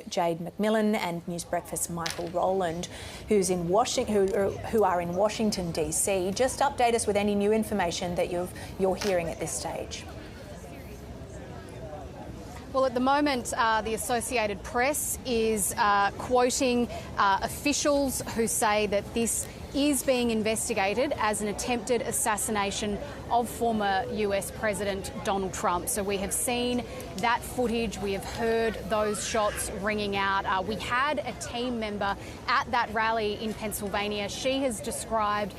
Jade McMillan and News Breakfast Michael Rowland, who are in Washington DC. Just update us with any new information that you're hearing at this stage. Well, at the moment, the Associated Press is quoting officials who say that this is being investigated as an attempted assassination of former US President Donald Trump. So we have seen that footage, we have heard those shots ringing out. We had a team member at that rally in Pennsylvania. She has described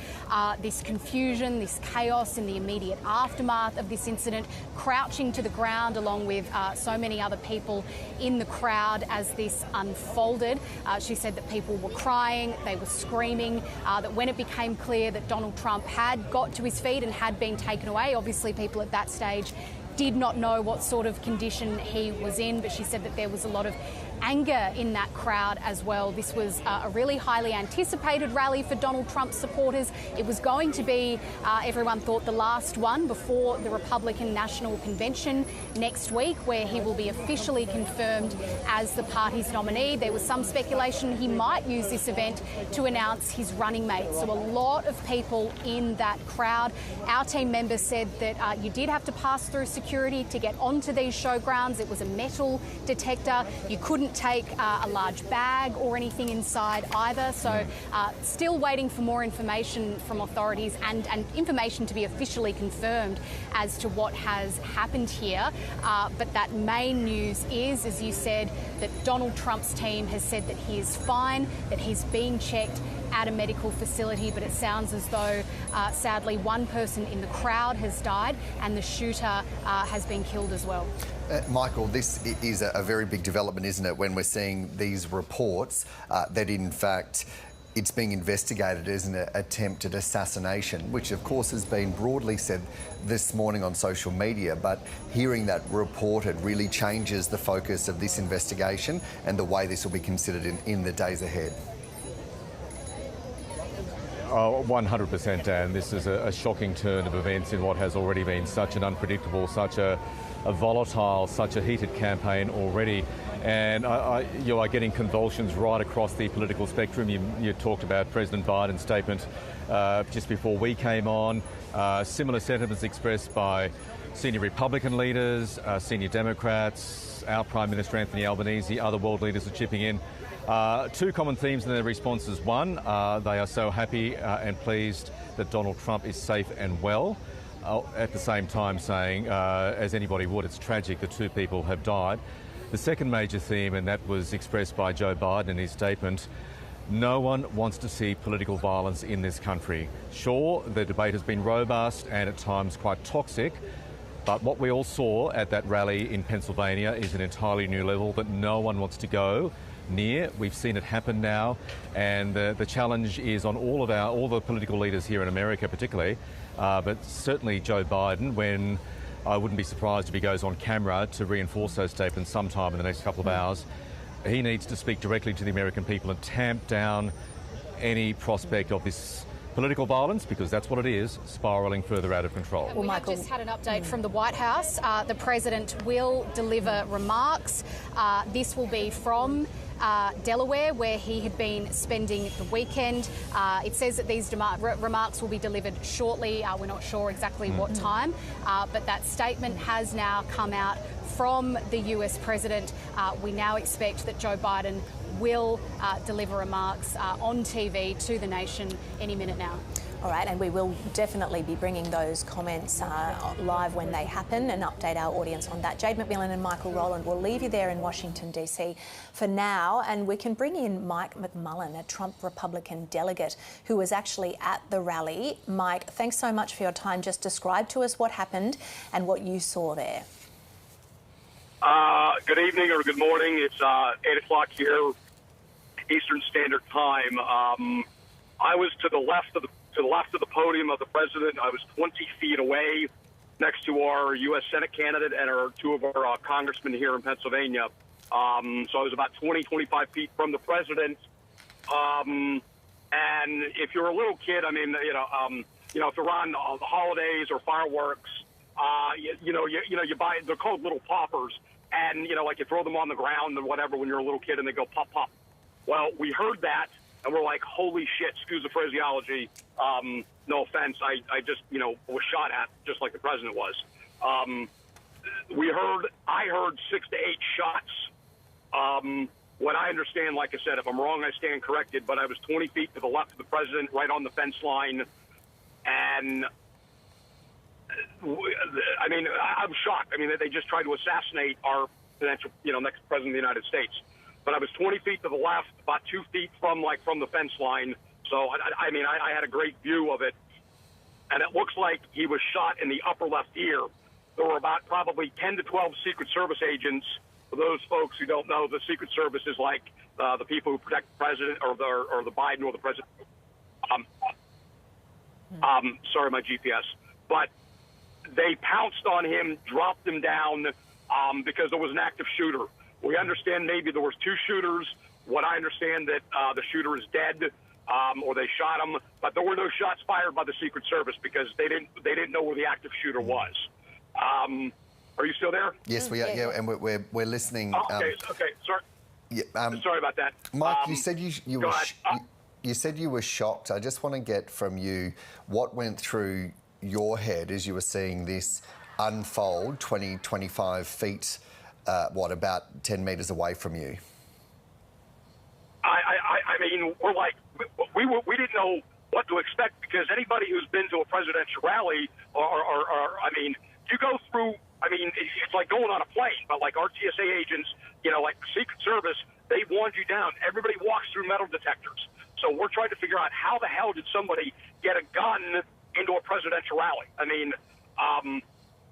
this confusion, this chaos in the immediate aftermath of this incident, crouching to the ground along with so many other people in the crowd as this unfolded. She said that people were crying, they were screaming, that when it became clear that Donald Trump had got to his feet and had been taken away, obviously people at that stage did not know what sort of condition he was in, but she said that there was a lot of anger in that crowd as well. This was a really highly anticipated rally for Donald Trump supporters. It was going to be, everyone thought, the last one before the Republican National Convention next week, where he will be officially confirmed as the party's nominee. There was some speculation he might use this event to announce his running mate. So a lot of people in that crowd. Our team members said that you did have to pass through security to get onto these showgrounds. It was a metal detector. You couldn't take a large bag or anything inside either. So still waiting for more information from authorities and information to be officially confirmed as to what has happened here. But that main news is, as you said, that Donald Trump's team has said that he is fine, that he's being checked at a medical facility, but it sounds as though, sadly, one person in the crowd has died and the shooter has been killed as well. Michael, this is a very big development, isn't it, when we're seeing these reports that, in fact, it's being investigated as an attempted assassination, which, of course, has been broadly said this morning on social media. But hearing that reported really changes the focus of this investigation and the way this will be considered in the days ahead. 100%, Dan. This is a shocking turn of events in what has already been such an unpredictable, such a volatile, such a heated campaign already. And you are getting convulsions right across the political spectrum. You talked about President Biden's statement just before we came on. Similar sentiments expressed by senior Republican leaders, senior Democrats, our Prime Minister Anthony Albanese, other world leaders are chipping in. Two common themes in their responses. One, they are so happy and pleased that Donald Trump is safe and well. At the same time saying, as anybody would, it's tragic that two people have died. The second major theme, and that was expressed by Joe Biden in his statement, no one wants to see political violence in this country. Sure, the debate has been robust and at times quite toxic, but what we all saw at that rally in Pennsylvania is an entirely new level that no one wants to go near. We've seen it happen now, and the challenge is on all the political leaders here in America particularly, but certainly Joe Biden, when I wouldn't be surprised if he goes on camera to reinforce those statements sometime in the next couple of hours. He needs to speak directly to the American people and tamp down any prospect of this political violence, because that's what it is, spiralling further out of control. Well, we have just had an update from the White House. The President will deliver remarks. This will be from Delaware, where he had been spending the weekend. It says that these remarks will be delivered shortly. We're not sure exactly what time, but that statement has now come out from the US President. We now expect that Joe Biden will deliver remarks on TV to the nation any minute now. All right, and we will definitely be bringing those comments live when they happen and update our audience on that. Jade McMillan and Michael Rowland will leave you there in Washington, D.C. for now, and we can bring in Mike McMullen, a Trump Republican delegate who was actually at the rally. Mike, thanks so much for your time. Just describe to us what happened and what you saw there. Good evening or good morning. It's 8 o'clock here, Eastern Standard Time. I was to the left of the podium of the president. I was 20 feet away, next to our U.S. Senate candidate and two of our congressmen here in Pennsylvania. So I was about 20, 25 feet from the president. And if you're a little kid, I mean, if you're on the holidays or fireworks, you buy. They're called little poppers. and, you know, like you throw them on the ground or whatever when you're a little kid and they go pop, pop. Well, we heard that, and we're like, holy shit, excuse the phraseology. No offense, I just, you know, was shot at just like the president was. I heard 6 to 8 shots. What I understand, like I said, if I'm wrong, I stand corrected, but I was 20 feet to the left of the president, right on the fence line, and I mean, I'm shocked. I mean, they just tried to assassinate our potential, you know, next president of the United States. But I was 20 feet to the left, about 2 feet from the fence line. So, I mean, I had a great view of it. And it looks like he was shot in the upper left ear. There were about probably 10 to 12 Secret Service agents. For those folks who don't know, the Secret Service is like the people who protect the president or the Biden or the president. Sorry, my GPS. But they pounced on him, dropped him down because there was an active shooter. We understand maybe there was 2 shooters. What I understand that the shooter is dead, or they shot him, but there were no shots fired by the Secret Service because they didn't know where the active shooter was. Are you still there? Yes, we are. Yeah, and we're listening. Okay. Sorry. Yeah, sorry about that. Mike, you said you were you said you were shocked. I just want to get from you what went through your head as you were seeing this unfold 20, 25 feet, about 10 metres away from you? I mean, we're like, we didn't know what to expect because anybody who's been to a presidential rally or I mean, you go through, I mean, it's like going on a plane, but like our TSA agents, you know, like Secret Service, they wand you down. Everybody walks through metal detectors. So we're trying to figure out how the hell did somebody get a gun into a presidential rally? I mean,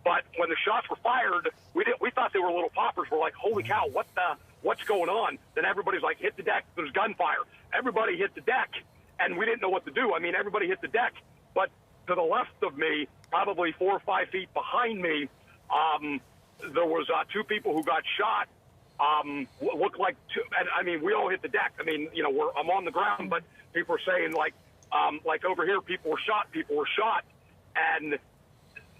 but when the shots were fired, we thought they were little poppers. We're like, holy cow, what's going on? Then everybody's like, hit the deck, there's gunfire. Everybody hit the deck, and we didn't know what to do. I mean, everybody hit the deck, but to the left of me, probably 4 or 5 feet behind me, there was 2 people who got shot. Looked like 2, and I mean, we all hit the deck. I mean, you know, I'm on the ground, but people are saying like over here, people were shot, and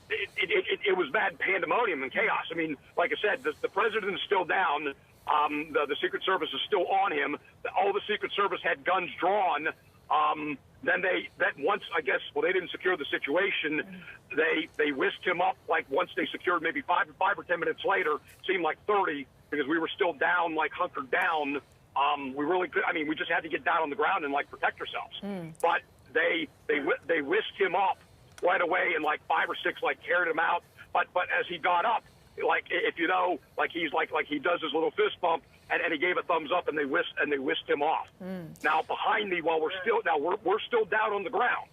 it was mad pandemonium and chaos. I mean, like I said, the president is still down. The Secret Service is still on him. All the Secret Service had guns drawn. Then once, I guess, well, they didn't secure the situation. They whisked him up. Like once they secured, maybe 5 or 10 minutes later, seemed like 30 because we were still down, like hunkered down. We really could. I mean, we just had to get down on the ground and like protect ourselves. But they whisked him up right away, and like 5 or 6 like carried him out. But as he got up, like if you know, like he's like he does his little fist bump, and he gave a thumbs up, and they whisked him off. Now behind me, while we're still down on the ground.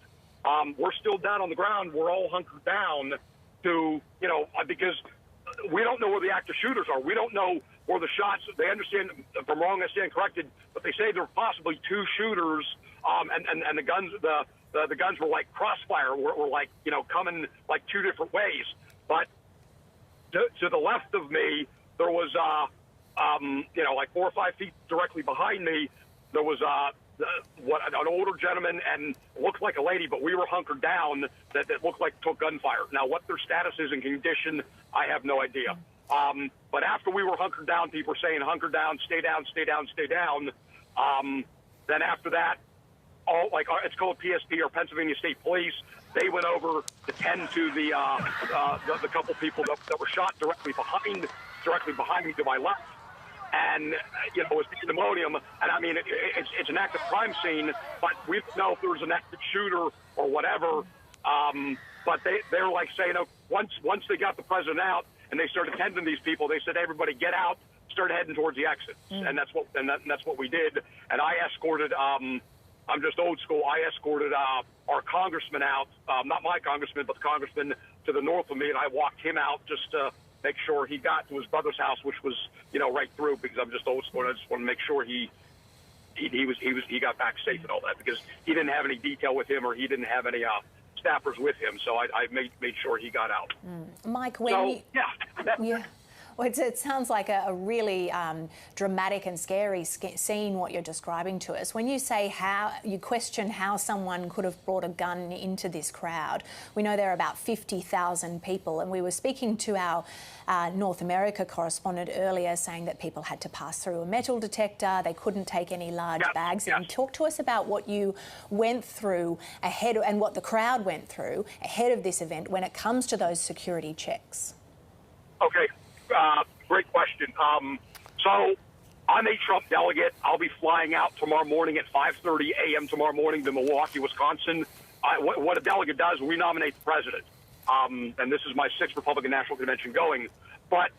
We're still down on the ground. We're all hunkered down to, you know, because we don't know where the active shooters are. We don't know where the shots. They understand. If I'm wrong, I stand corrected. But they say there are possibly 2 shooters, and the guns the guns were like crossfire. Were like, you know, coming like 2 different ways. But to the left of me, there was you know, like 4 or 5 feet directly behind me, there was an older gentleman and looked like a lady, but we were hunkered down that looked like took gunfire. Now, what their status is and condition, I have no idea. But after we were hunkered down, people were saying, hunker down, stay down, stay down, stay down. Then after that, it's called PSP or Pennsylvania State Police. They went over to tend to the couple people that were shot directly behind me to my left. And, you know, it was pandemonium. And, I mean, it's an active crime scene, but we don't know if there was an active shooter or whatever. But they're like saying, once they got the president out and they started tending these people, they said, everybody get out, start heading towards the exits. And that's what we did. And I escorted, I'm just old school, I escorted our congressman out, not my congressman, but the congressman to the north of me, and I walked him out just to make sure he got to his brother's house, which was, you know, right through, because I'm just old school, and I just want to make sure he got back safe and all that, because he didn't have any detail with him, or he didn't have any staffers with him, so I made sure he got out. Mike, Well, it sounds like a really dramatic and scary scene, what you're describing to us. When you say you question how someone could have brought a gun into this crowd, we know there are about 50,000 people, and we were speaking to our North America correspondent earlier saying that people had to pass through a metal detector, they couldn't take any large bags in. Talk to us about what you went through ahead and what the crowd went through ahead of this event when it comes to those security checks. Okay. Great question. So I'm a Trump delegate. I'll be flying out tomorrow morning at 5:30 a.m. tomorrow morning to Milwaukee, Wisconsin. What a delegate does, we nominate the president. And this is my 6th Republican National Convention going. But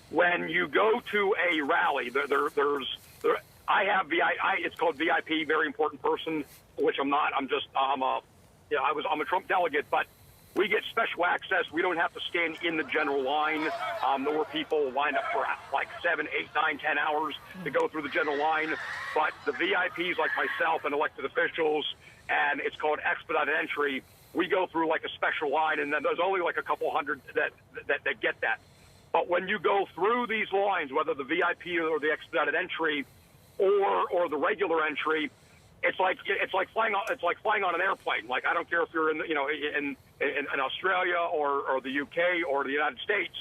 when you go to a rally, I have it's called VIP, very important person, which I'm not. I'm a Trump delegate, but we get special access. We don't have to stand in the general line. There were people lined up for like 7, 8, 9, 10 hours to go through the general line. But the VIPs like myself and elected officials, and it's called expedited entry, we go through like a special line, and then there's only like a couple hundred that get that. But when you go through these lines, whether the VIP or the expedited entry or the regular entry, it's like flying on an airplane. Like, I don't care if you're in Australia or the UK or the United States,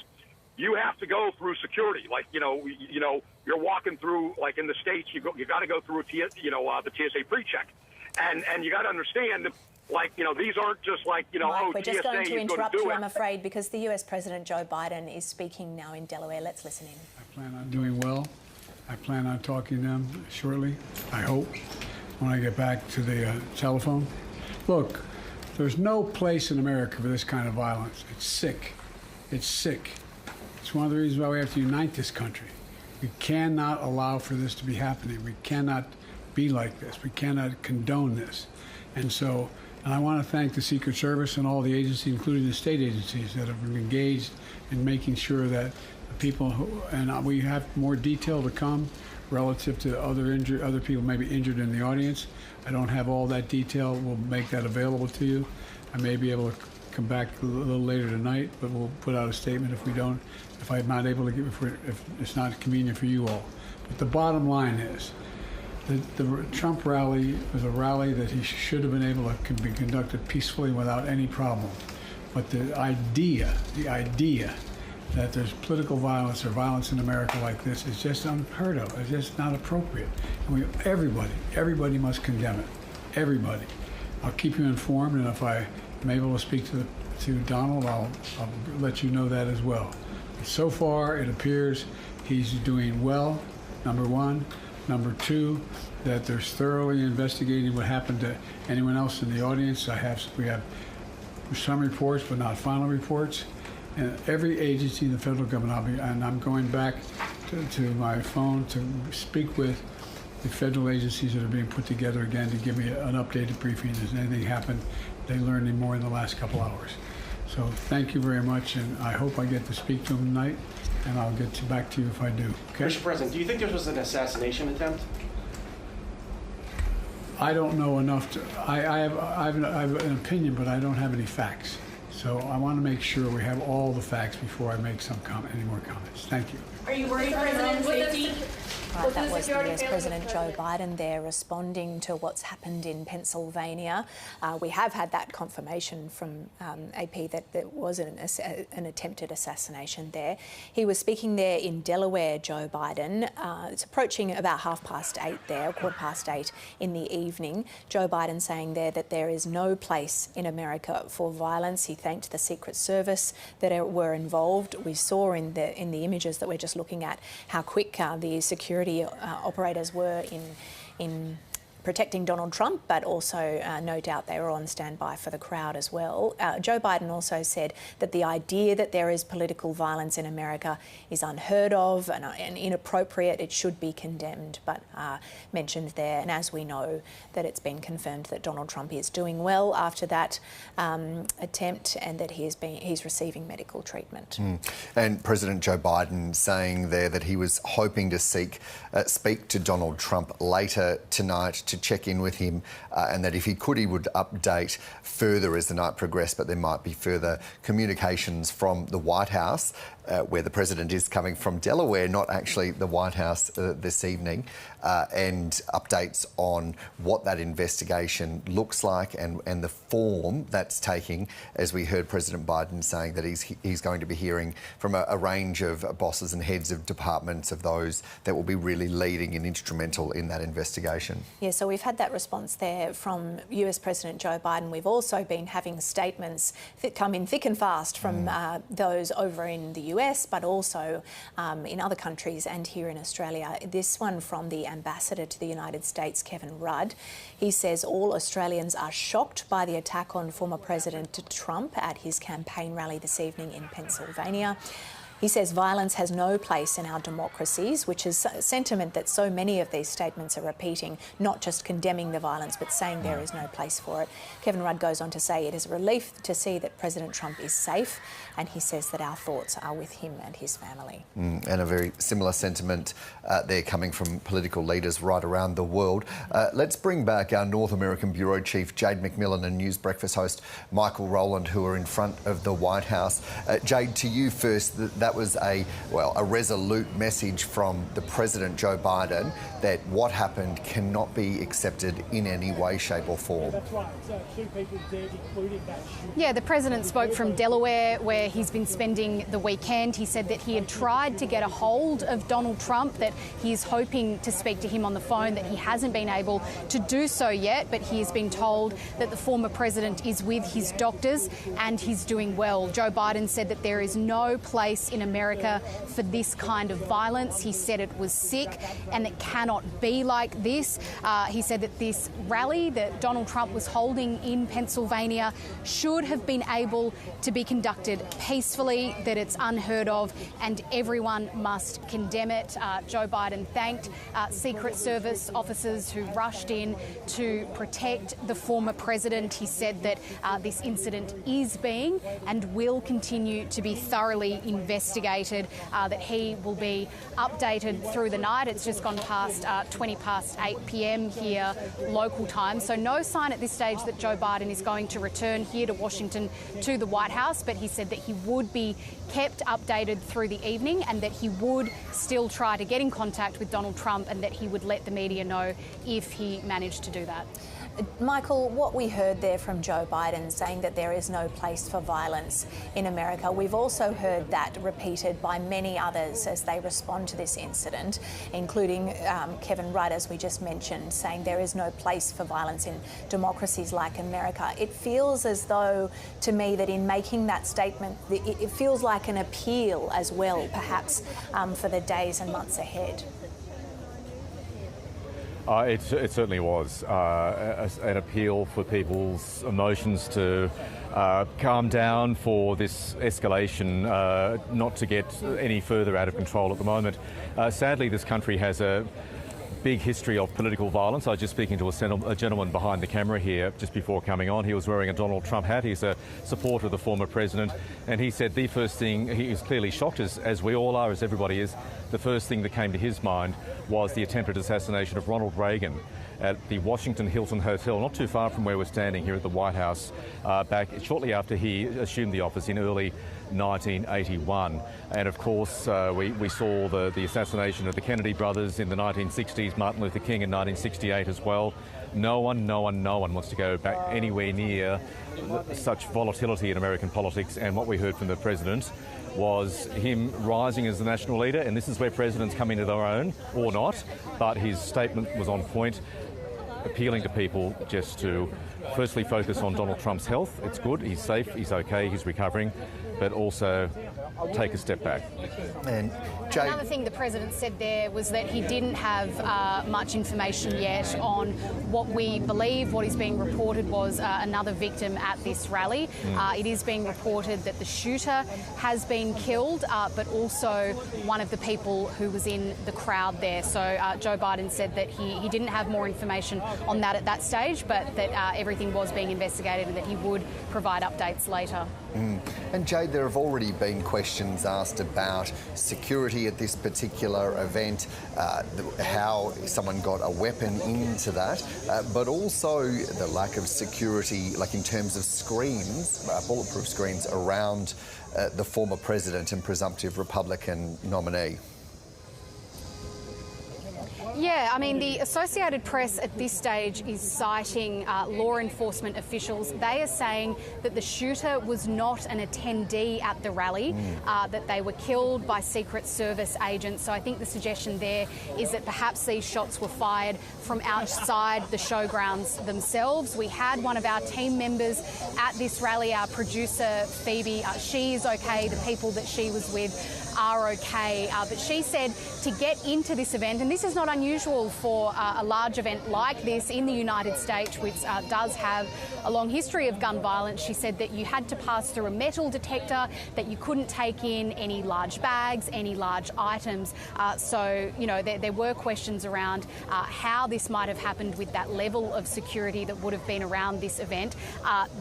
you have to go through security. Like, you're walking through, like in the States, you got to go through the TSA pre-check, and you got to understand that, like, these aren't just like, Mike, we're just going to interrupt you, I'm afraid, because the US President Joe Biden is speaking now in Delaware. Let's listen in. I plan on doing well. I plan on talking to them shortly, I hope, when I get back to the telephone. Look, there's no place in America for this kind of violence. It's sick. It's sick. It's one of the reasons why we have to unite this country. We cannot allow for this to be happening. We cannot be like this. We cannot condone this. And I want to thank the Secret Service and all the agencies, including the state agencies, that have been engaged in making sure that the people and we have more detail to come relative to other people maybe injured in the audience. I don't have all that detail. We'll make that available to you. I may be able to come back a little later tonight, but we'll put out a statement if I'm not able to if it's not convenient for you all. But the bottom line is, the Trump rally was a rally that he should have been able to be conducted peacefully without any problem. But the idea that there's political violence or violence in America like this is just unheard of. It's just not appropriate. And everybody must condemn it. Everybody. I'll keep you informed, and if I am able to speak to Donald, I'll let you know that as well. But so far, it appears he's doing well, number one. Number two, that they're thoroughly investigating what happened to anyone else in the audience. We have some reports, but not final reports. And every agency in the federal government, I'm going back to my phone to speak with the federal agencies that are being put together again to give me an updated briefing. Has anything happened? They learned any more in the last couple hours. So thank you very much, and I hope I get to speak to them tonight, and I'll get back to you if I do. Okay? Mr. President, do you think this was an assassination attempt? I don't know enough to. I have an opinion, but I don't have any facts. So I want to make sure we have all the facts before I make any more comments. Thank you. Are you worried for his own safety? Right, that was the US President Joe Biden there responding to what's happened in Pennsylvania. We have had that confirmation from AP that there was an attempted assassination there. He was speaking there in Delaware, Joe Biden. It's approaching about 8:30 there, 8:15 in the evening. Joe Biden saying there that there is no place in America for violence. He thanked the Secret Service that were involved. We saw in the images that we're just looking at how quick the security operators were in protecting Donald Trump, but also no doubt they were on standby for the crowd as well. Joe Biden also said that the idea that there is political violence in America is unheard of and inappropriate. It should be condemned, but mentioned there, and as we know, that it's been confirmed that Donald Trump is doing well after that attempt, and that he's receiving medical treatment. And President Joe Biden saying there that he was hoping to speak to Donald Trump later tonight to check in with him and that if he could, he would update further as the night progressed, but there might be further communications from the White House, where the President is coming from Delaware, not actually the White House this evening, and updates on what that investigation looks like and the form that's taking, as we heard President Biden saying that he's going to be hearing from a range of bosses and heads of departments of those that will be really leading and instrumental in that investigation. Yeah, so we've had that response there from US President Joe Biden. We've also been having statements that come in thick and fast from those over in the US, but also in other countries and here in Australia. This one from the Ambassador to the United States, Kevin Rudd. He says all Australians are shocked by the attack on former President Trump at his campaign rally this evening in Pennsylvania. He says violence has no place in our democracies, which is a sentiment that so many of these statements are repeating, not just condemning the violence, but saying there is no place for it. Kevin Rudd goes on to say it is a relief to see that President Trump is safe, and he says that our thoughts are with him and his family. And a very similar sentiment there coming from political leaders right around the world. Let's bring back our North American Bureau Chief Jade McMillan and News Breakfast host Michael Rowland, who are in front of the White House. Jade, to you first, that was a resolute message from the President Joe Biden that what happened cannot be accepted in any way, shape or form. That's right. So 2 people dead, including that shooter. Yeah, the President spoke from Delaware, where he's been spending the weekend. He said that he had tried to get a hold of Donald Trump, that he is hoping to speak to him on the phone, that he hasn't been able to do so yet, but he has been told that the former president is with his doctors and he's doing well. Joe Biden said that there is no place in America for this kind of violence. He said it was sick and it cannot be like this. He said that this rally that Donald Trump was holding in Pennsylvania should have been able to be conducted peacefully, that it's unheard of and everyone must condemn it. Joe Biden thanked Secret Service officers who rushed in to protect the former president. He said that this incident is being and will continue to be thoroughly investigated, that he will be updated through the night. It's just gone past 20 past 8 p.m. here local time, so no sign at this stage that Joe Biden is going to return here to Washington to the White House, but he said that he would be kept updated through the evening and that he would still try to get in contact with Donald Trump and that he would let the media know if he managed to do that. Michael, what we heard there from Joe Biden saying that there is no place for violence in America, we've also heard that repeated by many others as they respond to this incident, including Kevin Rudd, as we just mentioned, saying there is no place for violence in democracies like America. It feels as though, to me, that in making that statement, it feels like an appeal as well, perhaps, for the days and months ahead. It certainly was an appeal for people's emotions to calm down, for this escalation not to get any further out of control at the moment. Sadly, this country has a big history of political violence. I was just speaking to a gentleman behind the camera here just before coming on. He was wearing a Donald Trump hat. He's a supporter of the former president, and he said the first thing, he was clearly shocked, as we all are, as everybody is, the first thing that came to his mind was the attempted assassination of Ronald Reagan at the Washington Hilton Hotel, not too far from where we're standing here at the White House, back shortly after he assumed the office in early 1981. And of course, we saw the assassination of the Kennedy brothers in the 1960s, Martin Luther King in 1968 as well. No one wants to go back anywhere near such volatility in American politics. And what we heard from the president was him rising as the national leader, and this is where presidents come into their own, or not, but his statement was on point, appealing to people just to firstly focus on Donald Trump's health. It's good, he's safe, he's okay, he's recovering, but also take a step back. And Jay, another thing the president said there was that he didn't have much information yet on what we believe, what is being reported was another victim at this rally. It is being reported that the shooter has been killed, but also one of the people who was in the crowd there. So Joe Biden said that he didn't have more information on that at that stage, but that everything was being investigated and that he would provide updates later. And Jade, there have already been questions asked about security at this particular event, how someone got a weapon into that, but also the lack of security, like in terms of screens, bulletproof screens around the former president and presumptive Republican nominee. Yeah, I mean, the Associated Press at this stage is citing law enforcement officials. They are saying that the shooter was not an attendee at the rally, that they were killed by Secret Service agents. So I think the suggestion there is that perhaps these shots were fired from outside the showgrounds themselves. We had one of our team members at this rally, our producer, Phoebe. She is okay. The people that she was with are okay, but she said to get into this event, and this is not unusual for a large event like this in the United States, which does have a long history of gun violence, she said that you had to pass through a metal detector, that you couldn't take in any large bags, any large items. So, you know, there were questions around how this might have happened with that level of security that would have been around this event.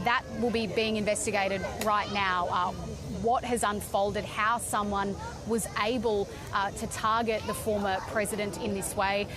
That will be being investigated right now. What has unfolded, how someone was able to target the former president in this way.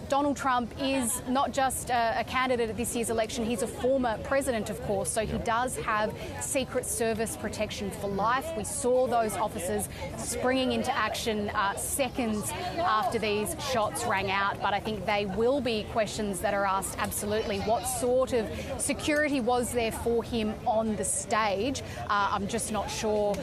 Donald Trump is not just a candidate at this year's election, he's a former president, of course, so he does have Secret Service protection for life. We saw those officers springing into action seconds after these shots rang out, but I think they will be questions that are asked absolutely. What sort of security was there for him on the stage? I'm just not sure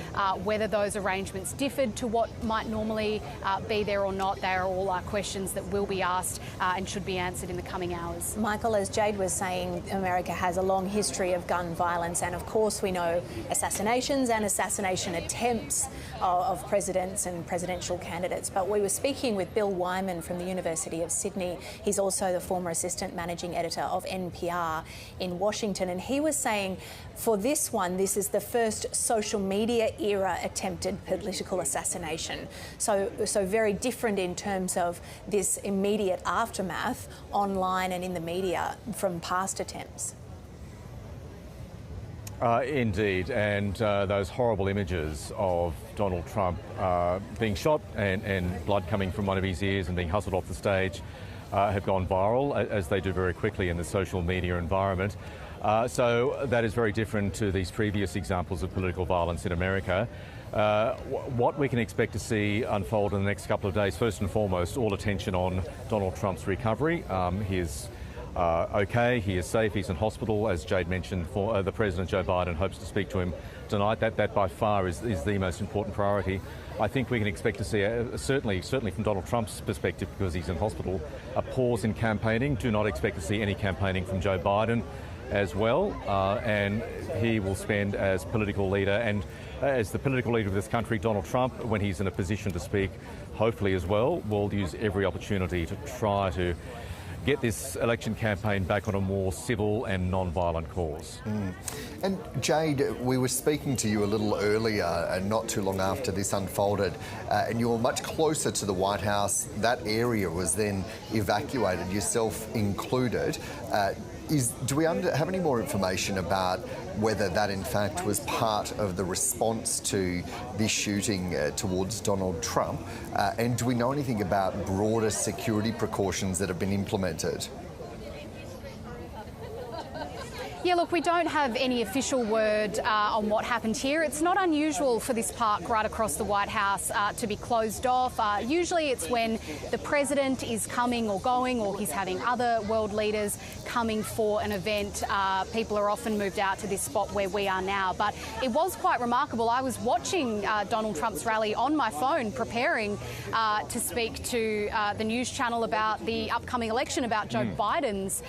whether those arrangements differed to what might normally be there or not. They are all questions that will be asked and should be answered in the coming hours. Michael, as Jade was saying, America has a long history of gun violence, and of course we know assassinations and assassination attempts of presidents and presidential candidates. But we were speaking with Bill Wyman from the University of Sydney. He's also the former assistant managing editor of NPR in Washington, and he was saying for this one, this is the first social media era attempted political assassination. So very different in terms of this immediate aftermath online and in the media from past attempts. Indeed, and those horrible images of Donald Trump being shot and blood coming from one of his ears and being hustled off the stage have gone viral, as they do very quickly in the social media environment. So that is very different to these previous examples of political violence in America. What we can expect to see unfold in the next couple of days, first and foremost, all attention on Donald Trump's recovery. He is okay, he is safe, he's in hospital, as Jade mentioned. For the President Joe Biden hopes to speak to him tonight. That by far is the most important priority. I think we can expect to see, certainly from Donald Trump's perspective, because he's in hospital, a pause in campaigning. Do not expect to see any campaigning from Joe Biden as well, and he will spend as political leader and as the political leader of this country, Donald Trump, when he's in a position to speak, hopefully as well, will use every opportunity to try to get this election campaign back on a more civil and non-violent course. And Jade, we were speaking to you a little earlier, not too long after this unfolded, and you were much closer to the White House. That area was then evacuated, yourself included. Do we have any more information about whether that in fact was part of the response to this shooting towards Donald Trump? And do we know anything about broader security precautions that have been implemented? Yeah, look, we don't have any official word on what happened here. It's not unusual for this park right across the White House to be closed off. Usually it's when the president is coming or going, or he's having other world leaders coming for an event. People are often moved out to this spot where we are now. But it was quite remarkable. I was watching Donald Trump's rally on my phone, preparing to speak to the news channel about the upcoming election, about Joe Biden's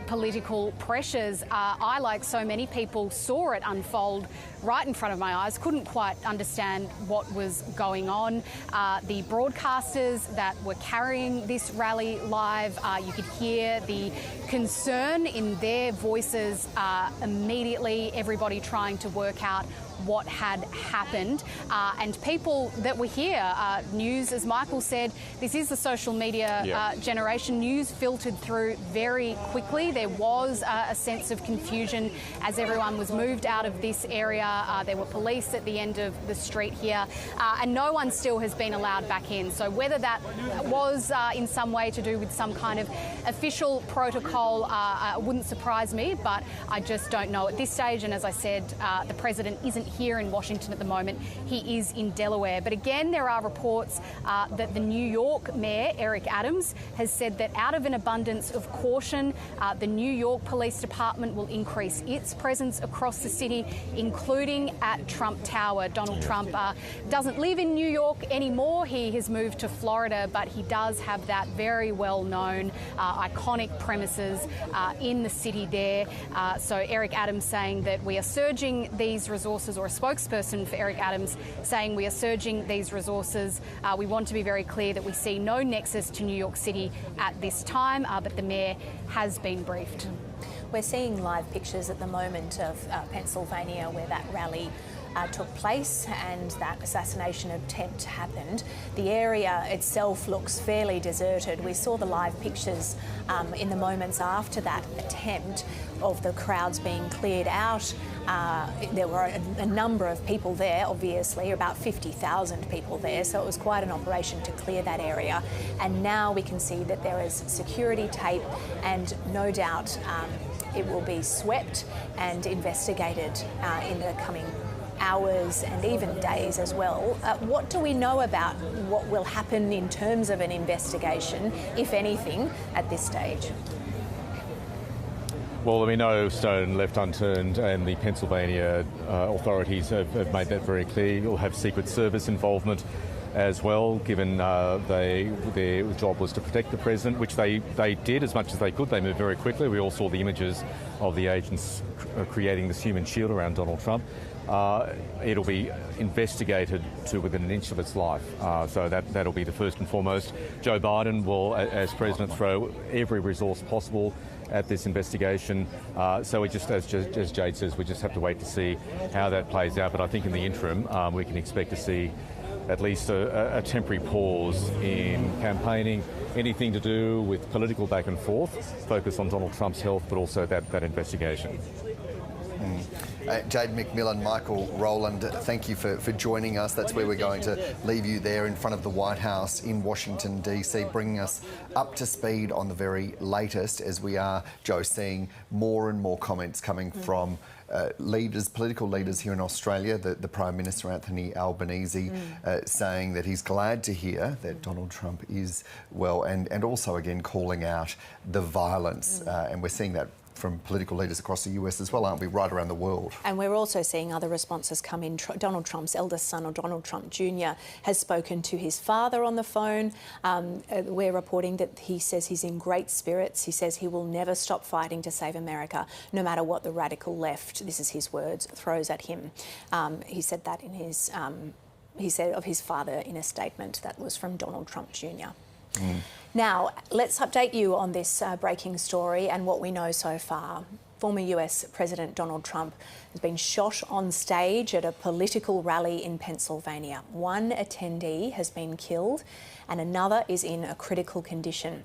political pressures. I, like so many people, saw it unfold right in front of my eyes, couldn't quite understand what was going on. The broadcasters that were carrying this rally live, you could hear the concern in their voices immediately, everybody trying to work out what had happened. And people that were here, news, as Michael said, this is the social media generation. News filtered through very quickly. There was a sense of confusion as everyone was moved out of this area. There were police at the end of the street here, and no one still has been allowed back in. So whether that was in some way to do with some kind of official protocol wouldn't surprise me, but I just don't know at this stage. And as I said, the President isn't here in Washington at the moment. He is in Delaware. But again, there are reports that the New York Mayor, Eric Adams, has said that out of an abundance of caution, the New York Police Department will increase its presence across the city, including at Trump Tower. Donald Trump doesn't live in New York anymore. He has moved to Florida, but he does have that very well-known, iconic premises in the city there. So Eric Adams saying that we are surging these resources, or a spokesperson for Eric Adams saying we are surging these resources. We want to be very clear that we see no nexus to New York City at this time, but the Mayor has been briefed. We're seeing live pictures at the moment of Pennsylvania where that rally took place and that assassination attempt happened. The area itself looks fairly deserted. We saw the live pictures in the moments after that attempt of the crowds being cleared out. There were a number of people there, obviously, about 50,000 people there, so it was quite an operation to clear that area. And now we can see that there is security tape, and no doubt it will be swept and investigated in the coming hours and even days as well. What do we know about what will happen in terms of an investigation, if anything, at this stage? Well, there'll be no stone left unturned, and the Pennsylvania authorities have made that very clear. You'll have Secret Service involvement as well, given their job was to protect the president, which they did as much as they could. They moved very quickly. We all saw the images of the agents creating this human shield around Donald Trump. It'll be investigated to within an inch of its life. So that'll be the first and foremost. Joe Biden will, as president, throw every resource possible at this investigation. So we just, as Jade says, we just have to wait to see how that plays out. But I think in the interim, we can expect to see at least a temporary pause in campaigning, anything to do with political back and forth, focus on Donald Trump's health, but also that investigation. Jade McMillan, Michael Rowland, thank you for joining us. That's where we're going to leave you there in front of the White House in Washington, D.C., bringing us up to speed on the very latest, as we are, Joe, seeing more and more comments coming from political leaders here in Australia. The Prime Minister, Anthony Albanese, saying that he's glad to hear that Donald Trump is well, and also, again, calling out the violence. And we're seeing that from political leaders across the US as well, aren't we, right around the world? And we're also seeing other responses come in. Donald Trump's eldest son, or Donald Trump Jr., has spoken to his father on the phone. We're reporting that he says he's in great spirits. He says he will never stop fighting to save America, no matter what the radical left, this is his words, throws at him. He said that in his, he said of his father in a statement that was from Donald Trump Jr. Now, let's update you on this breaking story and what we know so far. Former US President Donald Trump has been shot on stage at a political rally in Pennsylvania. One attendee has been killed and another is in a critical condition.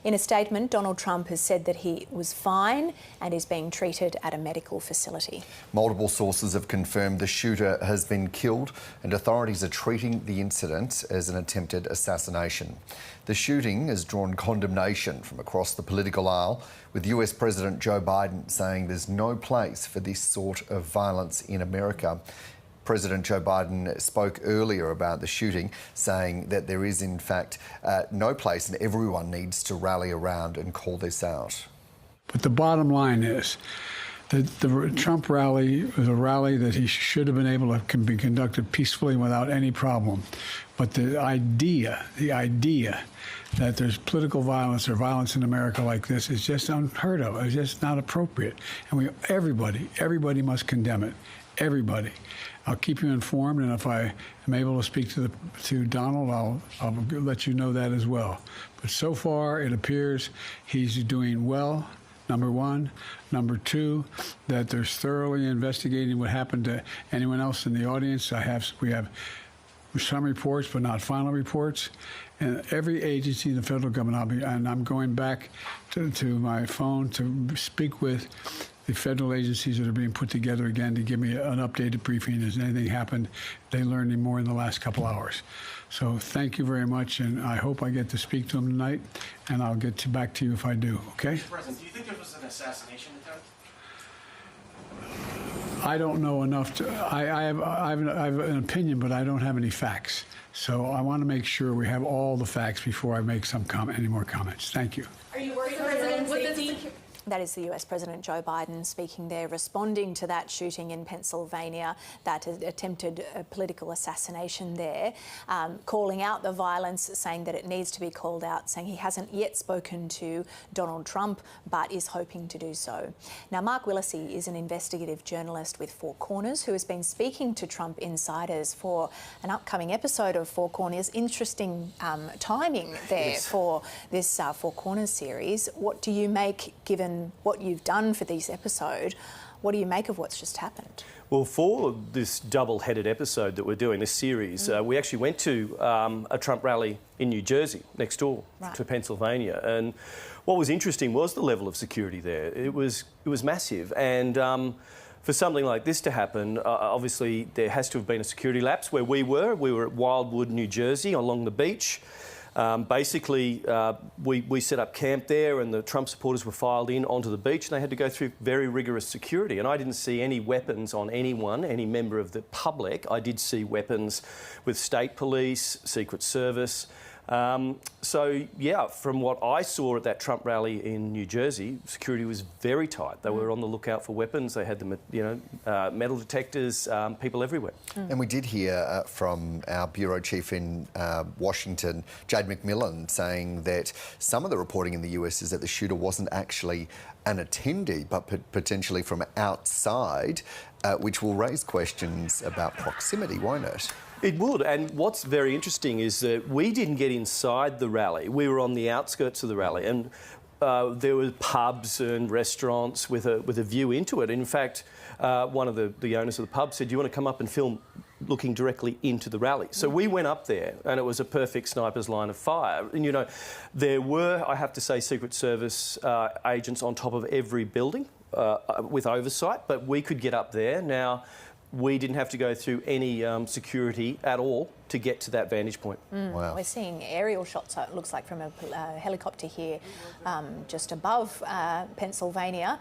In a statement, Donald Trump has said that he was fine and is being treated at a medical facility. Multiple sources have confirmed the shooter has been killed, and authorities are treating the incident as an attempted assassination. The shooting has drawn condemnation from across the political aisle, with US President Joe Biden saying there's no place for this sort of violence in America. President Joe Biden spoke earlier about the shooting, saying that there is, in fact, no place, and everyone needs to rally around and call this out. But the bottom line is that the Trump rally was a rally that he should have been able to be conducted peacefully without any problem. But the idea that there's political violence or violence in America like this is just unheard of. It's just not appropriate. And everybody must condemn it. Everybody. I'll keep you informed, and if I am able to speak to Donald, I'll let you know that as well. But so far, it appears he's doing well. number one. Number two, that they're thoroughly investigating what happened to anyone else in the audience. We have some reports, but not final reports. And every agency in the federal government, and I'm going back to my phone to speak with the federal agencies that are being put together again to give me an updated briefing. Has anything happened? They learned any more in the last couple hours. So thank you very much, and I hope I get to speak to them tonight, and I'll get back to you if I do, okay? Mr. President, do you think there was an assassination attempt? I don't know enough to. I have an opinion, but I don't have any facts. So I want to make sure we have all the facts before I make any more comments. Thank you. Are you worried for President safety? That is the US President Joe Biden speaking there, responding to that shooting in Pennsylvania, that attempted political assassination there, calling out the violence, saying that it needs to be called out, saying he hasn't yet spoken to Donald Trump, but is hoping to do so. Now, Mark Willesee is an investigative journalist with Four Corners who has been speaking to Trump insiders for an upcoming episode of Four Corners. Interesting timing there for this Four Corners series. What do you make, given what you've done for this episode, what do you make of what's just happened? Well, for this double-headed episode that we're doing, this series, we actually went to a Trump rally in New Jersey, next door to Pennsylvania. And what was interesting was the level of security there. It was massive. And for something like this to happen, obviously there has to have been a security lapse where we were. We were at Wildwood, New Jersey, along the beach. Basically, we set up camp there, and the Trump supporters were filed in onto the beach, and they had to go through very rigorous security. And I didn't see any weapons on anyone, any member of the public. I did see weapons with state police, Secret Service. So, yeah, from what I saw at that Trump rally in New Jersey, security was very tight. They were on the lookout for weapons. They had the, metal detectors, people everywhere. And we did hear from our bureau chief in Washington, Jade McMillan, saying that some of the reporting in the US is that the shooter wasn't actually an attendee, but potentially from outside, which will raise questions about proximity, won't it? It would, and what's very interesting is that we didn't get inside the rally. We were on the outskirts of the rally, and there were pubs and restaurants with a view into it. In fact, one of the owners of the pub said, "Do you want to come up and film looking directly into the rally?" So we went up there, and it was a perfect sniper's line of fire. And, there were, I have to say, Secret Service agents on top of every building with oversight, but we could get up there. Now, we didn't have to go through any security at all to get to that vantage point. Wow. We're seeing aerial shots, it looks like, from a helicopter here just above Pennsylvania.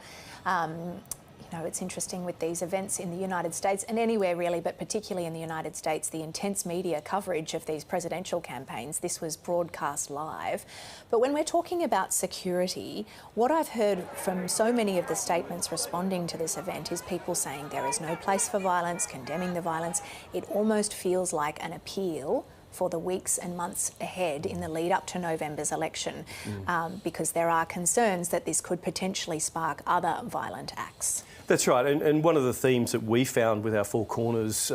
It's interesting with these events in the United States and anywhere really, but particularly in the United States, the intense media coverage of these presidential campaigns. This was broadcast live. But when we're talking about security, what I've heard from so many of the statements responding to this event is people saying there is no place for violence, condemning the violence. It almost feels like an appeal for the weeks and months ahead in the lead up to November's election, because there are concerns that this could potentially spark other violent acts. That's right, and one of the themes that we found with our Four Corners,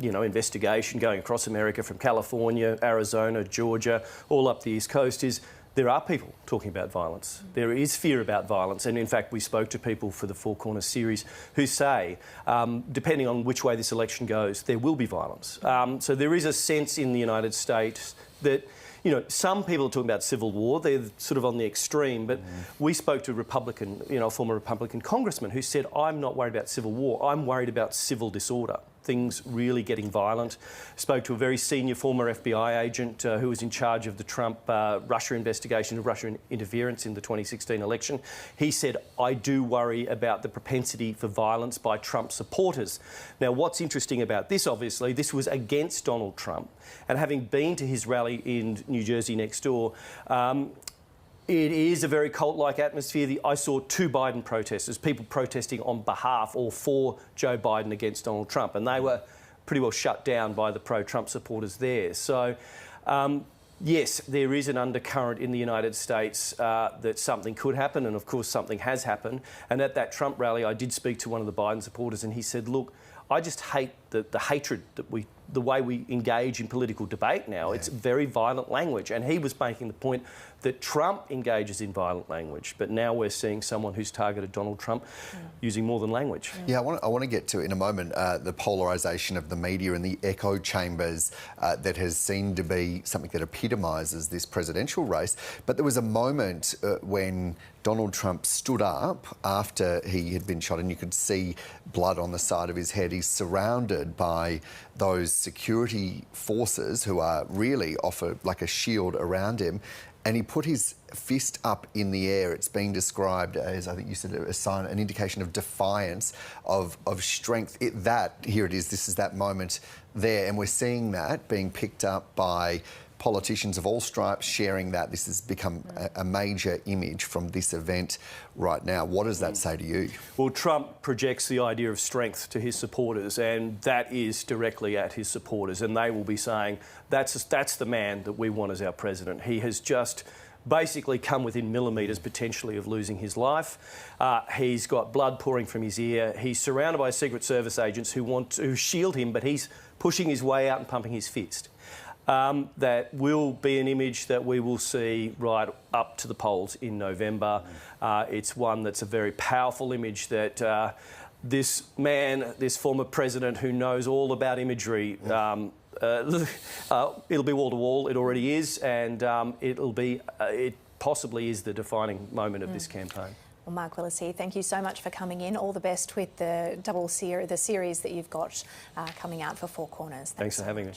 investigation going across America from California, Arizona, Georgia, all up the East Coast is there are people talking about violence. There is fear about violence, and in fact we spoke to people for the Four Corners series who say, depending on which way this election goes, there will be violence. So there is a sense in the United States that some people are talking about civil war. They're sort of on the extreme. But we spoke to a former Republican congressman who said, I'm not worried about civil war. I'm worried about civil disorder. Things really getting violent. Spoke to a very senior former FBI agent who was in charge of the Trump Russia investigation of Russian interference in the 2016 election. He said, I do worry about the propensity for violence by Trump supporters. Now, what's interesting about this, obviously, this was against Donald Trump. And having been to his rally in New Jersey next door, it is a very cult-like atmosphere. I saw two Biden protesters, people protesting on behalf or for Joe Biden against Donald Trump, and they were pretty well shut down by the pro-Trump supporters there. So, yes, there is an undercurrent in the United States that something could happen, and of course something has happened. And at that Trump rally, I did speak to one of the Biden supporters, and he said, look, I just hate the hatred that we the way we engage in political debate now. It's very violent language. And he was making the point that Trump engages in violent language. But now we're seeing someone who's targeted Donald Trump using more than language. Yeah, I want to get to, in a moment, the polarisation of the media and the echo chambers that has seemed to be something that epitomises this presidential race. But there was a moment when Donald Trump stood up after he had been shot, and you could see blood on the side of his head. He's surrounded by those security forces who are really like a shield around him. And he put his fist up in the air. It's being described as, I think you said, a sign, an indication of defiance, of strength. Here it is, this is that moment there. And we're seeing that being picked up by politicians of all stripes sharing that. This has become a major image from this event right now. What does that say to you? Well, Trump projects the idea of strength to his supporters, and that is directly at his supporters. And they will be saying, that's the man that we want as our president. He has just basically come within millimetres potentially of losing his life. He's got blood pouring from his ear. He's surrounded by Secret Service agents who want to shield him, but he's pushing his way out and pumping his fist. That will be an image that we will see right up to the polls in November. It's one that's a very powerful image that this man, this former president who knows all about imagery, it'll be wall to wall. It already is, and it possibly is the defining moment of this campaign. Well, Mark Willesee, thank you so much for coming in. All the best with the series that you've got coming out for Four Corners. Thanks for having me.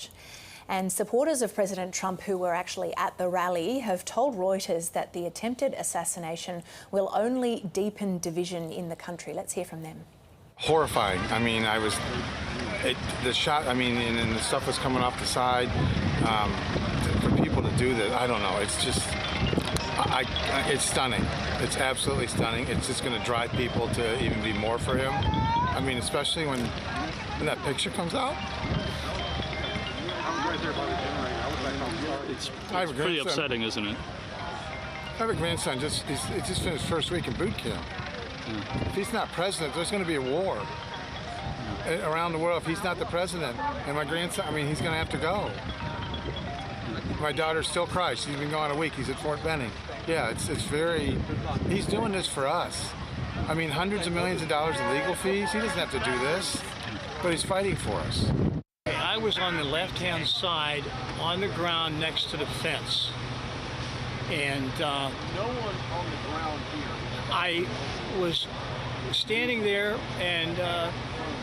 And supporters of President Trump who were actually at the rally have told Reuters that the attempted assassination will only deepen division in the country. Let's hear from them. Horrifying. I mean, the shot, I mean, and the stuff was coming off the side. For people to do that, I don't know. It's just, it's stunning. It's absolutely stunning. It's just going to drive people to even be more for him. I mean, especially when that picture comes out. It's pretty upsetting, isn't it? I have a grandson. He just finished first week in boot camp. If he's not president, there's going to be a war around the world. If he's not the president, and my grandson, I mean, he's going to have to go. My daughter still cries. She's been gone a week. He's at Fort Benning. Yeah, it's very. He's doing this for us. I mean, hundreds of millions of dollars in legal fees. He doesn't have to do this, but he's fighting for us. I was on the left-hand side on the ground next to the fence. And no one on the ground here. I was standing there, and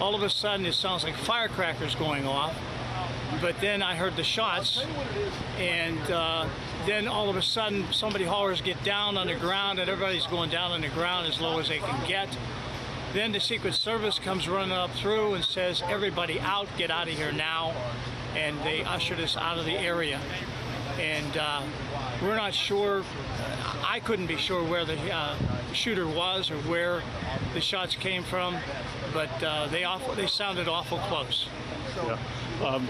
all of a sudden it sounds like firecrackers going off. But then I heard the shots, and then all of a sudden somebody hollers, "Get down on the ground," and everybody's going down on the ground as low as they can get. Then the Secret Service comes running up through and says, "Everybody out, get out of here now." And they ushered us out of the area. And we're not sure, I couldn't be sure where the shooter was or where the shots came from, but they sounded awful close. Yeah.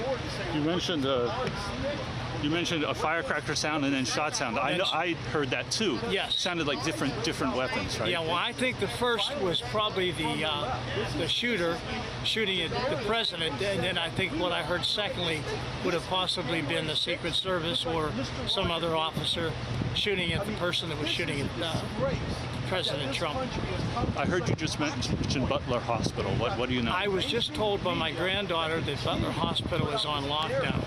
You mentioned a firecracker sound and then shot sound. I heard that too. Yes. Sounded like different weapons, right? Yeah. Well, I think the first was probably the shooter shooting at the president, and then I think what I heard secondly would have possibly been the Secret Service or some other officer shooting at the person that was shooting at President Trump. I heard you just mention Butler Hospital. What do you know? I was just told by my granddaughter that Butler Hospital is on lockdown.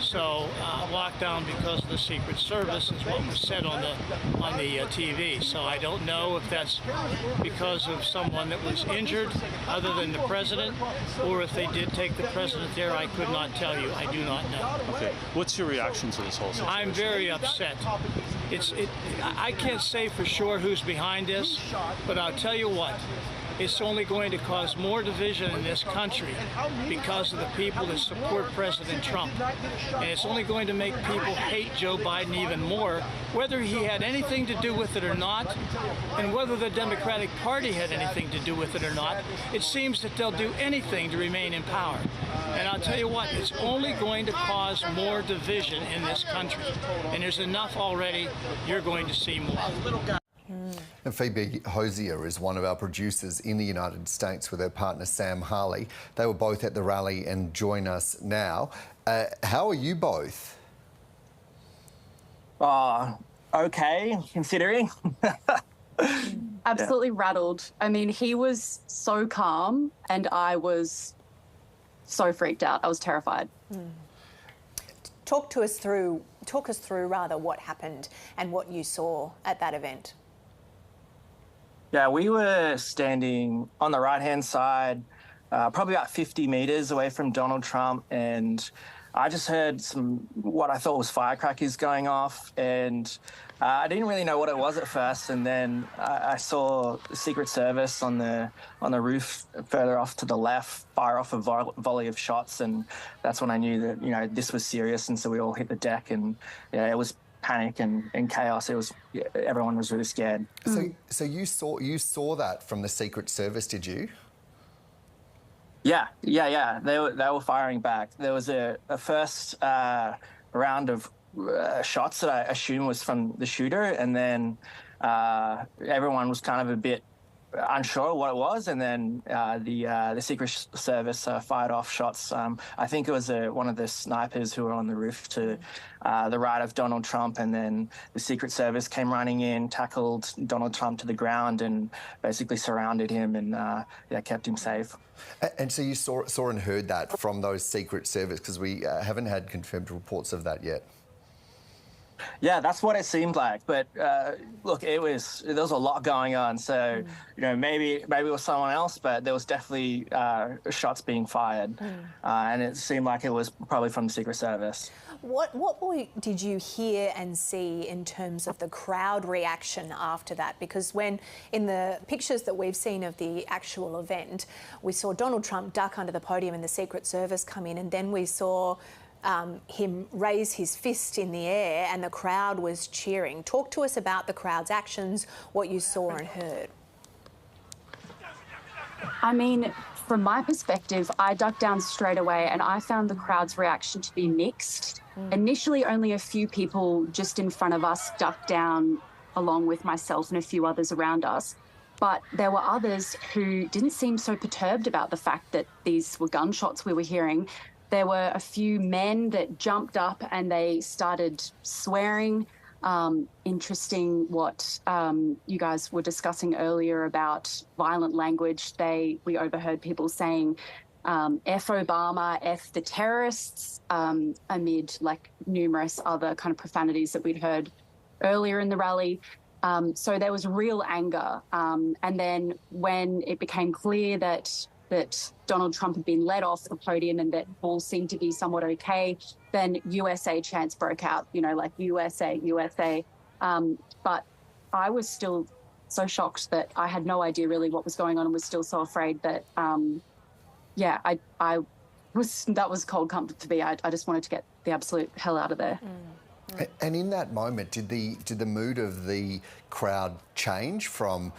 So lockdown because of the Secret Service is what was said on the TV. So I don't know if that's because of someone that was injured other than the president, or if they did take the president there. I could not tell you. I do not know. Okay. What's your reaction to this whole situation? I'm very upset. I can't say for sure who's behind this, but I'll tell you what. It's only going to cause more division in this country because of the people that support President Trump. And it's only going to make people hate Joe Biden even more, whether he had anything to do with it or not, and whether the Democratic Party had anything to do with it or not. It seems that they'll do anything to remain in power. And I'll tell you what, it's only going to cause more division in this country. And there's enough already. You're going to see more. And Phoebe Hosier is one of our producers in the United States with her partner Sam Harley. They were both at the rally and join us now. How are you both? Okay, considering. Absolutely rattled. I mean, he was so calm and I was so freaked out. I was terrified. Talk us through rather what happened and what you saw at that event. Yeah, we were standing on the right-hand side, probably about 50 metres away from Donald Trump, and I just heard what I thought was firecrackers going off, and I didn't really know what it was at first, and then I saw the Secret Service on the roof further off to the left fire off a volley of shots, and that's when I knew that this was serious, and so we all hit the deck, and it was panic and chaos. Everyone was really scared. So you saw that from the Secret Service, did you? Yeah. They were firing back. There was a first round of shots that I assume was from the shooter, and then everyone was kind of a bit unsure what it was, and then the Secret Service fired off shots. I think it was one of the snipers who were on the roof to the right of Donald Trump, and then the Secret Service came running in, tackled Donald Trump to the ground, and basically surrounded him and kept him safe. And so you saw and heard that from those Secret Service, because we haven't had confirmed reports of that yet. Yeah, that's what it seemed like. But look, there was a lot going on. So maybe it was someone else, but there was definitely shots being fired, and it seemed like it was probably from the Secret Service. What did you hear and see in terms of the crowd reaction after that? Because when in the pictures that we've seen of the actual event, we saw Donald Trump duck under the podium and the Secret Service come in, and then we saw him raise his fist in the air and the crowd was cheering. Talk to us about the crowd's actions, what you saw and heard. I mean, from my perspective, I ducked down straight away and I found the crowd's reaction to be mixed. Initially, only a few people just in front of us ducked down, along with myself and a few others around us. But there were others who didn't seem so perturbed about the fact that these were gunshots we were hearing. There were a few men that jumped up and they started swearing. Interesting what you guys were discussing earlier about violent language. We overheard people saying F Obama, F the terrorists, amid numerous other kind of profanities that we'd heard earlier in the rally. So there was real anger. And then when it became clear that Donald Trump had been let off the podium and that all seemed to be somewhat okay, then USA chants broke out, USA, USA. But I was still so shocked that I had no idea really what was going on and was still so afraid that, that was cold comfort for me. I just wanted to get the absolute hell out of there. And in that moment, did the mood of the crowd change from,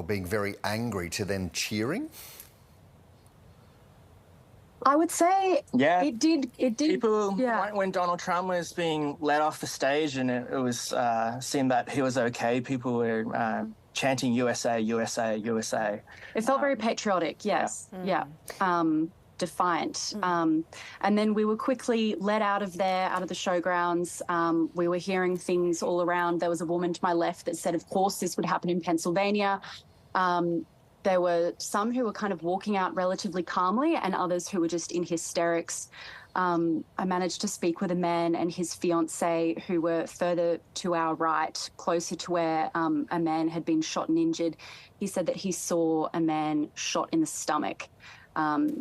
being very angry to then cheering? I would say it did. People, when Donald Trump was being let off the stage and it was seemed that he was okay, people were chanting USA, USA, USA. It felt very patriotic, yes. Yeah. Defiant. And then we were quickly let out of there, out of the showgrounds. We were hearing things all around. There was a woman to my left that said, of course, this would happen in Pennsylvania. There were some who were kind of walking out relatively calmly and others who were just in hysterics. I managed to speak with a man and his fiancée who were further to our right, closer to where a man had been shot and injured. He said that he saw a man shot in the stomach.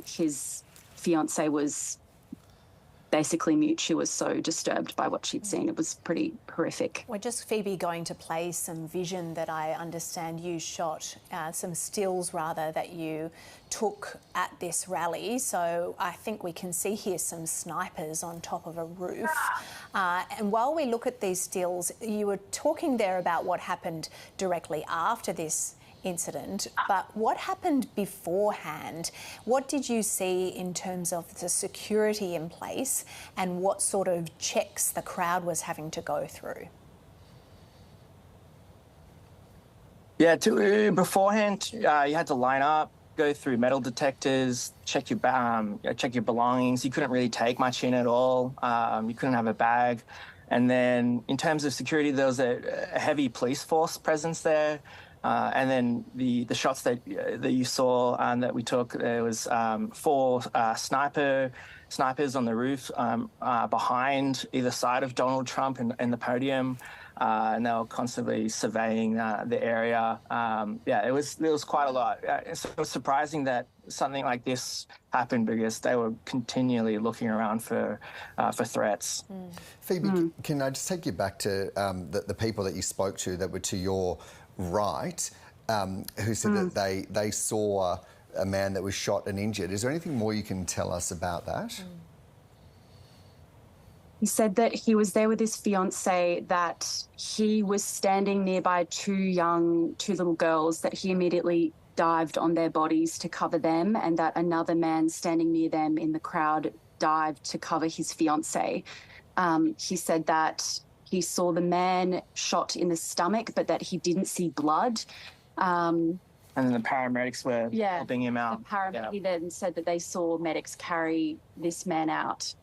His fiancée was basically mute. She was so disturbed by what she'd seen. It was pretty horrific. We're just, Phoebe, going to play some vision that I understand you shot, some stills rather, that you took at this rally. So I think we can see here some snipers on top of a roof. And while we look at these stills, you were talking there about what happened directly after this incident, but what happened beforehand? What did you see in terms of the security in place and what sort of checks the crowd was having to go through? Yeah, beforehand, you had to line up, go through metal detectors, check your belongings. You couldn't really take much in at all. You couldn't have a bag. And then in terms of security, there was a heavy police force presence there. And then the shots that you saw that we took, there was 4 snipers on the roof behind either side of Donald Trump in the podium. And they were constantly surveying the area. Yeah, there was quite a lot. So it was surprising that something like this happened because they were continually looking around for threats. Phoebe, can I just take you back to the people that you spoke to that were to your right, who said that they saw a man that was shot and injured. Is there anything more you can tell us about that? He said that he was there with his fiancée, that he was standing nearby 2 little girls, that he immediately dived on their bodies to cover them, and that another man standing near them in the crowd dived to cover his fiancée. He said that he saw the man shot in the stomach, but that he didn't see blood. And then the paramedics were helping him out. He then said that they saw medics carry this man out.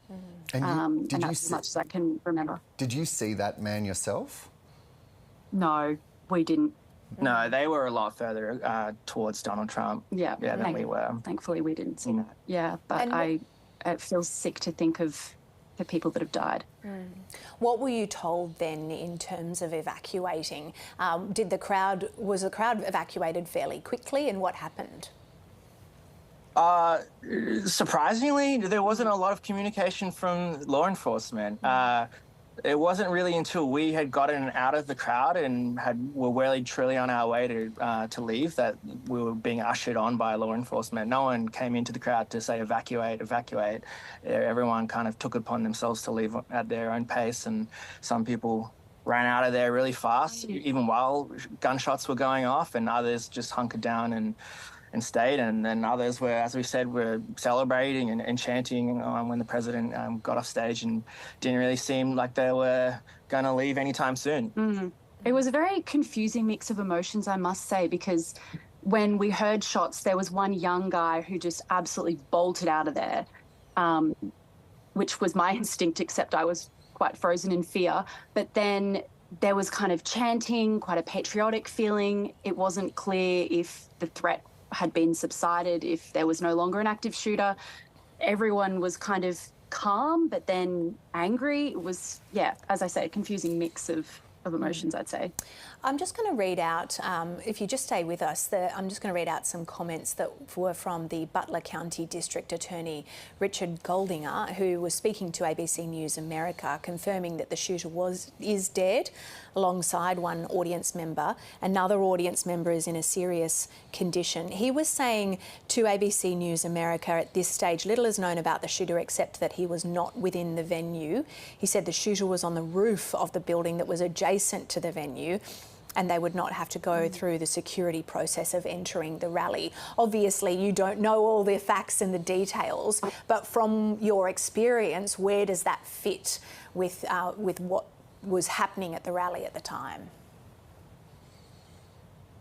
And that's as much as I can remember. Did you see that man yourself? No, we didn't. No, they were a lot further towards Donald Trump. Yeah, than we were. Thankfully, we didn't see that. Yeah, but it feels sick to think of the people that have died. What were you told then in terms of evacuating? Was the crowd evacuated fairly quickly, and what happened? Surprisingly, there wasn't a lot of communication from law enforcement. It wasn't really until we had gotten out of the crowd and were really truly on our way to leave that we were being ushered on by law enforcement. No one came into the crowd to say evacuate, evacuate. Everyone kind of took it upon themselves to leave at their own pace, and some people ran out of there really fast, even while gunshots were going off, and others just hunkered down and stayed, and then others were, as we said, were celebrating and chanting when the president got off stage, and didn't really seem like they were going to leave anytime soon. It was a very confusing mix of emotions, I must say, because when we heard shots, there was one young guy who just absolutely bolted out of there, which was my instinct, except I was quite frozen in fear. But then there was kind of chanting, quite a patriotic feeling. It wasn't clear if the threat had been subsided, if there was no longer an active shooter. Everyone was kind of calm, but then angry. It was, as I say, a confusing mix of emotions, I'd say. I'm just going to read out, if you just stay with us, I'm just going to read out some comments that were from the Butler County District Attorney Richard Goldinger, who was speaking to ABC News America, confirming that the shooter is dead, alongside one audience member. Another audience member is in a serious condition. He was saying to ABC News America, at this stage, little is known about the shooter except that he was not within the venue. He said the shooter was on the roof of the building that was adjacent to the venue, and they would not have to go through the security process of entering the rally. Obviously, you don't know all the facts and the details, but from your experience, where does that fit with what was happening at the rally at the time?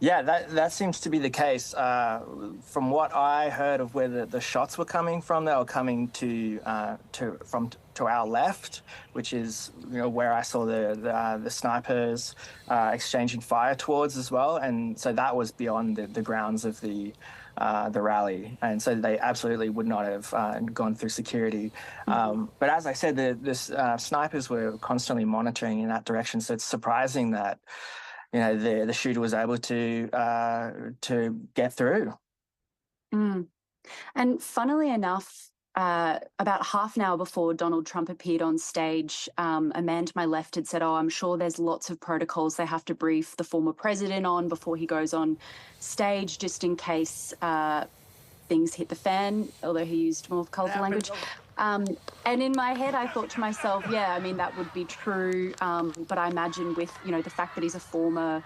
Yeah, that seems to be the case. From what I heard of where the shots were coming from, they were coming to our left, which is where I saw the snipers exchanging fire towards as well, and so that was beyond the grounds of the rally, and so they absolutely would not have gone through security. But as I said, the snipers were constantly monitoring in that direction, so it's surprising that the shooter was able to get through. And funnily enough, about half an hour before Donald Trump appeared on stage, a man to my left had said, I'm sure there's lots of protocols they have to brief the former president on before he goes on stage, just in case things hit the fan, although he used more colourful language. And in my head, I thought to myself, that would be true. But I imagine with, the fact that he's a former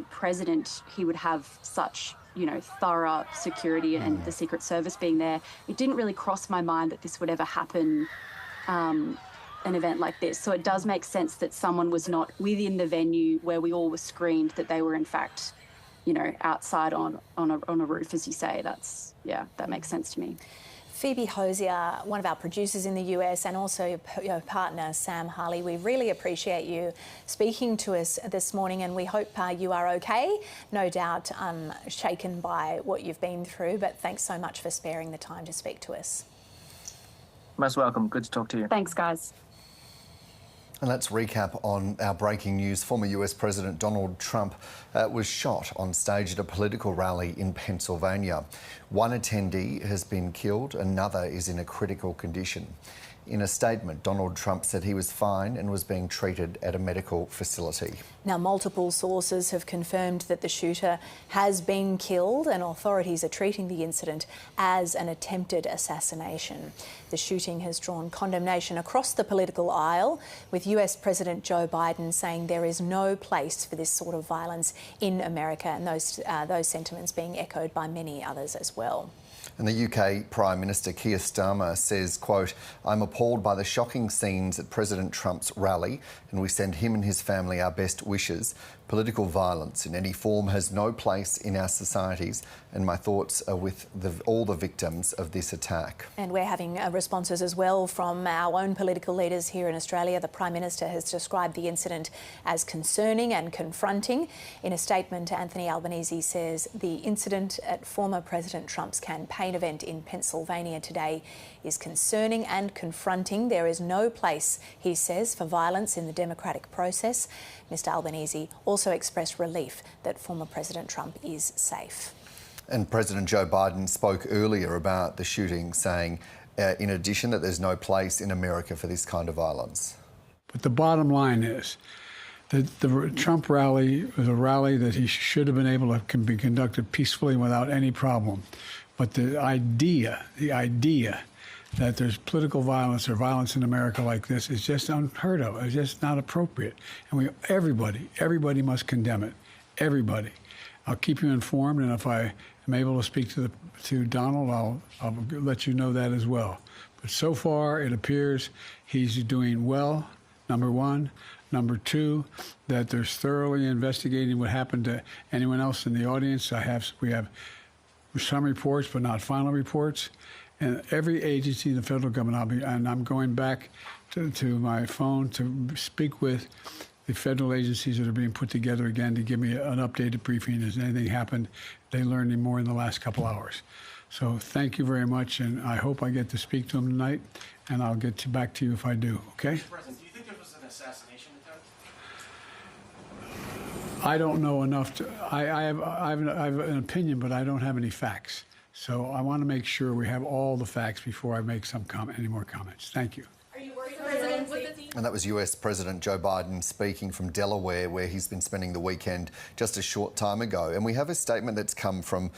president, he would have such, thorough security and the Secret Service being there. It didn't really cross my mind that this would ever happen, an event like this. So it does make sense that someone was not within the venue where we all were screened, that they were in fact outside on a roof, as you say. That makes sense to me. Phoebe Hosier, one of our producers in the US, and also your partner, Sam Harley, we really appreciate you speaking to us this morning, and we hope you are okay. No doubt shaken by what you've been through, but thanks so much for sparing the time to speak to us. Most welcome. Good to talk to you. Thanks, guys. And let's recap on our breaking news. Former US President Donald Trump was shot on stage at a political rally in Pennsylvania. One attendee has been killed, another is in a critical condition. In a statement, Donald Trump said he was fine and was being treated at a medical facility. Now, multiple sources have confirmed that the shooter has been killed, and authorities are treating the incident as an attempted assassination. The shooting has drawn condemnation across the political aisle, with US President Joe Biden saying there is no place for this sort of violence in America, and those sentiments being echoed by many others as well. And the UK Prime Minister Keir Starmer says, quote, "I'm appalled by the shocking scenes at President Trump's rally, and we send him and his family our best wishes. Political violence in any form has no place in our societies, and my thoughts are with all the victims of this attack." And we're having responses as well from our own political leaders here in Australia. The Prime Minister has described the incident as concerning and confronting. In a statement, Anthony Albanese says the incident at former President Trump's campaign event in Pennsylvania today is concerning and confronting. There is no place, he says, for violence in the democratic process. Mr Albanese also expressed relief that former President Trump is safe. And President Joe Biden spoke earlier about the shooting, saying, in addition, that there's no place in America for this kind of violence. But the bottom line is that the Trump rally was a rally that he should have been able to be conducted peacefully without any problem. But the idea that there's political violence or violence in America like this is just unheard of. It's just not appropriate. And everybody must condemn it. Everybody. I'll keep you informed, and if I am able to speak to Donald, I'll let you know that as well. But so far, it appears he's doing well, number one. Number two, that they're thoroughly investigating what happened to anyone else in the audience. We have some reports, but not final reports. And every agency in the federal government, I'm going back to my phone to speak with the federal agencies that are being put together again to give me an updated briefing. Has anything happened? They learned any more in the last couple hours. So thank you very much, and I hope I get to speak to them tonight, and I'll get back to you if I do, okay? Mr. President, do you think it was an assassination attempt? I don't know enough to. I have an opinion, but I don't have any facts. So I want to make sure we have all the facts before I make any more comments. Thank you. Are you worried about President's safety? And that was US President Joe Biden speaking from Delaware, where he's been spending the weekend just a short time ago. And we have a statement that's come from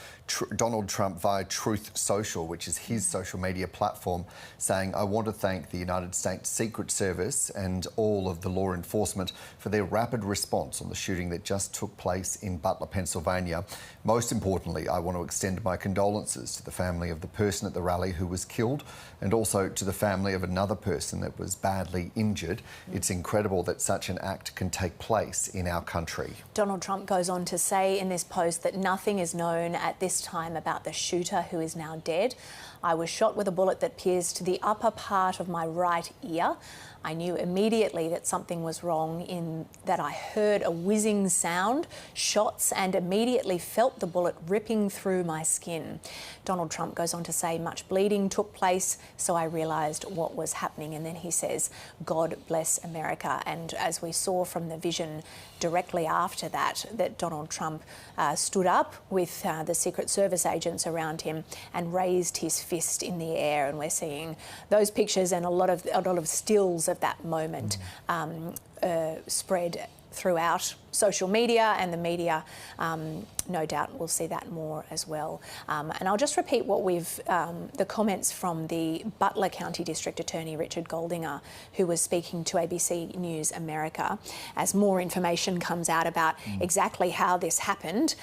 Donald Trump via Truth Social, which is his social media platform, saying, "I want to thank the United States Secret Service and all of the law enforcement for their rapid response on the shooting that just took place in Butler, Pennsylvania. Most importantly, I want to extend my condolences to the family of the person at the rally who was killed, and also to the family of another person that was badly injured. It's incredible that such an act can take place in our country." Donald Trump goes on to say in this post that nothing is known at this time about the shooter, who is now dead. "I was shot with a bullet that pierced the upper part of my right ear. I knew immediately that something was wrong in that I heard a whizzing sound, shots, and immediately felt the bullet ripping through my skin." Donald Trump goes on to say much bleeding took place, so I realised what was happening. And then he says, "God bless America." And as we saw from the vision directly after that Donald Trump stood up with the Secret Service agents around him and raised his fist in the air. And we're seeing those pictures and a lot of stills of that moment spread throughout social media, and the media no doubt will see that more as well. And I'll just repeat what the comments from the Butler County District Attorney Richard Goldinger, who was speaking to ABC News America as more information comes out about exactly how this happened.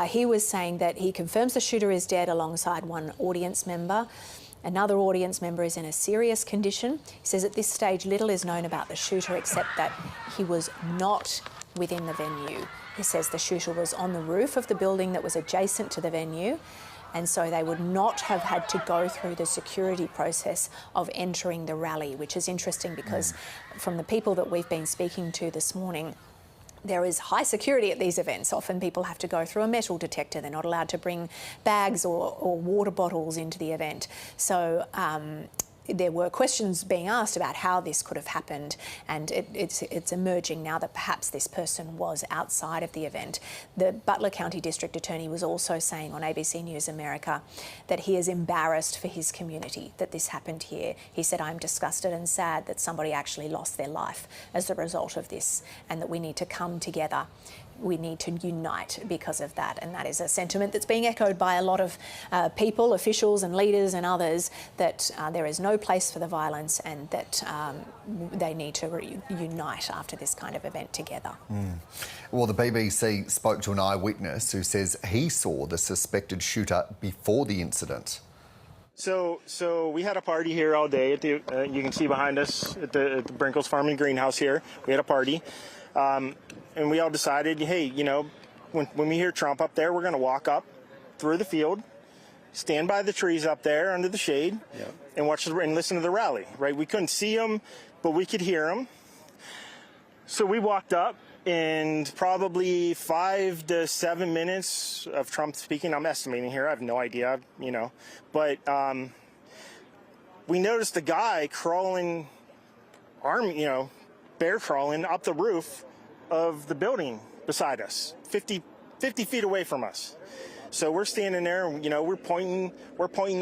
He was saying that he confirms the shooter is dead alongside one audience member. Another audience member is in a serious condition. He says at this stage little is known about the shooter except that he was not within the venue. He says the shooter was on the roof of the building that was adjacent to the venue, and so they would not have had to go through the security process of entering the rally, which is interesting because from the people that we've been speaking to this morning, there is high security at these events. Often people have to go through a metal detector. They're not allowed to bring bags or water bottles into the event. So there were questions being asked about how this could have happened, and it's emerging now that perhaps this person was outside of the event. The Butler County District Attorney was also saying on ABC News America that he is embarrassed for his community that this happened here. He said, "I'm disgusted and sad that somebody actually lost their life as a result of this, and that we need to come together. We need to unite because of that." And that is a sentiment that's being echoed by a lot of people, officials and leaders and others, that there is no place for the violence and that they need to unite after this kind of event together. Well, the BBC spoke to an eyewitness who says he saw the suspected shooter before the incident. So we had a party here all day. At the, you can see behind us at the Brinkles Farm and Greenhouse here. We had a party. And we all decided, hey, you know, when we hear Trump up there, we're going to walk up through the field, stand by the trees up there under the shade, and watch and listen to the rally, right? We couldn't see him, but we could hear him. So we walked up, and probably 5 to 7 minutes of Trump speaking. I'm estimating here. I have no idea, you know. But we noticed a guy crawling, bear crawling up the roof of the building beside us, 50 feet away from us. So we're standing there, and, you know, we're pointing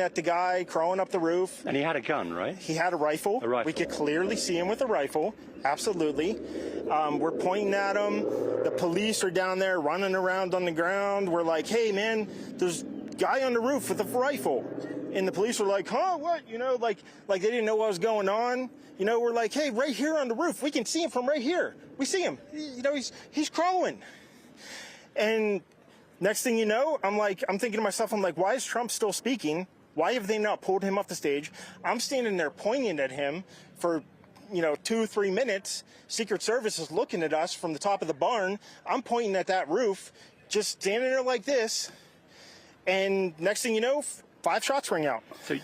at the guy crawling up the roof. And he had a gun, right? He had a rifle. A rifle. We could clearly see him with a rifle. Absolutely. We're pointing at him. The police are down there running around on the ground. We're like, hey, man, there's a guy on the roof with a rifle. And the police were like, huh, what? You know, like they didn't know what was going on. You know, we're like, hey, right here on the roof. We can see him from right here. We see him. You know, he's crawling. And next thing you know, I'm thinking to myself, I'm like, why is Trump still speaking? Why have they not pulled him off the stage? I'm standing there pointing at him for, 2-3 minutes. Secret Service is looking at us from the top of the barn. I'm pointing at that roof, just standing there like this. And next thing you know, 5 shots ring out. So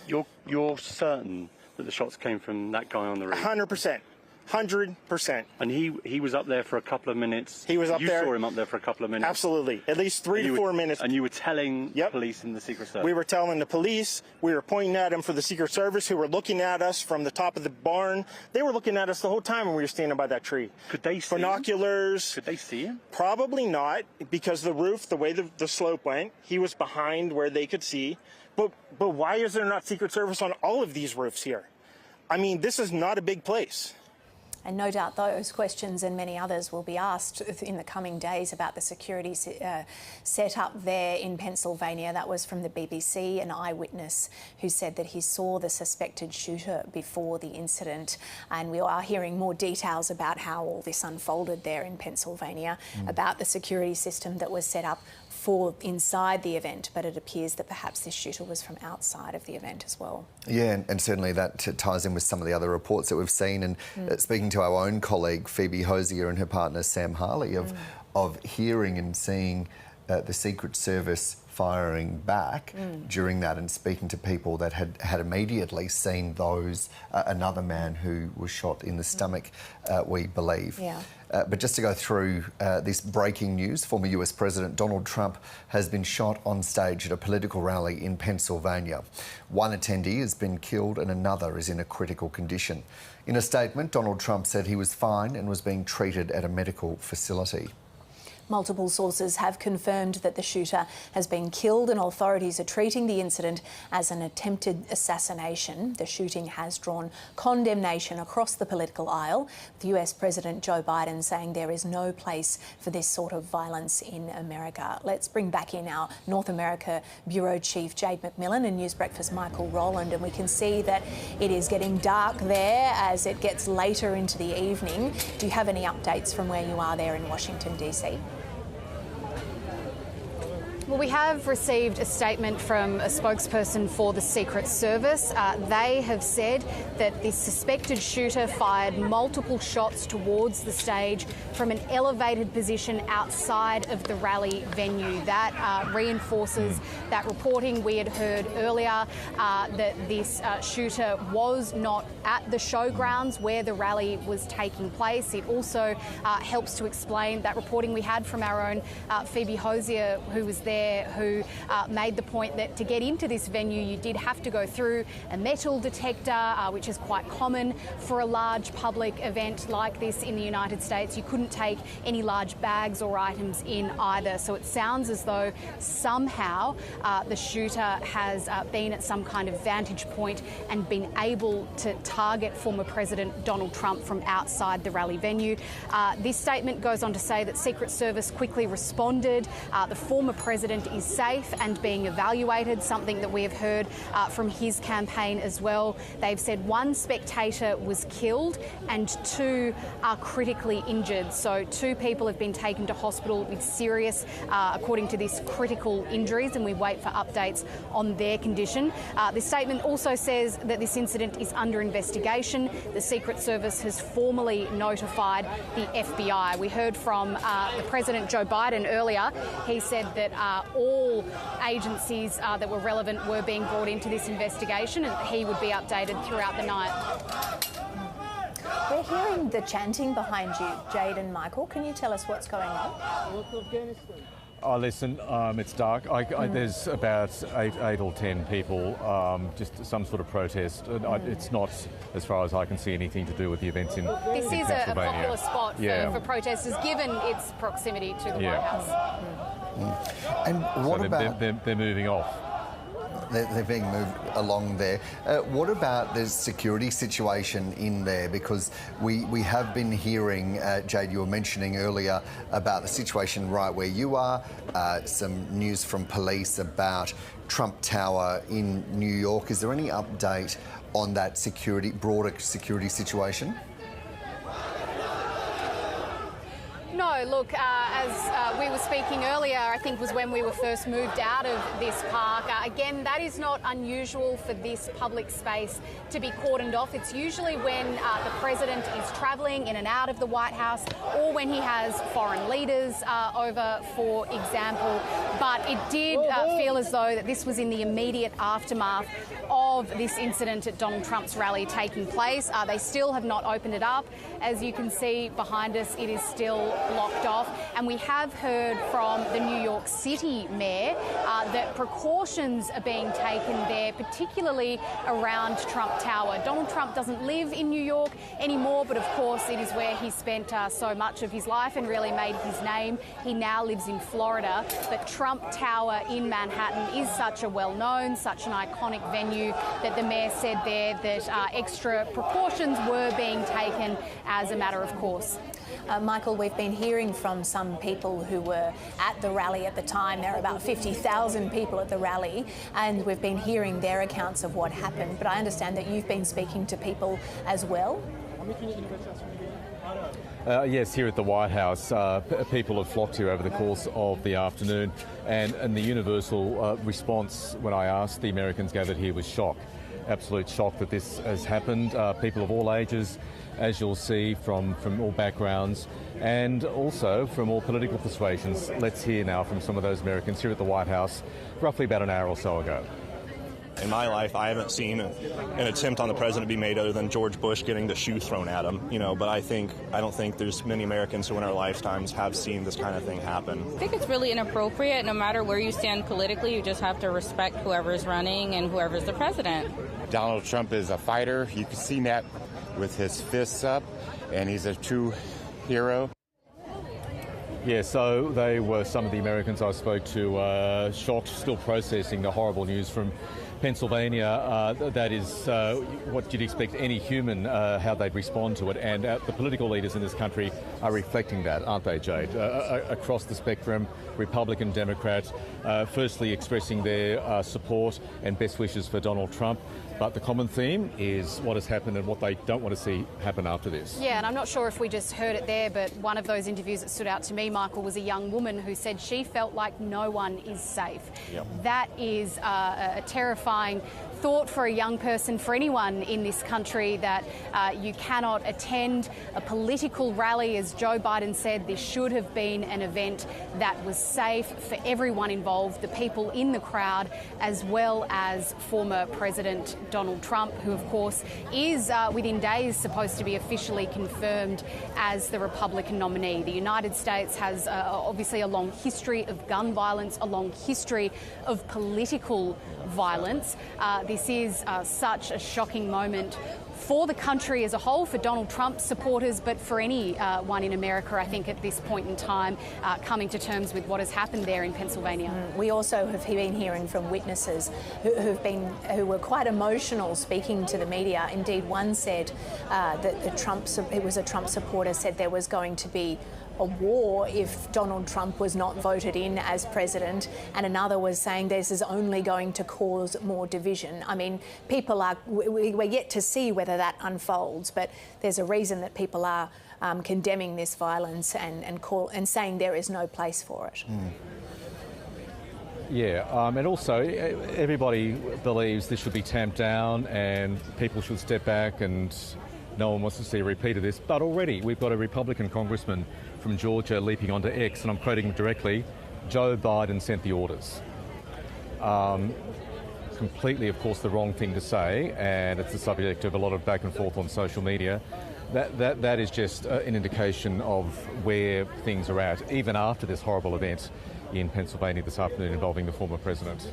you're certain that the shots came from that guy on the roof? 100%. 100%. And he was up there for a couple of minutes? He was up there. You saw him up there for a couple of minutes? Absolutely. At least 3 to 4 minutes. And you were telling police and the Secret Service? We were telling the police. We were pointing at him for the Secret Service, who were looking at us from the top of the barn. They were looking at us the whole time when we were standing by that tree. Could they see binoculars? Could they see him? Probably not, because the roof, the way the slope went, he was behind where they could see. But why is there not Secret Service on all of these roofs here? I mean, this is not a big place. And no doubt those questions and many others will be asked in the coming days about the security set up there in Pennsylvania. That was from the BBC, an eyewitness who said that he saw the suspected shooter before the incident. And we are hearing more details about how all this unfolded there in Pennsylvania, about the security system that was set up for inside the event, but it appears that perhaps this shooter was from outside of the event as well. Yeah, and certainly that ties in with some of the other reports that we've seen. And speaking to our own colleague Phoebe Hosier and her partner Sam Harley of hearing and seeing the Secret Service firing back during that, and speaking to people that had immediately seen another man who was shot in the stomach, we believe. Yeah. But just to go through this breaking news, former US President Donald Trump has been shot on stage at a political rally in Pennsylvania. One attendee has been killed and another is in a critical condition. In a statement, Donald Trump said he was fine and was being treated at a medical facility. Multiple sources have confirmed that the shooter has been killed, and authorities are treating the incident as an attempted assassination. The shooting has drawn condemnation across the political aisle, with US President Joe Biden saying there is no place for this sort of violence in America. Let's bring back in our North America Bureau Chief Jade McMillan and News Breakfast Michael Rowland, and we can see that it is getting dark there as it gets later into the evening. Do you have any updates from where you are there in Washington, DC? Well, we have received a statement from a spokesperson for the Secret Service. They have said that this suspected shooter fired multiple shots towards the stage from an elevated position outside of the rally venue. That reinforces that reporting we had heard earlier that this shooter was not at the showgrounds where the rally was taking place. It also helps to explain that reporting we had from our own Phoebe Hosier, who was there, who made the point that to get into this venue you did have to go through a metal detector, which is quite common for a large public event like this in the United States. You couldn't take any large bags or items in either. So it sounds as though somehow the shooter has been at some kind of vantage point and been able to target former President Donald Trump from outside the rally venue. This statement goes on to say that Secret Service quickly responded. The former president is safe and being evaluated, something that we have heard from his campaign as well. They've said one spectator was killed and 2 are critically injured. So 2 people have been taken to hospital with serious, according to this, critical injuries, and we wait for updates on their condition. This statement also says that this incident is under investigation. The Secret Service has formally notified the FBI. We heard from the President Joe Biden earlier. He said that all agencies that were relevant were being brought into this investigation and he would be updated throughout the night. We're hearing the chanting behind you, Jade and Michael. Can you tell us what's going on? Oh, listen, it's dark. There's about eight or 10 people, just some sort of protest. It's not, as far as I can see, anything to do with the events in This is Pennsylvania. a popular spot for protesters, given its proximity to the White House. And what about... They're moving off. They're being moved along there. What about the security situation in there? Because we have been hearing, Jade, you were mentioning earlier about the situation right where you are, some news from police about Trump Tower in New York. Is there any update on that broader security situation? No, look, as we were speaking earlier, I think was when we were first moved out of this park. Again, that is not unusual for this public space to be cordoned off. It's usually when the president is travelling in and out of the White House or when he has foreign leaders over, for example. But it did feel as though that this was in the immediate aftermath of this incident at Donald Trump's rally taking place. They still have not opened it up. As you can see behind us, it is still blocked off. And we have heard from the New York City mayor that precautions are being taken there, particularly around Trump Tower. Donald Trump doesn't live in New York anymore, but of course it is where he spent so much of his life and really made his name. He now lives in Florida, but Trump Tower in Manhattan is such a well-known, such an iconic venue that the mayor said there that extra precautions were being taken as a matter of course. Michael, we've been hearing from some people who were at the rally at the time. There are about 50,000 people at the rally, and we've been hearing their accounts of what happened. But I understand that you've been speaking to people as well. Yes, here at the White House, people have flocked here over the course of the afternoon, and the universal response when I asked the Americans gathered here was shock. Absolute shock that this has happened. People of all ages, as you'll see, from all backgrounds and also from all political persuasions. Let's hear now from some of those Americans here at the White House roughly about an hour or so ago. In my life, I haven't seen an attempt on the president to be made other than George Bush getting the shoe thrown at him, but I don't think there's many Americans who in our lifetimes have seen this kind of thing happen. I think it's really inappropriate. No matter where you stand politically, you just have to respect whoever's running and whoever's the president. Donald Trump is a fighter. You can see that with his fists up, and he's a true hero. Yeah, so they were some of the Americans I spoke to, shocked, still processing the horrible news from Pennsylvania. That is what you'd expect any human, how they'd respond to it. And the political leaders in this country are reflecting that, aren't they, Jade? Across the spectrum, Republican, Democrat, firstly expressing their support and best wishes for Donald Trump. But the common theme is what has happened and what they don't want to see happen after this. Yeah, and I'm not sure if we just heard it there, but one of those interviews that stood out to me, Michael, was a young woman who said she felt like no one is safe. That is a terrifying thought for a young person, for anyone in this country, that you cannot attend a political rally. As Joe Biden said, this should have been an event that was safe for everyone involved, the people in the crowd, as well as former President Donald Trump, who of course is within days supposed to be officially confirmed as the Republican nominee. The United States has obviously a long history of gun violence, a long history of political violence. This is such a shocking moment for the country as a whole, for Donald Trump supporters, but for anyone in America, I think, at this point in time, coming to terms with what has happened there in Pennsylvania. We also have been hearing from witnesses who were quite emotional speaking to the media. Indeed, one said that it was a Trump supporter, said there was going to be a war if Donald Trump was not voted in as president, and another was saying this is only going to cause more division. I mean, we're yet to see whether that unfolds, but there's a reason that people are condemning this violence and saying there is no place for it. Yeah, and also everybody believes this should be tamped down and people should step back, and no one wants to see a repeat of this. But already we've got a Republican congressman from Georgia leaping onto X, and I'm quoting him directly, Joe Biden sent the orders. Completely, of course, the wrong thing to say, and it's the subject of a lot of back and forth on social media. That is just an indication of where things are at, even after this horrible event in Pennsylvania this afternoon involving the former president.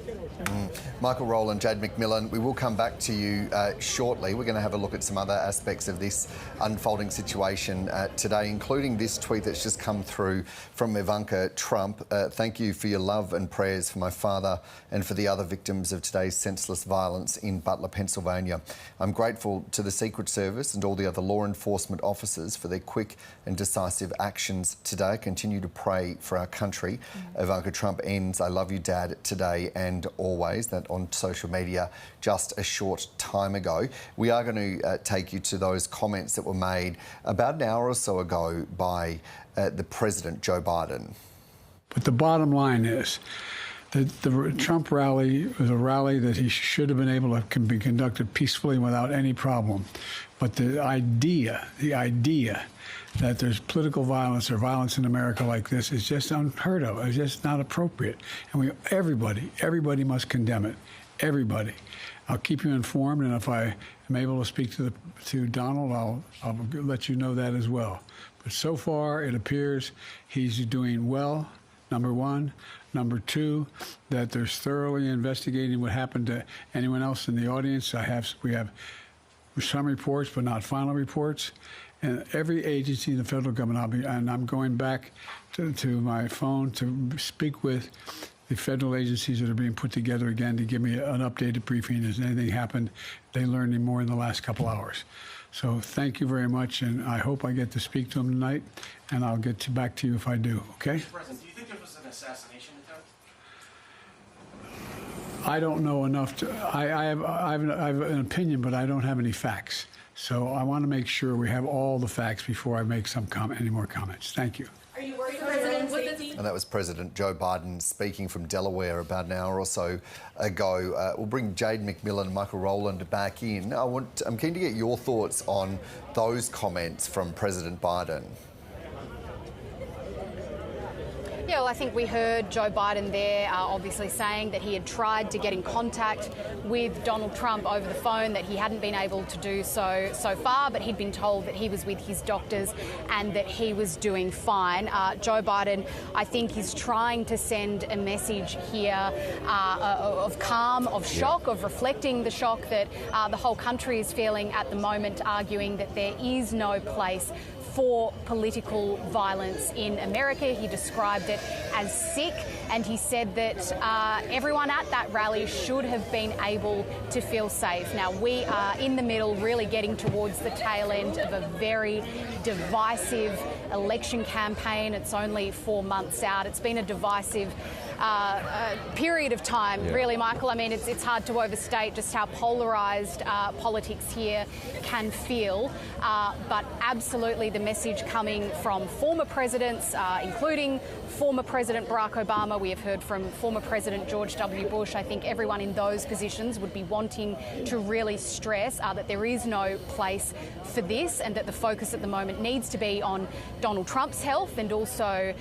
Michael Rowland, Jade McMillan, we will come back to you shortly. We're going to have a look at some other aspects of this unfolding situation today, including this tweet that's just come through from Ivanka Trump. Thank you for your love and prayers for my father and for the other victims of today's senseless violence in Butler, Pennsylvania. I'm grateful to the Secret Service and all the other law enforcement officers for their quick and decisive actions today. Continue to pray for our country. Ivanka Trump ends, I love you, Dad, today and always. That on social media just a short time ago. We are going to take you to those comments that were made about an hour or so ago by the President, Joe Biden. But the bottom line is that the Trump rally was a rally that he should have been able to be conducted peacefully without any problem. But the idea that there's political violence or violence in America like this is just unheard of. It's just not appropriate. And everybody must condemn it. Everybody. I'll keep you informed, and if I am able to speak to Donald, I'll let you know that as well. But so far, it appears he's doing well, number one. Number two, that there's thoroughly investigating what happened to anyone else in the audience. We have some reports, but not final reports. And every agency in the federal government, I'm going back to my phone to speak with the federal agencies that are being put together again to give me an updated briefing. Has anything happened? They learned any more in the last couple hours. So thank you very much, and I hope I get to speak to them tonight, and I'll get back to you if I do, okay? Mr. President, do you think it was an assassination attempt? I don't know enough to. I have an opinion, but I don't have any facts. So I want to make sure we have all the facts before I make any more comments. Thank you. Are you worried, President? And that was President Joe Biden speaking from Delaware about an hour or so ago. We'll bring Jade McMillan and Michael Rowland back in. I'm keen to get your thoughts on those comments from President Biden. Yeah, well, I think we heard Joe Biden there obviously saying that he had tried to get in contact with Donald Trump over the phone, that he hadn't been able to do so far, but he'd been told that he was with his doctors and that he was doing fine. Joe Biden, I think, is trying to send a message here of calm, of shock, of reflecting the shock that the whole country is feeling at the moment, arguing that there is no place for political violence in America. He described it as sick, and he said that everyone at that rally should have been able to feel safe. Now, we are in the middle, really getting towards the tail end of a very divisive election campaign. It's only 4 months out. It's been a divisive period of time, really, Michael. I mean, it's hard to overstate just how polarised politics here can feel. But absolutely the message coming from former presidents, including former President Barack Obama. We have heard from former President George W. Bush. I think everyone in those positions would be wanting to really stress that there is no place for this, and that the focus at the moment needs to be on Donald Trump's health and also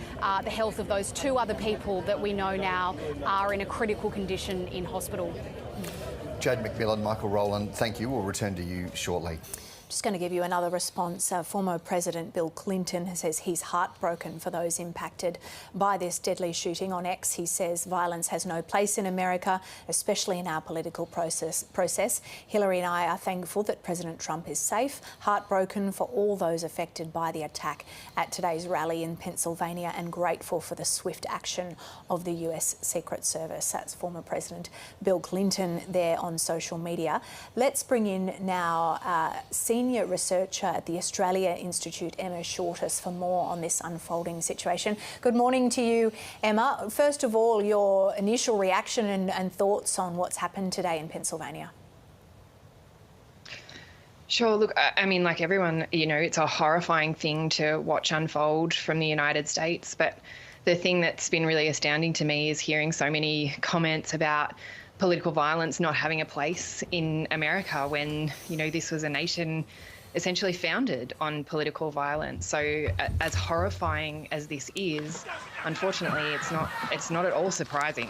the health of those two other people that we know now are in a critical condition in hospital. Jade McMillan, Michael Rowland, thank you. We'll return to you shortly. Just going to give you another response. Former President Bill Clinton says he's heartbroken for those impacted by this deadly shooting. On X, he says violence has no place in America, especially in our political process. Hillary and I are thankful that President Trump is safe, heartbroken for all those affected by the attack at today's rally in Pennsylvania, and grateful for the swift action of the US Secret Service. That's former President Bill Clinton there on social media. Let's bring in now senior researcher at the Australia Institute, Emma Shortis, for more on this unfolding situation. Good morning to you, Emma. First of all, your initial reaction and thoughts on what's happened today in Pennsylvania. Sure. Look, I mean, like everyone, you know, it's a horrifying thing to watch unfold from the United States. But the thing that's been really astounding to me is hearing so many comments about political violence not having a place in America when, you know, this was a nation essentially founded on political violence. So as horrifying as this is, unfortunately, it's not at all surprising.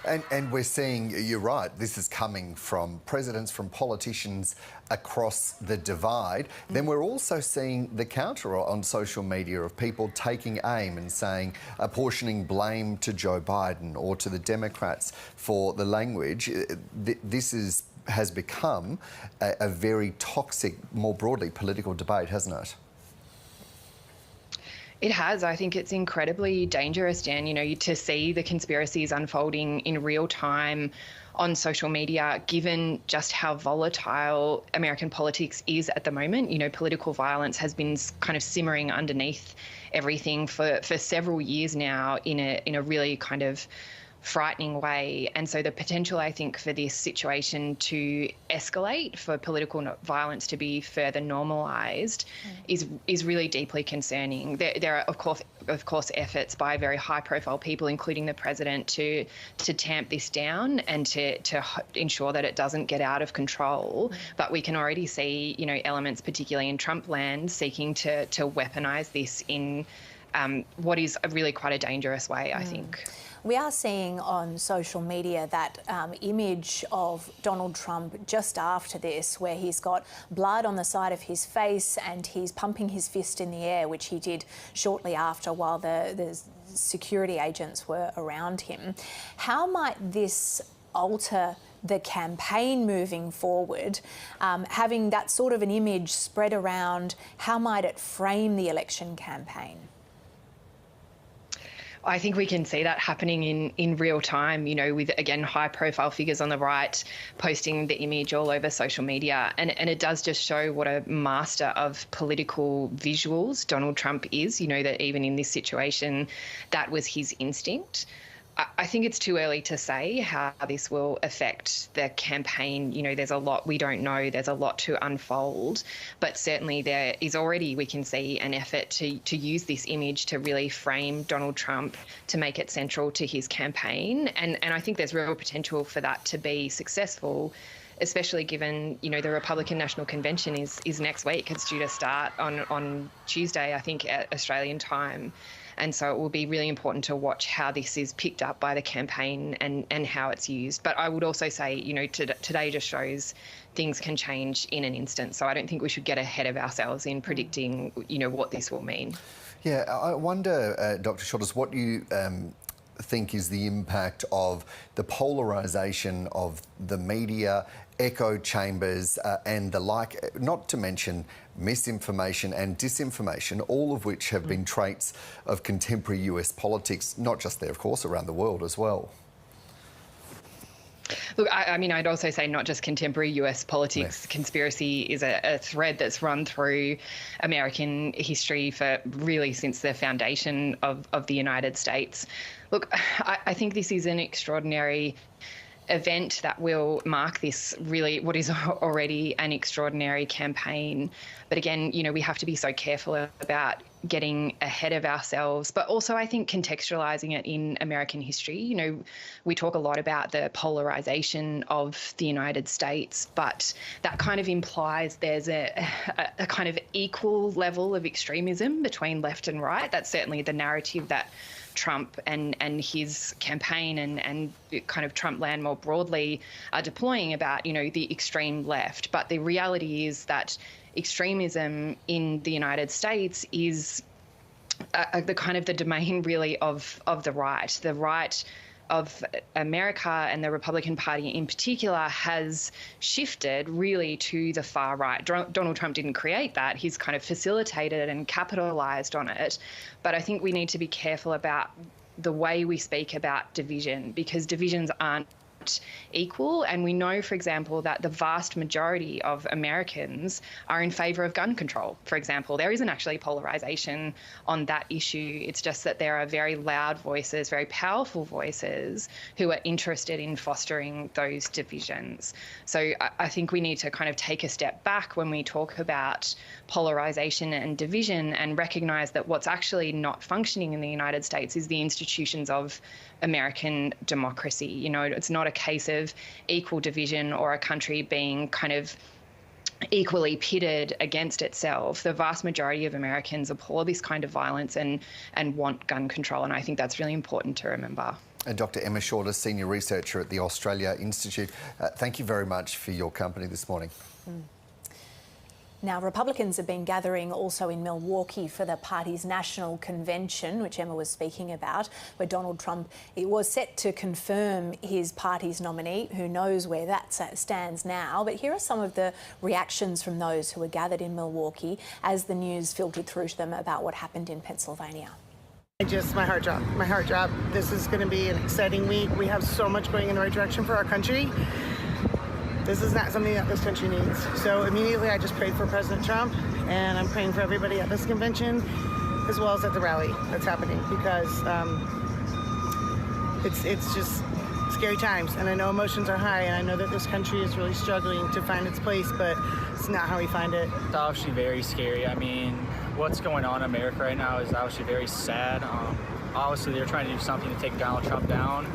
And we're seeing, you're right, this is coming from presidents, from politicians across the divide. Then we're also seeing the counter on social media of people taking aim and saying, apportioning blame to Joe Biden or to the Democrats for the language. This has become a very toxic, more broadly, political debate, hasn't it? It has. I think it's incredibly dangerous, Dan, you know, to see the conspiracies unfolding in real time on social media, given just how volatile American politics is at the moment. You know, political violence has been kind of simmering underneath everything for several years now in a really kind of frightening way. And so the potential, I think, for this situation to escalate, for political violence to be further normalised, is really deeply concerning. There are, of course, efforts by very high-profile people, including the president, to tamp this down and to ensure that it doesn't get out of control. But we can already see, you know, elements, particularly in Trump land, seeking to weaponise this in what is really quite a dangerous way, I think. We are seeing on social media that image of Donald Trump just after this, where he's got blood on the side of his face and he's pumping his fist in the air, which he did shortly after while the security agents were around him. How might this alter the campaign moving forward? Having that sort of an image spread around, how might it frame the election campaign? I think we can see that happening in real time, you know, with, again, high-profile figures on the right posting the image all over social media. And it does just show what a master of political visuals Donald Trump is, you know, that even in this situation, that was his instinct. I think it's too early to say how this will affect the campaign. You know, there's a lot we don't know. There's a lot to unfold. But certainly there is already, we can see, an effort to use this image to really frame Donald Trump, to make it central to his campaign. And I think there's real potential for that to be successful, especially given, you know, the Republican National Convention is next week. It's due to start on Tuesday, I think, at Australian time. And so it will be really important to watch how this is picked up by the campaign and how it's used. But I would also say, you know, today just shows things can change in an instant. So I don't think we should get ahead of ourselves in predicting, you know, what this will mean. Yeah, I wonder, Dr. Shortis, what you think is the impact of the polarisation of the media, echo chambers and the like, not to mention misinformation and disinformation, all of which have been traits of contemporary US politics, not just there, of course, around the world as well. Look, I mean, I'd also say not just contemporary US politics. Yes. Conspiracy is a thread that's run through American history for really since the foundation of the United States. Look, I think this is an extraordinary event that will mark this really what is already an extraordinary campaign. But again, you know, we have to be so careful about getting ahead of ourselves, but also I think contextualizing it in American history. You know, we talk a lot about the polarization of the United States, but that kind of implies there's a kind of equal level of extremism between left and right. That's certainly the narrative that Trump and his campaign and kind of Trump land more broadly are deploying about, you know, the extreme left. But the reality is that extremism in the United States is the kind of the domain really of the right. The right of America and the Republican Party in particular has shifted really to the far right. Donald Trump didn't create that. He's kind of facilitated and capitalized on it. But I think we need to be careful about the way we speak about division, because divisions aren't equal. And we know, for example, that the vast majority of Americans are in favour of gun control. For example, there isn't actually polarisation on that issue. It's just that there are very loud voices, very powerful voices who are interested in fostering those divisions. So I think we need to kind of take a step back when we talk about polarisation and division and recognise that what's actually not functioning in the United States is the institutions of American democracy. You know, it's not a case of equal division or a country being kind of equally pitted against itself. The vast majority of Americans abhor this kind of violence and want gun control, and I think that's really important to remember. And Dr. Emma Shorter, Senior Researcher at the Australia Institute, thank you very much for your company this morning. Now, Republicans have been gathering also in Milwaukee for the party's national convention, which Emma was speaking about, where Donald Trump was set to confirm his party's nominee. Who knows where that stands now? But here are some of the reactions from those who were gathered in Milwaukee as the news filtered through to them about what happened in Pennsylvania. My heart dropped. My heart dropped. This is going to be an exciting week. We have so much going in the right direction for our country. This is not something that this country needs. So immediately I just prayed for President Trump, and I'm praying for everybody at this convention as well as at the rally that's happening, because it's just scary times, and I know emotions are high, and I know that this country is really struggling to find its place, but it's not how we find it. It's obviously very scary. I mean, what's going on in America right now is obviously very sad. Obviously they're trying to do something to take Donald Trump down.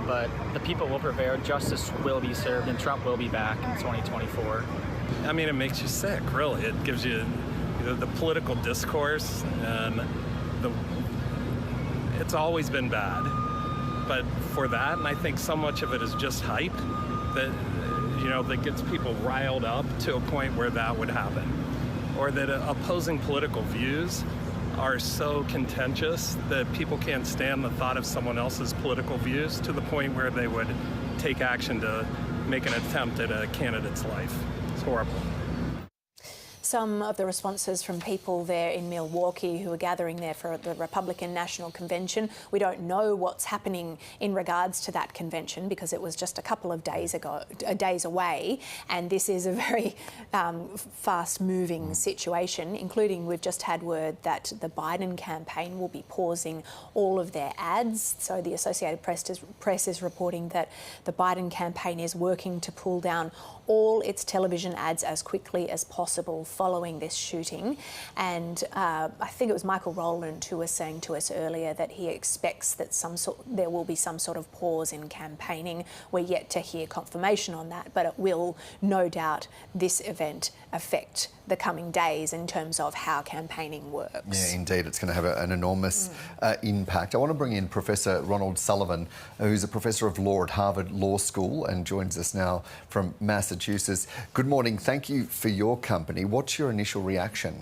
But the people will prevail, justice will be served, and Trump will be back in 2024. I mean, it makes you sick, really. It gives you the political discourse, and it's always been bad. But for that, and I think so much of it is just hype, that, you know, that gets people riled up to a point where that would happen. Or that opposing political views are so contentious that people can't stand the thought of someone else's political views to the point where they would take action to make an attempt at a candidate's life. It's horrible. Some of the responses from people there in Milwaukee who are gathering there for the Republican National Convention. We don't know what's happening in regards to that convention because it was just a couple of days away, and this is a very fast-moving situation, including we've just had word that the Biden campaign will be pausing all of their ads. So the Associated Press is reporting that the Biden campaign is working to pull down all its television ads as quickly as possible following this shooting. And I think it was Michael Rowland who was saying to us earlier that he expects that there will be some sort of pause in campaigning. We're yet to hear confirmation on that, but it will no doubt, this event, affect the coming days in terms of how campaigning works. Yeah, indeed, it's going to have an enormous impact. I want to bring in Professor Ronald Sullivan, who's a professor of law at Harvard Law School and joins us now from Massachusetts. Good morning. Thank you for your company. What's your initial reaction?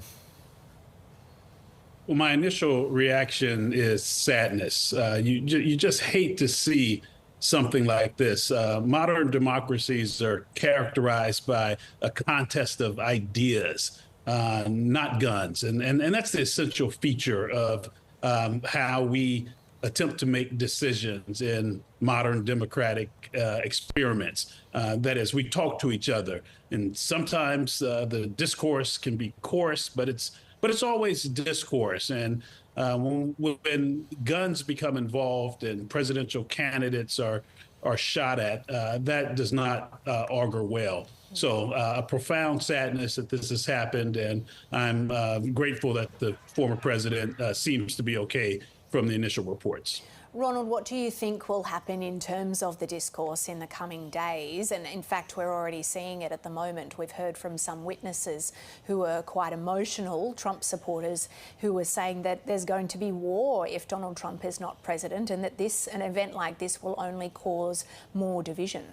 Well, my initial reaction is sadness. You just hate to see something like this. Modern democracies are characterized by a contest of ideas, not guns. And that's the essential feature of how we attempt to make decisions in modern democratic experiments. That is, we talk to each other, and sometimes the discourse can be coarse, but it's always discourse. And when guns become involved and presidential candidates are shot at, that does not augur well. So a profound sadness that this has happened, and I'm grateful that the former president seems to be okay from the initial reports. Ronald, what do you think will happen in terms of the discourse in the coming days? And in fact, we're already seeing it at the moment. We've heard from some witnesses who are quite emotional, Trump supporters, who are saying that there's going to be war if Donald Trump is not president, and that an event like this will only cause more division.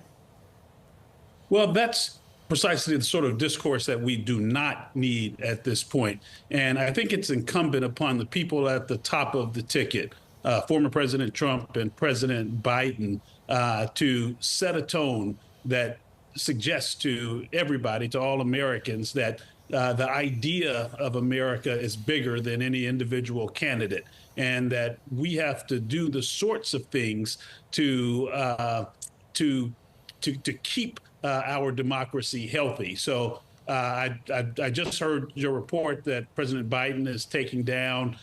Well, that's precisely the sort of discourse that we do not need at this point. And I think it's incumbent upon the people at the top of the ticket, former President Trump and President Biden, to set a tone that suggests to everybody, to all Americans, that the idea of America is bigger than any individual candidate, and that we have to do the sorts of things to keep our democracy healthy. So I just heard your report that President Biden is taking down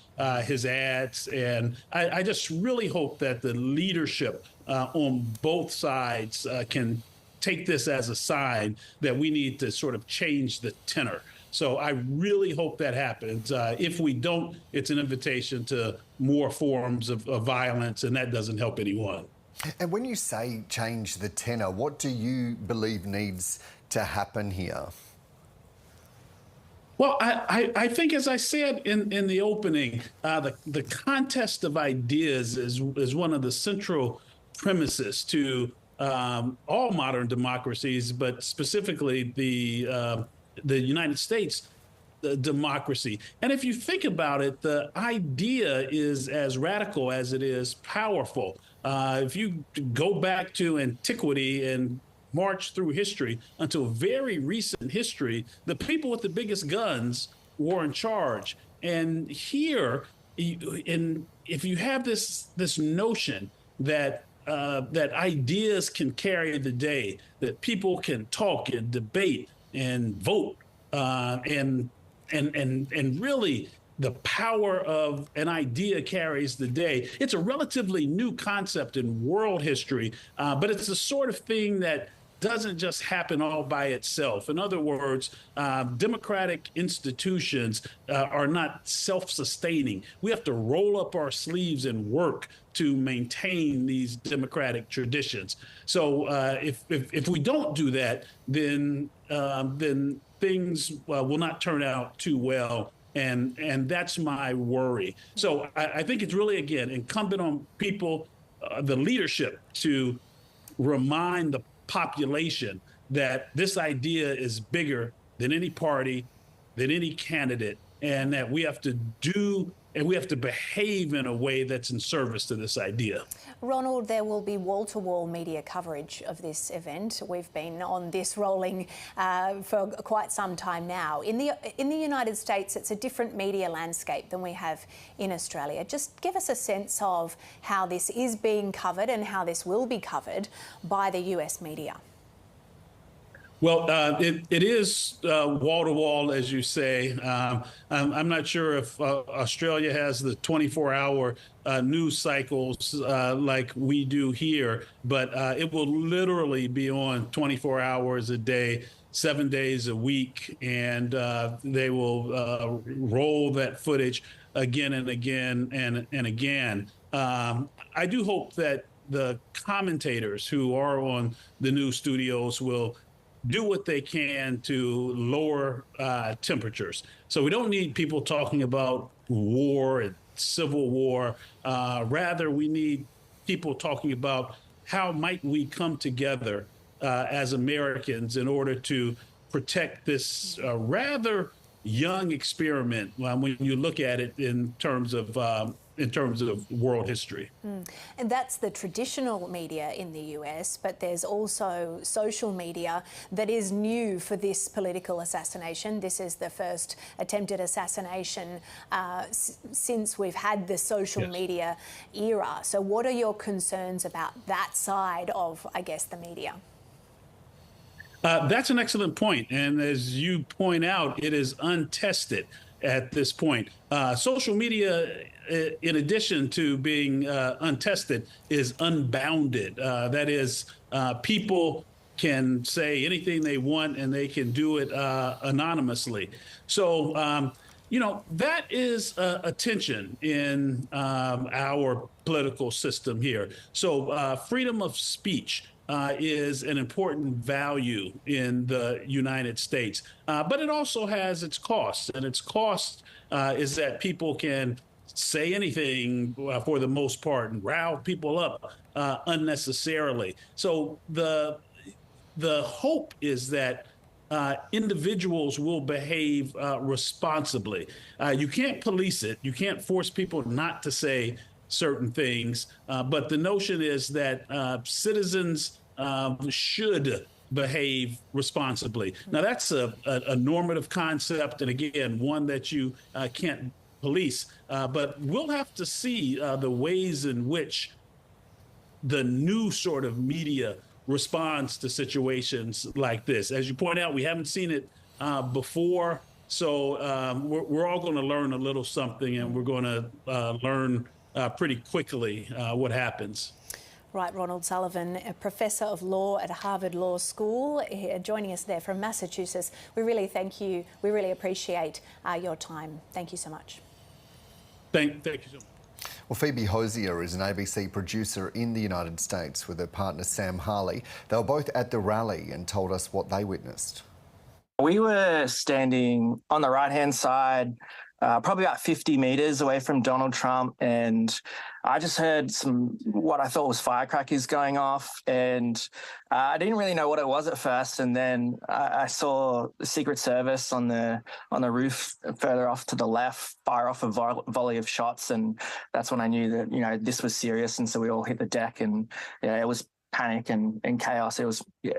his ads, and I just really hope that the leadership on both sides can take this as a sign that we need to sort of change the tenor. So I really hope that happens. If we don't, it's an invitation to more forms of violence, and that doesn't help anyone. And when you say change the tenor, what do you believe needs to happen here? Well, I think, as I said in the opening, the contest of ideas is one of the central premises to all modern democracies, but specifically the United States democracy. And if you think about it, the idea is as radical as it is powerful. If you go back to antiquity and march through history until very recent history, the people with the biggest guns were in charge. And here, if you have this notion that that ideas can carry the day, that people can talk and debate and vote, and really the power of an idea carries the day. It's a relatively new concept in world history, but it's the sort of thing that doesn't just happen all by itself. In other words, democratic institutions are not self-sustaining. We have to roll up our sleeves and work to maintain these democratic traditions. So if we don't do that, then things will not turn out too well. And that's my worry. So I think it's really, again, incumbent on people, the leadership, to remind the population that this idea is bigger than any party, than any candidate, and that we have to do and we have to behave in a way that's in service to this idea. Ronald, there will be wall-to-wall media coverage of this event. We've been on this rolling for quite some time now. In the United States, it's a different media landscape than we have in Australia. Just give us a sense of how this is being covered and how this will be covered by the US media. Well, it is wall-to-wall, as you say. I'm not sure if Australia has the 24-hour news cycles like we do here, but it will literally be on 24 hours a day, 7 days a week, and they will roll that footage again and again and again. I do hope that the commentators who are on the news studios will do what they can to lower temperatures. So we don't need people talking about war and civil war. Rather, we need people talking about how might we come together as Americans in order to protect this rather young experiment when you look at it in terms of in terms of world history. And that's the traditional media in the US, but there's also social media that is new for this political assassination. This is the first attempted assassination since we've had the social media era. So what are your concerns about that side of, I guess, the media? That's an excellent point. And as you point out, it is untested at this point. Social media, in addition to being untested, is unbounded. That is, people can say anything they want and they can do it anonymously. So, you know, that is a tension in our political system here. So freedom of speech is an important value in the United States. But it also has its costs, and its cost is that people can say anything for the most part and rile people up unnecessarily. So the hope is that individuals will behave responsibly. You can't police it. You can't force people not to say certain things. But the notion is that citizens should behave responsibly. Now, that's a normative concept, and again, one that you can't police. But we'll have to see the ways in which the new sort of media responds to situations like this. As you point out, we haven't seen it before. So we're all going to learn a little something, and we're going to learn pretty quickly what happens. Right, Ronald Sullivan, a professor of law at Harvard Law School, joining us there from Massachusetts. We really thank you. We really appreciate your time. Thank you so much. Thank you so much. Well, Phoebe Hosier is an ABC producer in the United States with her partner Sam Harley. They were both at the rally and told us what they witnessed. We were standing on the right-hand side, probably about 50 metres away from Donald Trump, and I just heard what I thought was firecrackers going off, and I didn't really know what it was at first, and then I saw the Secret Service on the roof further off to the left fire off a volley of shots, and that's when I knew that, you know, this was serious, and so we all hit the deck, and yeah, it was panic and chaos.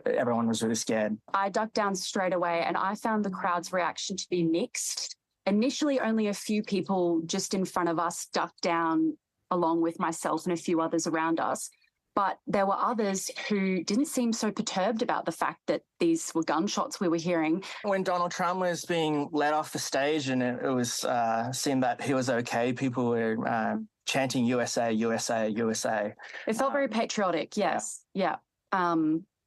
Everyone was really scared. I ducked down straight away, and I found the crowd's reaction to be mixed. Initially, only a few people just in front of us ducked down, along with myself and a few others around us. But there were others who didn't seem so perturbed about the fact that these were gunshots we were hearing. When Donald Trump was being led off the stage and it was seemed that he was okay, people were chanting USA, USA, USA. It felt very patriotic, yes. Yeah.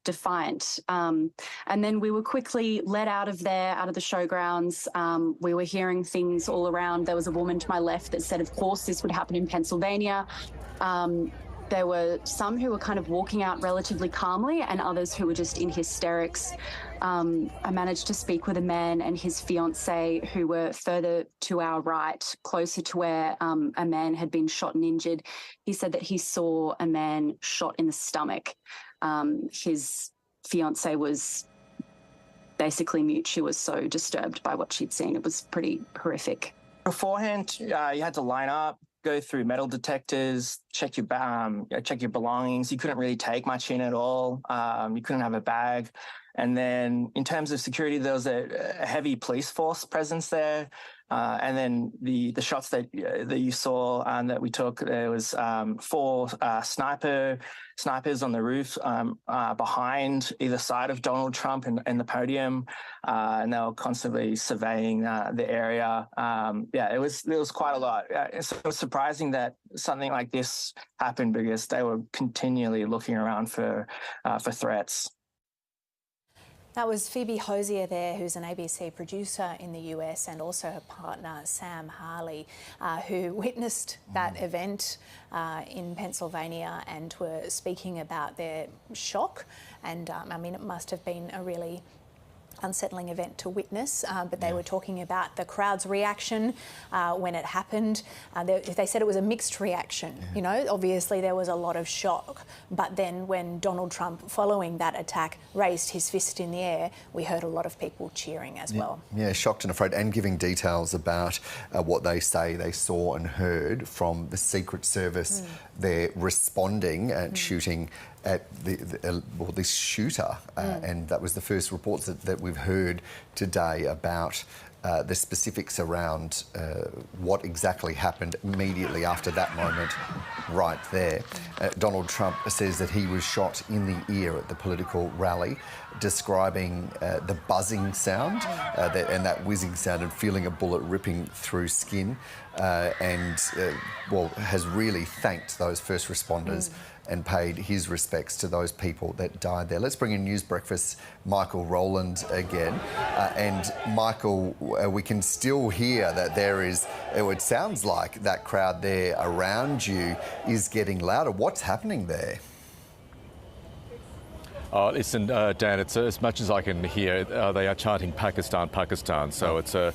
Defiant. And then we were quickly led out of there, out of the showgrounds. We were hearing things all around. There was a woman to my left that said, of course, this would happen in Pennsylvania. There were some who were kind of walking out relatively calmly and others who were just in hysterics. I managed to speak with a man and his fiancée who were further to our right, closer to where a man had been shot and injured. He said that he saw a man shot in the stomach. His fiancée was basically mute. She was so disturbed by what she'd seen. It was pretty horrific. Beforehand, you had to line up, go through metal detectors, check your belongings. You couldn't really take much in at all. You couldn't have a bag. And then in terms of security, there was a heavy police force presence there. And then the shots that you saw that we took, there was 4 snipers on the roof behind either side of Donald Trump and the podium, and they were constantly surveying the area. It was quite a lot. So it was surprising that something like this happened because they were continually looking around for threats. That was Phoebe Hosier there, who's an ABC producer in the US, and also her partner, Sam Harley, who witnessed that event in Pennsylvania and were speaking about their shock. And I mean, it must have been a really unsettling event to witness, but they were talking about the crowd's reaction when it happened. They said it was a mixed reaction. You know, obviously there was a lot of shock, but then when Donald Trump, following that attack, raised his fist in the air, we heard a lot of people cheering as well. Yeah, shocked and afraid, and giving details about what they say they saw and heard from the Secret Service. They're responding and shooting at this shooter, and that was the first reports that we've heard today about the specifics around what exactly happened immediately after that moment right there. Donald Trump says that he was shot in the ear at the political rally, describing the buzzing sound and that whizzing sound and feeling a bullet ripping through skin, and has really thanked those first responders and paid his respects to those people that died there. Let's bring in News Breakfast Michael Rowland again. And Michael, we can still hear that there is, it sounds like that crowd there around you is getting louder. What's happening there? Listen, Dan, it's as much as I can hear, they are chanting Pakistan, Pakistan. So it's a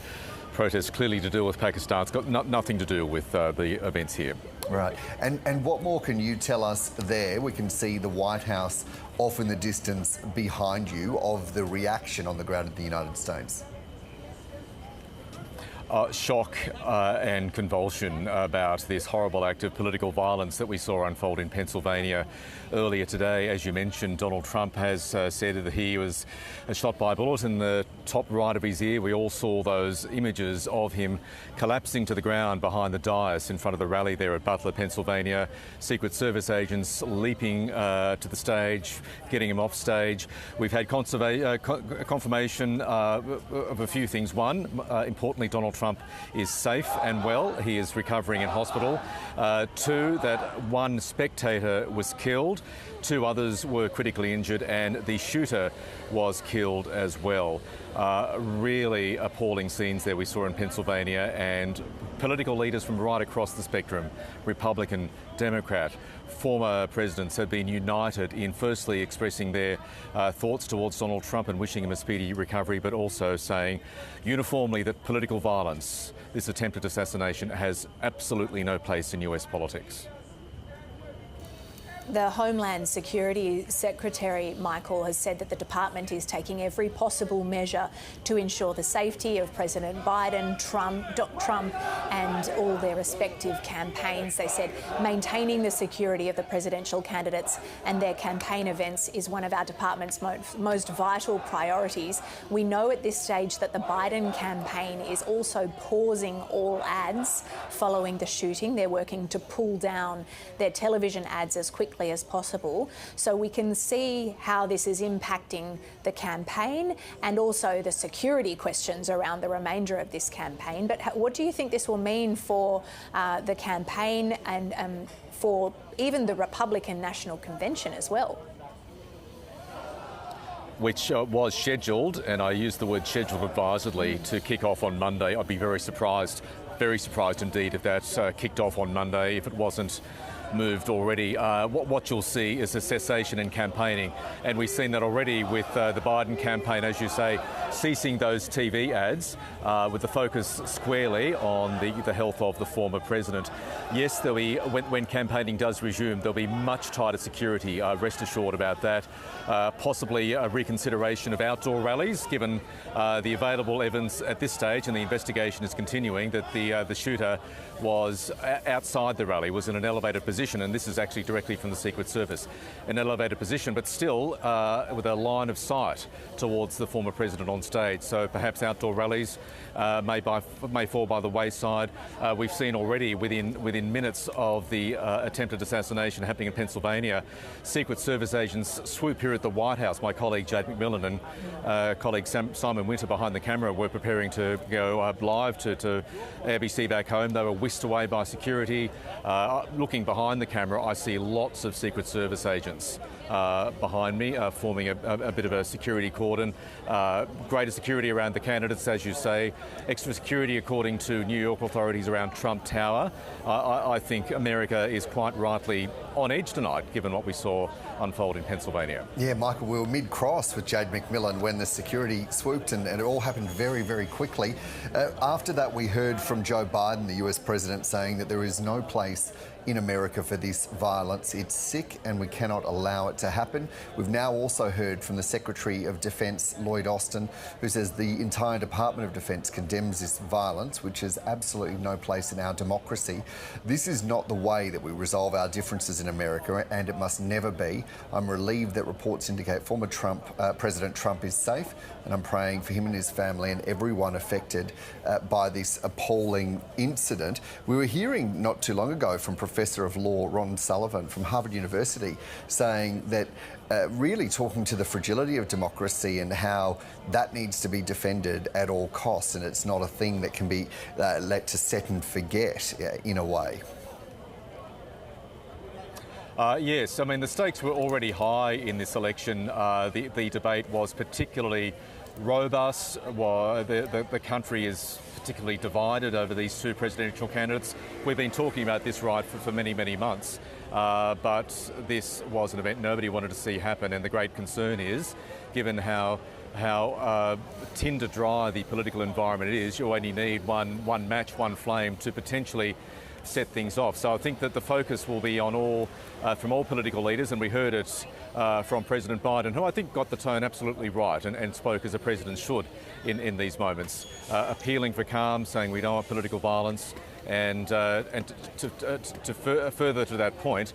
protest clearly to do with Pakistan. It's got nothing to do with the events here. Right. And what more can you tell us there? We can see the White House off in the distance behind you of the reaction on the ground in the United States. Shock and convulsion about this horrible act of political violence that we saw unfold in Pennsylvania earlier today. As you mentioned, Donald Trump has said that he was shot by a bullet in the top right of his ear. We all saw those images of him collapsing to the ground behind the dais in front of the rally there at Butler, Pennsylvania. Secret Service agents leaping to the stage, getting him off stage. We've had confirmation of a few things. One, importantly, Donald Trump is safe and well. He is recovering in hospital. Two, that one spectator was killed. Two others were critically injured, and the shooter was killed as well. Really appalling scenes there we saw in Pennsylvania, and political leaders from right across the spectrum, Republican, Democrat, former presidents, have been united in firstly expressing their thoughts towards Donald Trump and wishing him a speedy recovery, but also saying uniformly that political violence, this attempted assassination, has absolutely no place in US politics. The Homeland Security Secretary, Michael, has said that the department is taking every possible measure to ensure the safety of President Biden, Trump and all their respective campaigns. They said maintaining the security of the presidential candidates and their campaign events is one of our department's most vital priorities. We know at this stage that the Biden campaign is also pausing all ads following the shooting. They're working to pull down their television ads as quickly as possible, so we can see how this is impacting the campaign and also the security questions around the remainder of this campaign. But what do you think this will mean for the campaign and for even the Republican National Convention as well? Which was scheduled, and I use the word scheduled advisedly, to kick off on Monday. I'd be very surprised indeed if that kicked off on Monday, if it wasn't moved already. What you'll see is a cessation in campaigning, and we've seen that already with the Biden campaign, as you say, ceasing those TV ads with the focus squarely on the health of the former president. Yes, there'll be, when campaigning does resume, there'll be much tighter security, rest assured about that. Possibly a reconsideration of outdoor rallies, given the available evidence at this stage, and the investigation is continuing, that the shooter was outside the rally, was in an elevated position, and this is actually directly from the Secret Service, an elevated position, but still with a line of sight towards the former president on stage. So perhaps outdoor rallies may fall by the wayside. We've seen already within minutes of the attempted assassination happening in Pennsylvania, Secret Service agents swoop here at the White House. My colleague Jade McMillan and colleague Simon Winter behind the camera were preparing to go live to ABC back home. They were whisked away by security. Looking behind the camera, I see lots of Secret Service agents behind me, forming a bit of a security cordon. Greater security around the candidates, as you say. Extra security, according to New York authorities, around Trump Tower. I think America is quite rightly on edge tonight, given what we saw unfold in Pennsylvania. Yeah, Michael, we were mid-cross with Jade McMillan when the security swooped, and it all happened very, very quickly. After that, we heard from Joe Biden, the US president, saying that there is no place in America for this violence. It's sick and we cannot allow it to happen. We've now also heard from the Secretary of Defence, Lloyd Austin, who says the entire Department of Defence condemns this violence, which has absolutely no place in our democracy. This is not the way that we resolve our differences in America, and it must never be. I'm relieved that reports indicate former President Trump is safe, and I'm praying for him and his family and everyone affected by this appalling incident. We were hearing not too long ago from Professor of Law Ron Sullivan from Harvard University saying that really talking to the fragility of democracy and how that needs to be defended at all costs, and it's not a thing that can be let to set and forget in a way. Yes, I mean, the stakes were already high in this election. The debate was particularly robust. The country is particularly divided over these two presidential candidates. We've been talking about this right for many, many months, but this was an event nobody wanted to see happen, and the great concern is, given how tinder dry the political environment is, you only need one match, one flame to potentially set things off. So I think that the focus will be on from all political leaders, and we heard it from President Biden, who I think got the tone absolutely right and spoke as a president should in these moments, appealing for calm, saying we don't want political violence, and further to that point,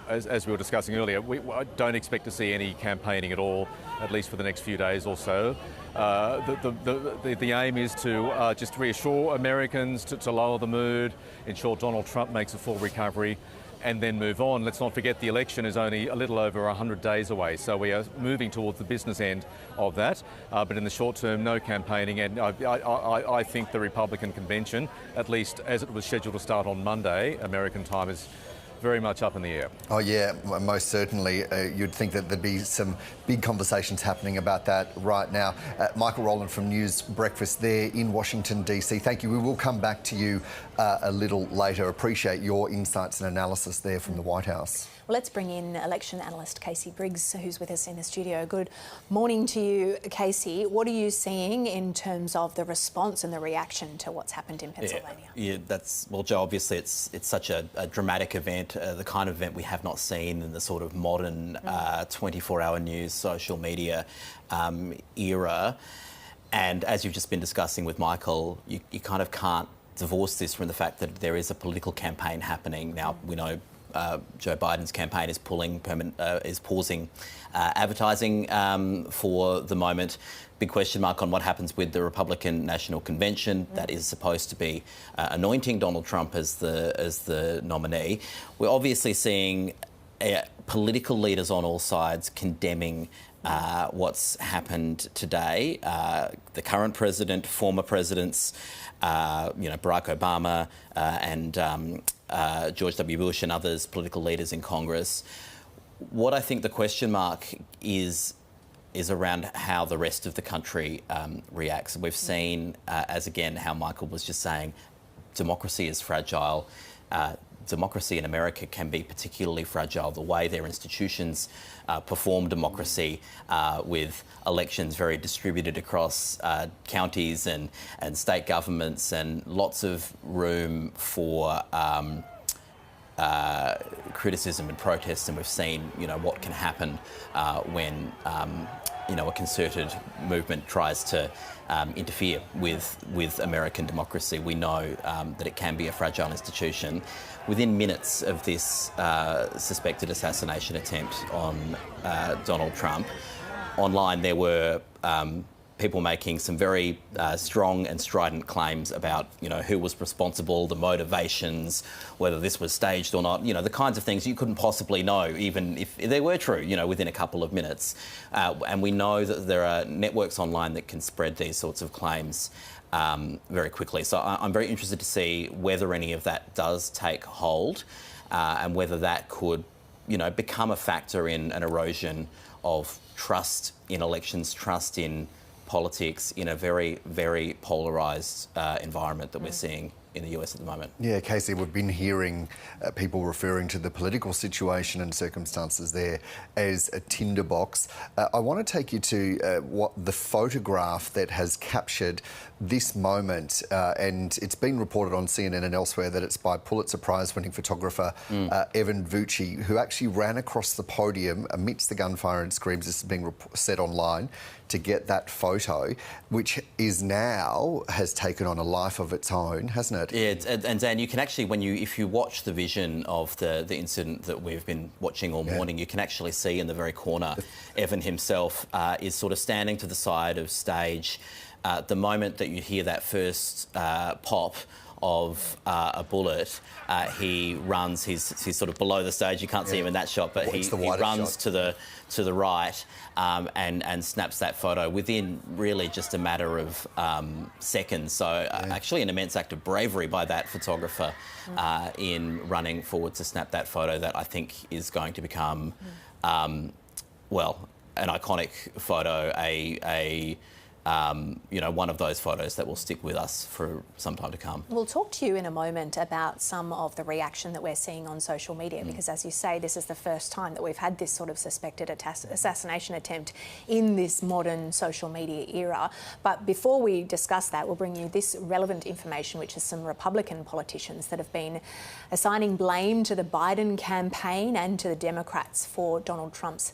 as we were discussing earlier, we don't expect to see any campaigning at all, at least for the next few days or so. The aim is to just reassure Americans, to lower the mood, ensure Donald Trump makes a full recovery, and then move on. Let's not forget the election is only a little over 100 days away, so we are moving towards the business end of that. But in the short term, no campaigning, and I think the Republican convention, at least as it was scheduled to start on Monday, American time, is very much up in the air. Oh yeah, most certainly. You'd think that there'd be some big conversations happening about that right now. Michael Rowland from News Breakfast there in Washington, DC. Thank you. We will come back to you a little later. Appreciate your insights and analysis there from the White House. Well, let's bring in election analyst Casey Briggs, who's with us in the studio. Good morning to you, Casey. What are you seeing in terms of the response and the reaction to what's happened in Pennsylvania? Yeah, well, Joe, obviously it's such a dramatic event, the kind of event we have not seen in the sort of modern 24-hour news, social media era. And as you've just been discussing with Michael, you kind of can't divorce this from the fact that there is a political campaign happening. Now, we know Joe Biden's campaign is pausing advertising for the moment. Big question mark on what happens with the Republican National Convention that is supposed to be anointing Donald Trump as the nominee. We're obviously seeing political leaders on all sides condemning what's happened today. The current president, former presidents, Barack Obama and George W. Bush and others, political leaders in Congress. What I think the question mark is around how the rest of the country reacts. We've seen, as again, how Michael was just saying, democracy is fragile. Democracy in America can be particularly fragile. The way their institutions perform democracy with elections very distributed across counties and state governments, and lots of room for criticism and protest. And we've seen, what can happen when a concerted movement tries to interfere with American democracy. We know that it can be a fragile institution. Within minutes of this suspected assassination attempt on Donald Trump, online there were people making some very strong and strident claims about, who was responsible, the motivations, whether this was staged or not, the kinds of things you couldn't possibly know, even if they were true, within a couple of minutes. And we know that there are networks online that can spread these sorts of claims very quickly. So I'm very interested to see whether any of that does take hold and whether that could become a factor in an erosion of trust in elections, trust in politics in a very, very polarised environment that we're seeing in the US at the moment. Yeah, Casey, we've been hearing people referring to the political situation and circumstances there as a tinderbox. I want to take you to what the photograph that has captured this moment, and it's been reported on CNN and elsewhere that it's by Pulitzer Prize-winning photographer Evan Vucci, who actually ran across the podium amidst the gunfire and screams. This is being said online, to get that photo, which is now has taken on a life of its own, hasn't it? Yeah, and Dan, you can actually, if you watch the vision of the incident that we've been watching all morning, you can actually see in the very corner, Evan himself is sort of standing to the side of stage. The moment that you hear that first pop of a bullet, he runs. He's sort of below the stage. You can't see him in that shot, but he runs to the right and snaps that photo within really just a matter of seconds. So actually an immense act of bravery by that photographer in running forward to snap that photo that I think is going to become, an iconic photo, one of those photos that will stick with us for some time to come. We'll talk to you in a moment about some of the reaction that we're seeing on social media, because as you say, this is the first time that we've had this sort of suspected assassination attempt in this modern social media era. But before we discuss that, we'll bring you this relevant information, which is some Republican politicians that have been assigning blame to the Biden campaign and to the Democrats for Donald Trump's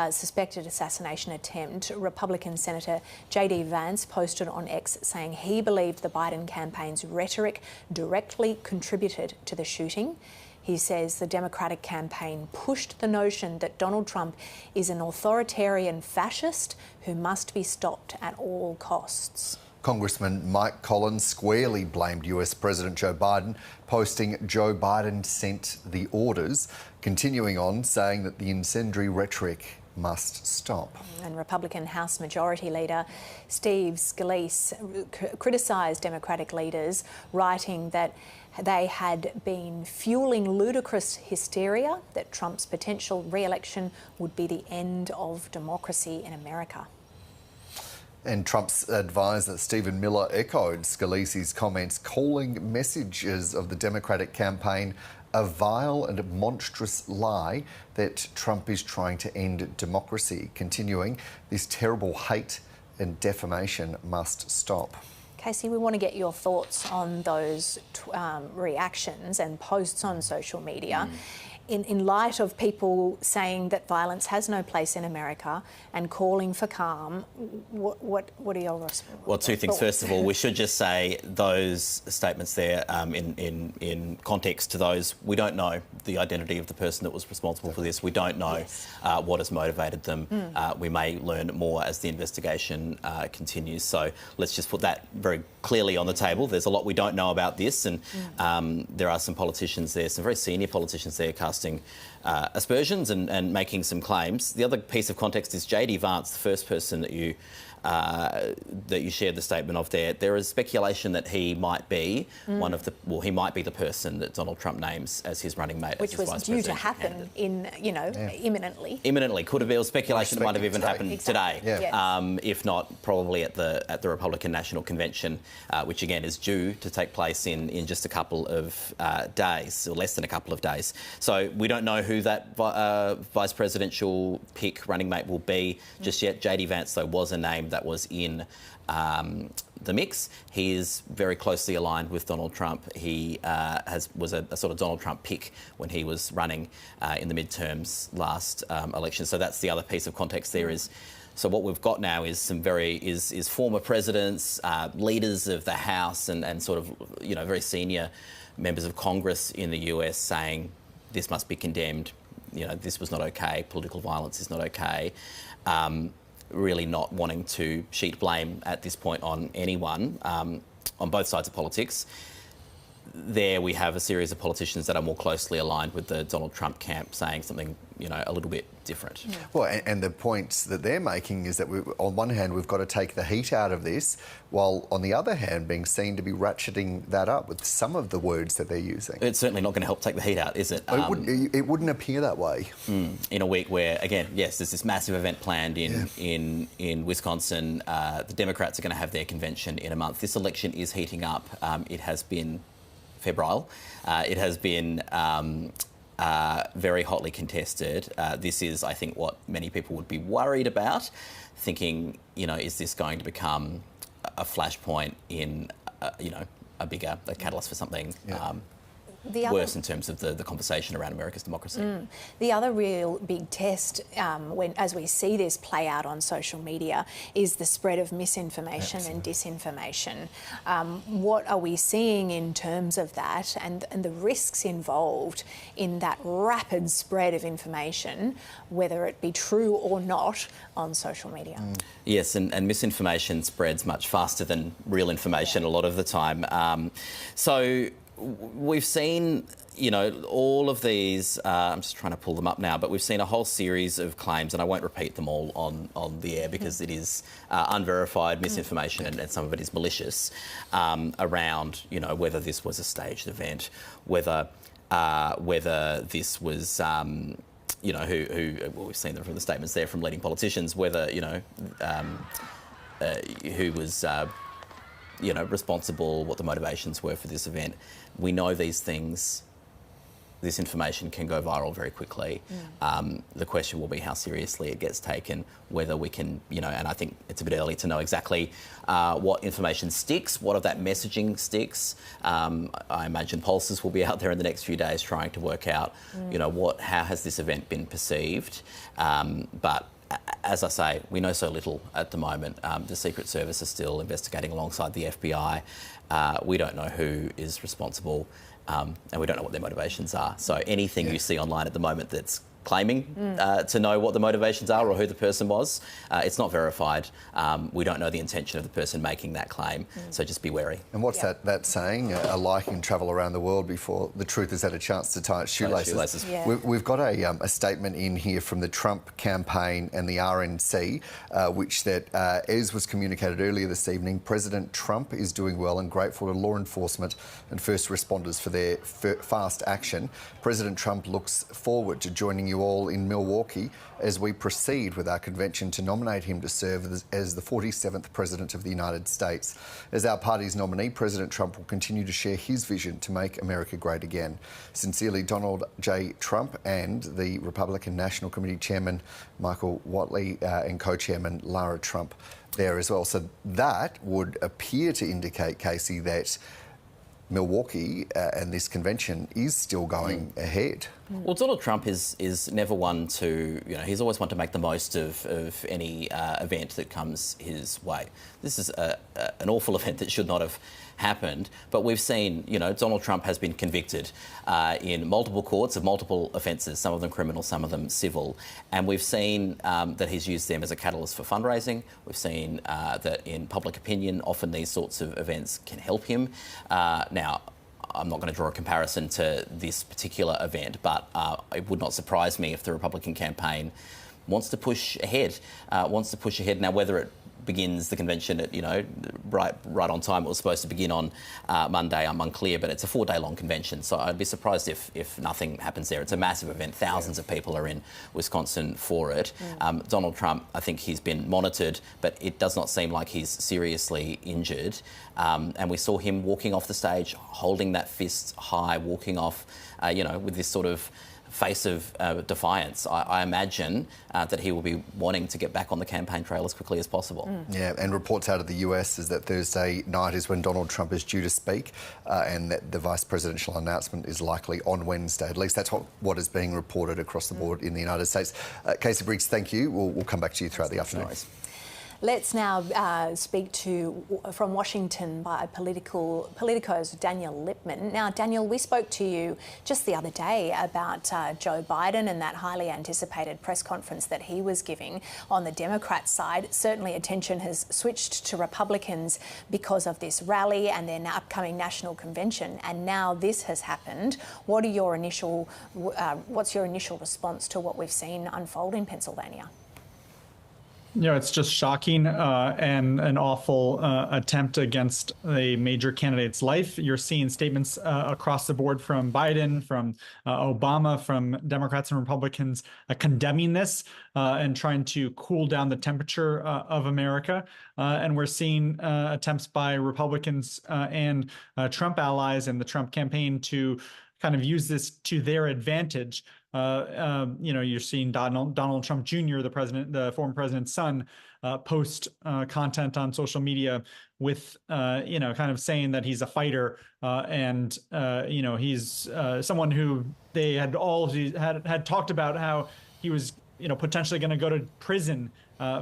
suspected assassination attempt. Republican Senator J.D. Vance posted on X saying he believed the Biden campaign's rhetoric directly contributed to the shooting. He says the Democratic campaign pushed the notion that Donald Trump is an authoritarian fascist who must be stopped at all costs. Congressman Mike Collins squarely blamed US President Joe Biden, posting Joe Biden sent the orders, continuing on saying that the incendiary rhetoric must stop. And Republican House Majority Leader Steve Scalise criticised Democratic leaders, writing that they had been fueling ludicrous hysteria, that Trump's potential re-election would be the end of democracy in America. And Trump's advisor, Stephen Miller, echoed Scalise's comments, calling messages of the Democratic campaign a vile and monstrous lie that Trump is trying to end democracy. Continuing, this terrible hate and defamation must stop. Casey, we want to get your thoughts on those reactions and posts on social media. In light of people saying that violence has no place in America and calling for calm, what are your responses? Well, two things. First of all, we should just say those statements there, in context to those, we don't know the identity of the person that was responsible for this. We don't know what has motivated them. We may learn more as the investigation continues. So let's just put that very clearly on the table. There's a lot we don't know about this, and there are some politicians there, some very senior politicians there, casting aspersions and making some claims. The other piece of context is J.D. Vance, the first person that you shared the statement of there. There is speculation that he might be he might be the person that Donald Trump names as his running mate, which as his was vice due to president happen imminently. Imminently, could have been speculation that might have even happened today. Yes. If not, probably at the Republican National Convention, which again is due to take place in just a couple of days, or less than a couple of days. So we don't know who that vice presidential pick running mate will be just yet. J.D. Vance, though, was a name that was in the mix. He is very closely aligned with Donald Trump. He was a sort of Donald Trump pick when he was running in the midterms last election. So that's the other piece of context there is. So what we've got now is some is former presidents, leaders of the House, and sort of very senior members of Congress in the US saying this must be condemned. This was not okay. Political violence is not okay. Really not wanting to sheet blame at this point on anyone on both sides of politics. there we have a series of politicians that are more closely aligned with the Donald Trump camp saying something, a little bit different. Well, and the points that they're making is that on one hand, we've got to take the heat out of this, while on the other hand, being seen to be ratcheting that up with some of the words that they're using. It's certainly not going to help take the heat out, is it? It wouldn't appear that way. In a week where, again, yes, there's this massive event planned in Wisconsin. The Democrats are going to have their convention in a month. This election is heating up. It has been febrile. It has been very hotly contested. This is, I think, what many people would be worried about, thinking, is this going to become a flashpoint in, a bigger catalyst for something worse in terms of the conversation around America's democracy. The other real big test, as we see this play out on social media, is the spread of misinformation and disinformation. What are we seeing in terms of that, and the risks involved in that rapid spread of information, whether it be true or not, on social media? Yes, and misinformation spreads much faster than real information a lot of the time. So we've seen, all of these, I'm just trying to pull them up now, but we've seen a whole series of claims, and I won't repeat them all on the air because it is unverified misinformation and some of it is malicious, around, whether this was a staged event, whether this was, we've seen them from the statements there from leading politicians, whether, who was responsible, what the motivations were for this event. We know these things. This information can go viral very quickly. The question will be how seriously it gets taken, whether we can, and I think it's a bit early to know exactly what information sticks, what of that messaging sticks. I imagine pollsters will be out there in the next few days trying to work out, how has this event been perceived. But as I say, we know so little at the moment. The Secret Service is still investigating alongside the FBI. We don't know who is responsible, and we don't know what their motivations are. So anything you see online at the moment that's claiming to know what the motivations are or who the person was, it's not verified. We don't know the intention of the person making that claim, so just be wary. And what's that saying? A lie can travel around the world before the truth has had a chance to tie its shoelaces. We've got a statement in here from the Trump campaign and the RNC, which as was communicated earlier this evening, President Trump is doing well and grateful to law enforcement and first responders for their fast action. President Trump looks forward to joining you all in Milwaukee as we proceed with our convention to nominate him to serve as the 47th President of the United States. As our party's nominee, President Trump will continue to share his vision to make America great again. Sincerely, Donald J. Trump, and the Republican National Committee Chairman Michael Whatley and Co-Chairman Lara Trump there as well. So that would appear to indicate, Casey, that Milwaukee and this convention is still going ahead. Well, Donald Trump is never one to, he's always one to make the most of any event that comes his way. This is an awful event that should not have happened, but we've seen, Donald Trump has been convicted in multiple courts of multiple offences, some of them criminal, some of them civil, and we've seen that he's used them as a catalyst for fundraising. We've seen that in public opinion, often these sorts of events can help him. Now, I'm not going to draw a comparison to this particular event, but it would not surprise me if the Republican campaign wants to push ahead. Now, whether it begins the convention at, right on time. It was supposed to begin on Monday. I'm unclear, but it's a 4-day long convention. So I'd be surprised if nothing happens there. It's a massive event. Thousands of people are in Wisconsin for it. Donald Trump, I think he's been monitored, but it does not seem like he's seriously injured. And we saw him walking off the stage, holding that fist high, walking off, with this sort of face of defiance. I imagine that he will be wanting to get back on the campaign trail as quickly as possible. Yeah, and reports out of the US is that Thursday night is when Donald Trump is due to speak, and that the vice presidential announcement is likely on Wednesday. At least that's what is being reported across the board in the United States. Casey Briggs, thank you. We'll come back to you throughout the afternoon. Let's now speak to, from Washington, by Politico's Daniel Lippman. Now, Daniel, we spoke to you just the other day about Joe Biden and that highly anticipated press conference that he was giving on the Democrat side. Certainly attention has switched to Republicans because of this rally and their upcoming national convention, and now this has happened. What's your initial response to what we've seen unfold in Pennsylvania? You know, it's just shocking and an awful attempt against a major candidate's life. You're seeing statements across the board from Biden, from Obama, from Democrats and Republicans condemning this and trying to cool down the temperature of America. And we're seeing attempts by Republicans and Trump allies and the Trump campaign to kind of use this to their advantage. You know, you're seeing Donald Trump Jr., the former president's son, post content on social media with, you know, kind of saying that he's a fighter and, you know, he's someone who they had had talked about how he was, you know, potentially going to go to prison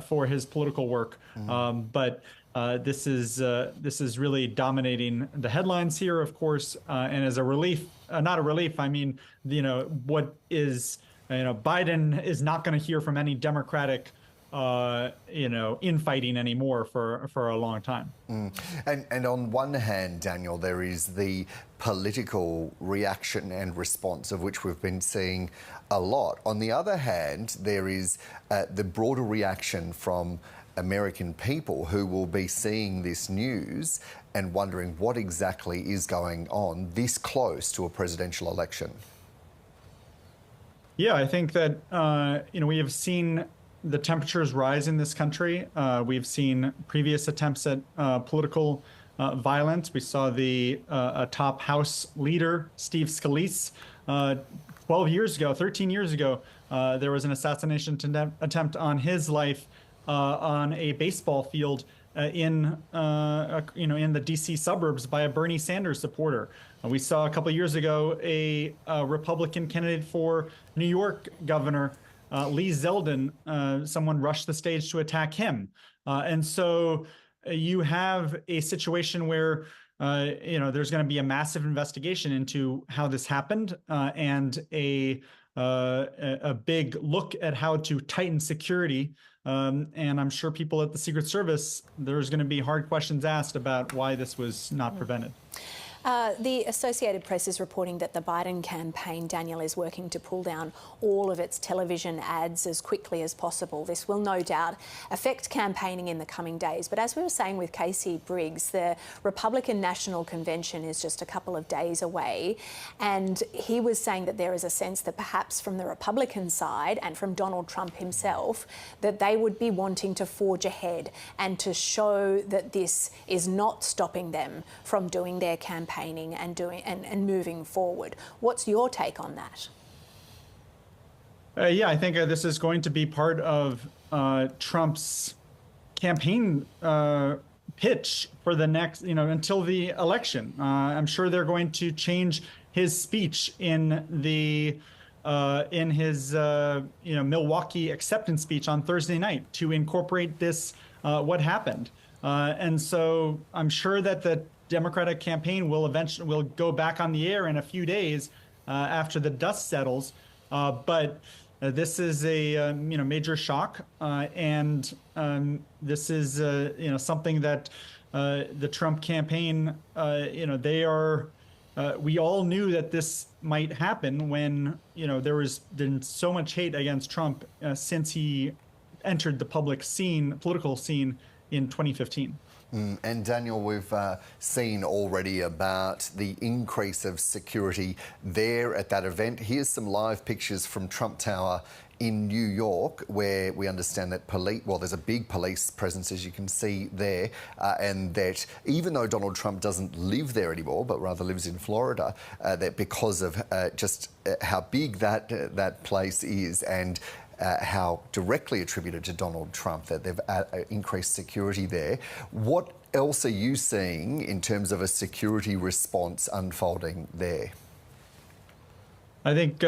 for his political work. But this is really dominating the headlines here, of course, and as a relief, not a relief, I mean, you know, what is, you know, Biden is not going to hear from any Democratic, you know, infighting anymore for a long time. And on one hand, Daniel, there is the political reaction and response of which we've been seeing a lot. On the other hand, there is the broader reaction from American people who will be seeing this news and wondering what exactly is going on this close to a presidential election. Yeah, I think that, you know, we have seen the temperatures rise in this country. We've seen previous attempts at political violence. We saw a top House leader, Steve Scalise, 13 years ago, there was an assassination attempt on his life on a baseball field in the D.C. suburbs by a Bernie Sanders supporter. We saw a couple of years ago a Republican candidate for New York governor, Lee Zeldin, someone rushed the stage to attack him. And so you have a situation where there's going to be a massive investigation into how this happened and a big look at how to tighten security. And I'm sure people at the Secret Service, there's going to be hard questions asked about why this was not prevented. The Associated Press is reporting that the Biden campaign, Daniel, is working to pull down all of its television ads as quickly as possible. This will no doubt affect campaigning in the coming days. But as we were saying with Casey Briggs, the Republican National Convention is just a couple of days away. And he was saying that there is a sense that perhaps from the Republican side and from Donald Trump himself, that they would be wanting to forge ahead and to show that this is not stopping them from doing their campaigning and moving forward. What's your take on that? Yeah, I think this is going to be part of Trump's campaign pitch for the next, until the election. I'm sure they're going to change his speech in his Milwaukee acceptance speech on Thursday night to incorporate this, what happened. And so I'm sure that the Democratic campaign will go back on the air in a few days after the dust settles. But this is a major shock, and this is something that the Trump campaign they are. We all knew that this might happen when there was been so much hate against Trump since he entered the political scene in 2015. And Daniel, we've seen already about the increase of security there at that event. Here's some live pictures from Trump Tower in New York, where we understand that there's a big police presence, as you can see there, and that even though Donald Trump doesn't live there anymore, but rather lives in Florida, that because of just how big that place is and how directly attributed to Donald Trump, that they've increased security there. What else are you seeing in terms of a security response unfolding there? I think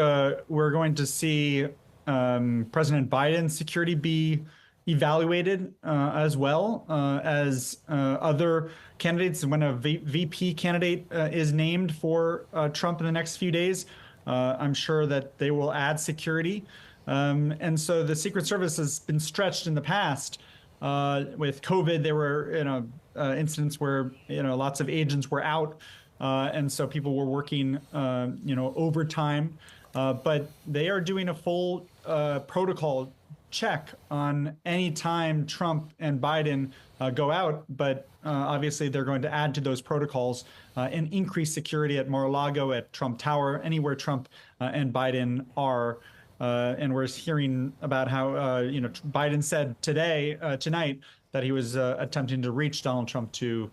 we're going to see President Biden's security be evaluated as well as other candidates. When a VP candidate is named for Trump in the next few days, I'm sure that they will add security. And so the Secret Service has been stretched in the past. With COVID, there were incidents where lots of agents were out, and so people were working overtime. But they are doing a full protocol check on any time Trump and Biden go out, but obviously they're going to add to those protocols and increase security at Mar-a-Lago, at Trump Tower, anywhere Trump and Biden are. And we're hearing about how Biden said tonight that he was attempting to reach Donald Trump to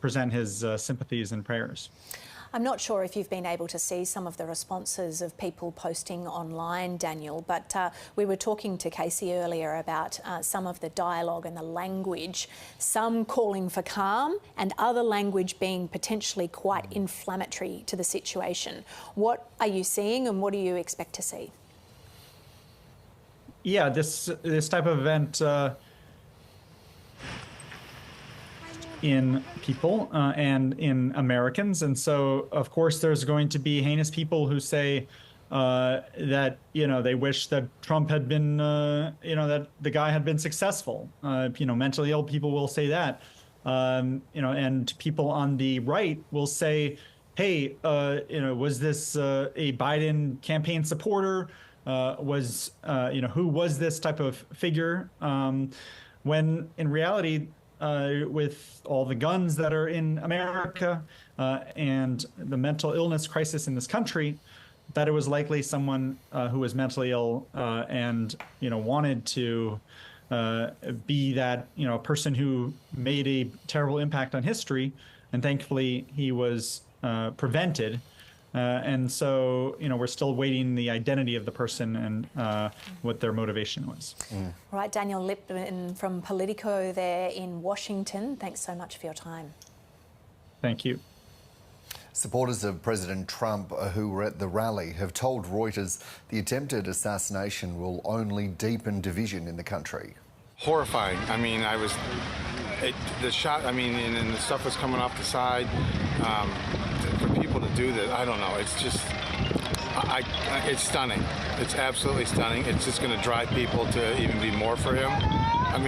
present his sympathies and prayers. I'm not sure if you've been able to see some of the responses of people posting online, Daniel, but we were talking to Casey earlier about some of the dialogue and the language, some calling for calm and other language being potentially quite inflammatory to the situation. What are you seeing and what do you expect to see? Yeah, this type of event in people and in Americans. And so, of course, there's going to be heinous people who say that, they wish that Trump had been, that the guy had been successful. Mentally ill people will say that. And people on the right will say, hey, was this a Biden campaign supporter? Who was this type of figure? When in reality, with all the guns that are in America and the mental illness crisis in this country, that it was likely someone who was mentally ill and wanted to be that person who made a terrible impact on history, and thankfully he was prevented. And so, we're still waiting the identity of the person and what their motivation was. Right, Daniel Lipman from Politico there in Washington. Thanks so much for your time. Thank you. Supporters of President Trump who were at the rally have told Reuters the attempted assassination will only deepen division in the country. Horrifying. I mean, the shot, and the stuff was coming off the side. For people to do that, I don't know. It's just, it's stunning. It's absolutely stunning. It's just going to drive people to even be more for him.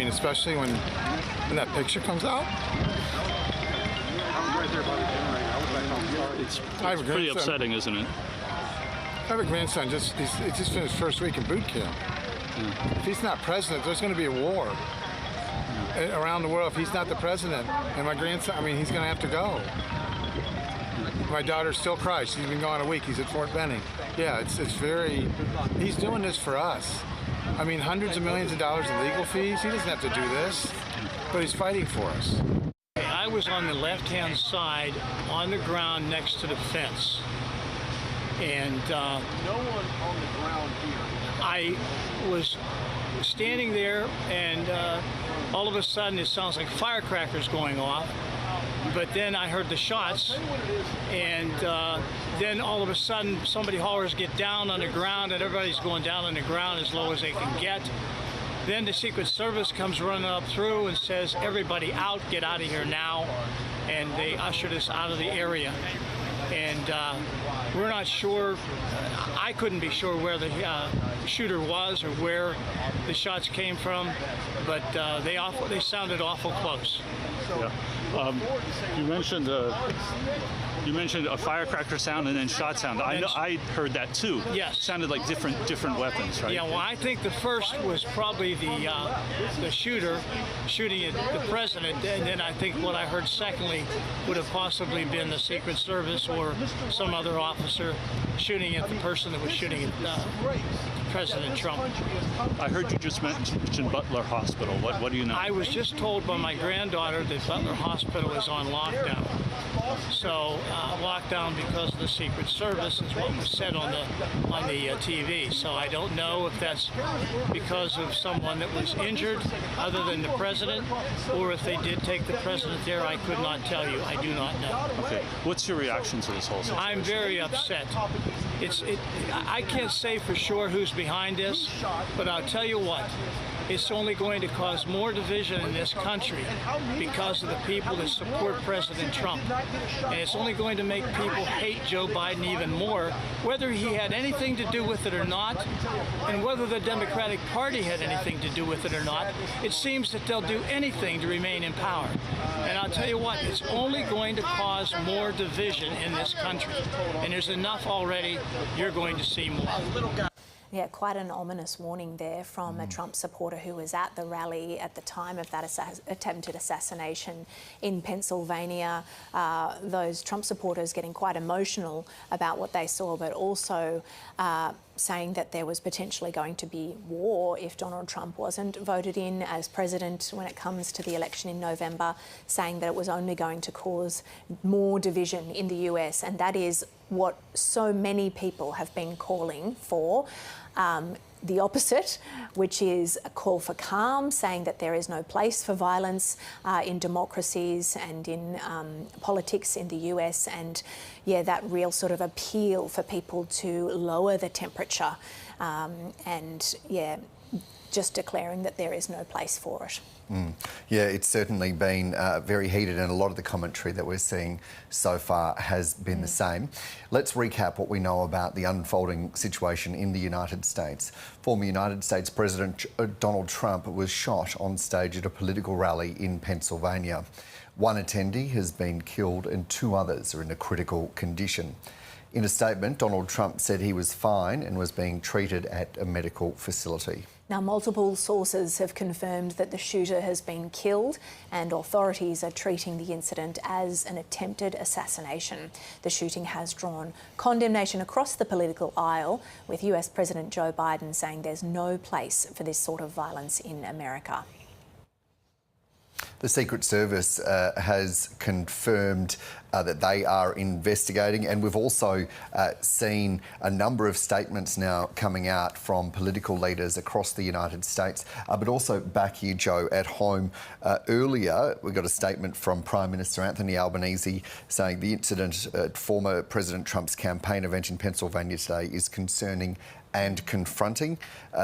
Especially when that picture comes out. It's pretty upsetting, isn't it? I have a grandson. He just finished first week in boot camp. If he's not president, there's going to be a war around the world. If he's not the president, and my grandson, he's going to have to go. My daughter still cries. She's been gone a week. He's at Fort Benning. Yeah, it's very. He's doing this for us. Hundreds of millions of dollars in legal fees. He doesn't have to do this, but he's fighting for us. I was on the left-hand side on the ground next to the fence. And no one on the ground here. I was standing there, and all of a sudden it sounds like firecrackers going off. But then I heard the shots, and then all of a sudden somebody hollers, "Get down on the ground," and everybody's going down on the ground as low as they can get. Then the Secret Service comes running up through and says, "Everybody out, get out of here now." And they ushered us out of the area. And we're not sure, I couldn't be sure where the shooter was or where the shots came from, but they sounded awful close. Yeah. You mentioned a firecracker sound and then shot sound. I heard that too. Yes. It sounded like different weapons, right? Yeah. Well, I think the first was probably the shooter shooting at the president, and then I think what I heard secondly would have possibly been the Secret Service or some other officer shooting at the person that was shooting at President Trump. I heard you just mention Butler Hospital. What do you know? I was just told by my granddaughter that Butler Hospital is on lockdown. So lockdown because of the Secret Service is what was said on the TV. So I don't know if that's because of someone that was injured other than the president, or if they did take the president there. I could not tell you. I do not know. Okay. What's your reaction to this whole situation? I'm very upset. I can't say for sure who's behind this, but I'll tell you what. It's only going to cause more division in this country because of the people that support President Trump. And it's only going to make people hate Joe Biden even more, whether he had anything to do with it or not, and whether the Democratic Party had anything to do with it or not. It seems that they'll do anything to remain in power. And I'll tell you what, it's only going to cause more division in this country. And there's enough already. You're going to see more. Yeah, quite an ominous warning there from a Trump supporter who was at the rally at the time of that attempted assassination in Pennsylvania. Those Trump supporters getting quite emotional about what they saw, but also saying that there was potentially going to be war if Donald Trump wasn't voted in as president when it comes to the election in November, saying that it was only going to cause more division in the US. And that is what so many people have been calling for. The opposite, which is a call for calm, saying that there is no place for violence in democracies and in politics in the US, and yeah, that real sort of appeal for people to lower the temperature and yeah, just declaring that there is no place for it. Yeah, it's certainly been very heated, and a lot of the commentary that we're seeing so far has been the same. Let's recap what we know about the unfolding situation in the United States. Former United States President Donald Trump was shot on stage at a political rally in Pennsylvania. One attendee has been killed and 2 others are in a critical condition. In a statement, Donald Trump said he was fine and was being treated at a medical facility. Now, multiple sources have confirmed that the shooter has been killed, and authorities are treating the incident as an attempted assassination. The shooting has drawn condemnation across the political aisle, with US President Joe Biden saying there's no place for this sort of violence in America. The Secret Service has confirmed that they are investigating, and we've also seen a number of statements now coming out from political leaders across the United States, but also back here, Joe, at home. Earlier, we got a statement from Prime Minister Anthony Albanese saying the incident at former President Trump's campaign event in Pennsylvania today is concerning and confronting.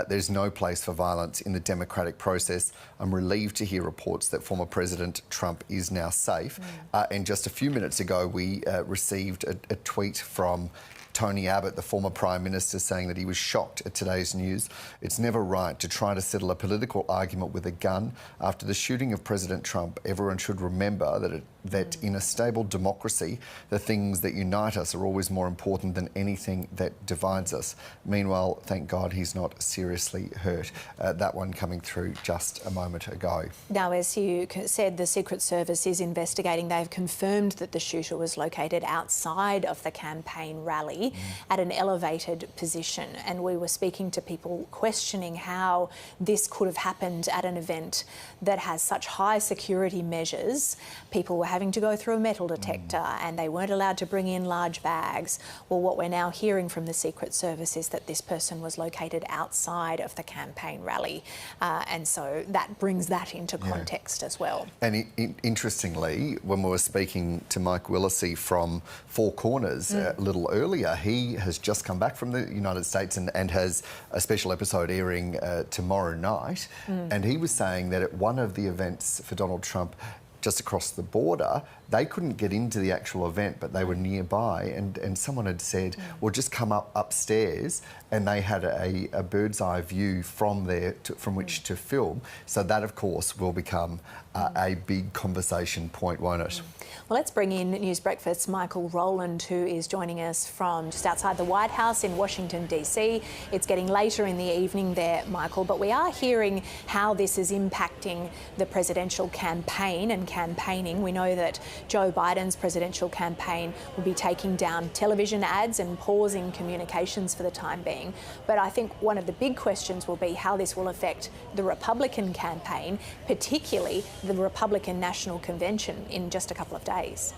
There's no place for violence in the democratic process. I'm relieved to hear reports that former President Trump is now safe. And just a few minutes ago, we received a tweet from Tony Abbott, the former Prime Minister, saying that he was shocked at today's news. It's never right to try to settle a political argument with a gun. After the shooting of President Trump, everyone should remember that in a stable democracy, the things that unite us are always more important than anything that divides us. Meanwhile, thank God he's not seriously hurt. That one coming through just a moment ago. Now, as you said, the Secret Service is investigating. They've confirmed that the shooter was located outside of the campaign rally at an elevated position. And we were speaking to people questioning how this could have happened at an event that has such high security measures. People were having to go through a metal detector and they weren't allowed to bring in large bags. Well, what we're now hearing from the Secret Service is that this person was located outside of the campaign rally. And so that brings that into context as well. And interestingly, when we were speaking to Mike Willesee from Four Corners a little earlier, he has just come back from the United States and has a special episode airing tomorrow night. And he was saying that at one of the events for Donald Trump just across the border, they couldn't get into the actual event, but they were nearby, and someone had said, well, just come upstairs, and they had a bird's eye view from there from which to film. So that, of course, will become a big conversation point, won't it? Well, let's bring in News Breakfast's Michael Rowland, who is joining us from just outside the White House in Washington, D.C. It's getting later in the evening there, Michael, but we are hearing how this is impacting the presidential campaign and campaigning. We know that Joe Biden's presidential campaign will be taking down television ads and pausing communications for the time being. But I think one of the big questions will be how this will affect the Republican campaign, particularly the Republican National Convention in just a couple of days.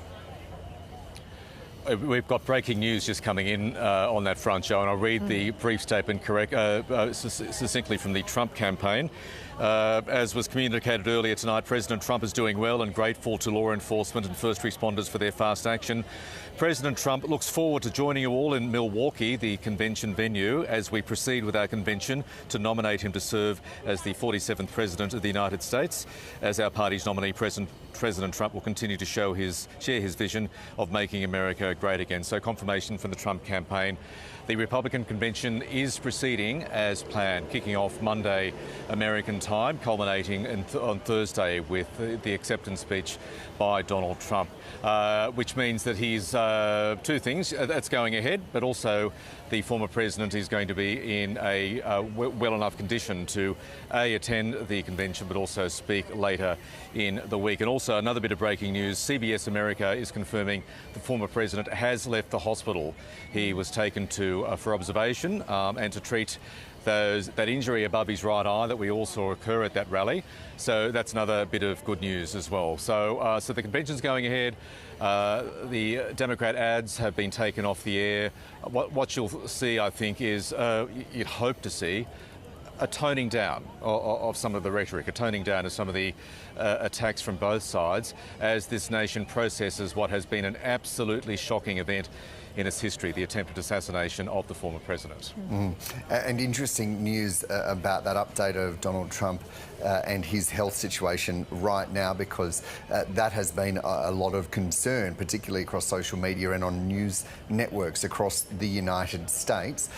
We've got breaking news just coming in on that front, Joe, and I'll read the brief statement succinctly from the Trump campaign. As was communicated earlier tonight, President Trump is doing well and grateful to law enforcement and first responders for their fast action. President Trump looks forward to joining you all in Milwaukee, the convention venue, as we proceed with our convention to nominate him to serve as the 47th President of the United States. As our party's nominee, President Trump will continue to share his vision of making America great again. So confirmation from the Trump campaign. The Republican convention is proceeding as planned, kicking off Monday American time, culminating on Thursday with the acceptance speech by Donald Trump, which means that he's two things that's going ahead, but also the former president is going to be in a well enough condition to attend the convention, but also speak later in the week. And also another bit of breaking news, CBS America is confirming the former president has left the hospital. He was taken for observation and to treat that injury above his right eye that we all saw occur at that rally. So that's another bit of good news as well. So the convention's going ahead. The Democrat ads have been taken off the air. What you'll see, I think, is you'd hope to see a toning down of some of the rhetoric, a toning down of some of the attacks from both sides as this nation processes what has been an absolutely shocking event in its history, the attempted assassination of the former president. And interesting news about that update of Donald Trump and his health situation right now, because that has been a lot of concern, particularly across social media and on news networks across the United States.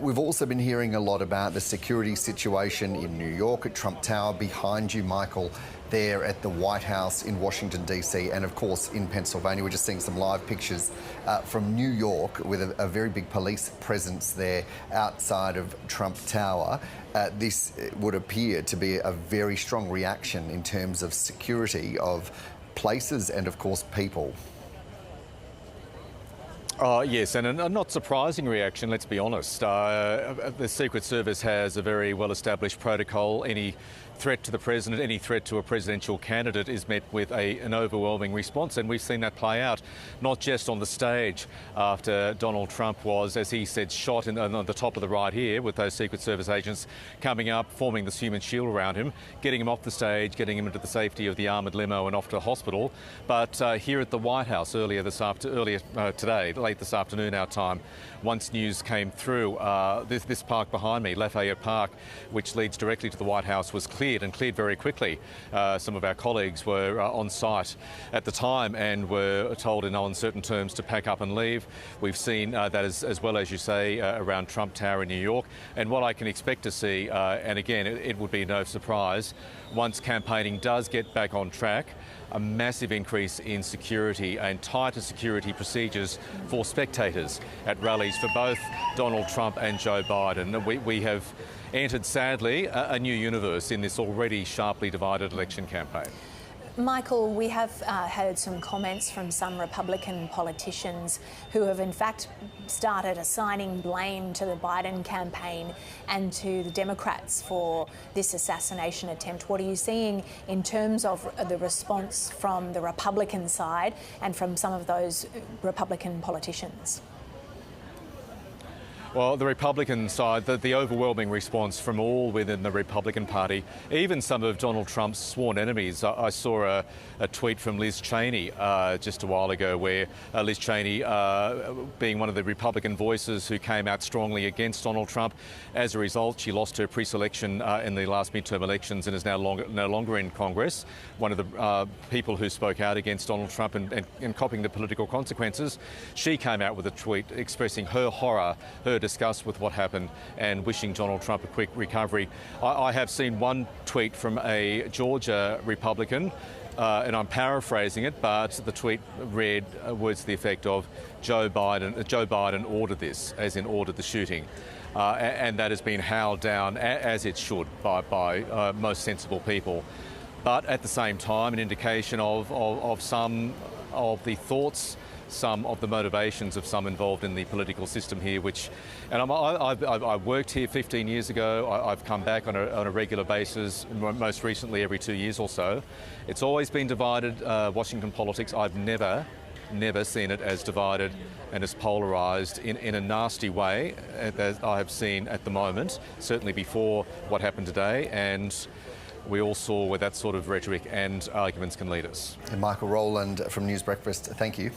We've also been hearing a lot about the security situation in New York at Trump Tower, behind you, Michael, there at the White House in Washington, D.C. and, of course, in Pennsylvania. We're just seeing some live pictures from New York with a very big police presence there outside of Trump Tower. This would appear to be a very strong reaction in terms of security of places and, of course, people. Yes, and a not surprising reaction, let's be honest. The Secret Service has a very well-established protocol. Any threat to the president, any threat to a presidential candidate is met with an overwhelming response, and we've seen that play out, not just on the stage after Donald Trump was, as he said, shot on the top of the right here, with those Secret Service agents coming up, forming this human shield around him, getting him off the stage, getting him into the safety of the armoured limo and off to the hospital. But here at the White House earlier today, late this afternoon our time, once news came through, this park behind me, Lafayette Park, which leads directly to the White House, was cleared very quickly. Some of our colleagues were on site at the time and were told in no uncertain terms to pack up and leave. We've seen that as well, as you say, around Trump Tower in New York. And what I can expect to see, and again, it would be no surprise, once campaigning does get back on track, a massive increase in security and tighter security procedures for spectators at rallies for both Donald Trump and Joe Biden. We have entered, sadly, a new universe in this already sharply divided election campaign. Michael, we have heard some comments from some Republican politicians who have in fact started assigning blame to the Biden campaign and to the Democrats for this assassination attempt. What are you seeing in terms of the response from the Republican side and from some of those Republican politicians? Well, the Republican side, the overwhelming response from all within the Republican Party, even some of Donald Trump's sworn enemies. I saw a tweet from Liz Cheney just a while ago where Liz Cheney, being one of the Republican voices who came out strongly against Donald Trump, as a result, she lost her pre-selection in the last midterm elections and is now no longer in Congress. One of the people who spoke out against Donald Trump and copying the political consequences, she came out with a tweet expressing her horror, her disgust with what happened and wishing Donald Trump a quick recovery. I have seen one tweet from a Georgia Republican, and I'm paraphrasing it, but the tweet read words to the effect of Joe Biden ordered this, as in ordered the shooting. And that has been howled down, as it should, by most sensible people. But at the same time, an indication of some of the thoughts, some of the motivations of some involved in the political system here, and I worked here 15 years ago. I've come back on a regular basis, most recently every 2 years or so. It's always been divided, Washington politics. I've never seen it as divided and as polarised in a nasty way as I have seen at the moment, certainly before what happened today. And we all saw where that sort of rhetoric and arguments can lead us. And Michael Rowland from News Breakfast, thank you.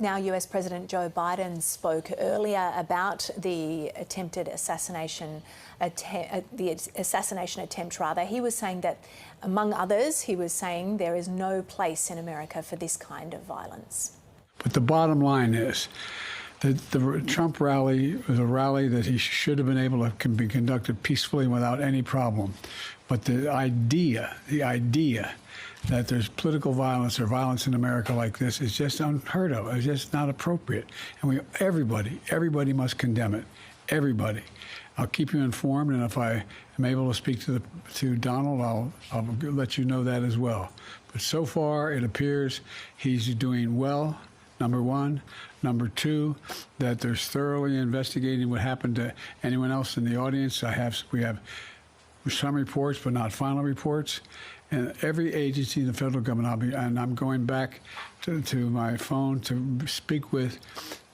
Now, US President Joe Biden spoke earlier about the attempted assassination, the assassination attempt rather. He was saying that, among others, he was saying there is no place in America for this kind of violence. But the bottom line is that the Trump rally was a rally that he should have been able to can be conducted peacefully without any problem. But the idea that there's political violence or violence in America like this is just unheard of. It's just not appropriate. And everybody must condemn it. Everybody. I'll keep you informed, and if I am able to speak to Donald, I'll let you know that as well. But so far, it appears he's doing well, number one. Number two, that they're thoroughly investigating what happened to anyone else in the audience. We have some reports, but not final reports. And every agency in the federal government, I'm going back to my phone to speak with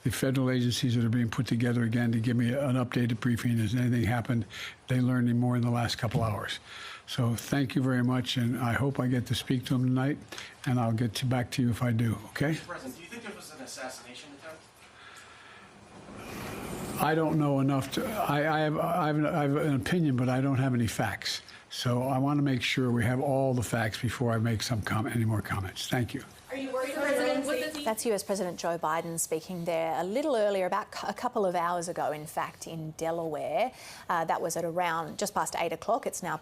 the federal agencies that are being put together again to give me an updated briefing. Has anything happened? They learned any more in the last couple hours. So thank you very much, and I hope I get to speak to them tonight, and I'll get back to you if I do, okay? Mr. President, do you think it was an assassination attempt? I don't know enough to. I have an opinion, but I don't have any facts. So I want to make sure we have all the facts before I make any more comments. Thank you. Are you worried, President? That's US President Joe Biden speaking there a little earlier, about a couple of hours ago, in fact, in Delaware. That was at around just past 8 o'clock. It's now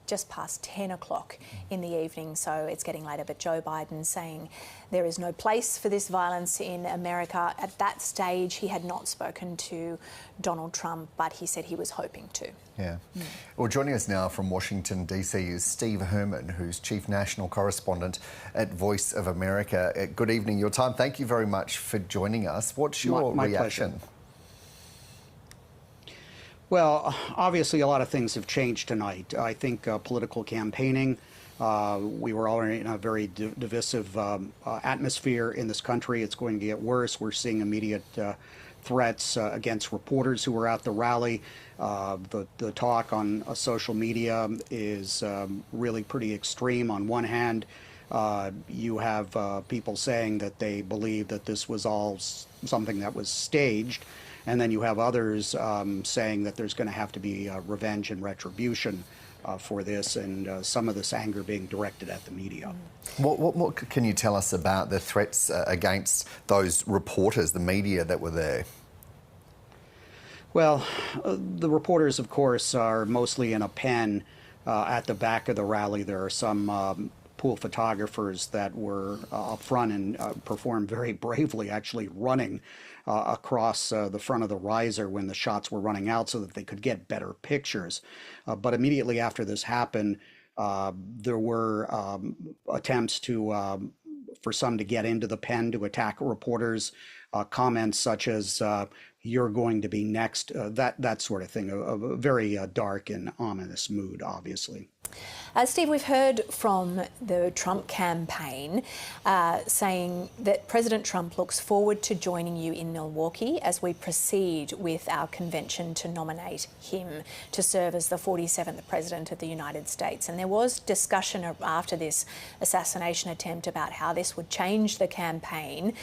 just past 10 o'clock in the evening, so it's getting later. But Joe Biden saying there is no place for this violence in America. At that stage, he had not spoken to Donald Trump, but he said he was hoping to. Yeah. Well, joining us now from Washington, D.C. is Steve Herman, who's Chief National Correspondent at Voice of America. Good evening, your time. Thank you very much for joining us. What's your reaction? Pleasure. Well, obviously a lot of things have changed tonight. I think political campaigning, we were already in a very divisive atmosphere in this country. It's going to get worse. We're seeing immediate threats against reporters who were at the rally. The talk on social media is really pretty extreme. On one hand, you have people saying that they believe that this was all something that was staged. And then you have others saying that there's going to have to be revenge and retribution for this, and some of this anger being directed at the media. What can you tell us about the threats against those reporters, the media that were there? Well, the reporters, of course, are mostly in a pen at the back of the rally. There are some pool photographers that were up front and performed very bravely, actually running across the front of the riser when the shots were running out so that they could get better pictures. But immediately after this happened, there were attempts for some to get into the pen to attack reporters, comments such as, "You're going to be next," that sort of thing, a very dark and ominous mood, obviously. Steve, we've heard from the Trump campaign saying that President Trump looks forward to joining you in Milwaukee as we proceed with our convention to nominate him to serve as the 47th President of the United States. And there was discussion after this assassination attempt about how this would change the campaign.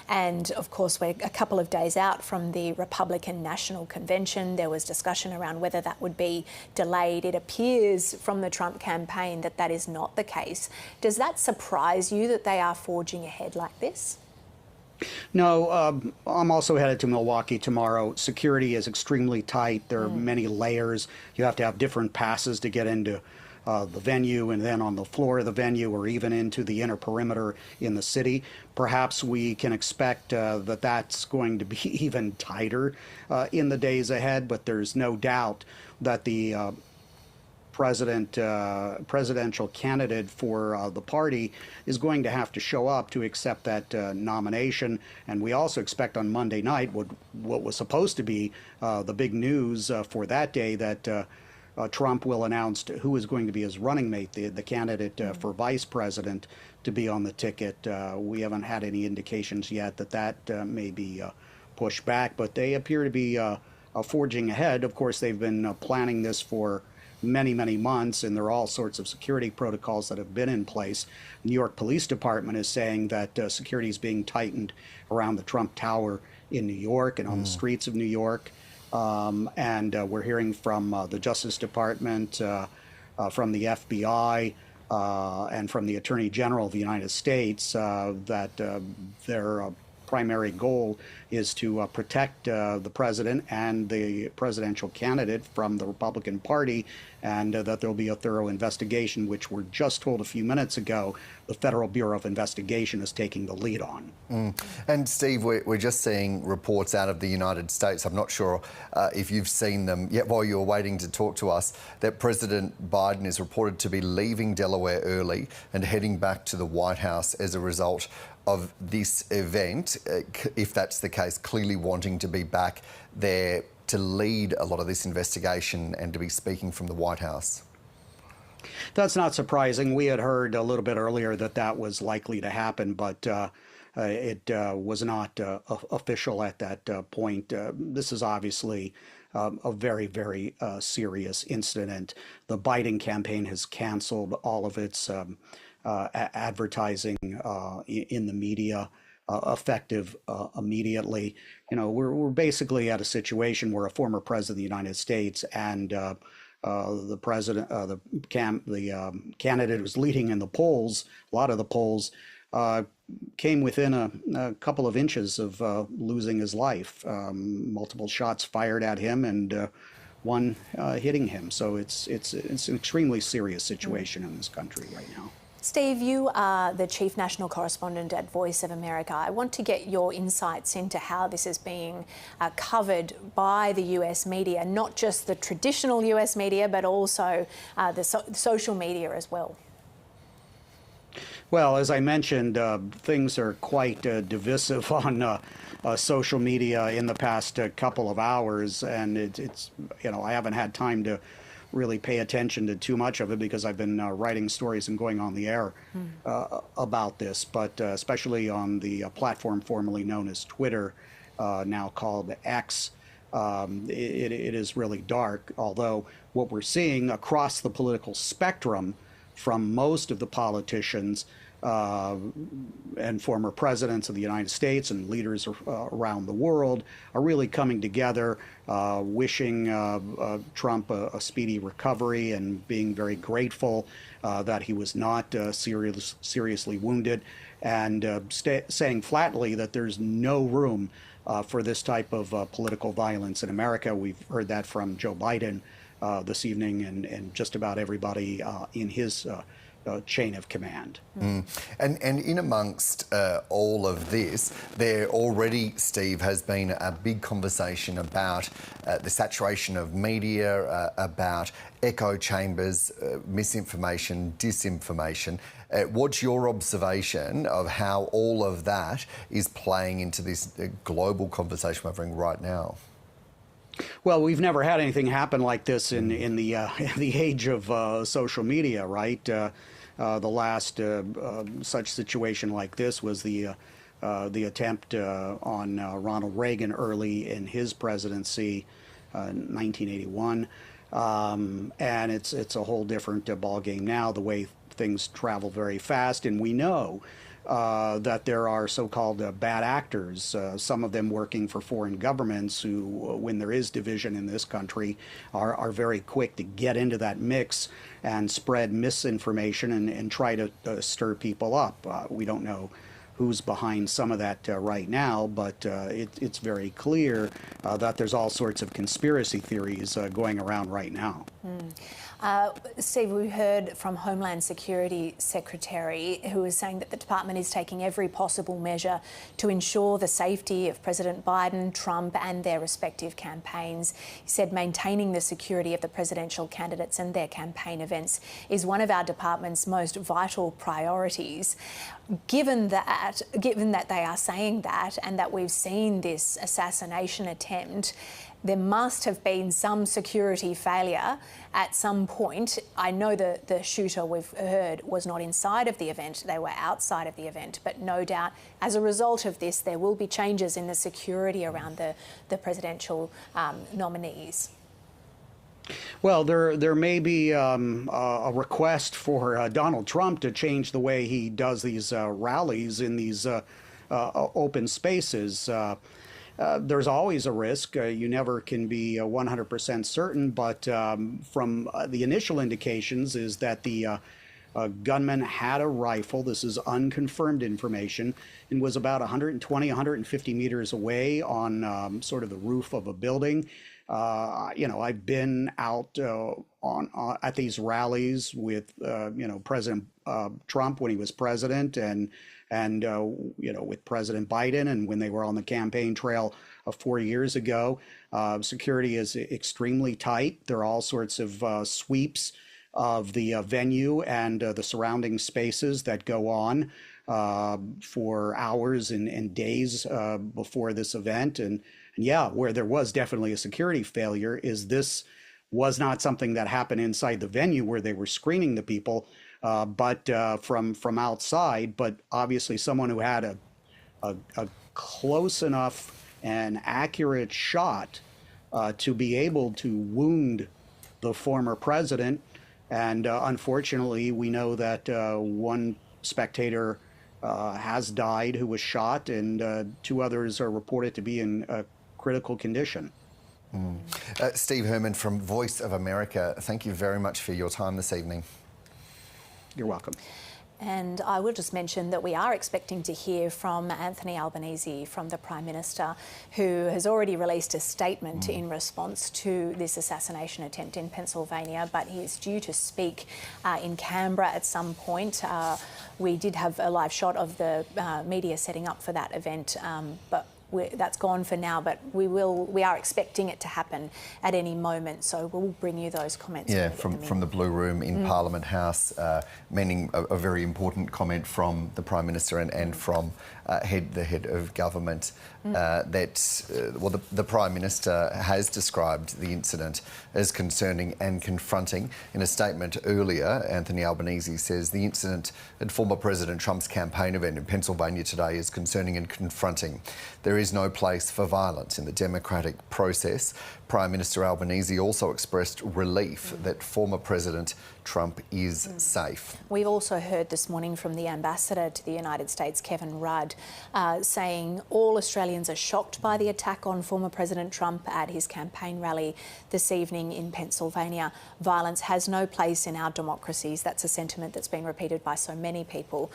And of course, we're a couple of days out from the Republican National Convention. There was discussion around whether that would be delayed. It appears from the Trump campaign that is not the case. Does that surprise you that they are forging ahead like this? No, I'm also headed to Milwaukee tomorrow. Security is extremely tight. There are many layers. You have to have different passes to get into the venue, and then on the floor of the venue, or even into the inner perimeter in the city. Perhaps we can expect that that's going to be even tighter in the days ahead, but there's no doubt that the presidential candidate for the party is going to have to show up to accept that nomination. And we also expect on Monday night what was supposed to be the big news for that day, that Trump will announce who is going to be his running mate, the candidate for vice president to be on the ticket. We haven't had any indications yet that may be pushed back, but they appear to be forging ahead. Of course, they've been planning this for many, many months, and there are all sorts of security protocols that have been in place. New York Police Department is saying that security is being tightened around the Trump Tower in New York and on the streets of New York. And we're hearing from the Justice Department, from the FBI, and from the Attorney General of the United States that their primary goal is to protect the president and the presidential candidate from the Republican Party, and that there'll be a thorough investigation, which we're just told a few minutes ago the Federal Bureau of Investigation is taking the lead on. And Steve, we're just seeing reports out of the United States. I'm not sure if you've seen them yet while you're waiting to talk to us, that President Biden is reported to be leaving Delaware early and heading back to the White House as a result of this event, if that's the case, clearly wanting to be back there to lead a lot of this investigation and to be speaking from the White House. That's not surprising. We had heard a little bit earlier that that was likely to happen, but it was not official at that point. This is obviously a very, very serious incident. The Biden campaign has canceled all of its advertising in the media, effective immediately. You know, we're basically at a situation where a former president of the United States and the president, the candidate who's leading in the polls, a lot of the polls, came within a couple of inches of losing his life. Multiple shots fired at him, and one hitting him. So it's an extremely serious situation in this country right now. Steve, you are the Chief National Correspondent at Voice of America. I want to get your insights into how this is being covered by the US media, not just the traditional US media, but also the social media as well. Well, as I mentioned, things are quite divisive on social media in the past couple of hours, and it's you know, I haven't had time to really pay attention to too much of it because I've been writing stories and going on the air about this, but especially on the platform formerly known as Twitter, now called X, it is really dark, although what we're seeing across the political spectrum from most of the politicians and former presidents of the United States and leaders around the world are really coming together, wishing Trump a speedy recovery and being very grateful that he was not seriously wounded, and saying flatly that there's no room for this type of political violence in America. We've heard that from Joe Biden this evening and just about everybody in his chain of command. And in amongst all of this, there already, Steve, has been a big conversation about the saturation of media, about echo chambers, misinformation, disinformation. What's your observation of how all of that is playing into this global conversation we're having right now? Well, we've never had anything happen like this in the age of social media, right? The last such situation like this was the attempt on Ronald Reagan early in his presidency, 1981, and it's a whole different ballgame now. The way things travel very fast, and we know that there are so-called bad actors, some of them working for foreign governments who, when there is division in this country, are very quick to get into that mix and spread misinformation and try to stir people up. We don't know who's behind some of that right now, but it's very clear that there's all sorts of conspiracy theories going around right now. Steve, we heard from Homeland Security Secretary who is saying that the department is taking every possible measure to ensure the safety of President Biden, Trump and their respective campaigns. He said maintaining the security of the presidential candidates and their campaign events is one of our department's most vital priorities. Given that they are saying that and that we've seen this assassination attempt, there must have been some security failure at some point. I know the shooter we've heard was not inside of the event, they were outside of the event, but no doubt as a result of this there will be changes in the security around the presidential nominees. Well, there may be a request for Donald Trump to change the way he does these rallies in these open spaces. There's always a risk. You never can be 100% certain, but from the initial indications is that the gunman had a rifle. This is unconfirmed information, and was about 120, 150 meters away on sort of the roof of a building. I've been out at these rallies with President Trump when he was president, and with President Biden, and when they were on the campaign trail 4 years ago. Security is extremely tight. There are all sorts of sweeps of the venue and the surrounding spaces that go on for hours and days before this event. And yeah, where there was definitely a security failure is this was not something that happened inside the venue where they were screening the people, but from outside. But obviously someone who had a close enough and accurate shot to be able to wound the former president. And unfortunately, we know that one spectator has died who was shot, and 2 others are reported to be in critical condition. Steve Herman from Voice of America, thank you very much for your time this evening. You're welcome. And I will just mention that we are expecting to hear from Anthony Albanese, from the Prime Minister, who has already released a statement in response to this assassination attempt in Pennsylvania, but he is due to speak in Canberra at some point. We did have a live shot of the media setting up for that event, but that's gone for now, but we are expecting it to happen at any moment, so we'll bring you those comments. Yeah, from the Blue Room in Parliament House, meaning a very important comment from the Prime Minister and from the head of government, the Prime Minister has described the incident as concerning and confronting. In a statement earlier, Anthony Albanese says the incident at former President Trump's campaign event in Pennsylvania today is concerning and confronting. There is no place for violence in the democratic process. Prime Minister Albanese also expressed relief that former President Trump is safe. We've also heard this morning from the Ambassador to the United States, Kevin Rudd, saying all Australians are shocked by the attack on former President Trump at his campaign rally this evening in Pennsylvania. Violence has no place in our democracies. That's a sentiment that's been repeated by so many people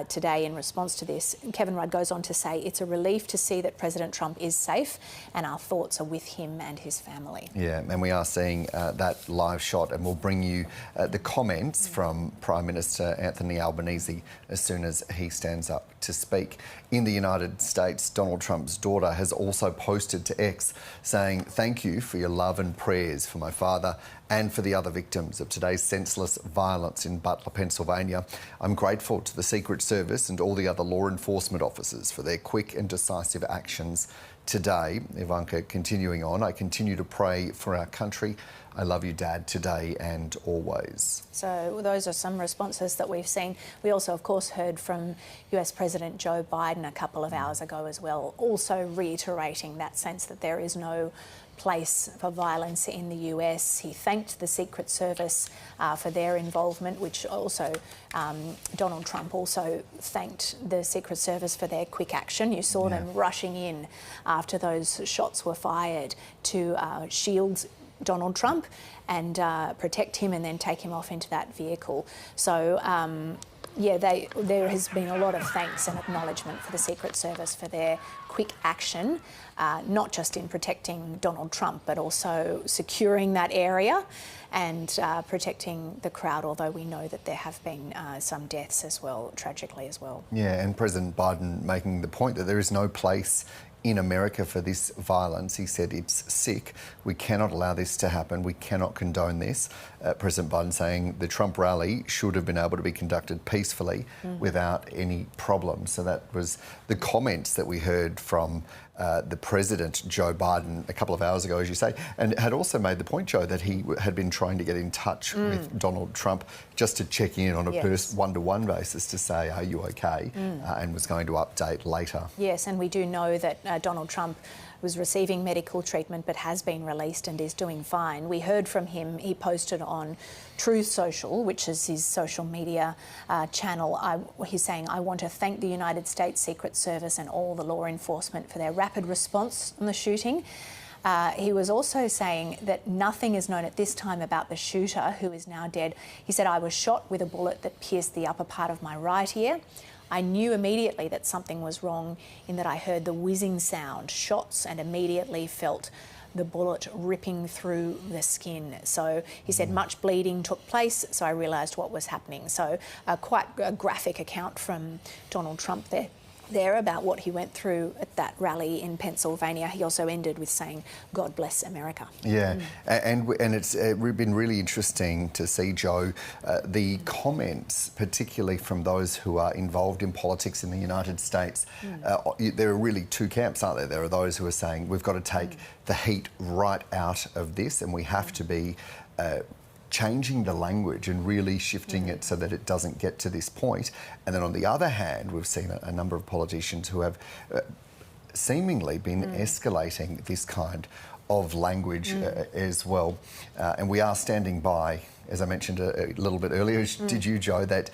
today in response to this. Kevin Rudd goes on to say it's a relief to see that President Trump is safe, and our thoughts are with him and his family. Yeah, and we are seeing that live shot, and we'll bring you the comments from Prime Minister Anthony Albanese as soon as he stands up to speak. In the United States, Donald Trump's daughter has also posted to X saying, "Thank you for your love and prayers for my father and for the other victims of today's senseless violence in Butler, Pennsylvania. I'm grateful to the Secret Service and all the other law enforcement officers for their quick and decisive actions today." Ivanka continuing on, "I continue to pray for our country. I love you, Dad, today and always." So those are some responses that we've seen. We also, of course, heard from US President Joe Biden a couple of hours ago as well, also reiterating that sense that there is no place for violence in the US. He thanked the Secret Service for their involvement, which also Donald Trump also thanked the Secret Service for their quick action. You saw them rushing in after those shots were fired to shield Donald Trump and protect him and then take him off into that vehicle. So there has been a lot of thanks and acknowledgement for the Secret Service for their quick action, not just in protecting Donald Trump, but also securing that area and protecting the crowd, although we know that there have been some deaths as well, tragically as well. Yeah, and President Biden making the point that there is no place in America for this violence. He said it's sick. We cannot allow this to happen. We cannot condone this. President Biden saying the Trump rally should have been able to be conducted peacefully without any problem. So that was the comments that we heard from the President, Joe Biden, a couple of hours ago, as you say, and had also made the point, Joe, that he had been trying to get in touch with Donald Trump just to check in on a one-to-one basis to say, are you okay? And was going to update later. Yes, and we do know that Donald Trump was receiving medical treatment but has been released and is doing fine. We heard from him. He posted on Truth Social, which is his social media channel. He's saying, "I want to thank the United States Secret Service and all the law enforcement for their rapid response on the shooting." He was also saying that nothing is known at this time about the shooter, who is now dead. He said, "I was shot with a bullet that pierced the upper part of my right ear. I knew immediately that something was wrong in that I heard the whizzing sound, shots, and immediately felt the bullet ripping through the skin." So he said much bleeding took place, so I realised what was happening. So quite a graphic account from Donald Trump there about what he went through at that rally in Pennsylvania. He also ended with saying, "God bless America." Yeah, and it's been really interesting to see, Joe, the comments, particularly from those who are involved in politics in the United States. There are really two camps, aren't there? There are those who are saying we've got to take the heat right out of this, and we have to be changing the language and really shifting it so that it doesn't get to this point. And then on the other hand, we've seen a number of politicians who have seemingly been escalating this kind of language as well. And we are standing by, as I mentioned a little bit earlier, did you, Joe, that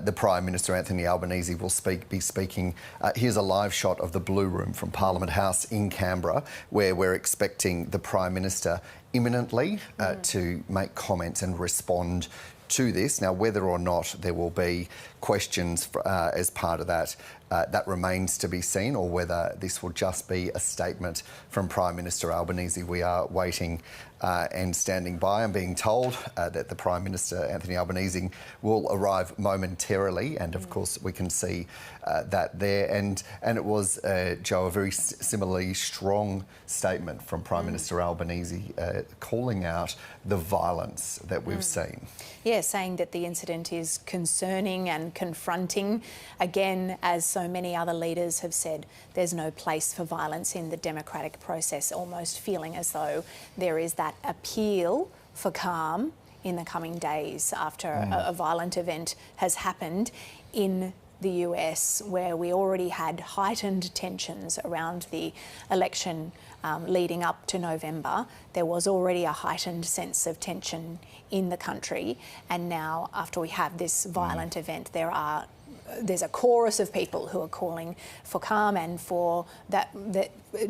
the Prime Minister, Anthony Albanese, will be speaking. Here's a live shot of the Blue Room from Parliament House in Canberra, where we're expecting the Prime Minister imminently to make comments and respond to this. Now, whether or not there will be questions as part of that, that remains to be seen, or whether this will just be a statement from Prime Minister Albanese. We are waiting and standing by. I'm being told that the Prime Minister, Anthony Albanese, will arrive momentarily, and of course we can see that there. And it was, Joe, a very similarly strong statement from Prime Minister Albanese calling out the violence that we've seen. Yeah, saying that the incident is concerning and confronting. Again, as so many other leaders have said, there's no place for violence in the democratic process, almost feeling as though there is that appeal for calm in the coming days after a violent event has happened in the US, where we already had heightened tensions around the election leading up to November. There was already a heightened sense of tension in the country, and now after we have this violent event, there's a chorus of people who are calling for calm and for that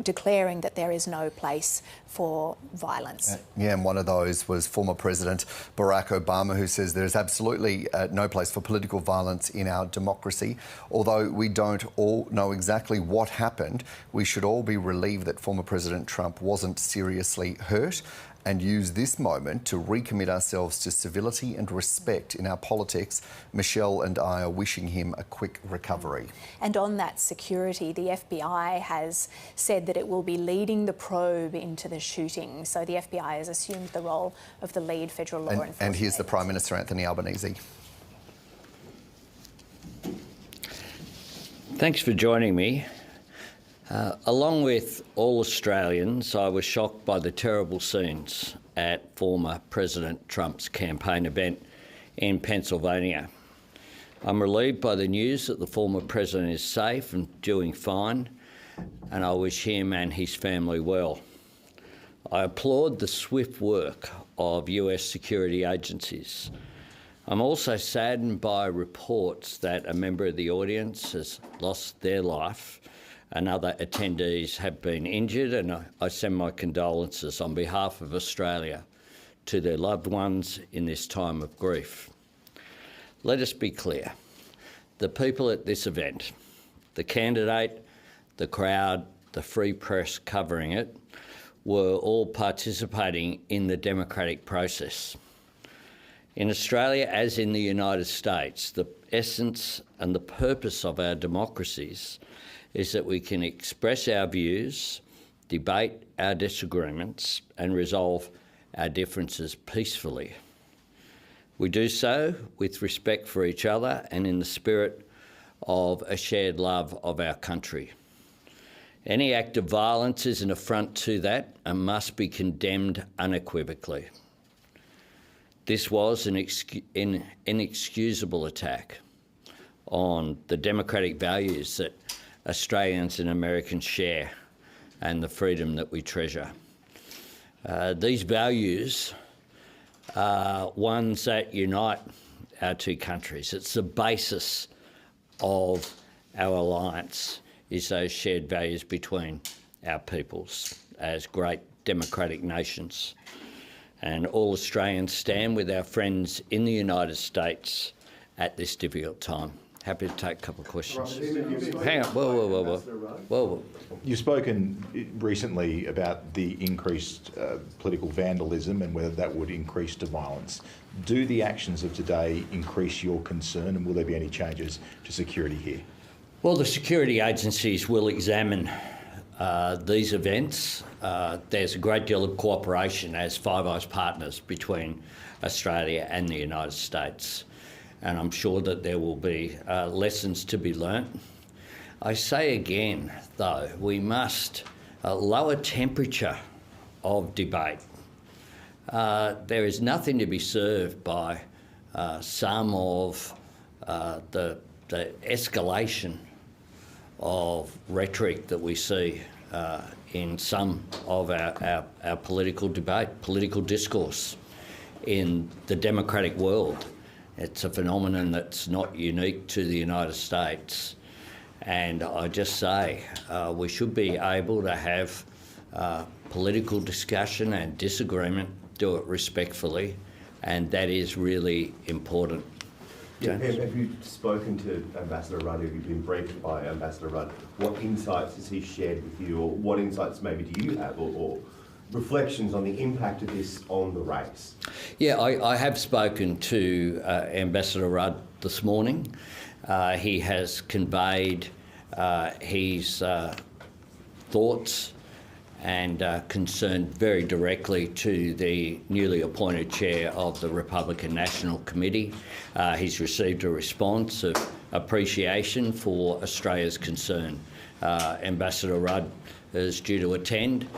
declaring that there is no place for violence. Yeah, and one of those was former President Barack Obama, who says there's absolutely no place for political violence in our democracy. Although we don't all know exactly what happened, we should all be relieved that former President Trump wasn't seriously hurt, and use this moment to recommit ourselves to civility and respect in our politics. Michelle and I are wishing him a quick recovery. And on that security, the FBI has said that it will be leading the probe into the shooting. So the FBI has assumed the role of the lead federal law enforcement. And here's the Prime Minister, Anthony Albanese. Thanks for joining me. Along with all Australians, I was shocked by the terrible scenes at former President Trump's campaign event in Pennsylvania. I'm relieved by the news that the former president is safe and doing fine, and I wish him and his family well. I applaud the swift work of US security agencies. I'm also saddened by reports that a member of the audience has lost their life and other attendees have been injured, and I send my condolences on behalf of Australia to their loved ones in this time of grief. Let us be clear. The people at this event, the candidate, the crowd, the free press covering it, were all participating in the democratic process. In Australia, as in the United States, the essence and the purpose of our democracies is that we can express our views, debate our disagreements, and resolve our differences peacefully. We do so with respect for each other and in the spirit of a shared love of our country. Any act of violence is an affront to that and must be condemned unequivocally. This was an inexcusable attack on the democratic values that Australians and Americans share, and the freedom that we treasure. These values are ones that unite our two countries. It's the basis of our alliance, is those shared values between our peoples as great democratic nations. And all Australians stand with our friends in the United States at this difficult time. Happy to take a couple of questions. Hang on, whoa. You've spoken recently about the increased political vandalism and whether that would increase to violence. Do the actions of today increase your concern, and will there be any changes to security here? Well, the security agencies will examine these events. There's a great deal of cooperation as Five Eyes partners between Australia and the United States. And I'm sure that there will be lessons to be learnt. I say again, though, we must lower temperature of debate. There is nothing to be served by some of the escalation of rhetoric that we see in some of our political debate, political discourse in the democratic world. It's a phenomenon that's not unique to the United States. And I just say we should be able to have political discussion and disagreement, do it respectfully, and that is really important. Yeah, have you spoken to Ambassador Rudd? Have you been briefed by Ambassador Rudd? What insights has he shared with you, or what insights maybe do you have, or reflections on the impact of this on the race? Yeah, I have spoken to Ambassador Rudd this morning. He has conveyed his thoughts and concern very directly to the newly appointed chair of the Republican National Committee. He's received a response of appreciation for Australia's concern. Ambassador Rudd is due to attend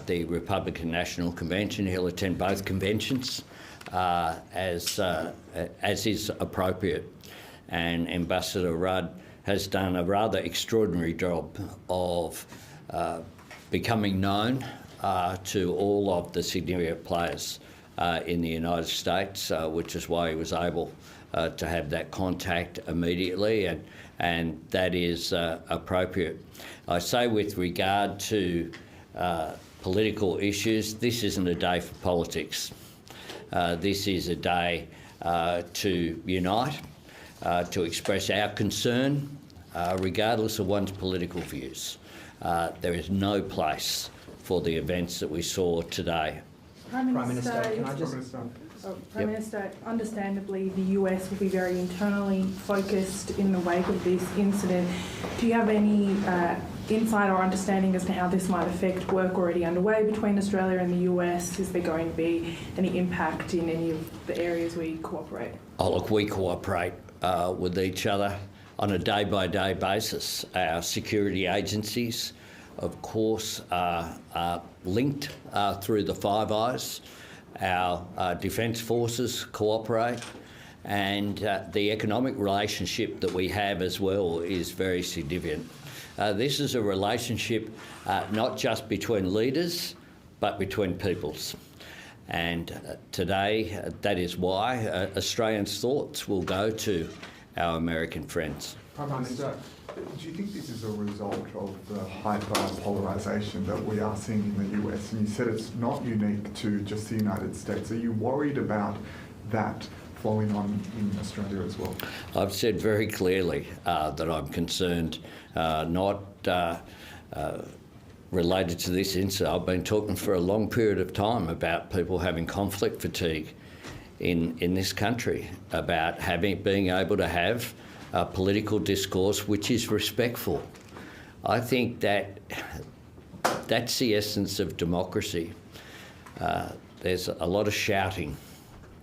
the Republican National Convention. He'll attend both conventions as is appropriate. And Ambassador Rudd has done a rather extraordinary job of becoming known to all of the significant players in the United States, which is why he was able to have that contact immediately, and that is appropriate. I say with regard to political issues, this isn't a day for politics. This is a day to unite, to express our concern, regardless of one's political views. There is no place for the events that we saw today. Prime Minister, can I just... Prime Minister, understandably, the US will be very internally focused in the wake of this incident. Do you have any insight or understanding as to how this might affect work already underway between Australia and the US? Is there going to be any impact in any of the areas we cooperate? Oh, look, we cooperate with each other on a day-by-day basis. Our security agencies, of course, are linked through the Five Eyes. Our defence forces cooperate, and the economic relationship that we have as well is very significant. This is a relationship not just between leaders, but between peoples. And today, that is why Australians' thoughts will go to our American friends. Prime Minister, do you think this is a result of the hyper-polarisation that we are seeing in the US? And you said it's not unique to just the United States. Are you worried about that flowing on in Australia as well? I've said very clearly that I'm concerned, not related to this incident. I've been talking for a long period of time about people having conflict fatigue in this country, about being able to have political discourse which is respectful. I think that's the essence of democracy. There's a lot of shouting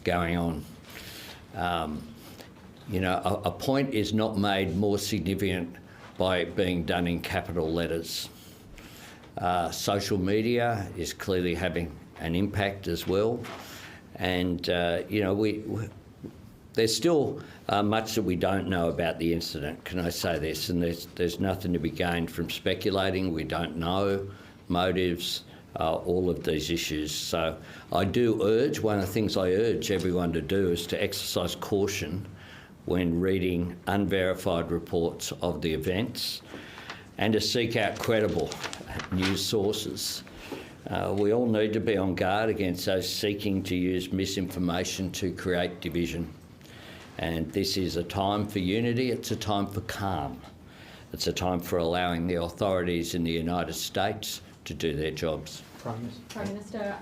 going on. A point is not made more significant by it being done in capital letters. Social media is clearly having an impact as well. And, there there's still much that we don't know about the incident, can I say this? And there's nothing to be gained from speculating. We don't know motives, all of these issues. So I do urge, one of the things I urge everyone to do is to exercise caution when reading unverified reports of the events and to seek out credible news sources. We all need to be on guard against those seeking to use misinformation to create division. And this is a time for unity, it's a time for calm. It's a time for allowing the authorities in the United States to do their jobs. Prime Minister,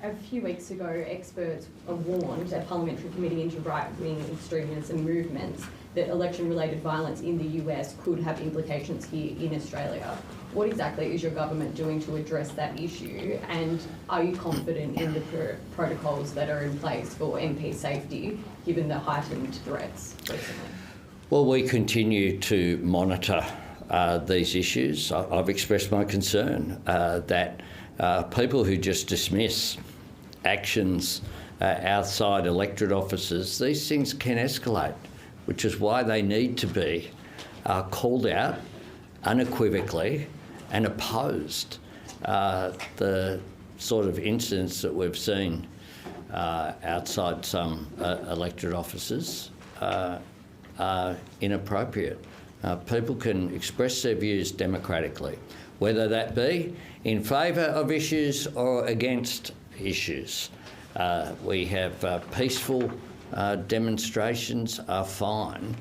a few weeks ago, experts warned a parliamentary committee into right-wing extremism movements that election-related violence in the US could have implications here in Australia. What exactly is your government doing to address that issue, and are you confident in the protocols that are in place for MP safety, given the heightened threats recently? Well, we continue to monitor these issues. I've expressed my concern that people who just dismiss actions outside electorate offices, these things can escalate, which is why they need to be called out unequivocally and opposed. The sort of incidents that we've seen outside some electorate offices are inappropriate. People can express their views democratically, whether that be in favour of issues or against issues. We have peaceful demonstrations are fine.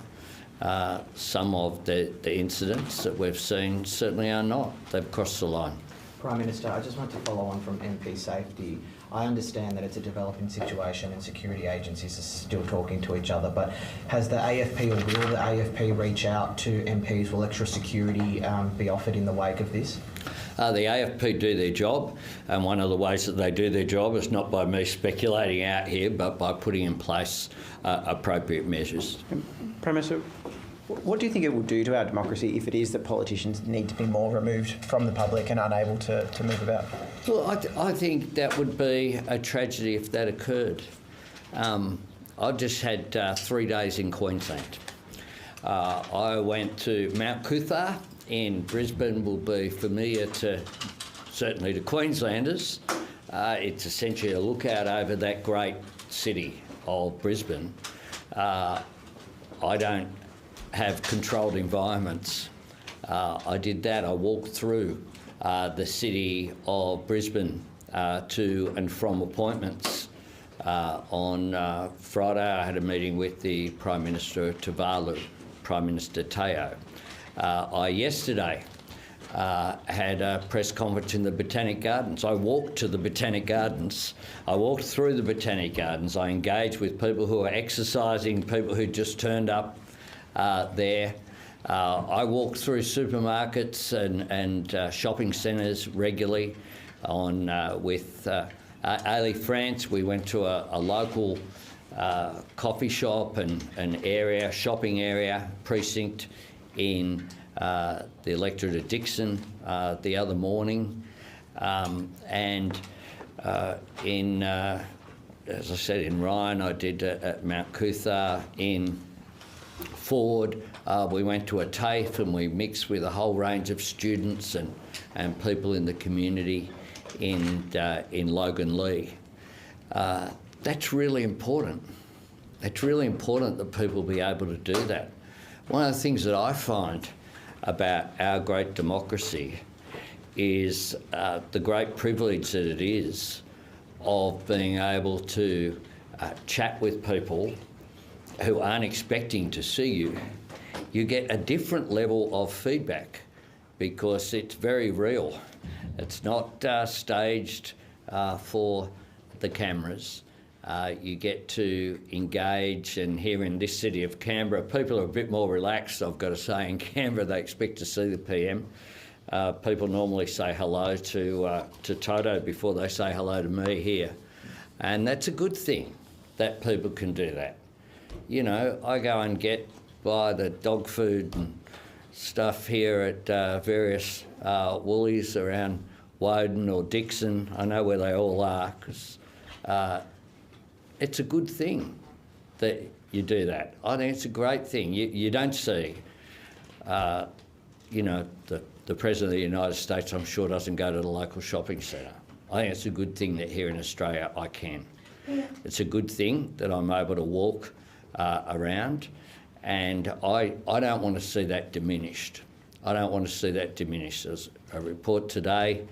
Some of the incidents that we've seen certainly are not. They've crossed the line. Prime Minister, I just want to follow on from MP safety. I understand that it's a developing situation and security agencies are still talking to each other, but has the AFP or will the AFP reach out to MPs? Will extra security be offered in the wake of this? The AFP do their job, and one of the ways that they do their job is not by me speculating out here, but by putting in place appropriate measures. Prime Minister, what do you think it will do to our democracy if it is that politicians need to be more removed from the public and unable to move about? Well, I think that would be a tragedy if that occurred. I just had 3 days in Queensland. I went to Mount Coot-tha in Brisbane, will be familiar to certainly to Queenslanders. It's essentially a lookout over that great city of Brisbane. I don't have controlled environments. I did that. I walked through the city of Brisbane to and from appointments. On Friday, I had a meeting with the Prime Minister of Tuvalu, Prime Minister Teo. I yesterday had a press conference in the Botanic Gardens. I walked to the Botanic Gardens. I walked through the Botanic Gardens. I engaged with people who are exercising, people who just turned up there. I walked through supermarkets and shopping centres regularly. With Ali France, we went to a local coffee shop and area, shopping area, precinct in the electorate of Dixon the other morning. And as I said, in Ryan, I did at Mount Coot-tha. In Ford, we went to a TAFE and we mixed with a whole range of students and people in the community in Logan Lee. That's really important. It's really important that people be able to do that. One of the things that I find about our great democracy is the great privilege that it is of being able to chat with people who aren't expecting to see you. You get a different level of feedback because it's very real. It's not staged for the cameras. You get to engage, and here in this city of Canberra, people are a bit more relaxed, I've got to say. In Canberra, they expect to see the PM. People normally say hello to Toto before they say hello to me here. And that's a good thing that people can do that. You know, I go and buy the dog food and stuff here at various Woolies around Woden or Dixon. I know where they all are because it's a good thing that you do that. I think it's a great thing. You don't see, you know, the President of the United States, I'm sure, doesn't go to the local shopping centre. I think it's a good thing that here in Australia I can. It's a good thing that I'm able to walk around, and I don't want to see that diminished. I don't want to see that diminished. There's a report today,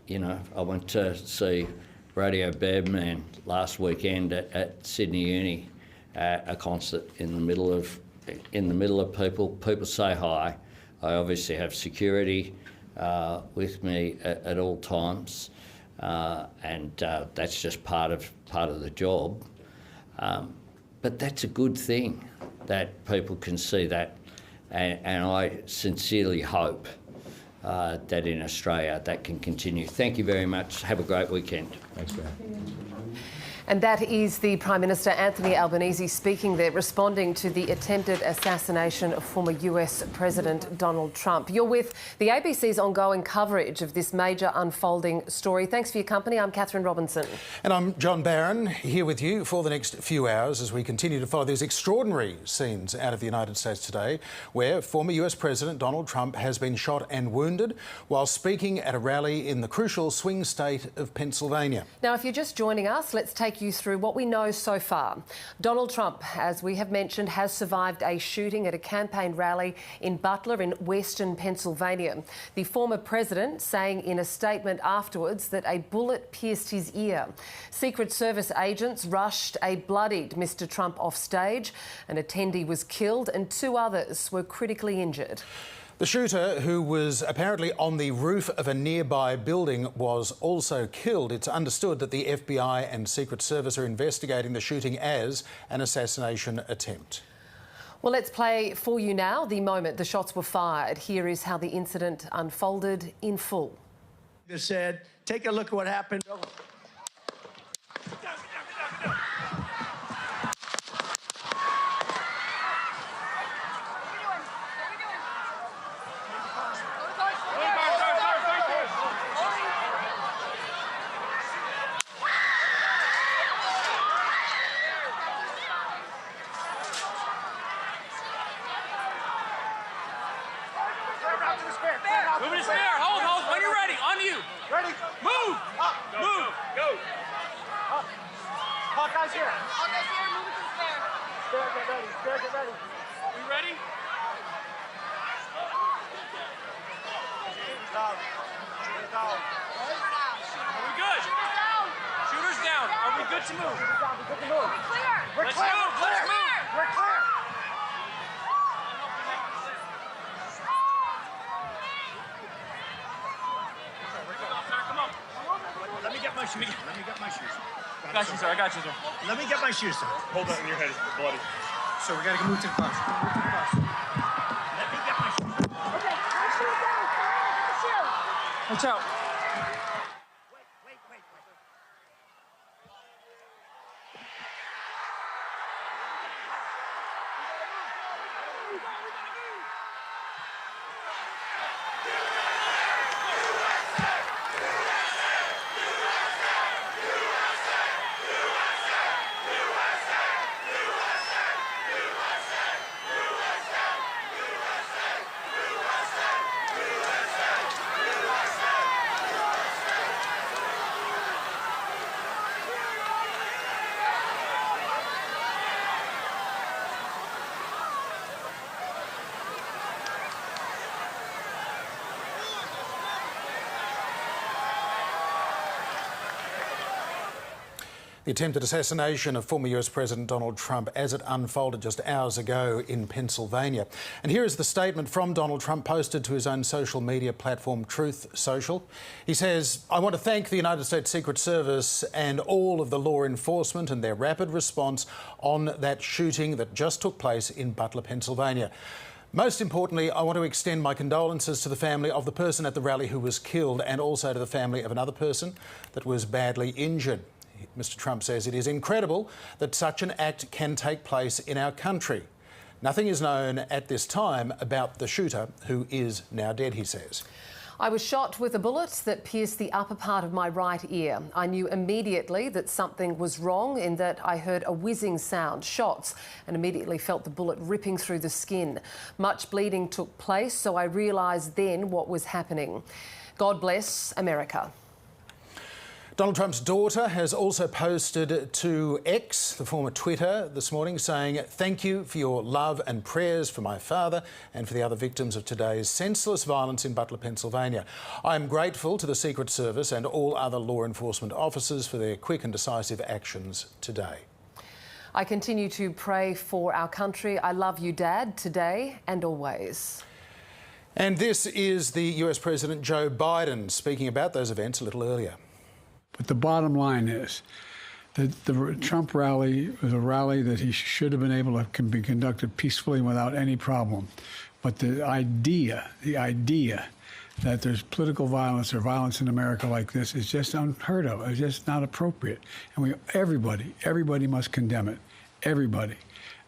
you know, I went to see Radio Birdman last weekend at Sydney Uni, a concert in the middle of people say hi. I obviously have security with me at all times, and that's just part of the job. But that's a good thing that people can see that, and I sincerely hope that in Australia that can continue. Thank you very much. Have a great weekend. Thanks, Ben. And that is the Prime Minister Anthony Albanese speaking there, responding to the attempted assassination of former US President Donald Trump. You're with the ABC's ongoing coverage of this major unfolding story. Thanks for your company. I'm Catherine Robinson. And I'm John Barron, here with you for the next few hours as we continue to follow these extraordinary scenes out of the United States today, where former US President Donald Trump has been shot and wounded while speaking at a rally in the crucial swing state of Pennsylvania. Now, if you're just joining us, let's take you through what we know so far. Donald Trump, as we have mentioned, has survived a shooting at a campaign rally in Butler in western Pennsylvania. The former president saying in a statement afterwards that a bullet pierced his ear. Secret Service agents rushed a bloodied Mr. Trump off stage. An attendee was killed and 2 others were critically injured. The shooter, who was apparently on the roof of a nearby building, was also killed. It's understood that the FBI and Secret Service are investigating the shooting as an assassination attempt. Well, let's play for you now the moment the shots were fired. Here is how the incident unfolded in full. They said, take a look at what happened. Move to spare. Hold. When you're ready. On you. Ready. Move. Up. Move. Go. Up. Hawkeye's here. Hawkeye's here. Move it to spare. Spare, get ready. Spare, get ready. We ready? Shooters down. Shooters down. Are we good? Shooters down. Shooters down. Are we good to move? Shooters down. We're good to move. We're clear. Let's move. Let's move. We're clear. Let me get my shoes. Let me get my shoes. I got you, sir. I got you, sir. Let me get my shoes, sir. Hold that in your head. It's bloody. So we gotta move to the bus. Move to the bus. Let me get my shoes. Okay. Shoes down. Watch out. The attempted assassination of former US President Donald Trump as it unfolded just hours ago in Pennsylvania. And here is the statement from Donald Trump posted to his own social media platform, Truth Social. He says, "I want to thank the United States Secret Service and all of the law enforcement and their rapid response on that shooting that just took place in Butler, Pennsylvania. Most importantly, I want to extend my condolences to the family of the person at the rally who was killed and also to the family of another person that was badly injured." Mr. Trump says it is incredible that such an act can take place in our country. Nothing is known at this time about the shooter, who is now dead, he says. I was shot with a bullet that pierced the upper part of my right ear. I knew immediately that something was wrong in that I heard a whizzing sound, shots, and immediately felt the bullet ripping through the skin. Much bleeding took place, so I realised then what was happening. God bless America. Donald Trump's daughter has also posted to X, the former Twitter, this morning saying, "Thank you for your love and prayers for my father and for the other victims of today's senseless violence in Butler, Pennsylvania. I am grateful to the Secret Service and all other law enforcement officers for their quick and decisive actions today. I continue to pray for our country. I love you, Dad, today and always." And this is the US President Joe Biden speaking about those events a little earlier. But the bottom line is that the Trump rally was a rally that he should have been able to be conducted peacefully without any problem. But the idea that there's political violence or violence in America like this is just unheard of. It's just not appropriate. And everybody must condemn it. Everybody.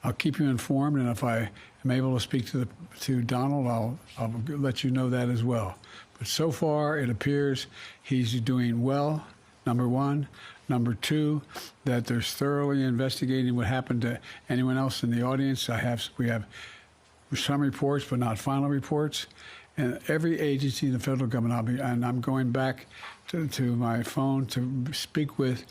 I'll keep you informed, and if I am able to speak to Donald, I'll let you know that as well. But so far, it appears he's doing well. Number one. Number two, that they're thoroughly investigating what happened to anyone else in the audience. We have some reports, but not final reports. And every agency in the federal government, I'm going back to my phone to speak with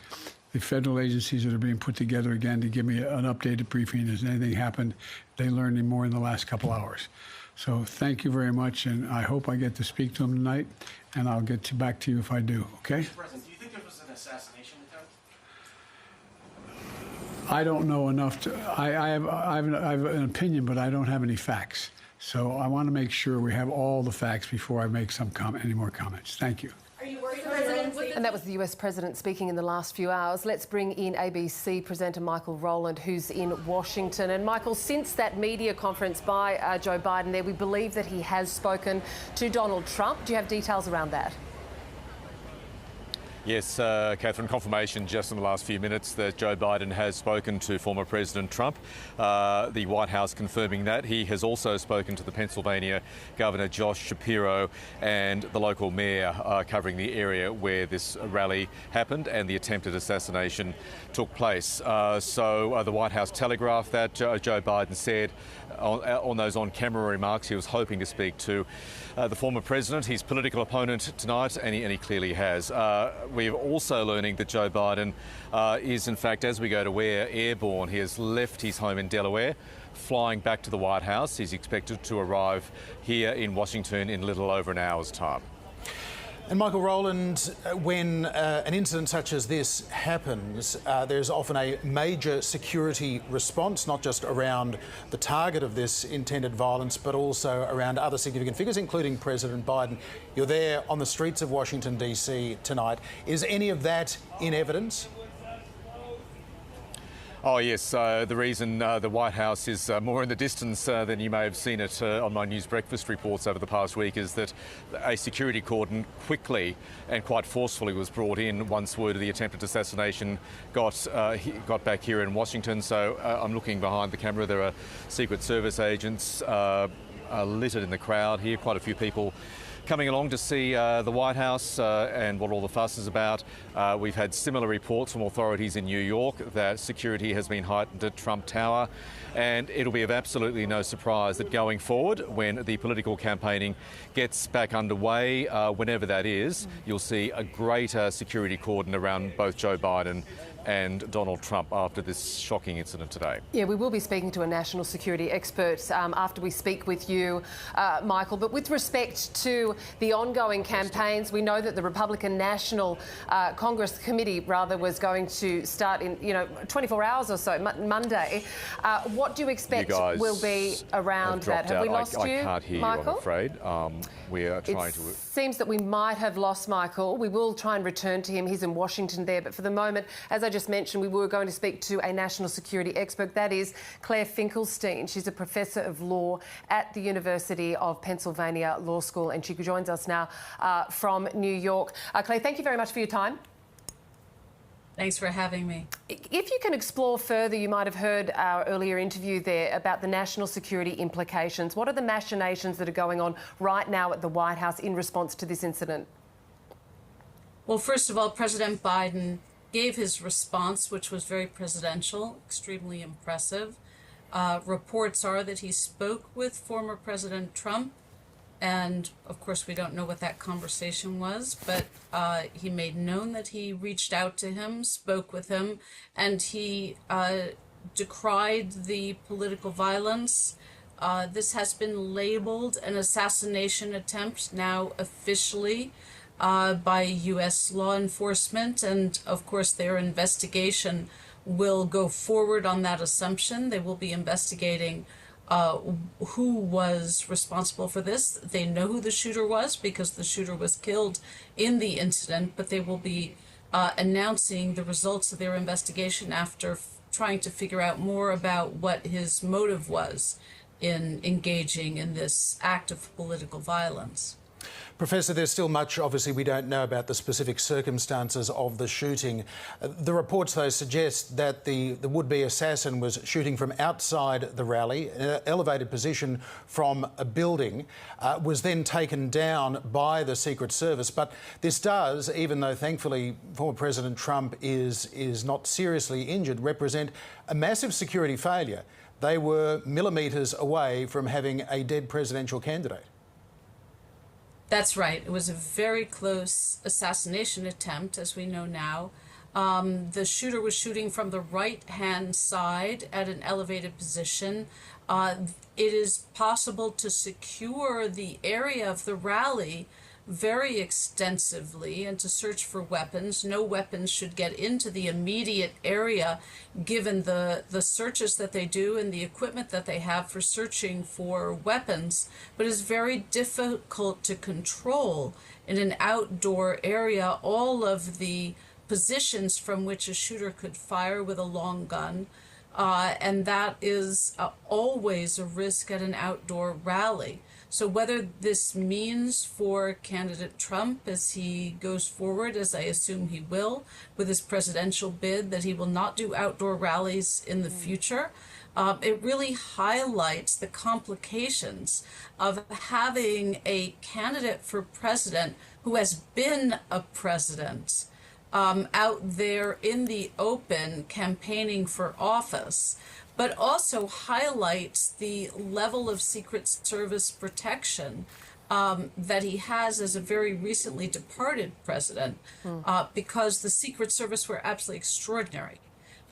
the federal agencies that are being put together again to give me an updated briefing. Has anything happened? They learned any more in the last couple hours. So thank you very much, and I hope I get to speak to them tonight, and I'll get back to you if I do, okay? Mr. President, do you think there was an assassination attempt? I don't know enough to. I have an opinion, but I don't have any facts. So I want to make sure we have all the facts before I make any more comments. Thank you. Are you worried, President? And that was the US President speaking in the last few hours. Let's bring in ABC presenter Michael Rowland, who's in Washington. And Michael, since that media conference by Joe Biden there, we believe that he has spoken to Donald Trump. Do you have details around that? Yes, Catherine, confirmation just in the last few minutes that Joe Biden has spoken to former President Trump. The White House confirming that. He has also spoken to the Pennsylvania Governor Josh Shapiro and the local mayor covering the area where this rally happened and the attempted assassination took place. So the White House telegraphed that. Joe Biden said on those on-camera remarks he was hoping to speak to the former president, his political opponent tonight, and he clearly has. We're also learning that Joe Biden is, in fact, as we go to airborne. He has left his home in Delaware, flying back to the White House. He's expected to arrive here in Washington in a little over an hour's time. And Michael Rowland, when an incident such as this happens, there's often a major security response, not just around the target of this intended violence, but also around other significant figures, including President Biden. You're there on the streets of Washington, D.C. tonight. Is any of that in evidence? Oh yes, the reason the White House is more in the distance than you may have seen it on my news breakfast reports over the past week is that a security cordon quickly and quite forcefully was brought in once word of the attempted assassination got back here in Washington. So I'm looking behind the camera. There are Secret Service agents littered in the crowd here, quite a few people coming along to see the White House and what all the fuss is about. We've had similar reports from authorities in New York that security has been heightened at Trump Tower, and it'll be of absolutely no surprise that going forward, when the political campaigning gets back underway, whenever that is, you'll see a greater security cordon around both Joe Biden and Donald Trump after this shocking incident today. Yeah, we will be speaking to a national security expert after we speak with you, Michael. But with respect to the ongoing campaigns, we know that the Republican National Congress Committee, was going to start in 24 hours or so, Monday. What do you expect will be around that? Have we lost you, I can't hear Michael? you, I'm afraid. We are trying to... It seems that we might have lost Michael. We will try and return to him. He's in Washington there. But for the moment, as I just mentioned, we were going to speak to a national security expert. That is Claire Finkelstein. She's a professor of law at the University of Pennsylvania Law School, and she joins us now from New York. Claire, thank you very much for your time. Thanks for having me. If you can explore further, you might have heard our earlier interview there about the national security implications. What are the machinations that are going on right now at the White House in response to this incident? Well, first of all, President Biden gave his response, which was very presidential, extremely impressive. Reports are that he spoke with former President Trump, and of course we don't know what that conversation was, but he made known that he reached out to him, spoke with him, and he decried the political violence. This has been labeled an assassination attempt now officially by U.S. law enforcement, and of course their investigation will go forward on that assumption. They will be investigating who was responsible for this. They know who the shooter was because the shooter was killed in the incident, but they will be announcing the results of their investigation after trying to figure out more about what his motive was in engaging in this act of political violence. Professor, there's still much, obviously, we don't know about the specific circumstances of the shooting. The reports, though, suggest that the would-be assassin was shooting from outside the rally, in an elevated position from a building, was then taken down by the Secret Service. But this does, even though thankfully former President Trump is not seriously injured, represent a massive security failure. They were millimetres away from having a dead presidential candidate. That's right. It was a very close assassination attempt, as we know now. The shooter was shooting from the right-hand side at an elevated position. It is possible to secure the area of the rally very extensively and to search for weapons. No weapons should get into the immediate area given the searches that they do and the equipment that they have for searching for weapons, but it's very difficult to control in an outdoor area all of the positions from which a shooter could fire with a long gun. And that is always a risk at an outdoor rally. So whether this means for candidate Trump as he goes forward, as I assume he will, with his presidential bid, that he will not do outdoor rallies in the future, it really highlights the complications of having a candidate for president who has been a president out there in the open campaigning for office, but also highlights the level of Secret Service protection that he has as a very recently departed president, because the Secret Service were absolutely extraordinary.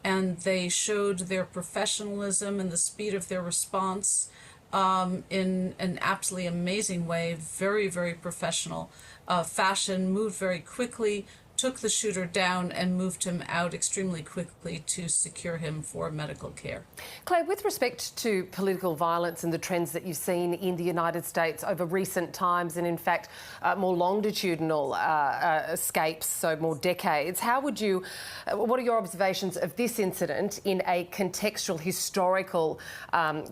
And they showed their professionalism and the speed of their response in an absolutely amazing way, very, very professional fashion, moved very quickly, took the shooter down and moved him out extremely quickly to secure him for medical care. Clay, with respect to political violence and the trends that you've seen in the United States over recent times and in fact more longitudinal escapes, so more decades, what are your observations of this incident in a contextual, historical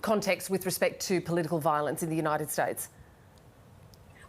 context with respect to political violence in the United States?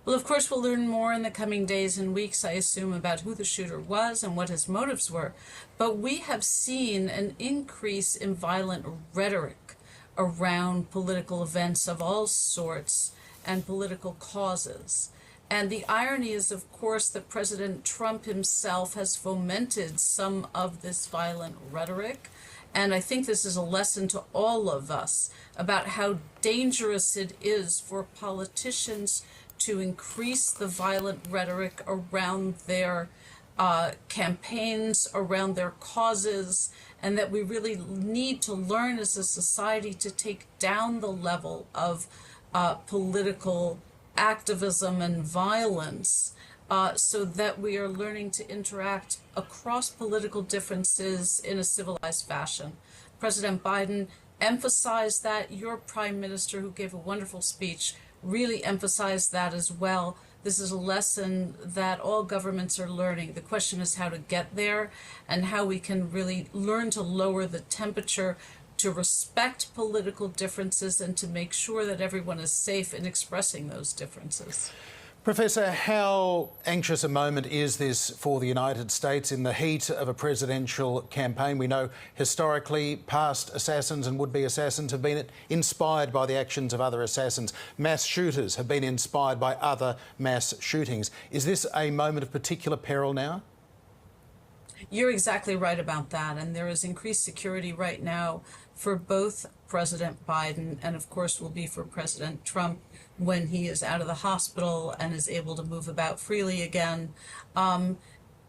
Well, of course, we'll learn more in the coming days and weeks, I assume, about who the shooter was and what his motives were. But we have seen an increase in violent rhetoric around political events of all sorts and political causes. And the irony is, of course, that President Trump himself has fomented some of this violent rhetoric. And I think this is a lesson to all of us about how dangerous it is for politicians to increase the violent rhetoric around their campaigns, around their causes, and that we really need to learn as a society to take down the level of political activism and violence so that we are learning to interact across political differences in a civilized fashion. President Biden emphasized that. Your Prime Minister, who gave a wonderful speech, really emphasized that as well. This is a lesson that all governments are learning. The question is how to get there and how we can really learn to lower the temperature, to respect political differences and to make sure that everyone is safe in expressing those differences. Professor, how anxious a moment is this for the United States in the heat of a presidential campaign? We know historically past assassins and would-be assassins have been inspired by the actions of other assassins. Mass shooters have been inspired by other mass shootings. Is this a moment of particular peril now? You're exactly right about that, and there is increased security right now for both President Biden and, of course, will be for President Trump when he is out of the hospital and is able to move about freely again.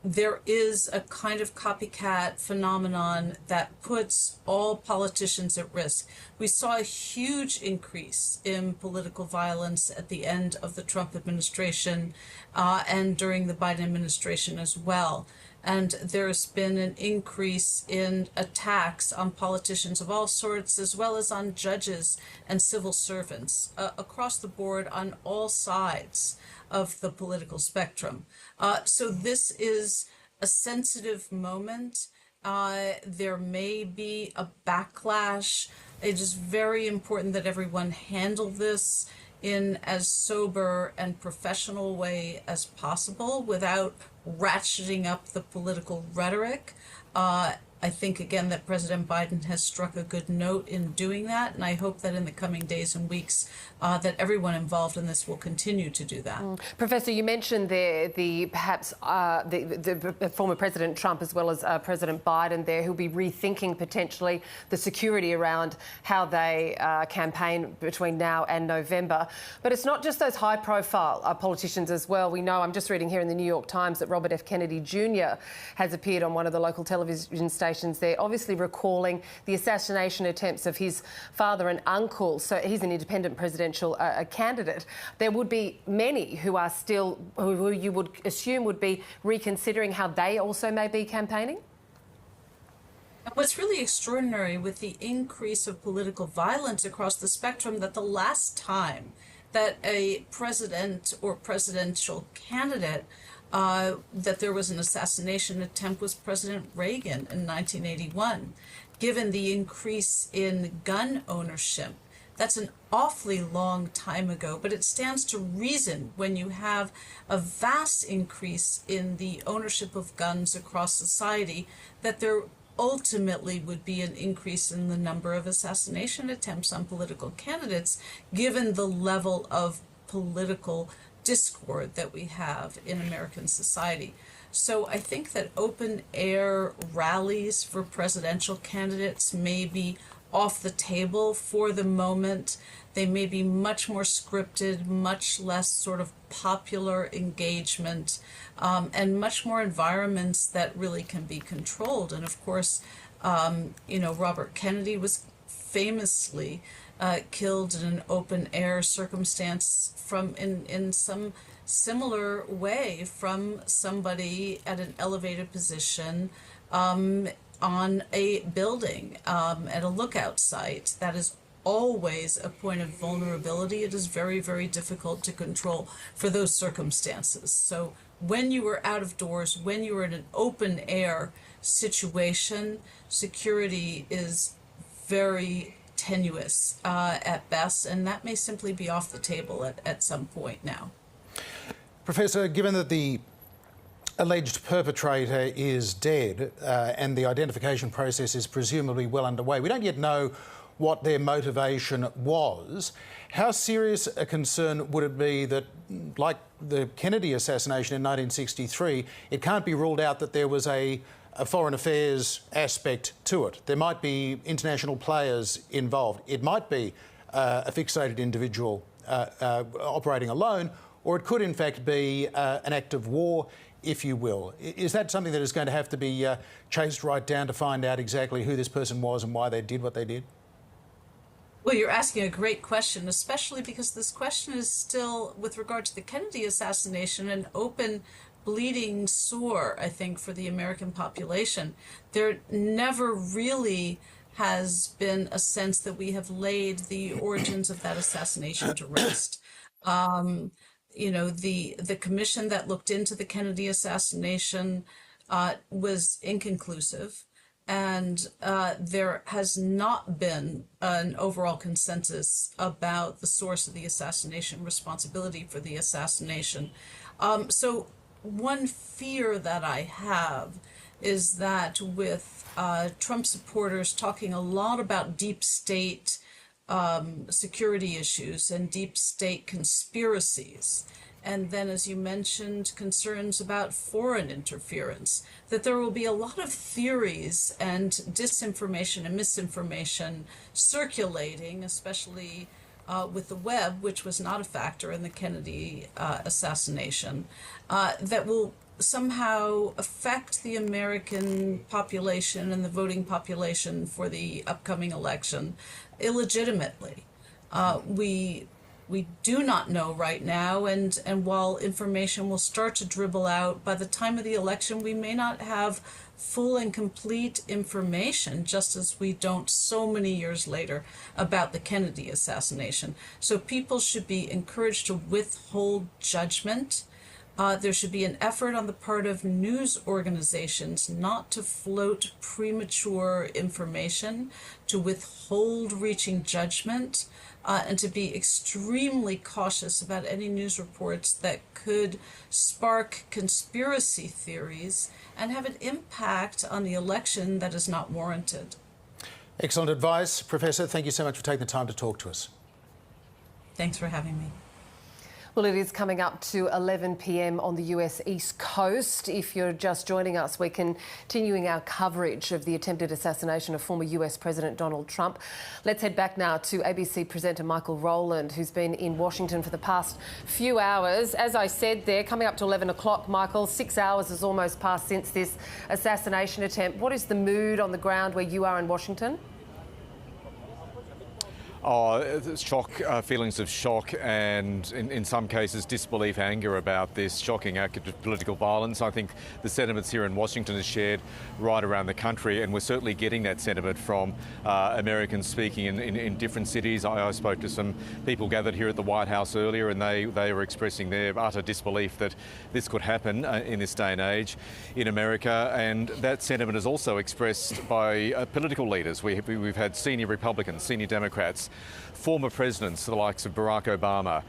There is a kind of copycat phenomenon that puts all politicians at risk. We saw a huge increase in political violence at the end of the Trump administration and during the Biden administration as well. And there's been an increase in attacks on politicians of all sorts, as well as on judges and civil servants across the board on all sides of the political spectrum. So this is a sensitive moment. There may be a backlash. It is very important that everyone handle this in as sober and professional way as possible without ratcheting up the political rhetoric. I think, again, that President Biden has struck a good note in doing that, and I hope that in the coming days and weeks that everyone involved in this will continue to do that. Professor, you mentioned there the former President Trump as well as President Biden there who'll be rethinking potentially the security around how they campaign between now and November. But it's not just those high-profile politicians as well. We know, I'm just reading here in the New York Times, that Robert F. Kennedy Jr. has appeared on one of the local television stations there, obviously recalling the assassination attempts of his father and uncle. So he's an independent presidential candidate. There would be many who are still, who you would assume would be reconsidering how they also may be campaigning. What's really extraordinary with the increase of political violence across the spectrum, that the last time that a president or presidential candidate that there was an assassination attempt was President Reagan in 1981. Given the increase in gun ownership, that's an awfully long time ago, but it stands to reason when you have a vast increase in the ownership of guns across society that there ultimately would be an increase in the number of assassination attempts on political candidates, given the level of political discord that we have in American society. So I think that open air rallies for presidential candidates may be off the table for the moment. They may be much more scripted, much less sort of popular engagement, and much more environments that really can be controlled. And of course, Robert Kennedy was famously killed in an open air circumstance in some similar way from somebody at an elevated position on a building at a lookout site. That is always a point of vulnerability. It is very, very difficult to control for those circumstances. So when you are out of doors, when you are in an open air situation, security is very tenuous at best, and that may simply be off the table at some point now. Professor, given that the alleged perpetrator is dead and the identification process is presumably well underway, we don't yet know what their motivation was. How serious a concern would it be that, like the Kennedy assassination in 1963, it can't be ruled out that there was a foreign affairs aspect to it? There might be international players involved. It might be a fixated individual operating alone, or it could in fact be an act of war, if you will. Is that something that is going to have to be chased right down to find out exactly who this person was and why they did what they did? Well, you're asking a great question, especially because this question is still, with regard to the Kennedy assassination, an open, bleeding sore, I think, for the American population. There never really has been a sense that we have laid the origins of that assassination to rest. The commission that looked into the Kennedy assassination was inconclusive. And there has not been an overall consensus about the source of the assassination, responsibility for the assassination. So one fear that I have is that with Trump supporters talking a lot about deep state security issues and deep state conspiracies, and then, as you mentioned, concerns about foreign interference, that there will be a lot of theories and disinformation and misinformation circulating, especially with the web, which was not a factor in the Kennedy assassination, that will somehow affect the American population and the voting population for the upcoming election illegitimately. We do not know right now, and while information will start to dribble out, by the time of the election, we may not have full and complete information, just as we don't so many years later about the Kennedy assassination. So people should be encouraged to withhold judgment. There should be an effort on the part of news organizations not to float premature information, to withhold reaching judgment, and to be extremely cautious about any news reports that could spark conspiracy theories and have an impact on the election that is not warranted. Excellent advice, Professor. Thank you so much for taking the time to talk to us. Thanks for having me. Well, it is coming up to 11 p.m. on the US East Coast. If you're just joining us, we're continuing our coverage of the attempted assassination of former US President Donald Trump. Let's head back now to ABC presenter Michael Rowland, who's been in Washington for the past few hours. As I said there, coming up to 11 o'clock, Michael, 6 hours has almost passed since this assassination attempt. What is the mood on the ground where you are in Washington? Shock, feelings of shock and in some cases disbelief, anger about this shocking act of political violence. I think the sentiments here in Washington is shared right around the country, and we're certainly getting that sentiment from Americans speaking in different cities. I spoke to some people gathered here at the White House earlier, and they were expressing their utter disbelief that this could happen in this day and age in America, and that sentiment is also expressed by political leaders. We've had senior Republicans, senior Democrats, former presidents, the likes of Barack Obama,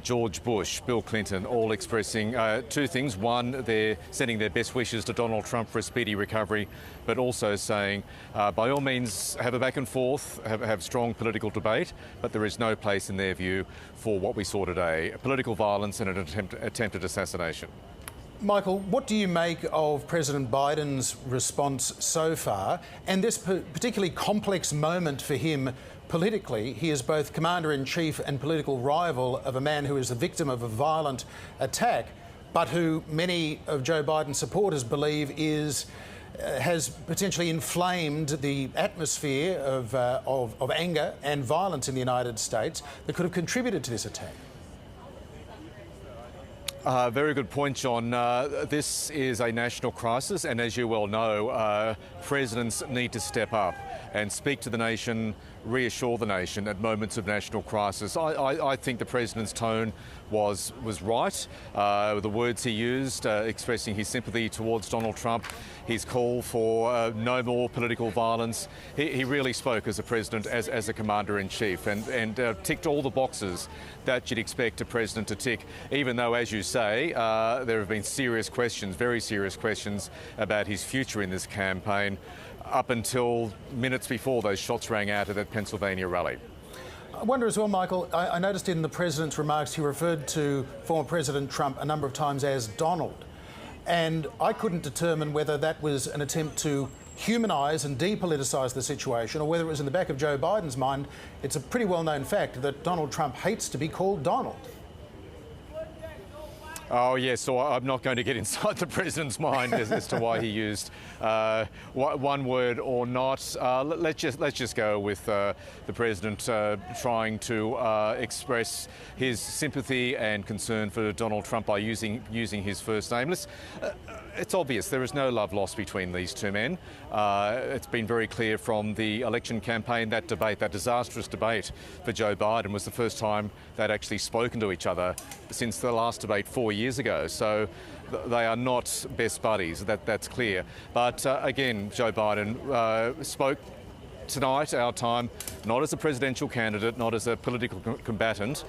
George Bush, Bill Clinton, all expressing two things. One, they're sending their best wishes to Donald Trump for a speedy recovery, but also saying, by all means, have a back and forth, have strong political debate, but there is no place in their view for what we saw today, political violence and an attempted assassination. Michael, what do you make of President Biden's response so far, and this particularly complex moment for him politically? He is both commander-in-chief and political rival of a man who is the victim of a violent attack, but who many of Joe Biden's supporters believe has potentially inflamed the atmosphere of anger and violence in the United States that could have contributed to this attack. Very good point, John. This is a national crisis, and as you well know, presidents need to step up and speak to the nation, reassure the nation at moments of national crisis. I think the president's tone was right. The words he used, expressing his sympathy towards Donald Trump, his call for no more political violence. He really spoke as a president, as a commander-in-chief, and ticked all the boxes that you'd expect a president to tick, even though, as you say, there have been serious questions, very serious questions about his future in this campaign up until minutes before those shots rang out at that Pennsylvania rally. I wonder as well, Michael, I noticed in the president's remarks he referred to former President Trump a number of times as Donald, and I couldn't determine whether that was an attempt to humanise and depoliticise the situation, or whether it was in the back of Joe Biden's mind. It's a pretty well-known fact that Donald Trump hates to be called Donald. Oh yes, so I'm not going to get inside the president's mind as to why he used one word or not. Let's just go with the president trying to express his sympathy and concern for Donald Trump by using his first name. It's obvious there is no love lost between these two men. It's been very clear from the election campaign. That debate, that disastrous debate for Joe Biden, was the first time they'd actually spoken to each other since the last debate 4 years ago. So they are not best buddies, that's clear. But again, Joe Biden spoke tonight, our time, not as a presidential candidate, not as a political combatant,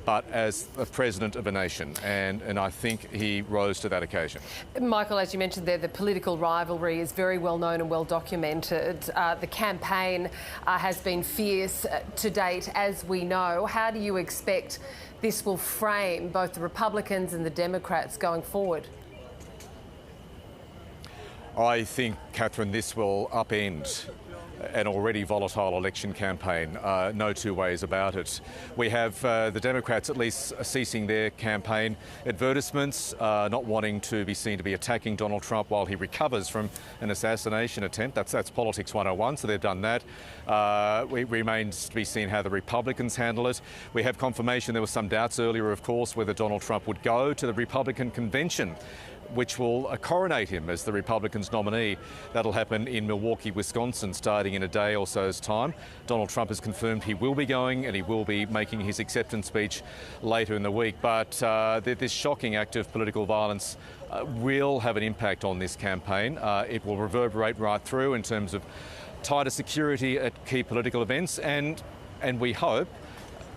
but as a president of a nation. And I think he rose to that occasion. Michael, as you mentioned there, the political rivalry is very well known and well documented. The campaign has been fierce to date, as we know. How do you expect this will frame both the Republicans and the Democrats going forward? I think, Catherine, this will upend an already volatile election campaign. No two ways about it. We have the Democrats at least ceasing their campaign advertisements, not wanting to be seen to be attacking Donald Trump while he recovers from an assassination attempt. That's politics 101, so they've done that. It remains to be seen how the Republicans handle it. We have confirmation, there were some doubts earlier, of course, whether Donald Trump would go to the Republican convention, which will coronate him as the Republicans' nominee. That'll happen in Milwaukee, Wisconsin, starting in a day or so's time. Donald Trump has confirmed he will be going and he will be making his acceptance speech later in the week. But this shocking act of political violence will have an impact on this campaign. It will reverberate right through in terms of tighter security at key political events and we hope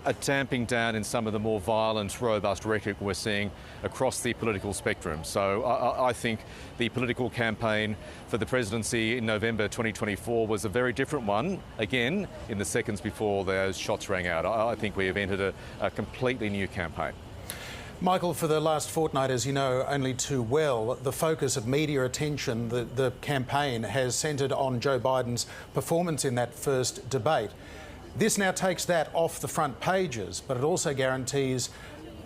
a tamping down in some of the more violent, robust rhetoric we're seeing across the political spectrum. So I think the political campaign for the presidency in November 2024 was a very different one, again, in the seconds before those shots rang out. I think we have entered a completely new campaign. Michael, for the last fortnight, as you know only too well, the focus of media attention, the campaign, has centred on Joe Biden's performance in that first debate. This now takes that off the front pages, but it also guarantees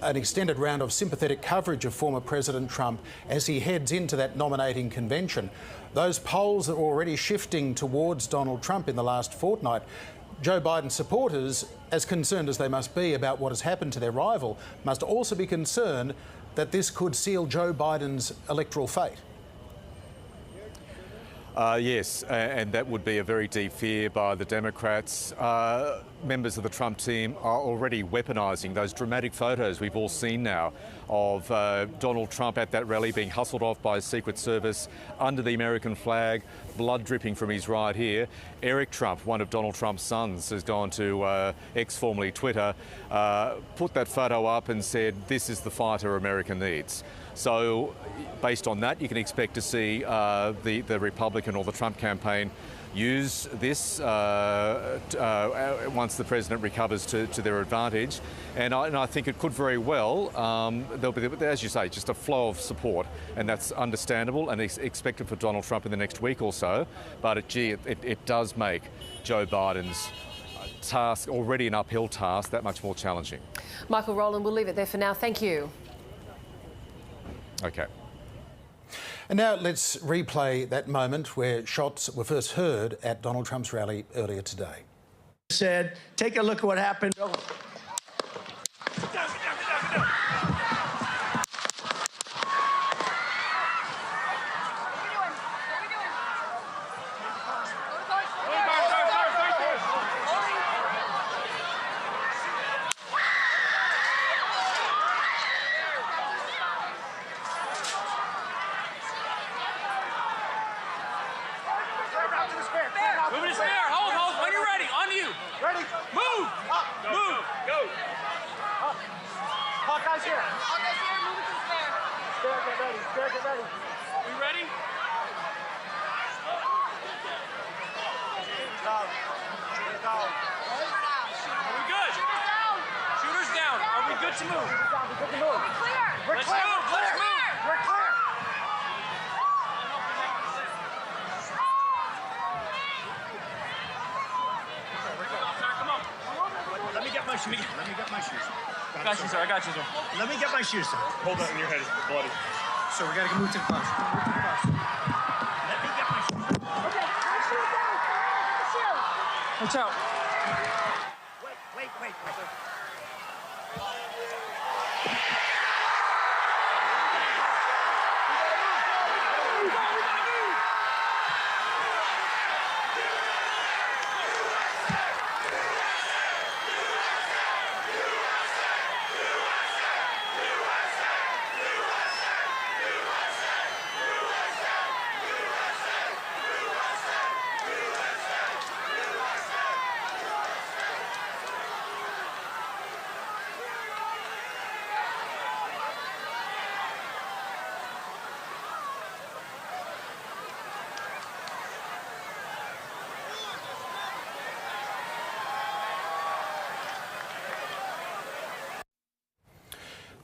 an extended round of sympathetic coverage of former President Trump as he heads into that nominating convention. Those polls that were already shifting towards Donald Trump in the last fortnight, Joe Biden supporters, as concerned as they must be about what has happened to their rival, must also be concerned that this could seal Joe Biden's electoral fate. Yes, and that would be a very deep fear by the Democrats. Members of the Trump team are already weaponising those dramatic photos we've all seen now of Donald Trump at that rally being hustled off by Secret Service under the American flag, blood dripping from his right ear. Eric Trump, one of Donald Trump's sons, has gone to X, formerly Twitter, put that photo up and said, "This is the fighter America needs." So based on that, you can expect to see the Republican or the Trump campaign use this once the president recovers to their advantage. And I think it could very well, there'll be, as you say, just a flow of support, and that's understandable and expected for Donald Trump in the next week or so. But it does make Joe Biden's task, already an uphill task, that much more challenging. Michael Rowland, we'll leave it there for now. Thank you. Okay. And now let's replay that moment where shots were first heard at Donald Trump's rally earlier today. Said, take a look at what happened. Moving to spare. Hold. When you're ready. On you. Ready. Move. Up. Move. Go. Up. Hawkeye's here. Hawkeye's here. Moving to spare. Spare, get ready. Spare, get ready. We ready? Down. Shooter's down. Are we good? Shooter's down. Shooter's down. Are we good to move? We're good to move. We're clear. We're clear. Let's move. We're clear. Let me get my shoes. Let me get my shoes. I got you, sir. I got you, sir. Let me get my shoes, sir. Hold that in your head. It's bloody. So we gotta move to the bus. Move to the bus. Let me get my shoes. Okay. My shoes down. Watch out. Wait.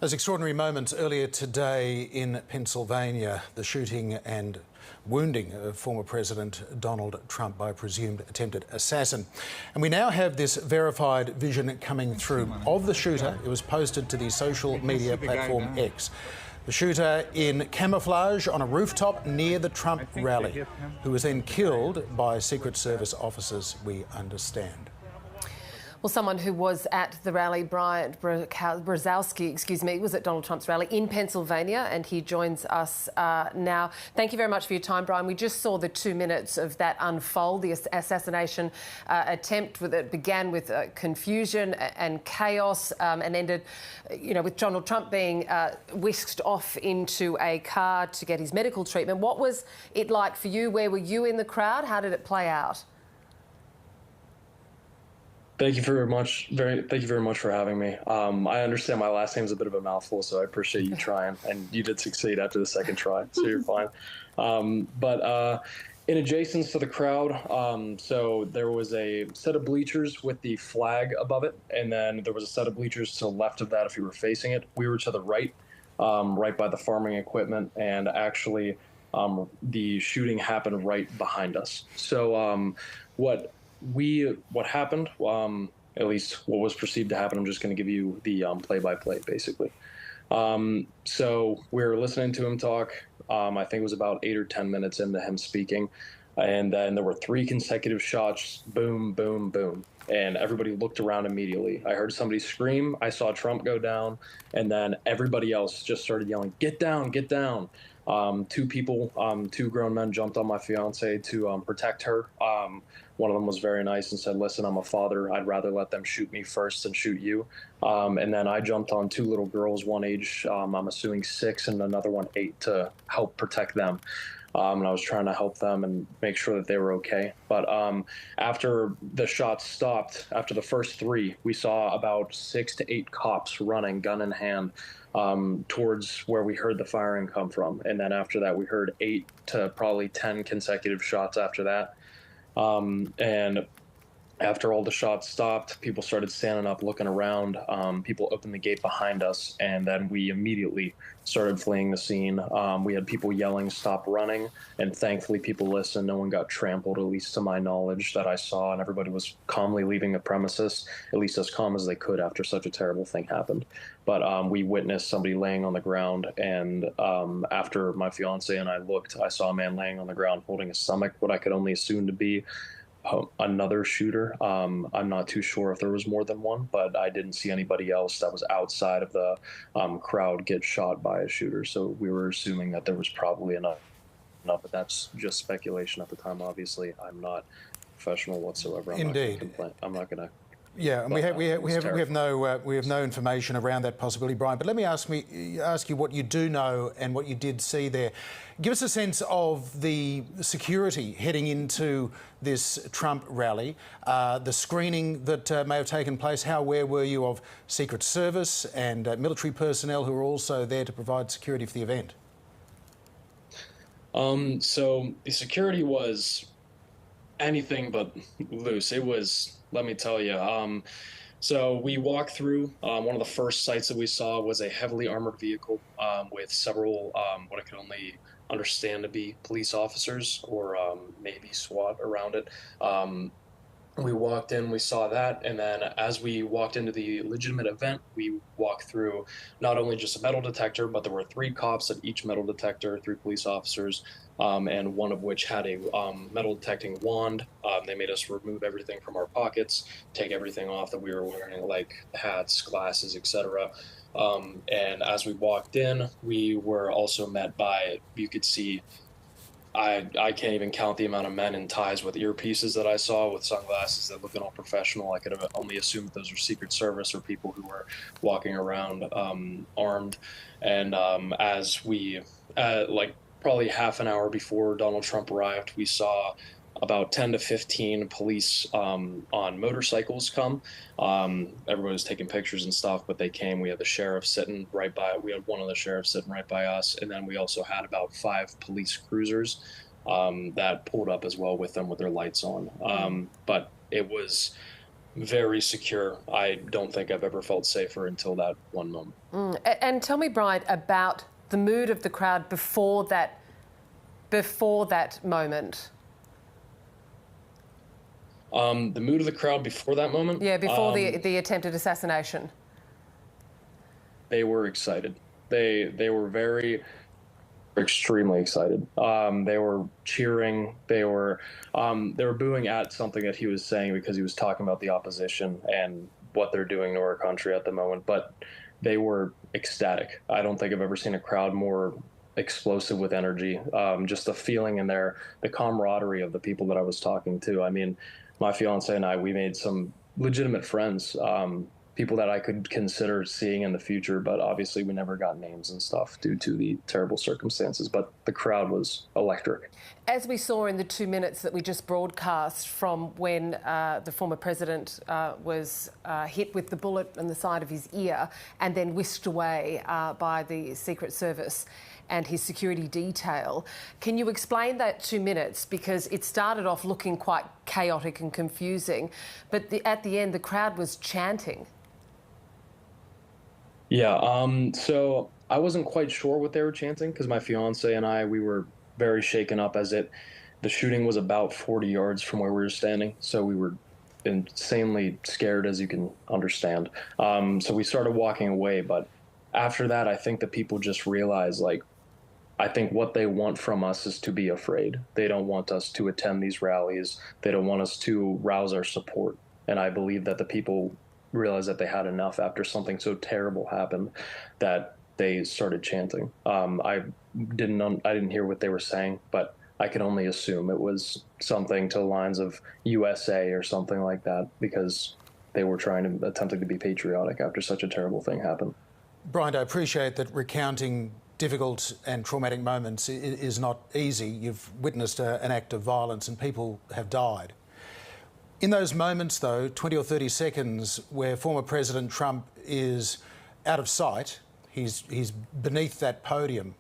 Those extraordinary moments earlier today in Pennsylvania, the shooting and wounding of former President Donald Trump by a presumed attempted assassin. And we now have this verified vision coming through of the shooter. It was posted to the social media platform X. The shooter in camouflage on a rooftop near the Trump rally, who was then killed by Secret Service officers, we understand. Well, someone who was at the rally, Brian Brzezowski, was at Donald Trump's rally in Pennsylvania, and he joins us now. Thank you very much for your time, Brian. We just saw the 2 minutes of that unfold, the assassination attempt that began with confusion and chaos and ended, with Donald Trump being whisked off into a car to get his medical treatment. What was it like for you? Where were you in the crowd? How did it play out? Thank you very much for having me. I understand my last name's a bit of a mouthful, so I appreciate you trying, and you did succeed after the second try, so you're fine. But in adjacence to the crowd, so there was a set of bleachers with the flag above it, and then there was a set of bleachers to the left of that if you were facing it. We were to the right, right by the farming equipment, and actually the shooting happened right behind us. So what happened, at least what was perceived to happen, I'm just going to give you the play-by-play, basically. So we were listening to him talk. I think it was about 8 or 10 minutes into him speaking. And then there were 3 consecutive shots, boom, boom, boom. And everybody looked around immediately. I heard somebody scream. I saw Trump go down. And then everybody else just started yelling, "Get down, get down." 2 people, 2 grown men jumped on my fiance to protect her. One of them was very nice and said, "Listen, I'm a father. I'd rather let them shoot me first than shoot you." And then I jumped on 2 little girls, one age, I'm assuming 6, and another one 8, to help protect them. And I was trying to help them and make sure that they were okay. But after the shots stopped, after the first 3, we saw about 6 to 8 cops running, gun in hand, towards where we heard the firing come from. And then after that, we heard 8 to probably 10 consecutive shots after that. And after all the shots stopped, people started standing up, looking around. People opened the gate behind us, and then we immediately started fleeing the scene. We had people yelling, "Stop running," and thankfully people listened. No one got trampled, at least to my knowledge, that I saw, and everybody was calmly leaving the premises, at least as calm as they could after such a terrible thing happened. But we witnessed somebody laying on the ground, and after my fiance and I looked, I saw a man laying on the ground holding a stomach, what I could only assume to be another shooter. I'm not too sure if there was more than one, but I didn't see anybody else that was outside of the crowd get shot by a shooter. So we were assuming that there was probably enough, but that's just speculation at the time. Obviously, I'm not professional whatsoever. Indeed. I'm not going to. Yeah, and we have no information around that possibility, Brian. But let me ask you what you do know and what you did see there. Give us a sense of the security heading into this Trump rally, the screening that may have taken place. How aware were you of Secret Service and military personnel who were also there to provide security for the event? So the security was anything but loose. It was, let me tell you. So we walked through, one of the first sites that we saw was a heavily armored vehicle with several, what I could only understand to be police officers or maybe SWAT around it. We walked in, we saw that, and then as we walked into the legitimate event, we walked through not only just a metal detector, but there were 3 cops at each metal detector, 3 police officers, and one of which had a metal detecting wand. They made us remove everything from our pockets, take everything off that we were wearing, like hats, glasses, etc. And as we walked in, we were also met by, you could see, I can't even count the amount of men in ties with earpieces that I saw with sunglasses that looked all professional. I could have only assumed those were Secret Service or people who were walking around armed. And as we, like probably half an hour before Donald Trump arrived, we saw about 10 to 15 police on motorcycles come. Everybody was taking pictures and stuff, but they came. We had the sheriff sitting right by, we had one of the sheriffs sitting right by us. And then we also had about 5 police cruisers that pulled up as well with them with their lights on. But it was very secure. I don't think I've ever felt safer until that one moment. And tell me, Brian, about the mood of the crowd before that moment. The mood of the crowd before that moment? Yeah, before the attempted assassination. They were excited. They were extremely excited. They were cheering. They were booing at something that he was saying because he was talking about the opposition and what they're doing to our country at the moment. But they were ecstatic. I don't think I've ever seen a crowd more explosive with energy. Just the feeling in there, the camaraderie of the people that I was talking to. I mean, my fiance and I, we made some legitimate friends. People that I could consider seeing in the future, but obviously we never got names and stuff due to the terrible circumstances. But the crowd was electric. As we saw in the 2 minutes that we just broadcast from when the former president was hit with the bullet in the side of his ear and then whisked away by the Secret Service and his security detail. Can you explain that 2 minutes? Because it started off looking quite chaotic and confusing, but at the end the crowd was chanting. Yeah, so I wasn't quite sure what they were chanting because my fiance and I, we were very shaken up the shooting was about 40 yards from where we were standing. So we were insanely scared, as you can understand. So we started walking away. But after that, I think the people just realized, I think what they want from us is to be afraid. They don't want us to attend these rallies. They don't want us to rouse our support. And I believe that the people realized that they had enough after something so terrible happened that they started chanting. I didn't hear what they were saying, but I can only assume it was something to the lines of USA or something like that, because they were attempting to be patriotic after such a terrible thing happened. Brian, I appreciate that recounting difficult and traumatic moments is not easy. You've witnessed an act of violence and people have died. In those moments, though, 20 or 30 seconds where former President Trump is out of sight, he's beneath that podium,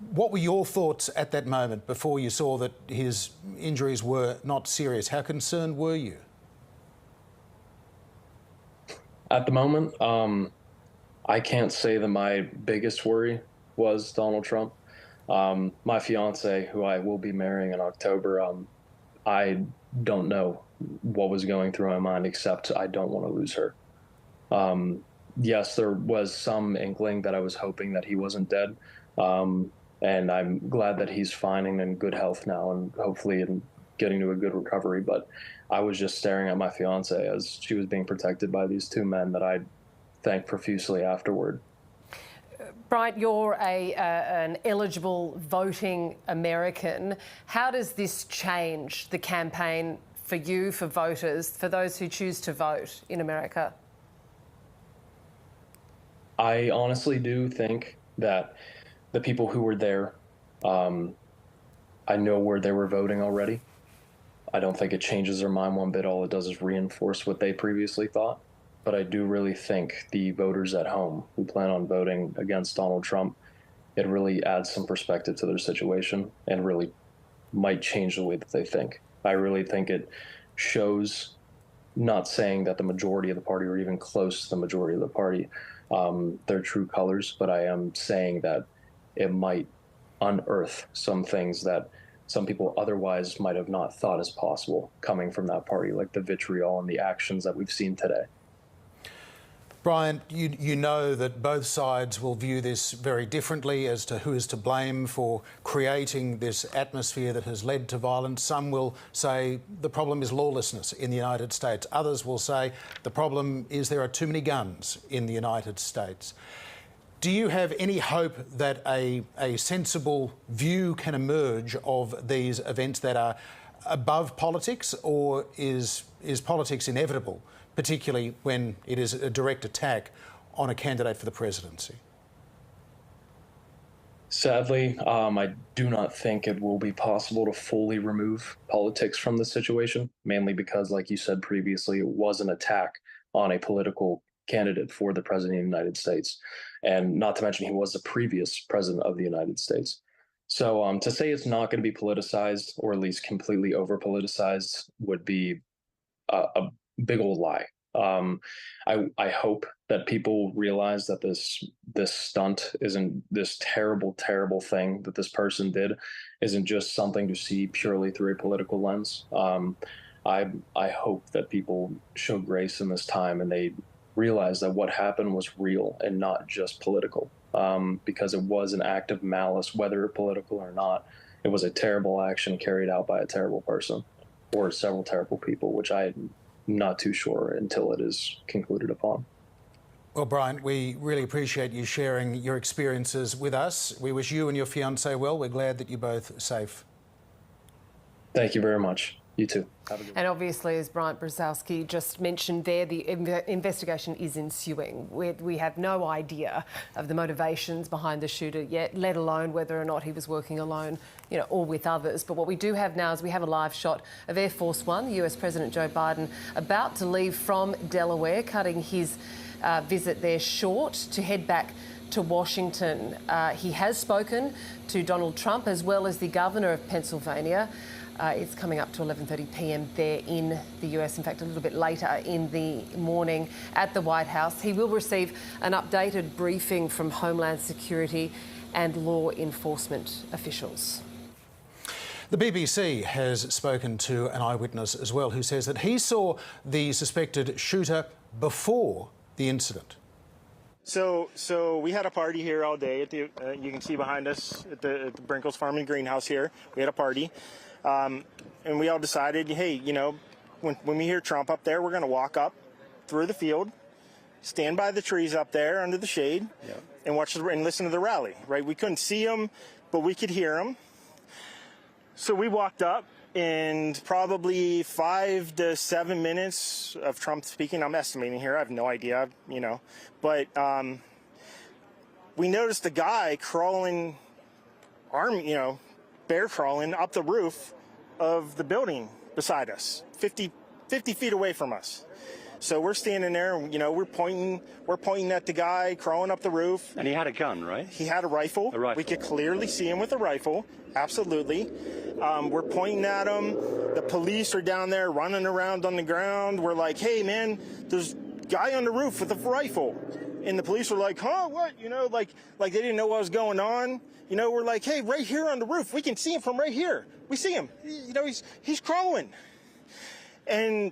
what were your thoughts at that moment before you saw that his injuries were not serious? How concerned were you? At the moment, I can't say that my biggest worry was Donald Trump. My fiance, who I will be marrying in October, I don't know what was going through my mind, except I don't want to lose her. Yes, there was some inkling that I was hoping that he wasn't dead. And I'm glad that he's fine and in good health now and hopefully getting to a good recovery. But I was just staring at my fiance as she was being protected by these two men that I thanked profusely afterward. Brian, you're an eligible voting American. How does this change the campaign for you, for voters, for those who choose to vote in America? I honestly do think that the people who were there, I know where they were voting already. I don't think it changes their mind one bit. All it does is reinforce what they previously thought. But I do really think the voters at home who plan on voting against Donald Trump, it really adds some perspective to their situation and really might change the way that they think. I really think it shows, not saying that the majority of the party or even close to the majority of the party, their true colors, but I am saying that it might unearth some things that some people otherwise might have not thought as possible coming from that party, like the vitriol and the actions that we've seen today. Brian, you know that both sides will view this very differently as to who is to blame for creating this atmosphere that has led to violence. Some will say the problem is lawlessness in the United States. Others will say the problem is there are too many guns in the United States. Do you have any hope that a sensible view can emerge of these events that are above politics, or is politics inevitable, particularly when it is a direct attack on a candidate for the presidency? Sadly, I do not think it will be possible to fully remove politics from the situation, mainly because, like you said previously, it was an attack on a political candidate for the president of the United States. And not to mention, he was the previous president of the United States. So to say it's not going to be politicized, or at least completely over politicized, would be a big old lie. I hope that people realize that this stunt isn't this terrible, terrible thing that this person did isn't just something to see purely through a political lens. I hope that people show grace in this time and they realize that what happened was real and not just political, because it was an act of malice, whether political or not. It was a terrible action carried out by a terrible person or several terrible people, which I'm not too sure until it is concluded upon. Well, Brian, we really appreciate you sharing your experiences with us. We wish you and your fiancée well. We're glad that you're both safe. Thank you very much. You too. Have a good And obviously, as Bryant Brzezowski just mentioned there, the investigation is ensuing. We have no idea of the motivations behind the shooter yet, let alone whether or not he was working alone, or with others. But what we do have now is we have a live shot of Air Force One, US President Joe Biden, about to leave from Delaware, cutting his visit there short to head back to Washington. He has spoken to Donald Trump as well as the governor of Pennsylvania. It's coming up to 11:30 p.m. there in the US, in fact, a little bit later in the morning at the White House. He will receive an updated briefing from Homeland Security and law enforcement officials. The BBC has spoken to an eyewitness as well who says that he saw the suspected shooter before the incident. So we had a party here all day at the you can see behind us at the Brinkles Farm and Greenhouse here. We had a party. And we all decided, hey, when we hear Trump up there, we're going to walk up through the field, stand by the trees up there under the shade, and watch and listen to the rally, right? We couldn't see him, but we could hear him. So we walked up, and probably 5 to 7 minutes of Trump speaking. I'm estimating here. I have no idea, But we noticed a guy crawling, bear crawling up the roof of the building beside us, 50 feet away from us. So we're standing there, and we're pointing at the guy crawling up the roof. And he had a gun, right? He had a rifle. A rifle. We could clearly see him with a rifle. Absolutely. We're pointing at him. The police are down there running around on the ground. We're like, hey man, there's a guy on the roof with a rifle. And the police were like, huh, what? Like they didn't know what was going on. We're like, hey, right here on the roof, we can see him from right here. We see him. He's crawling. And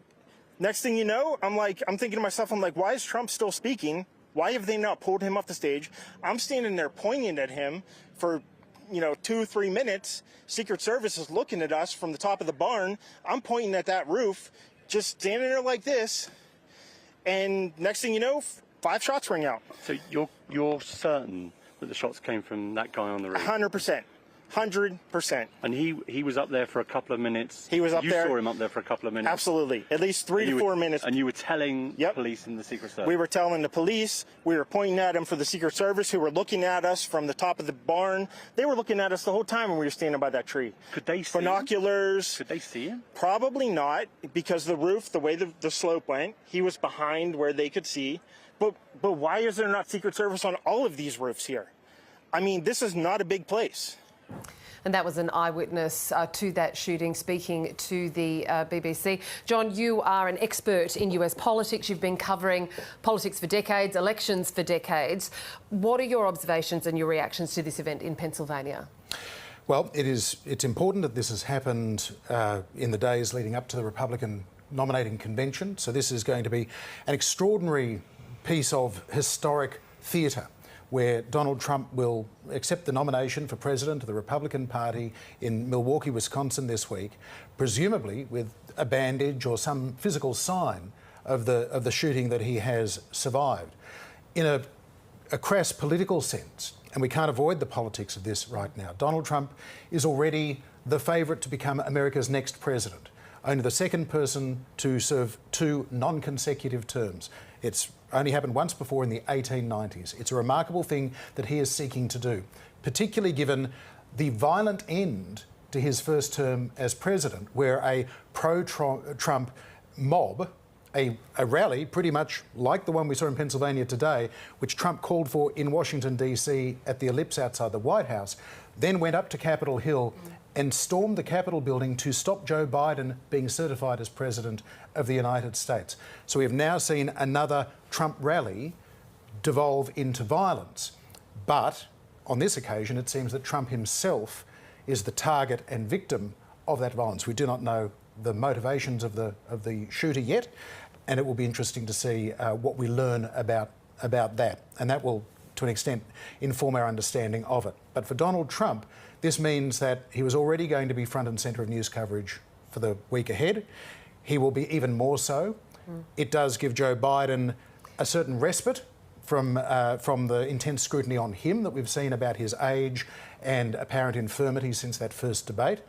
next thing you know, I'm thinking to myself, why is Trump still speaking? Why have they not pulled him off the stage? I'm standing there pointing at him for, 2-3 minutes. Secret Service is looking at us from the top of the barn. I'm pointing at that roof, just standing there like this. And next thing you know, 5 shots ring out. So you're certain that the shots came from that guy on the roof? 100%. 100%. And he was up there for a couple of minutes? He was up there. You saw him up there for a couple of minutes? Absolutely. At least 3 to 4 minutes. And you were telling police and the Secret Service? We were telling the police. We were pointing at him for the Secret Service, who were looking at us from the top of the barn. They were looking at us the whole time when we were standing by that tree. Could they see binoculars? Could they see him? Probably not, because the roof, the way the slope went, he was behind where they could see. But why is there not Secret Service on all of these roofs here? This is not a big place. And that was an eyewitness to that shooting speaking to the BBC. John, you are an expert in US politics. You've been covering politics for decades, elections for decades. What are your observations and your reactions to this event in Pennsylvania? Well, it's important that this has happened in the days leading up to the Republican nominating convention. So this is going to be an extraordinary piece of historic theatre, where Donald Trump will accept the nomination for president of the Republican Party in Milwaukee, Wisconsin this week, presumably with a bandage or some physical sign of the shooting that he has survived. In a crass political sense, and we can't avoid the politics of this right now, Donald Trump is already the favourite to become America's next president, only the second person to serve 2 non-consecutive terms. It's only happened once before in the 1890s. It's a remarkable thing that he is seeking to do, particularly given the violent end to his first term as president, where a pro-Trump mob, a rally pretty much like the one we saw in Pennsylvania today, which Trump called for in Washington, D.C. at the Ellipse outside the White House, then went up to Capitol Hill and stormed the Capitol building to stop Joe Biden being certified as President of the United States. So we have now seen another Trump rally devolve into violence. But on this occasion, it seems that Trump himself is the target and victim of that violence. We do not know the motivations of the shooter yet, and it will be interesting to see what we learn about that. And that will, to an extent, inform our understanding of it. But for Donald Trump, this means that he was already going to be front and centre of news coverage for the week ahead. He will be even more so. It does give Joe Biden a certain respite from the intense scrutiny on him that we've seen about his age and apparent infirmity since that first debate.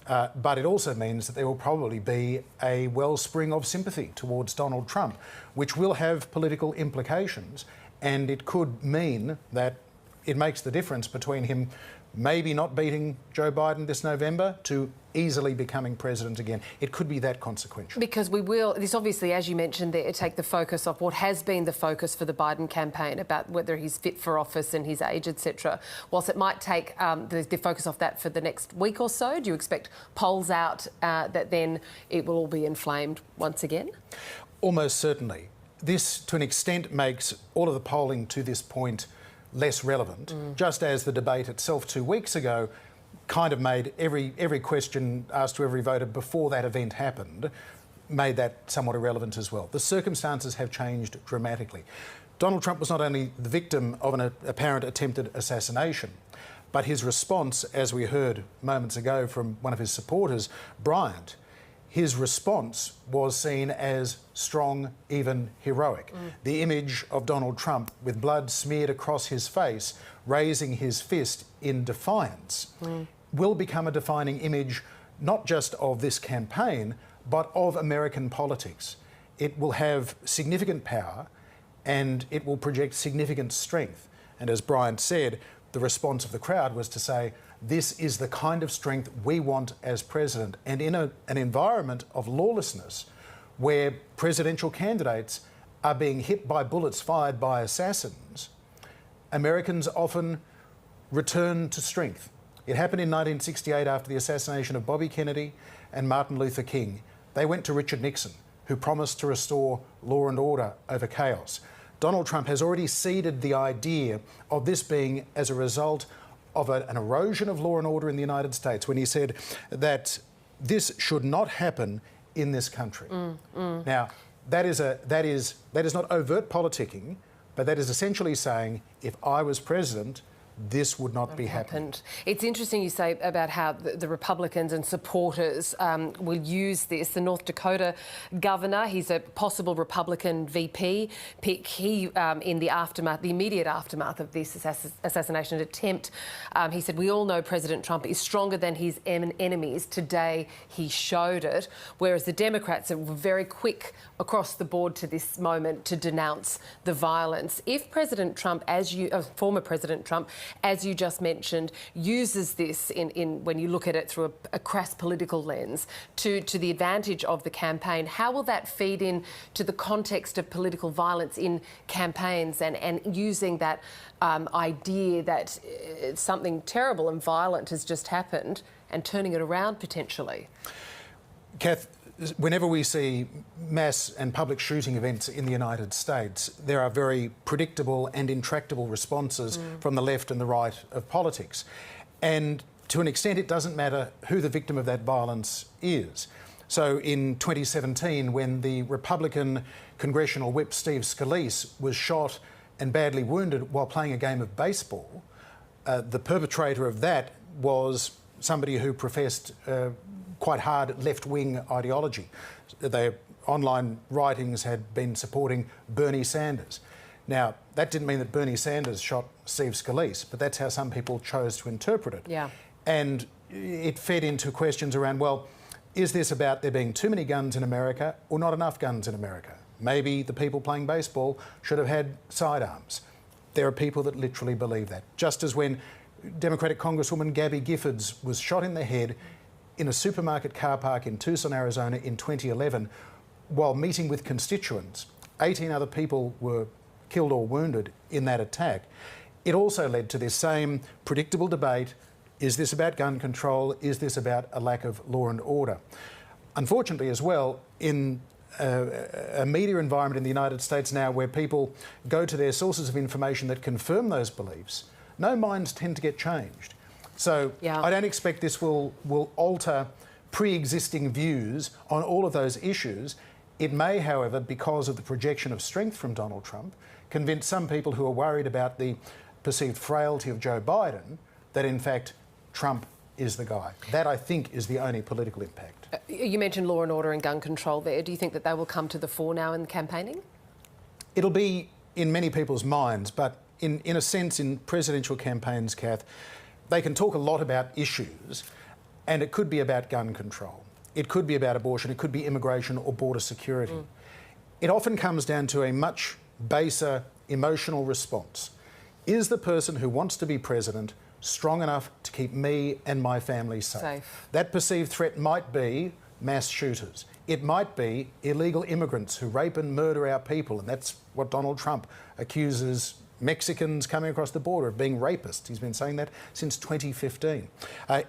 But it also means that there will probably be a wellspring of sympathy towards Donald Trump, which will have political implications, and it could mean that it makes the difference between him maybe not beating Joe Biden this November to easily becoming president again. It could be that consequential. Because this obviously, as you mentioned there, take the focus off what has been the focus for the Biden campaign about whether he's fit for office and his age, etc. Whilst it might take the focus off that for the next week or so, do you expect polls out that then it will all be inflamed once again? Almost certainly. This, to an extent, makes all of the polling to this point less relevant, just as the debate itself 2 weeks ago kind of made every question asked to every voter before that event happened, made that somewhat irrelevant as well. The circumstances have changed dramatically. Donald Trump was not only the victim of an apparent attempted assassination, but his response, as we heard moments ago from one of his supporters, Bryant, his response was seen as strong, even heroic. The image of Donald Trump with blood smeared across his face, raising his fist in defiance, will become a defining image not just of this campaign, but of American politics. It will have significant power and it will project significant strength. And as Bryant said, the response of the crowd was to say, this is the kind of strength we want as president. And in an environment of lawlessness where presidential candidates are being hit by bullets fired by assassins, Americans often return to strength. It happened in 1968 after the assassination of Bobby Kennedy and Martin Luther King. They went to Richard Nixon, who promised to restore law and order over chaos. Donald Trump has already seeded the idea of this being as a result of an erosion of law and order in the United States when he said that this should not happen in this country. Now, that is not overt politicking, but that is essentially saying, if I was president, this would not be happening. It's interesting you say about how the Republicans and supporters will use this. The North Dakota governor, he's a possible Republican VP pick. He, in the immediate aftermath of this assassination attempt, he said, we all know President Trump is stronger than his enemies. Today, he showed it. Whereas the Democrats were very quick across the board to this moment to denounce the violence. If President Trump, former President Trump, as you just mentioned, uses this in when you look at it through a crass political lens to the advantage of the campaign, how will that feed in to the context of political violence in campaigns and using that idea that something terrible and violent has just happened and turning it around potentially? Kath, whenever we see mass and public shooting events in the United States, there are very predictable and intractable responses from the left and the right of politics. And to an extent, it doesn't matter who the victim of that violence is. So in 2017, when the Republican congressional whip Steve Scalise was shot and badly wounded while playing a game of baseball, the perpetrator of that was somebody who professed quite hard left-wing ideology. Their online writings had been supporting Bernie Sanders. Now, that didn't mean that Bernie Sanders shot Steve Scalise, but that's how some people chose to interpret it. Yeah. And it fed into questions around, well, is this about there being too many guns in America or not enough guns in America? Maybe the people playing baseball should have had sidearms. There are people that literally believe that. Just as when Democratic Congresswoman Gabby Giffords was shot in the head in a supermarket car park in Tucson, Arizona in 2011, while meeting with constituents. 18 other people were killed or wounded in that attack. It also led to this same predictable debate Is this about gun control? Is this about a lack of law and order? Unfortunately as well, in a media environment in the United States now where people go to their sources of information that confirm those beliefs, no minds tend to get changed. So I don't expect this will alter pre-existing views on all of those issues. It may, however, because of the projection of strength from Donald Trump, convince some people who are worried about the perceived frailty of Joe Biden that, in fact, Trump is the guy. That, I think, is the only political impact. You mentioned law and order and gun control there. Do you think that they will come to the fore now in campaigning? It'll be in many people's minds, but in a sense, in presidential campaigns, Kath, they can talk a lot about issues, and it could be about gun control. It could be about abortion. It could be immigration or border security. It often comes down to a much baser emotional response. Is the person who wants to be president strong enough to keep me and my family safe? That perceived threat might be mass shooters. It might be illegal immigrants who rape and murder our people, and that's what Donald Trump accuses Mexicans coming across the border of being rapists. He's been saying that since 2015.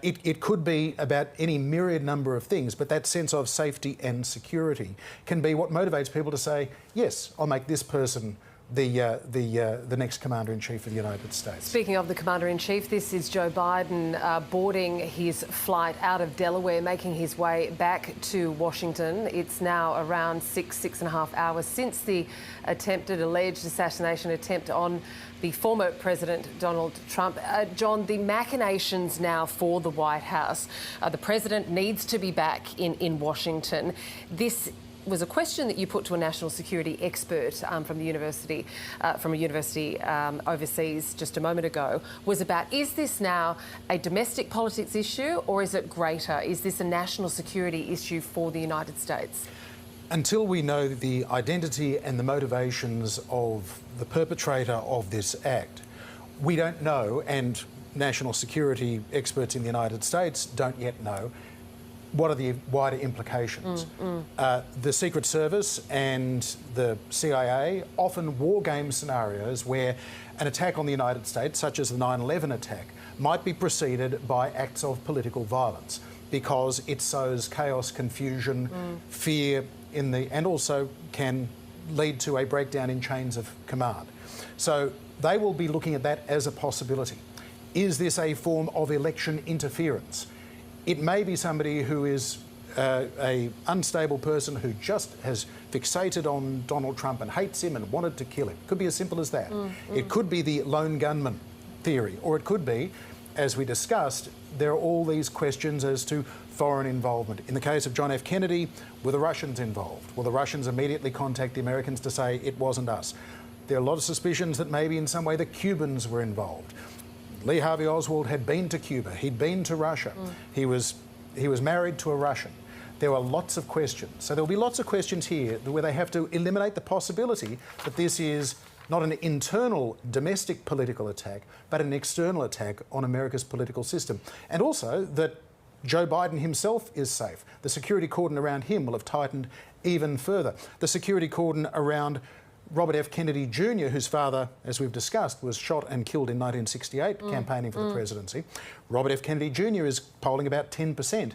It could be about any myriad number of things, but that sense of safety and security can be what motivates people to say, yes, I'll make this person the next Commander-in-Chief of the United States. Speaking of the Commander-in-Chief, this is Joe Biden boarding his flight out of Delaware, making his way back to Washington. It's now around 6.5 hours since the alleged assassination attempt on the former President Donald Trump. John, the machinations now for the White House. The President needs to be back in Washington. This was a question that you put to a national security expert from a university overseas just a moment ago, was about, is this now a domestic politics issue or is it greater? Is this a national security issue for the United States? Until we know the identity and the motivations of the perpetrator of this act, we don't know, and national security experts in the United States don't yet know, what are the wider implications. The Secret Service and the CIA often war game scenarios where an attack on the United States, such as the 9/11 attack, might be preceded by acts of political violence because it sows chaos, confusion, fear and also can lead to a breakdown in chains of command. So they will be looking at that as a possibility. Is this a form of election interference? It may be somebody who is a unstable person who just has fixated on Donald Trump and hates him and wanted to kill him. Could be as simple as that. It could be the lone gunman theory, or it could be, as we discussed, there are all these questions as to foreign involvement. In the case of John F. Kennedy, were the Russians involved? Will the Russians immediately contact the Americans to say it wasn't us? There are a lot of suspicions that maybe in some way the Cubans were involved. Lee Harvey Oswald had been to Cuba. He'd been to Russia. He was married to a Russian. There were lots of questions. So there'll be lots of questions here where they have to eliminate the possibility that this is not an internal domestic political attack, but an external attack on America's political system. And also that Joe Biden himself is safe. The security cordon around him will have tightened even further. The security cordon around Robert F. Kennedy Jr., whose father, as we've discussed, was shot and killed in 1968 campaigning for the presidency. Robert F. Kennedy Jr. is polling about 10%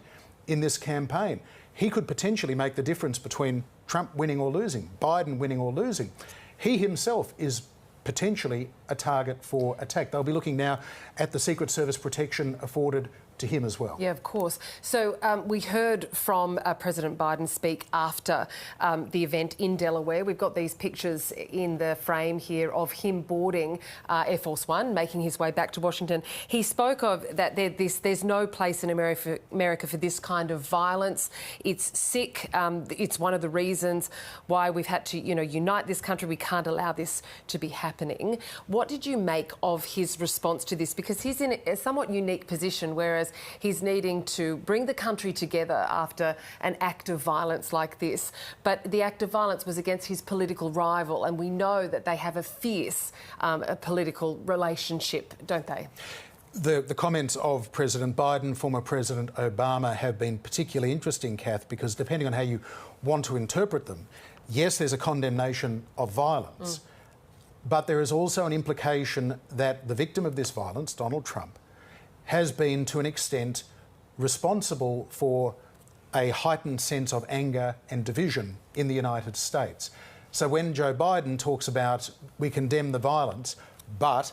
in this campaign. He could potentially make the difference between Trump winning or losing, Biden winning or losing. He himself is potentially a target for attack. They'll be looking now at the Secret Service protection afforded to him as well. Yeah, of course. So we heard from President Biden speak after the event in Delaware. We've got these pictures in the frame here of him boarding Air Force One, making his way back to Washington. He spoke of that there's no place in America for this kind of violence. It's sick. It's one of the reasons why we've had to, unite this country. We can't allow this to be happening. What did you make of his response to this? Because he's in a somewhat unique position, whereas he's needing to bring the country together after an act of violence like this. But the act of violence was against his political rival, and we know that they have a fierce political relationship, don't they? The comments of President Biden, former President Obama, have been particularly interesting, Kath, because depending on how you want to interpret them, yes, there's a condemnation of violence, but there is also an implication that the victim of this violence, Donald Trump, has been, to an extent, responsible for a heightened sense of anger and division in the United States. So when Joe Biden talks about we condemn the violence, but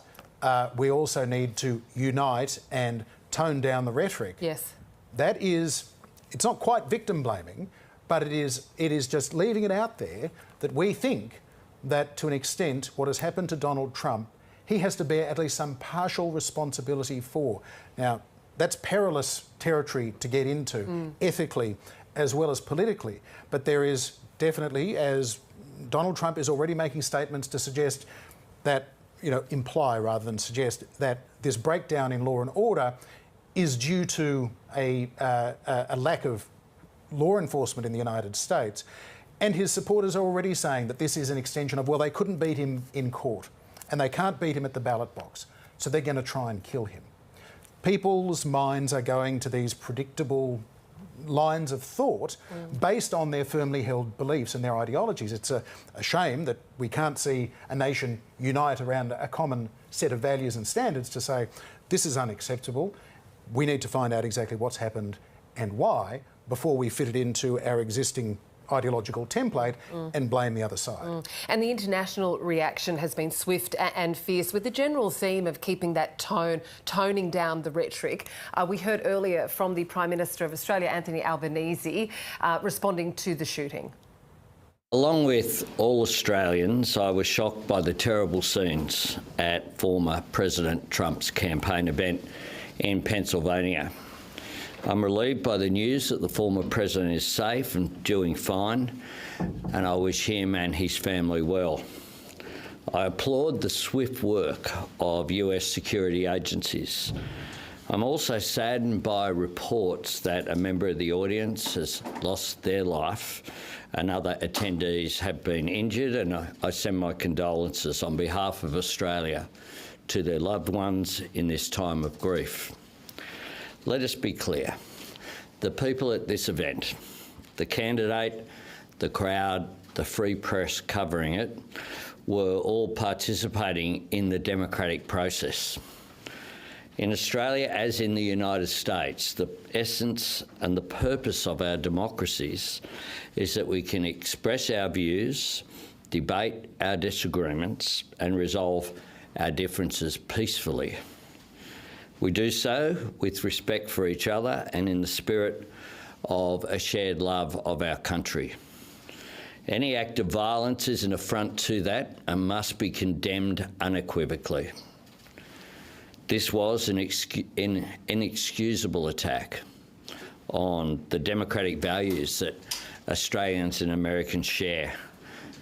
we also need to unite and tone down the rhetoric. Yes. That is, it's not quite victim blaming, but it is just leaving it out there that we think that, to an extent, what has happened to Donald Trump, he has to bear at least some partial responsibility for. Now, that's perilous territory to get into, ethically as well as politically. But there is definitely, as Donald Trump is already making statements to suggest that, imply rather than suggest that this breakdown in law and order is due to a lack of law enforcement in the United States. And his supporters are already saying that this is an extension of, well, they couldn't beat him in court and they can't beat him at the ballot box, so they're going to try and kill him. People's minds are going to these predictable lines of thought based on their firmly held beliefs and their ideologies. It's a shame that we can't see a nation unite around a common set of values and standards to say, this is unacceptable, we need to find out exactly what's happened and why before we fit it into our existing ideological template and blame the other side. And the international reaction has been swift and fierce, with the general theme of keeping that toning down the rhetoric. We heard earlier from the Prime Minister of Australia, Anthony Albanese, responding to the shooting. Along with all Australians, I was shocked by the terrible scenes at former President Trump's campaign event in Pennsylvania. I'm relieved by the news that the former president is safe and doing fine, and I wish him and his family well. I applaud the swift work of US security agencies. I'm also saddened by reports that a member of the audience has lost their life and other attendees have been injured, and I send my condolences on behalf of Australia to their loved ones in this time of grief. Let us be clear. The people at this event, the candidate, the crowd, the free press covering it, were all participating in the democratic process. In Australia, as in the United States, the essence and the purpose of our democracies is that we can express our views, debate our disagreements, and resolve our differences peacefully. We do so with respect for each other and in the spirit of a shared love of our country. Any act of violence is an affront to that and must be condemned unequivocally. This was an inexcusable attack on the democratic values that Australians and Americans share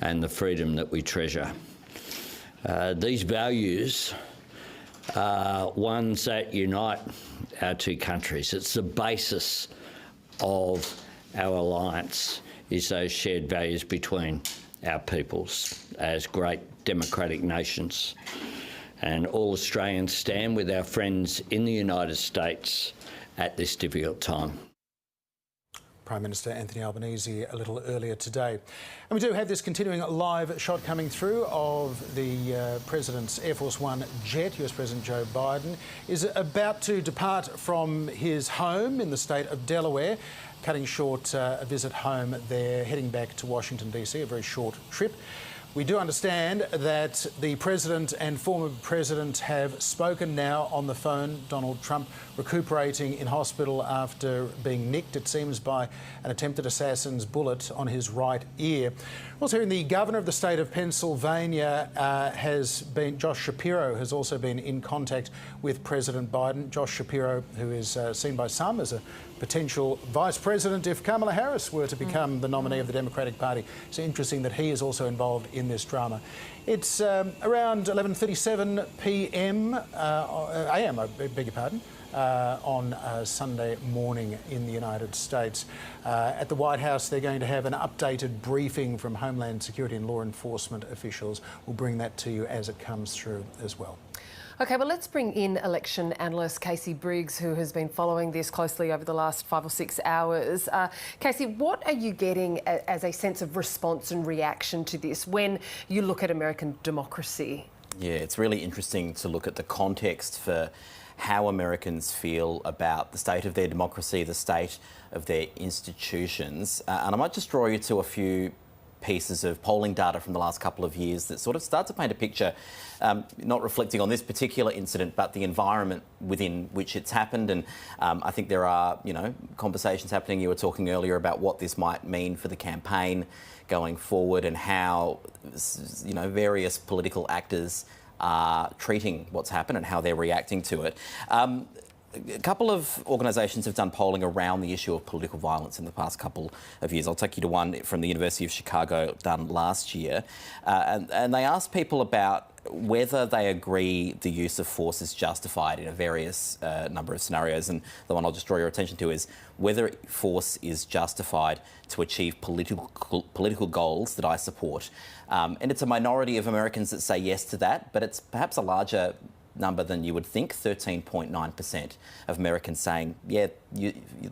and the freedom that we treasure. These values are ones that unite our two countries. It's the basis of our alliance, is those shared values between our peoples as great democratic nations. And all Australians stand with our friends in the United States at this difficult time. Prime Minister Anthony Albanese a little earlier today. And we do have this continuing live shot coming through of the President's Air Force One jet. US President Joe Biden is about to depart from his home in the state of Delaware, cutting short a visit home there, heading back to Washington, D.C., a very short trip. We do understand that the President and former President have spoken now on the phone. Donald Trump recuperating in hospital after being nicked, it seems, by an attempted assassin's bullet on his right ear. Also hearing the Governor of the state of Pennsylvania Josh Shapiro has also been in contact with President Biden. Josh Shapiro, who is seen by some as a potential vice president if Kamala Harris were to become the nominee of the Democratic Party. So interesting that he is also involved in this drama. It's around 11:37 p.m. a.m. I beg your pardon. On Sunday morning in the United States. At the White House, they're going to have an updated briefing from Homeland Security and law enforcement officials. We'll bring that to you as it comes through as well. OK, well, let's bring in election analyst Casey Briggs, who has been following this closely over the last 5 or 6 hours. Casey, what are you getting as a sense of response and reaction to this when you look at American democracy? Yeah, it's really interesting to look at the context for how Americans feel about the state of their democracy, the state of their institutions. And I might just draw you to a few pieces of polling data from the last couple of years that sort of start to paint a picture, not reflecting on this particular incident, but the environment within which it's happened. And I think there are, conversations happening. You were talking earlier about what this might mean for the campaign going forward and how, various political actors are treating what's happened and how they're reacting to it. A couple of organisations have done polling around the issue of political violence in the past couple of years. I'll take you to one from the University of Chicago done last year. And they asked people about whether they agree the use of force is justified in a various number of scenarios. And the one I'll just draw your attention to is whether force is justified to achieve political goals that I support. And it's a minority of Americans that say yes to that, but it's perhaps a larger number than you would think, 13.9% of Americans saying, yeah,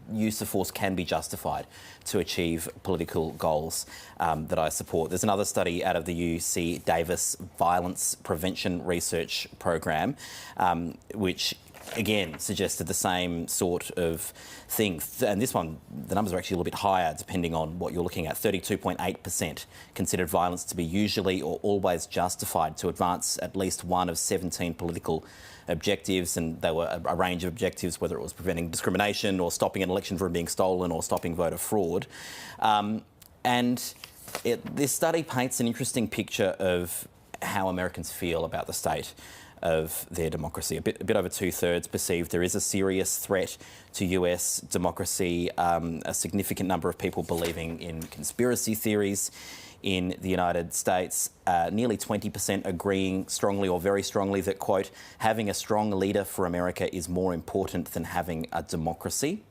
use of force can be justified to achieve political goals that I support. There's another study out of the UC Davis Violence Prevention Research Program, which again suggested the same sort of thing. And this one, the numbers are actually a little bit higher depending on what you're looking at. 32.8% considered violence to be usually or always justified to advance at least one of 17 political objectives, and there were a range of objectives, whether it was preventing discrimination or stopping an election from being stolen or stopping voter fraud. This study paints an interesting picture of how Americans feel about the state of their democracy. A bit over 2/3 perceive there is a serious threat to US democracy. A significant number of people believing in conspiracy theories in the United States. Nearly 20% agreeing strongly or very strongly that, quote, having a strong leader for America is more important than having a democracy.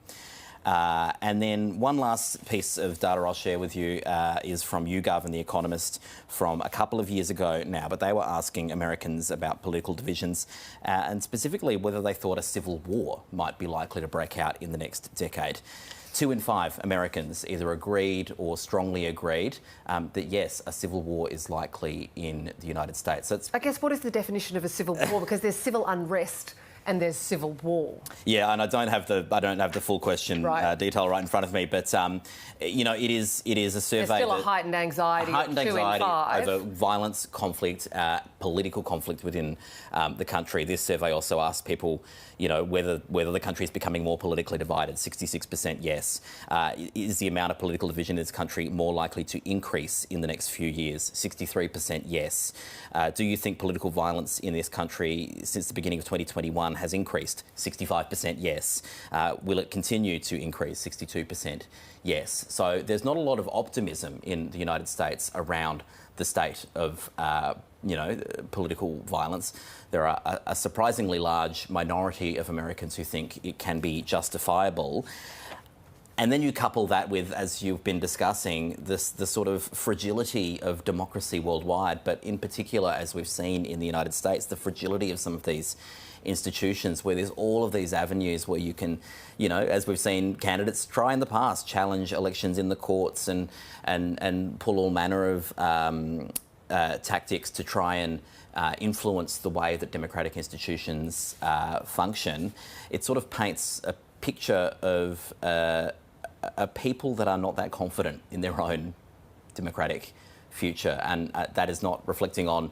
And then one last piece of data I'll share with you is from YouGov and The Economist from a couple of years ago now, but they were asking Americans about political divisions and specifically whether they thought a civil war might be likely to break out in the next decade. 2 in 5 Americans either agreed or strongly agreed that, yes, a civil war is likely in the United States. So I guess what is the definition of a civil war? Because there's civil unrest and there's civil war. Yeah, and I don't have the full question detail right in front of me, but it is a survey. There's still a heightened anxiety. Heightened anxiety 2 in 5 over violence, conflict, political conflict within the country. This survey also asked people, whether the country is becoming more politically divided. 66% yes. Is the amount of political division in this country more likely to increase in the next few years? 63% yes. Do you think political violence in this country since the beginning of 2021 has increased? 65% yes. Will it continue to increase? 62% yes. So there's not a lot of optimism in the United States around the state of political violence. There are a surprisingly large minority of Americans who think it can be justifiable. And then you couple that with, as you've been discussing, the sort of fragility of democracy worldwide, but in particular, as we've seen in the United States, the fragility of some of these institutions where there's all of these avenues where you can, as we've seen candidates try in the past, challenge elections in the courts and pull all manner of tactics to try and influence the way that democratic institutions function. It sort of paints a picture of a people that are not that confident in their own democratic future, and that is not reflecting on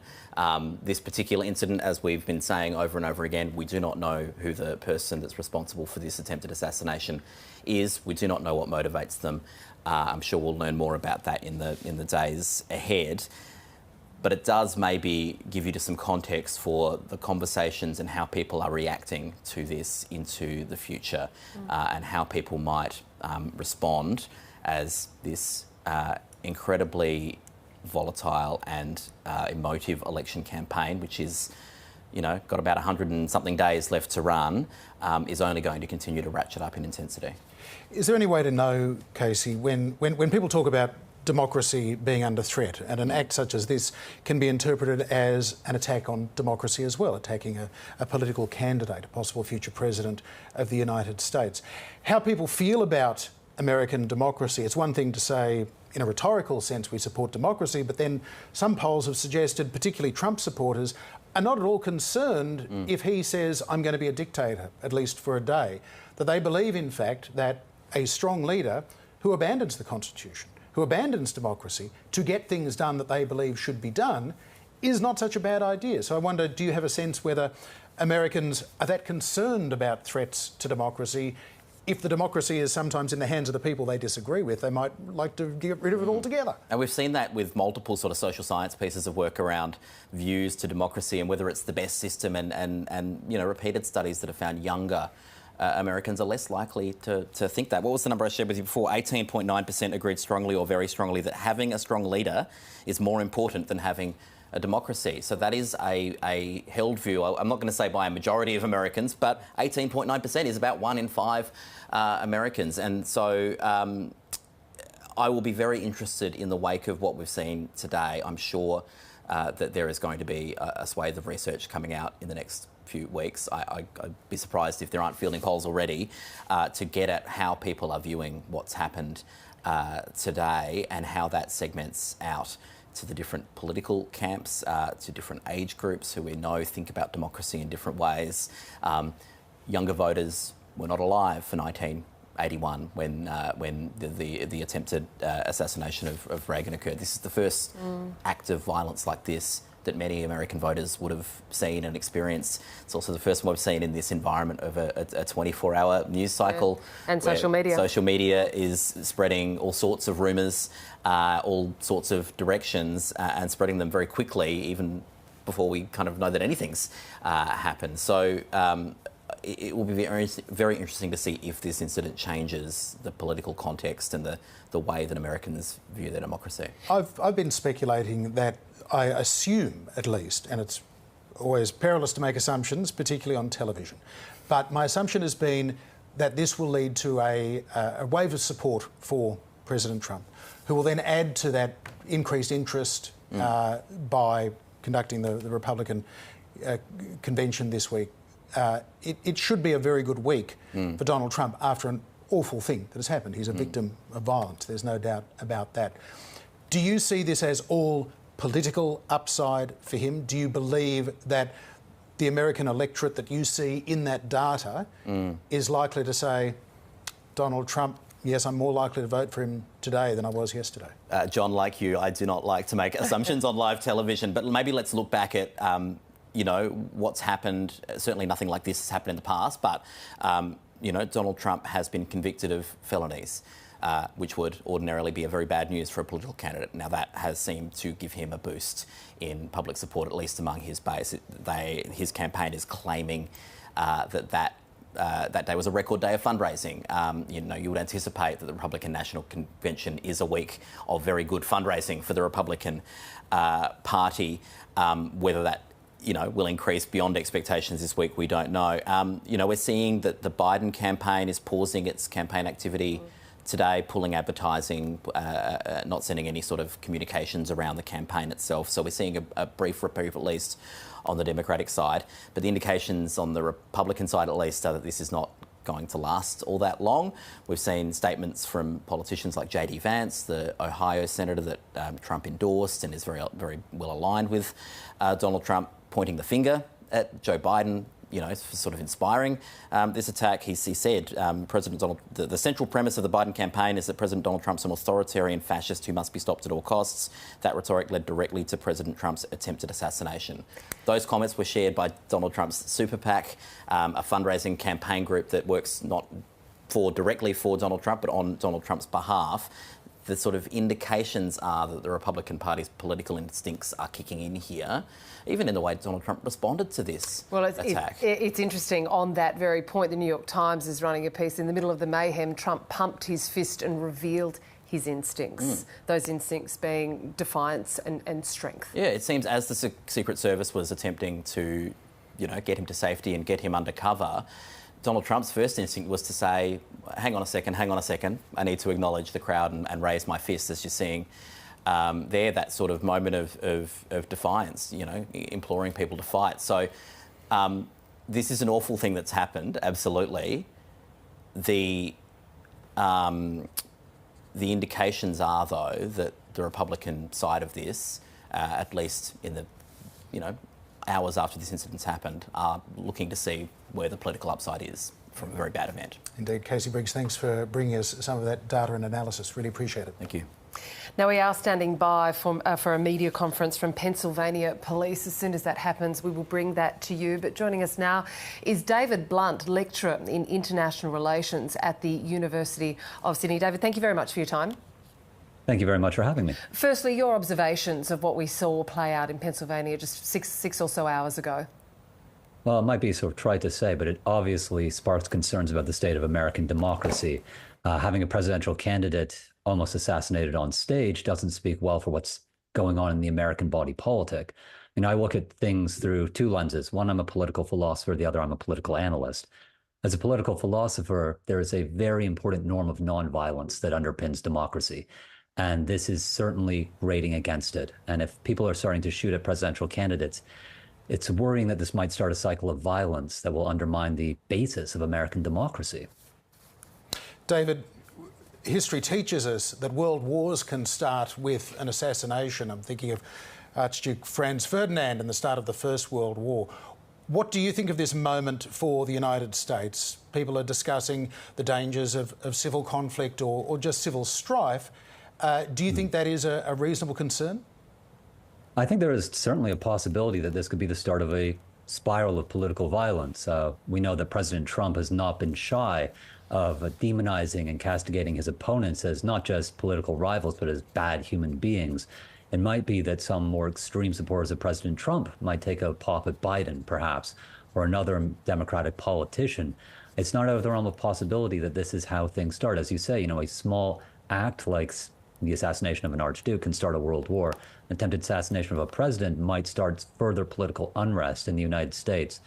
this particular incident. As we've been saying over and over again, we do not know who the person that's responsible for this attempted assassination is. We do not know what motivates them. I'm sure we'll learn more about that in the days ahead. But it does maybe give you just some context for the conversations and how people are reacting to this into the future, and how people might respond as this incredibly volatile and emotive election campaign, which is, got about 100 and something days left to run, is only going to continue to ratchet up in intensity. Is there any way to know, Casey, when people talk about democracy being under threat, and an act such as this can be interpreted as an attack on democracy as well, attacking a political candidate, a possible future president of the United States, how people feel about American democracy? It's one thing to say, in a rhetorical sense, we support democracy, but then some polls have suggested, particularly Trump supporters, are not at all concerned if he says, I'm going to be a dictator, at least for a day, that they believe, in fact, that a strong leader who abandons the Constitution, who abandons democracy to get things done that they believe should be done, is not such a bad idea. So I wonder, do you have a sense whether Americans are that concerned about threats to democracy? If the democracy is sometimes in the hands of the people they disagree with, they might like to get rid of it altogether. And we've seen that with multiple sort of social science pieces of work around views to democracy and whether it's the best system, and you know, repeated studies that have found younger Americans are less likely to think that. What was the number I shared with you before? 18.9% agreed strongly or very strongly that having a strong leader is more important than having a democracy. So that is a held view. I'm not going to say by a majority of Americans, but 18.9% is about 1 in 5 Americans. And so I will be very interested in the wake of what we've seen today. I'm sure that there is going to be a swathe of research coming out in the next few weeks. I'd be surprised if there aren't fielding polls already to get at how people are viewing what's happened today and how that segments out to the different political camps, to different age groups who we know think about democracy in different ways. Younger voters were not alive for 1981 when the attempted assassination of Reagan occurred. This is the first act of violence like this that many American voters would have seen and experienced. It's also the first one we've seen in this environment of a 24-hour news cycle. Yeah. And social media. Social media is spreading all sorts of rumours, all sorts of directions, and spreading them very quickly, even before we kind of know that anything's happened. So it will be very interesting to see if this incident changes the political context and the way that Americans view their democracy. I've been speculating that I assume, at least, and it's always perilous to make assumptions, particularly on television, but my assumption has been that this will lead to a wave of support for President Trump, who will then add to that increased interest by conducting the Republican convention this week. It should be a very good week for Donald Trump after an awful thing that has happened. He's a victim of violence. There's no doubt about that. Do you see this as all political upside for him? Do you believe that the American electorate that you see in that data is likely to say, Donald Trump, yes, I'm more likely to vote for him today than I was yesterday? John, like you, I do not like to make assumptions on live television, but maybe let's look back at you know, what's happened. Certainly nothing like this has happened in the past, but, you know, Donald Trump has been convicted of felonies, which would ordinarily be a very bad news for a political candidate. Now, that has seemed to give him a boost in public support, at least among his base. His campaign is claiming that day was a record day of fundraising. You know, you would anticipate that the Republican National Convention is a week of very good fundraising for the Republican Party. Whether that, you know, will increase beyond expectations this week, we don't know. You know, we're seeing that the Biden campaign is pausing its campaign activity today, pulling advertising, not sending any sort of communications around the campaign itself. So we're seeing a brief reprieve, at least, on the Democratic side. But the indications on the Republican side, at least, are that this is not going to last all that long. We've seen statements from politicians like J.D. Vance, the Ohio senator that Trump endorsed and is very well aligned with Donald Trump, pointing the finger at Joe Biden, you know, sort of inspiring this attack. He said, the central premise of the Biden campaign is that President Donald Trump's an authoritarian fascist who must be stopped at all costs. That rhetoric led directly to President Trump's attempted assassination. Those comments were shared by Donald Trump's super PAC, a fundraising campaign group that works not directly for Donald Trump, but on Donald Trump's behalf. The sort of indications are that the Republican Party's political instincts are kicking in here, even in the way Donald Trump responded to this attack. It's interesting. On that very point, the New York Times is running a piece. In the middle of the mayhem, Trump pumped his fist and revealed his instincts, those instincts being defiance and strength. Yeah, it seems as the Secret Service was attempting to, you know, get him to safety and get him under cover, Donald Trump's first instinct was to say, hang on a second, I need to acknowledge the crowd and raise my fist, as you're seeing there, that sort of moment of defiance, you know, imploring people to fight. So this is an awful thing that's happened, absolutely. The the indications are, though, that the Republican side of this, at least in the, hours after this incident's happened, are looking to see where the political upside is from a very bad event. Indeed. Casey Briggs, thanks for bringing us some of that data and analysis. Really appreciate it. Thank you. Now, we are standing by for a media conference from Pennsylvania Police. As soon as that happens, we will bring that to you. But joining us now is David Blunt, lecturer in international relations at the University of Sydney. David, thank you very much for your time. Thank you very much for having me. Firstly, your observations of what we saw play out in Pennsylvania just six or so hours ago. Well, it might be sort of trite to say, but it obviously sparks concerns about the state of American democracy. Having a presidential candidate almost assassinated on stage doesn't speak well for what's going on in the American body politic. I look at things through two lenses. One, I'm a political philosopher. The other, I'm a political analyst. As a political philosopher, there is a very important norm of nonviolence that underpins democracy. And this is certainly grating against it. And if people are starting to shoot at presidential candidates, it's worrying that this might start a cycle of violence that will undermine the basis of American democracy. David, history teaches us that world wars can start with an assassination. I'm thinking of Archduke Franz Ferdinand and the start of the First World War. What do you think of this moment for the United States? People are discussing the dangers of civil conflict or just civil strife. Do you think that is a reasonable concern? I think there is certainly a possibility that this could be the start of a spiral of political violence. We know that President Trump has not been shy of demonizing and castigating his opponents as not just political rivals, but as bad human beings. It might be that some more extreme supporters of President Trump might take a pop at Biden, perhaps, or another Democratic politician. It's not out of the realm of possibility that this is how things start. As you say, a small act like the assassination of an archduke can start a world war. An attempted assassination of a president might start further political unrest in the United States,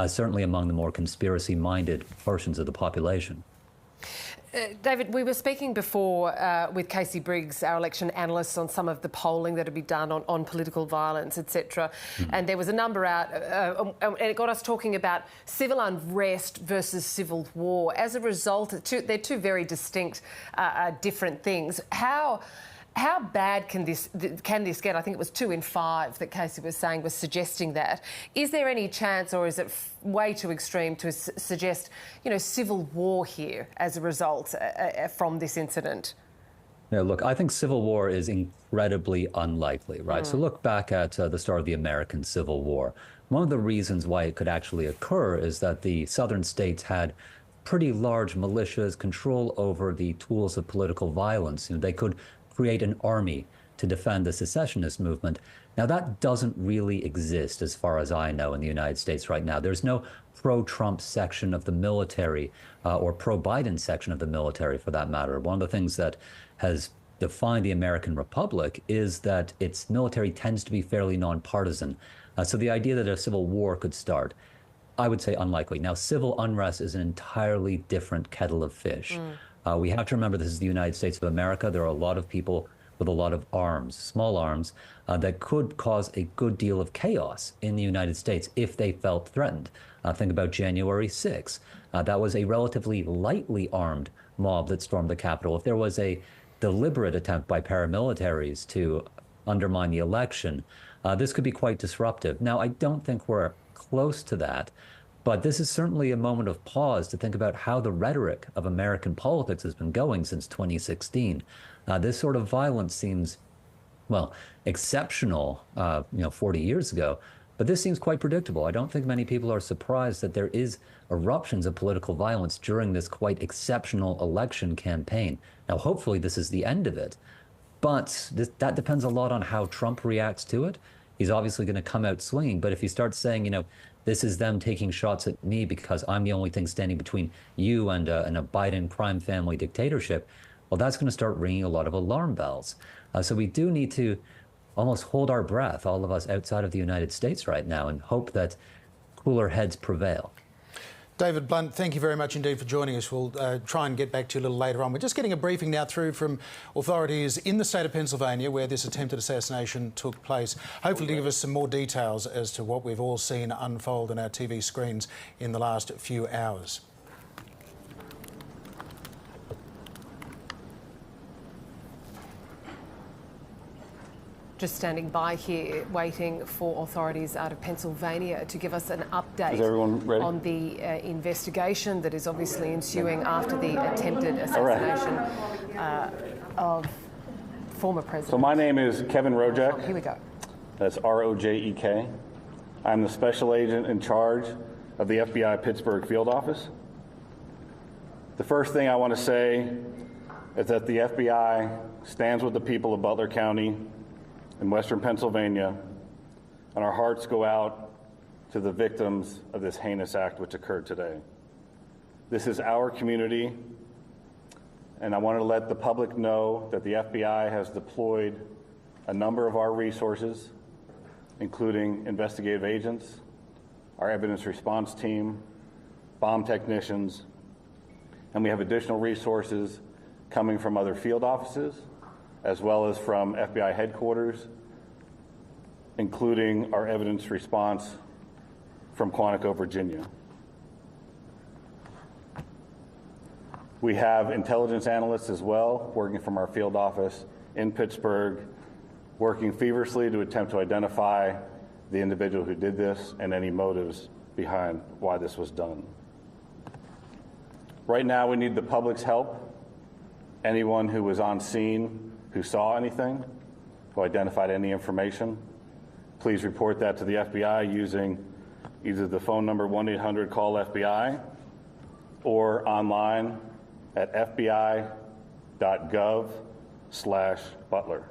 certainly among the more conspiracy-minded portions of the population. David, we were speaking before with Casey Briggs, our election analyst, on some of the polling that had been done on political violence, etc. And there was a number out, and it got us talking about civil unrest versus civil war. As a result, they're two very distinct, different things. How bad can this get? I think it was 2 in 5 that Casey was saying, was suggesting that. Is there any chance, or is it way too extreme to suggest, civil war here as a result from this incident? Yeah, look, I think civil war is incredibly unlikely, right? So look back at the start of the American Civil War. One of the reasons why it could actually occur is that the southern states had pretty large militias, control over the tools of political violence. They could create an army to defend the secessionist movement. Now, that doesn't really exist, as far as I know, in the United States right now. There's no pro-Trump section of the military or pro-Biden section of the military, for that matter. One of the things that has defined the American Republic is that its military tends to be fairly nonpartisan. So the idea that a civil war could start, I would say unlikely. Now, civil unrest is an entirely different kettle of fish. We have to remember this is the United States of America. There are a lot of people with a lot of arms, small arms, that could cause a good deal of chaos in the United States if they felt threatened. Think about January 6th. That was a relatively lightly armed mob that stormed the Capitol. If there was a deliberate attempt by paramilitaries to undermine the election, this could be quite disruptive. Now, I don't think we're close to that. But this is certainly a moment of pause to think about how the rhetoric of American politics has been going since 2016. This sort of violence seems, well, exceptional, 40 years ago, but this seems quite predictable. I don't think many people are surprised that there is eruptions of political violence during this quite exceptional election campaign. Now, hopefully this is the end of it, but that depends a lot on how Trump reacts to it. He's obviously going to come out swinging, but if he starts saying, this is them taking shots at me because I'm the only thing standing between you and a Biden crime family dictatorship, well, that's going to start ringing a lot of alarm bells. So we do need to almost hold our breath, all of us outside of the United States right now, and hope that cooler heads prevail. David Blunt, thank you very much indeed for joining us. We'll try and get back to you a little later on. We're just getting a briefing now through from authorities in the state of Pennsylvania where this attempted assassination took place, hopefully to give us some more details as to what we've all seen unfold on our TV screens in the last few hours. just standing by here, waiting for authorities out of Pennsylvania to give us an update on the investigation that is obviously ensuing after the attempted assassination of former president. So my name is Kevin Rojek. Here we go. That's R-O-J-E-K. I'm the special agent in charge of the FBI Pittsburgh field office. The first thing I want to say is that the FBI stands with the people of Butler County in western Pennsylvania, and our hearts go out to the victims of this heinous act which occurred today. This is our community, and I want to let the public know that the FBI has deployed a number of our resources, including investigative agents, our evidence response team, bomb technicians, and we have additional resources coming from other field offices, as well as from FBI headquarters, including our evidence response from Quantico, Virginia. We have intelligence analysts as well, working from our field office in Pittsburgh, working feverishly to attempt to identify the individual who did this and any motives behind why this was done. Right now, we need the public's help. Anyone who was on scene, who saw anything, who identified any information, please report that to the FBI using either the phone number 1-800-CALL-FBI or online at fbi.gov/Butler.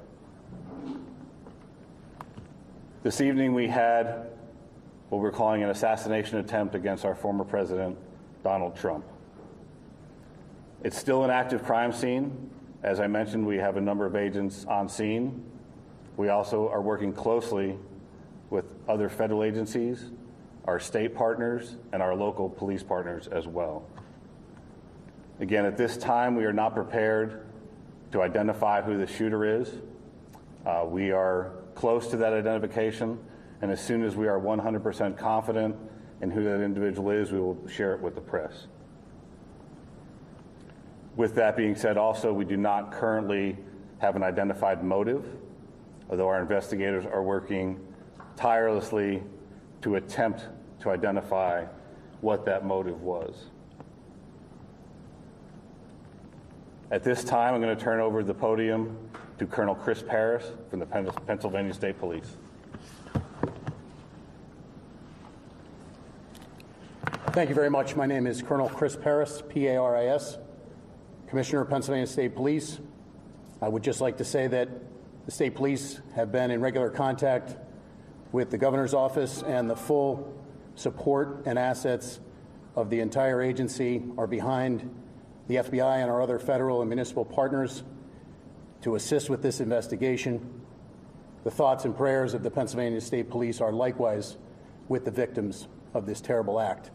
This evening we had what we're calling an assassination attempt against our former president, Donald Trump. It's still an active crime scene. As I mentioned, we have a number of agents on scene. We also are working closely with other federal agencies, our state partners, and our local police partners as well. Again, at this time, we are not prepared to identify who the shooter is. We are close to that identification, and as soon as we are 100% confident in who that individual is, we will share it with the press. With that being said, also, we do not currently have an identified motive, although our investigators are working tirelessly to attempt to identify what that motive was. At this time, I'm going to turn over the podium to Colonel Chris Paris from the Pennsylvania State Police. Thank you very much. My name is Colonel Chris Paris, P-A-R-I-S, Commissioner of Pennsylvania State Police. I would just like to say that the State Police have been in regular contact with the Governor's office, and the full support and assets of the entire agency are behind the FBI and our other federal and municipal partners to assist with this investigation. The thoughts and prayers of the Pennsylvania State Police are likewise with the victims of this terrible act.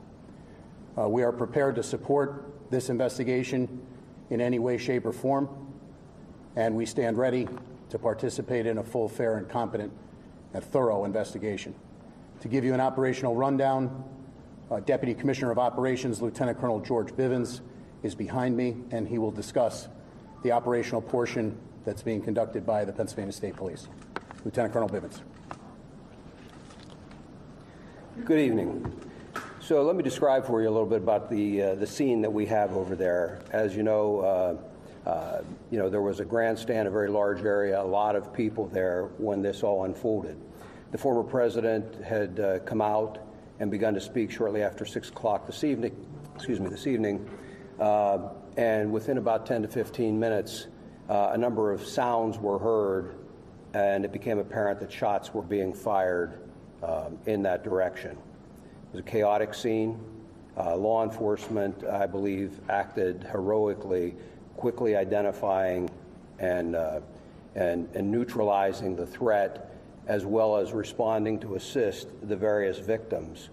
We are prepared to support this investigation in any way, shape, or form, and we stand ready to participate in a full, fair, and competent and thorough investigation. To give you an operational rundown, Deputy Commissioner of Operations, Lieutenant Colonel George Bivens, is behind me, and he will discuss the operational portion that's being conducted by the Pennsylvania State Police. Lieutenant Colonel Bivens. Good evening. So let me describe for you a little bit about the scene that we have over there. As you know, there was a grandstand, a very large area, a lot of people there when this all unfolded. The former president had come out and begun to speak shortly after 6 o'clock this evening, and within about 10 to 15 minutes, a number of sounds were heard, and it became apparent that shots were being fired in that direction. It was a chaotic scene. Law enforcement, I believe, acted heroically, quickly identifying and neutralizing the threat, as well as responding to assist the various victims.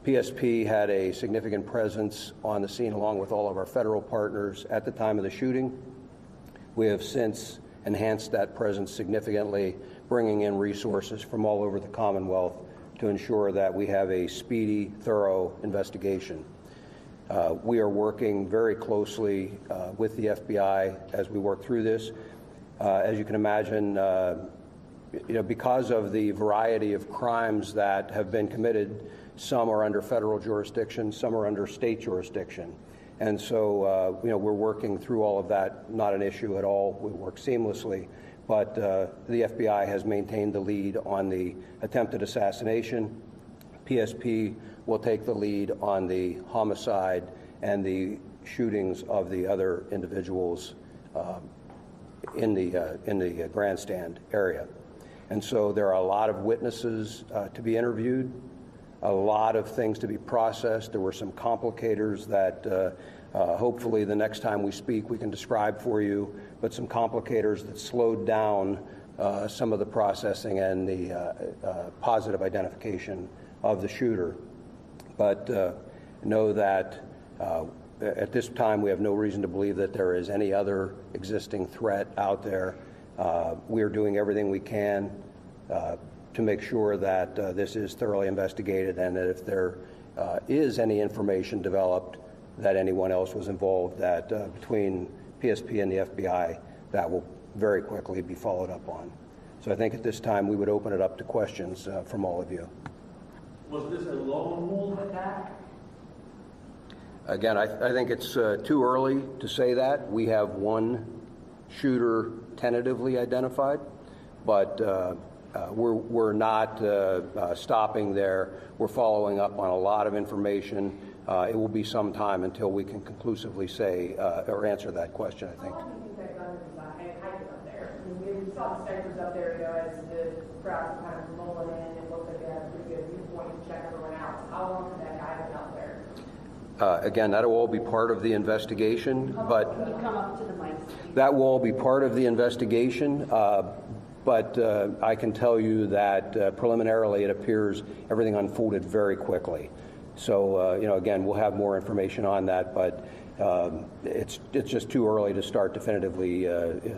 PSP had a significant presence on the scene along with all of our federal partners at the time of the shooting. We have since enhanced that presence significantly, bringing in resources from all over the Commonwealth to ensure that we have a speedy, thorough investigation. We are working very closely with the FBI as we work through this. As you can imagine, because of the variety of crimes that have been committed, some are under federal jurisdiction, some are under state jurisdiction. And so, we're working through all of that, not an issue at all. We work seamlessly. But the FBI has maintained the lead on the attempted assassination. PSP will take the lead on the homicide and the shootings of the other individuals in the grandstand area. And so there are a lot of witnesses to be interviewed, a lot of things to be processed. There were some complicators that hopefully the next time we speak we can describe for you, but some complicators that slowed down some of the processing and the positive identification of the shooter. But know that at this time we have no reason to believe that there is any other existing threat out there. We are doing everything we can to make sure that this is thoroughly investigated, and that if there is any information developed that anyone else was involved, that between PSP and the FBI, that will very quickly be followed up on. So I think at this time we would open it up to questions from all of you. Was this a lone wolf attack? Again, I think it's too early to say that. We have one shooter tentatively identified, but we're not stopping there. We're following up on a lot of information. It will be some time until we can conclusively say or answer that question, I think. How long do you think that gun was hiking up there? I mean, we saw the snipers up there, as the crowd kind of rolling in. It looked like they had a pretty good viewpoint to check everyone out. How long could that guy have been up there? Again, that will all be part of the investigation, but Can you come up to the mic? that will all be part of the investigation. But I can tell you that preliminarily it appears everything unfolded very quickly. So, again, we'll have more information on that, but it's just too early to start definitively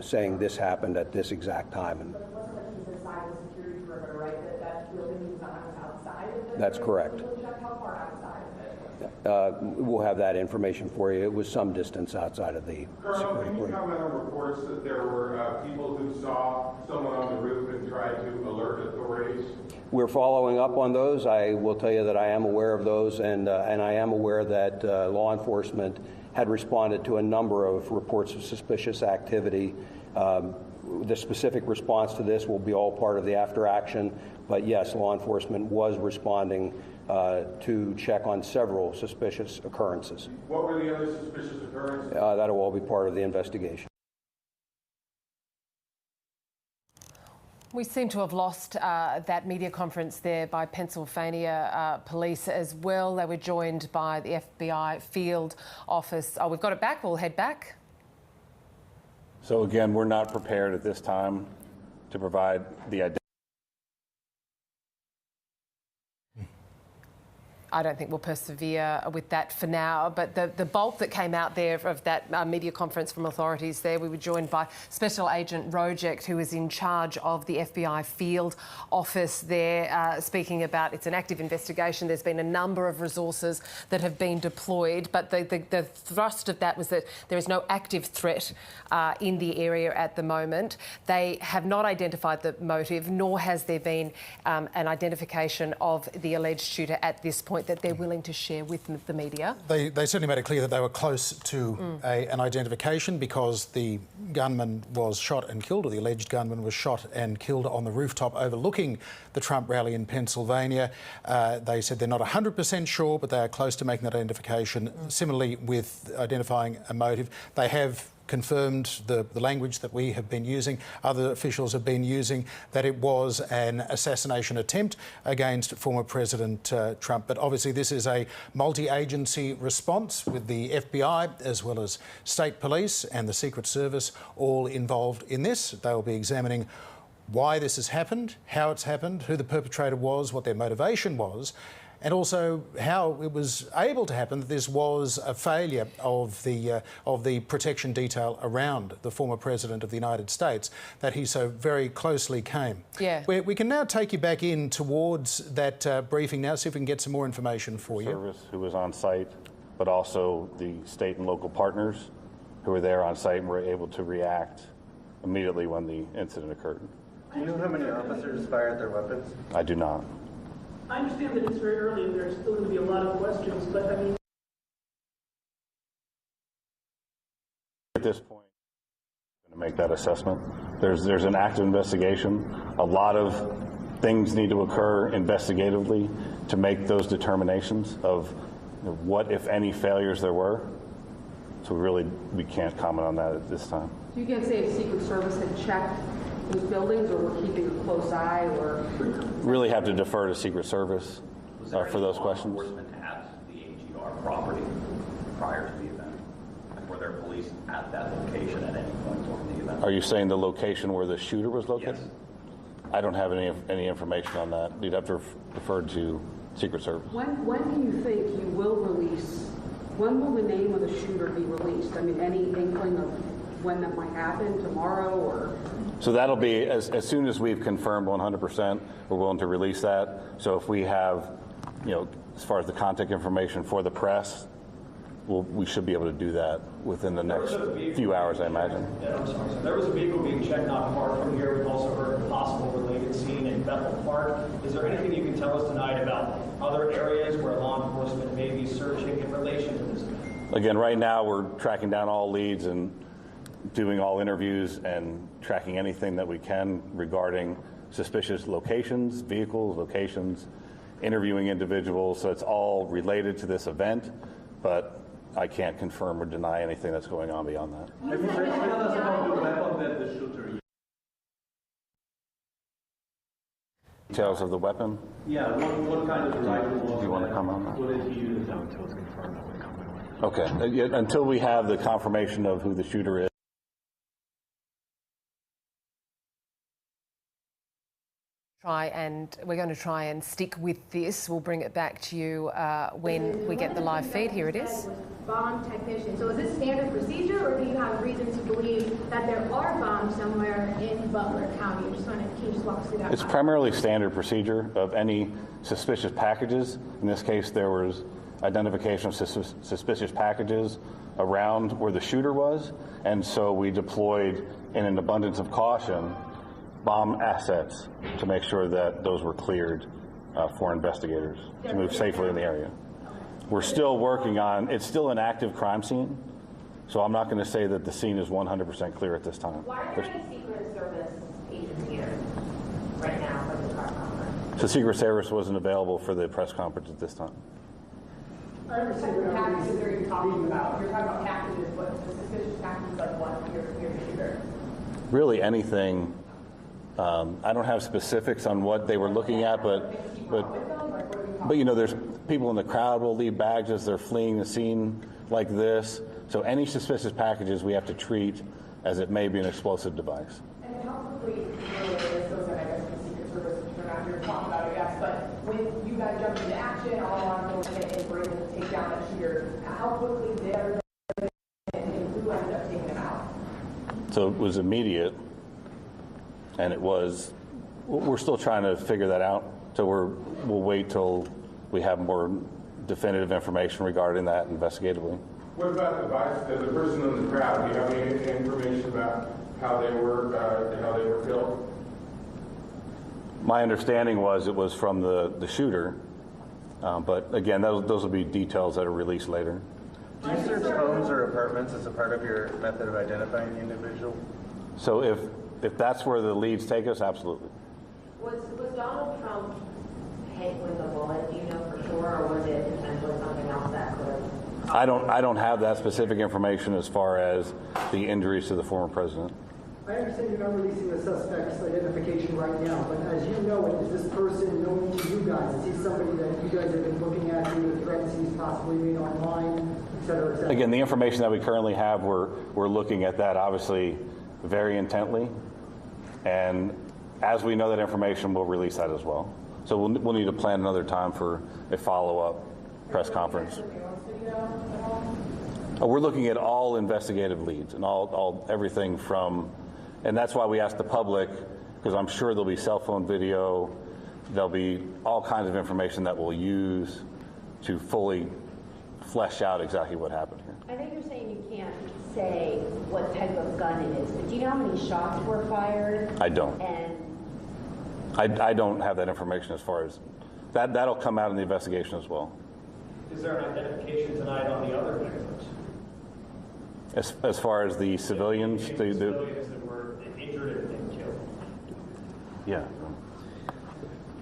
saying this happened at this exact time. And But it wasn't that he's inside the security perimeter, right? That building was outside of it? That's correct. How far outside of it? We'll have that information for you. It was some distance outside of the Colonel, security can you perimeter. comment on reports that there were people who saw someone on the roof and tried to alert authorities? We're following up on those. I will tell you that I am aware of those, and I am aware that law enforcement had responded to a number of reports of suspicious activity. The specific response to this will be all part of the after action, but yes, law enforcement was responding to check on several suspicious occurrences. What were the other suspicious occurrences? That will all be part of the investigation. We seem to have lost that media conference there by Pennsylvania police as well. They were joined by the FBI field office. Oh, we've got it back. We'll head back. So again, we're not prepared at this time to provide the identity. I don't think we'll persevere with that for now, but the bulk that came out there of that media conference from authorities there, we were joined by Special Agent Rojek, who is in charge of the FBI field office there, speaking about it's an active investigation. There's been a number of resources that have been deployed, but the thrust of that was that there is no active threat in the area at the moment. They have not identified the motive, nor has there been an identification of the alleged shooter at this point that they're willing to share with the media. They certainly made it clear that they were close to an identification, because the gunman was shot and killed, or the alleged gunman was shot and killed on the rooftop overlooking the Trump rally in Pennsylvania. They said they're not 100% sure, but they are close to making that identification. Similarly, with identifying a motive, they have confirmed the language that we have been using, other officials have been using, that it was an assassination attempt against former President Trump. But obviously this is a multi-agency response with the FBI as well as state police and the Secret Service all involved in this. They will be examining why this has happened, how it's happened, who the perpetrator was, what their motivation was, and also how it was able to happen that this was a failure of the protection detail around the former President of the United States that he so very closely came. Yeah. We can now take you back in towards that briefing now, see if we can get some more information for you. Service who was on site, but also the state and local partners who were there on site and were able to react immediately when the incident occurred. Do you know how many officers fired their weapons? I do not. I understand that it's very early and there's still going to be a lot of questions, but I mean, at this point, I'm going to make that assessment. There's an active investigation. A lot of things need to occur investigatively to make those determinations of what, if any, failures there were. So we can't comment on that at this time. So you can't say if Secret Service had checked those buildings or were keeping a close eye or... Really have to defer to Secret Service for those questions. Was there any law enforcement at the AGR property prior to the event? And were there police at that location at any point during the event? Are you saying the location where the shooter was located? Yes. I don't have any information on that. You'd have to refer to Secret Service. When do you think you will release, when will the name of the shooter be released? I mean, any inkling of when that might happen, tomorrow or? So that'll be, as soon as we've confirmed 100%, we're willing to release that. So if we have, as far as the contact information for the press, we should be able to do that within the next few hours, I imagine. Yeah, I'm sorry. So there was a vehicle being checked not far from here. We've also heard of a possible related scene in Bethel Park. Is there anything you can tell us tonight about other areas where law enforcement may be searching in relation to this event? Again, right now we're tracking down all leads and doing all interviews and tracking anything that we can regarding suspicious locations, vehicles, locations, interviewing individuals. So it's all related to this event, but I can't confirm or deny anything that's going on beyond that. Have you tell us about the weapon that the shooter used? Details of the weapon? Yeah, what kind of rifle was it? Do you want to comment on that? What did he use? Until it's confirmed, I won't comment on it. Okay. Until we have the confirmation of who the shooter is. We're going to try and stick with this. We'll bring it back to you when we get the live feed. Here it is. Bomb technician. So is this standard procedure, or do you have reason to believe that there are bombs somewhere in Butler County? Can you just walk us through that? It's primarily standard procedure of any suspicious packages. In this case, there was identification of suspicious packages around where the shooter was, and so we deployed, in an abundance of caution, bomb assets to make sure that those were cleared for investigators to move safely in the area. We're still working on, it's still an active crime scene, so I'm not going to say that the scene is 100% clear at this time. Why are there any Secret Service agents here right now for the press conference? So Secret Service wasn't available for the press conference at this time. I understand what packages are you talking about? You're talking about packages, but the suspicious packages like what? You're the shooter. Really anything. I don't have specifics on what they were looking at, but there's people in the crowd will leave bags as they're fleeing the scene like this. So any suspicious packages we have to treat as it may be an explosive device. And how quickly, this goes in, I guess, the Secret Service, we're not here to talk about it, yes, but when you guys jumped into action, all law enforcement and were able to take down that shooter, how quickly did everybody and who ended up taking him out? So it was immediate. And we're still trying to figure that out. So we'll wait till we have more definitive information regarding that investigatively. What about the person in the crowd? Do you have any information about how they were killed? My understanding was it was from the shooter, but again, those will be details that are released later. Do you search homes or apartments as a part of your method of identifying the individual? So if that's where the leads take us, absolutely. Was Donald Trump hit with a bullet, do you know for sure, or was it potentially something else that could have? I don't have that specific information as far as the injuries to the former president. I understand you're not releasing the suspect's identification right now, but as you know it, is this person known to you guys? Is he somebody that you guys have been looking at due to threats he's possibly made online, et cetera, et cetera? Again, the information that we currently have, we're looking at that obviously very intently. And as we know that information, we'll release that as well. So we'll need to plan another time for a follow-up press conference. We're looking at all investigative leads and everything from, and that's why we asked the public, because I'm sure there'll be cell phone video, there'll be all kinds of information that we'll use to fully flesh out exactly what happened here. I think you're saying you can't say what type of gun it is, but do you know how many shots were fired? I don't. And I don't have that information as far as that. That'll come out in the investigation as well. Is there an identification tonight on the other victims? As far as the civilians, the civilians that were injured and killed? Yeah.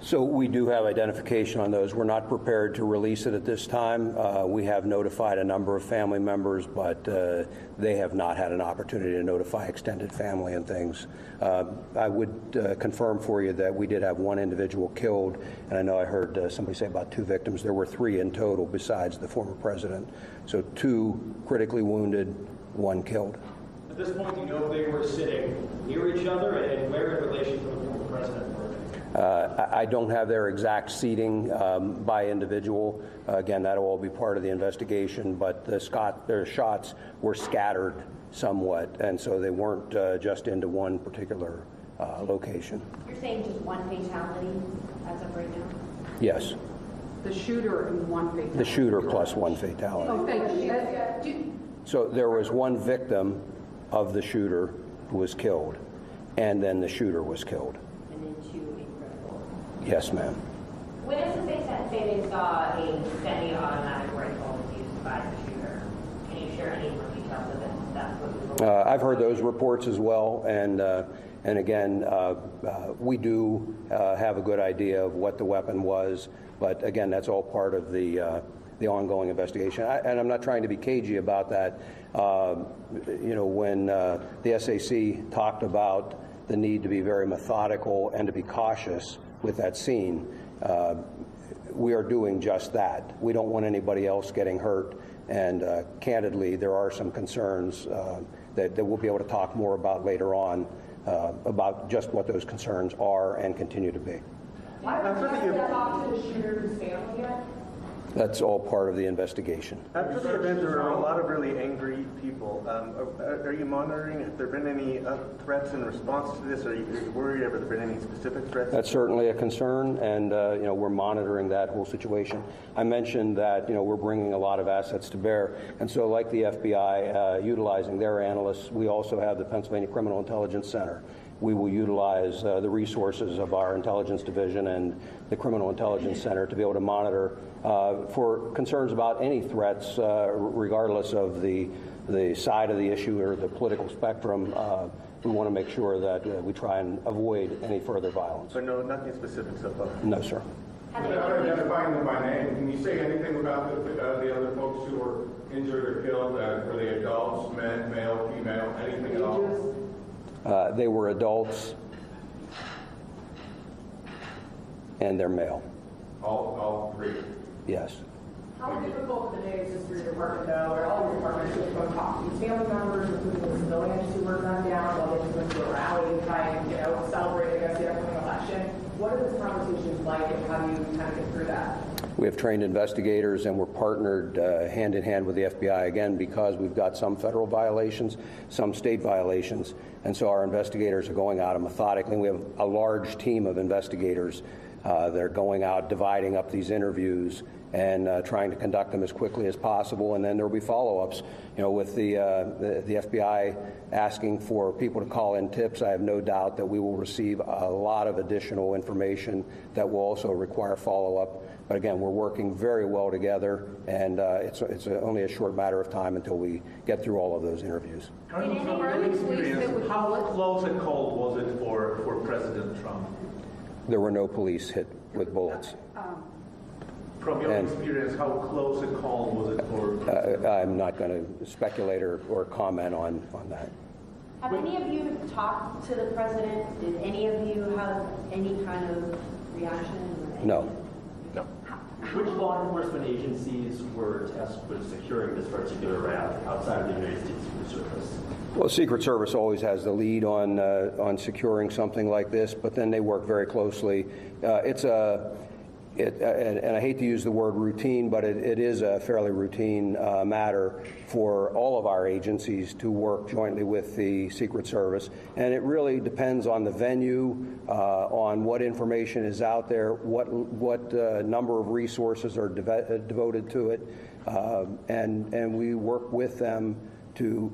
So we do have identification on those. We're not prepared to release it at this time. We have notified a number of family members, but they have not had an opportunity to notify extended family and things. I would confirm for you that we did have one individual killed, and I know I heard somebody say about 2 victims. There were 3 in total besides the former president. So 2 critically wounded, 1 killed. At this point, do you know if they were sitting near each other and where in relation to the former president were they? I don't have their exact seating by individual. Again, that'll all be part of the investigation, but their shots were scattered somewhat, and so they weren't just into one particular location. You're saying just one fatality as of right now? Yes. The shooter and 1 fatality? The shooter plus 1 fatality. Oh, thank you. So there was 1 victim of the shooter who was killed, and then the shooter was killed. And then 2 incredible. Yes, ma'am. Witnesses say they saw a semi-automatic rifle used by the shooter. Can you share any more details of it? That's what I've heard those reports as well, and again, we do have a good idea of what the weapon was, but again, that's all part of the ongoing investigation. And I'm not trying to be cagey about that. You know, when the SAC talked about the need to be very methodical and to be cautious with that scene, we are doing just that. We don't want anybody else getting hurt, and candidly, there are some concerns that we'll be able to talk more about later on about just what those concerns are and continue to be. Why haven't you talked to the shooter's family yet? That's all part of the investigation. After the event, there were a lot of really angry people. Are you monitoring? Have there been any threats in response to this? Are you worried? Have there been any specific threats? That's certainly a concern, and you know, we're monitoring that whole situation. I mentioned that we're bringing a lot of assets to bear, and so like the FBI, utilizing their analysts, we also have the Pennsylvania Criminal Intelligence Center. We will utilize the resources of our intelligence division and the Criminal Intelligence Center to be able to monitor for concerns about any threats, regardless of the side of the issue or the political spectrum. We want to make sure that we try and avoid any further violence. So no, nothing specific so far? No, sir. Without identifying them by name, can you say anything about the other folks who were injured or killed? Were they adults, men, male, female, anything at all? They were adults, and they're male. All 3? Yes. How difficult today is this for your department, though, or all your departments, to go talk to these family members, including the civilians who were gunned down while they went to a rally to try and, celebrate against the upcoming election? What are those conversations like, and how do you kind of get through that? We have trained investigators, and we're partnered hand in hand with the FBI, again, because we've got some federal violations, some state violations, and so our investigators are going out and methodically. We have a large team of investigators that are going out, dividing up these interviews and trying to conduct them as quickly as possible, and then there will be follow-ups. With the FBI asking for people to call in tips, I have no doubt that we will receive a lot of additional information that will also require follow-up. But again, we're working very well together, and it's only a short matter of time until we get through all of those interviews. How close and cold was it for President Trump? There were no police hit with bullets. From your experience, how close and cold was it for? I'm not going to speculate or comment on that. Have any of you talked to the president? Did any of you have any kind of reaction? No. Which law enforcement agencies were tasked with securing this particular rally outside of the United States Secret Service? Well, the Secret Service always has the lead on securing something like this, but then they work very closely. And I hate to use the word routine, but it is a fairly routine matter for all of our agencies to work jointly with the Secret Service. And it really depends on the venue, on what information is out there, what number of resources are devoted to it, and we work with them to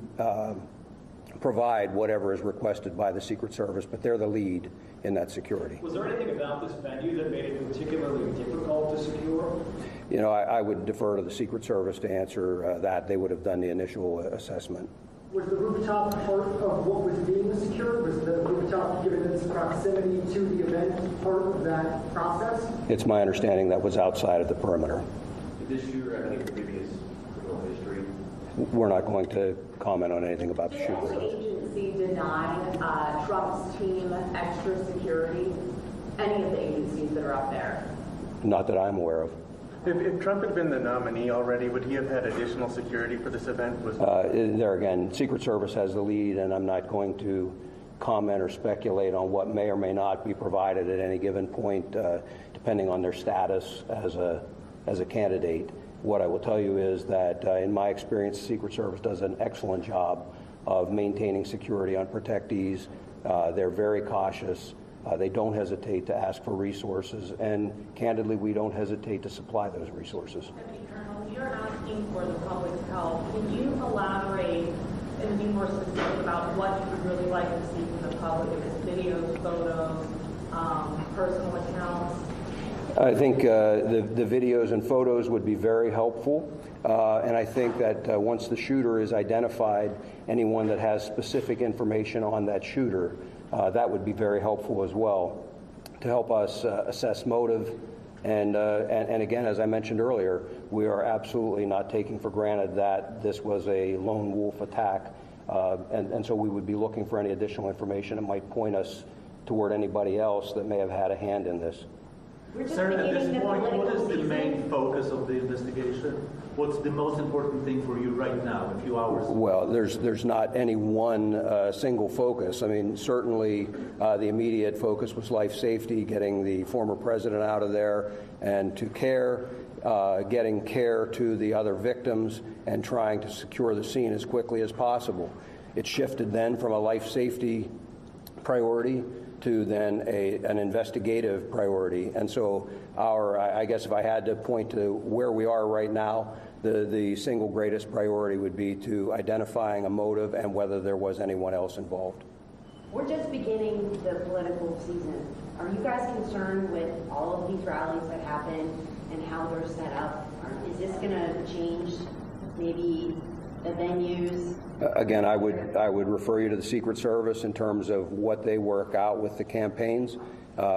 provide whatever is requested by the Secret Service, but they're the lead in that security. Was there anything about this venue that made it particularly difficult to secure? You know, I would defer to the Secret Service to answer that. They would have done the initial assessment. Was the rooftop part of what was being secured? Was the rooftop, given its proximity to the event, part of that process? It's my understanding that was outside of the perimeter. Did this shooter have any previous criminal history? We're not going to comment on anything about the Did shooter. any agency deny Trump's team extra security? Any of the agencies that are up there? Not that I'm aware of. If Trump had been the nominee already, would he have had additional security for this event? There again, Secret Service has the lead, and I'm not going to comment or speculate on what may or may not be provided at any given point, depending on their status as a candidate. What I will tell you is that, in my experience, the Secret Service does an excellent job of maintaining security on protectees. They're very cautious. They don't hesitate to ask for resources, and candidly, we don't hesitate to supply those resources. Colonel, you're asking for the public's help. Can you elaborate and be more specific about what you would really like to see from the public? If it's videos, photos, personal accounts? I think the videos and photos would be very helpful, and I think that once the shooter is identified, anyone that has specific information on that shooter, that would be very helpful as well to help us assess motive. And again, as I mentioned earlier, we are absolutely not taking for granted that this was a lone wolf attack, and so we would be looking for any additional information that might point us toward anybody else that may have had a hand in this. Sir, at this point, what is the main focus of the investigation? What's the most important thing for you right now, a few hours? Well, there's not any one single focus. I mean, certainly the immediate focus was life safety, getting the former president out of there and to care, getting care to the other victims, and trying to secure the scene as quickly as possible. It shifted then from a life safety priority to then an investigative priority. And so I guess if I had to point to where we are right now, the single greatest priority would be to identifying a motive and whether there was anyone else involved. We're just beginning the political season. Are you guys concerned with all of these rallies that happen and how they're set up? Is this going to change maybe the venues? Again, I would refer you to the Secret Service in terms of what they work out with the campaigns.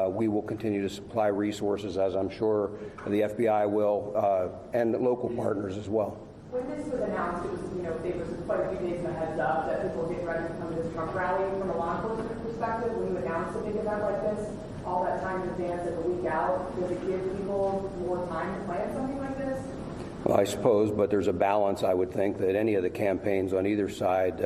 We will continue to supply resources, as I'm sure the FBI will, and local partners as well. When this was announced, it was, there was quite a few days of a heads up that people were getting ready to come to this Trump rally. From a law enforcement perspective, when you announce a big event like this, all that time in advance, like a week out, does it give people more time to plan something like this? Well, I suppose, but there's a balance, I would think, that any of the campaigns on either side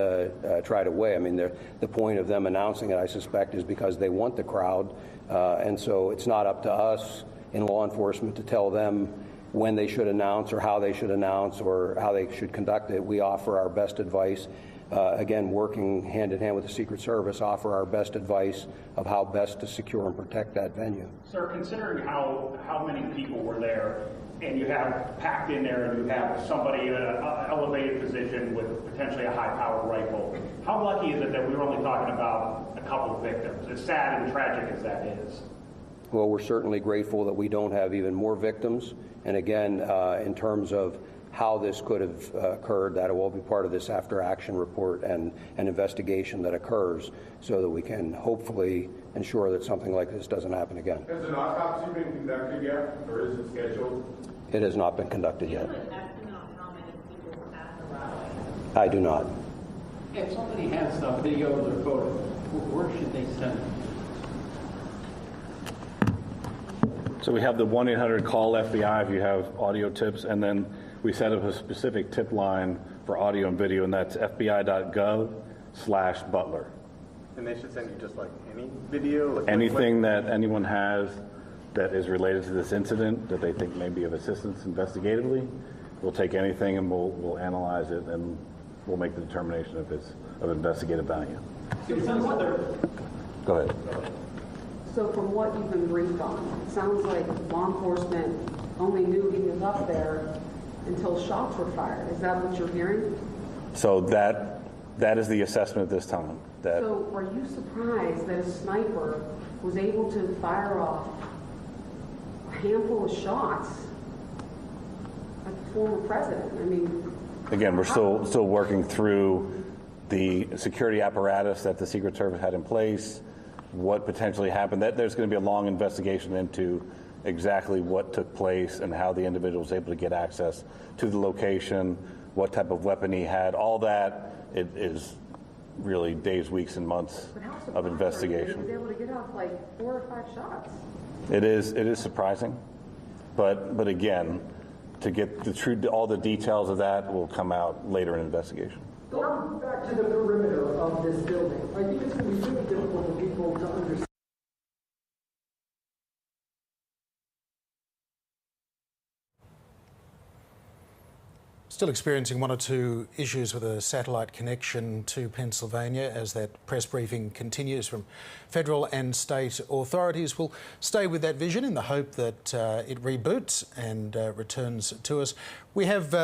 try to weigh. I mean, the point of them announcing it, I suspect, is because they want the crowd, and so it's not up to us in law enforcement to tell them when they should announce or how they should announce or how they should conduct it. We offer our best advice. Again, working hand in hand with the Secret Service, offer our best advice of how best to secure and protect that venue. Sir, considering how many people were there, and you have packed in there, and you have somebody in an elevated position with potentially a high-powered rifle, how lucky is it that we were only talking about a couple of victims, as sad and tragic as that is? Well, we're certainly grateful that we don't have even more victims. And again, in terms of how this could have occurred, that will be part of this after-action report and an investigation that occurs so that we can hopefully ensure that something like this doesn't happen again. Has an autopsy been conducted yet, or is it scheduled? It has not been conducted yet. Do you have an estimate on how many people were at the rally? I do not. If somebody has a video or their photo, where should they send it? So we have the 1-800 call FBI if you have audio tips, and then we set up a specific tip line for audio and video, and that's fbi.gov/Butler. And they should send you just like any video? Like Anything that anyone has that is related to this incident that they think may be of assistance investigatively, we'll take anything and we'll analyze it, and we'll make the determination if it's of investigative value. Go ahead. So from what you've been briefed on, it sounds like law enforcement only knew he was up there until shots were fired. Is that what you're hearing? So that is the assessment at this time. So are you surprised that a sniper was able to fire off a handful of shots at the former president. I mean, again, we're still working through the security apparatus that the Secret Service had in place, what potentially happened. There's going to be a long investigation into exactly what took place and how the individual was able to get access to the location, what type of weapon he had. All that it is really days, weeks, and months of investigation. He was able to get off like 4 or 5 shots. It is surprising, but again, to get all the details of that will come out later in investigation. Going back to the perimeter of this building, I think it's going to be really difficult for people to understand. Still experiencing 1 or 2 issues with a satellite connection to Pennsylvania as that press briefing continues from federal and state authorities. We'll stay with that vision in the hope that it reboots and returns to us. We have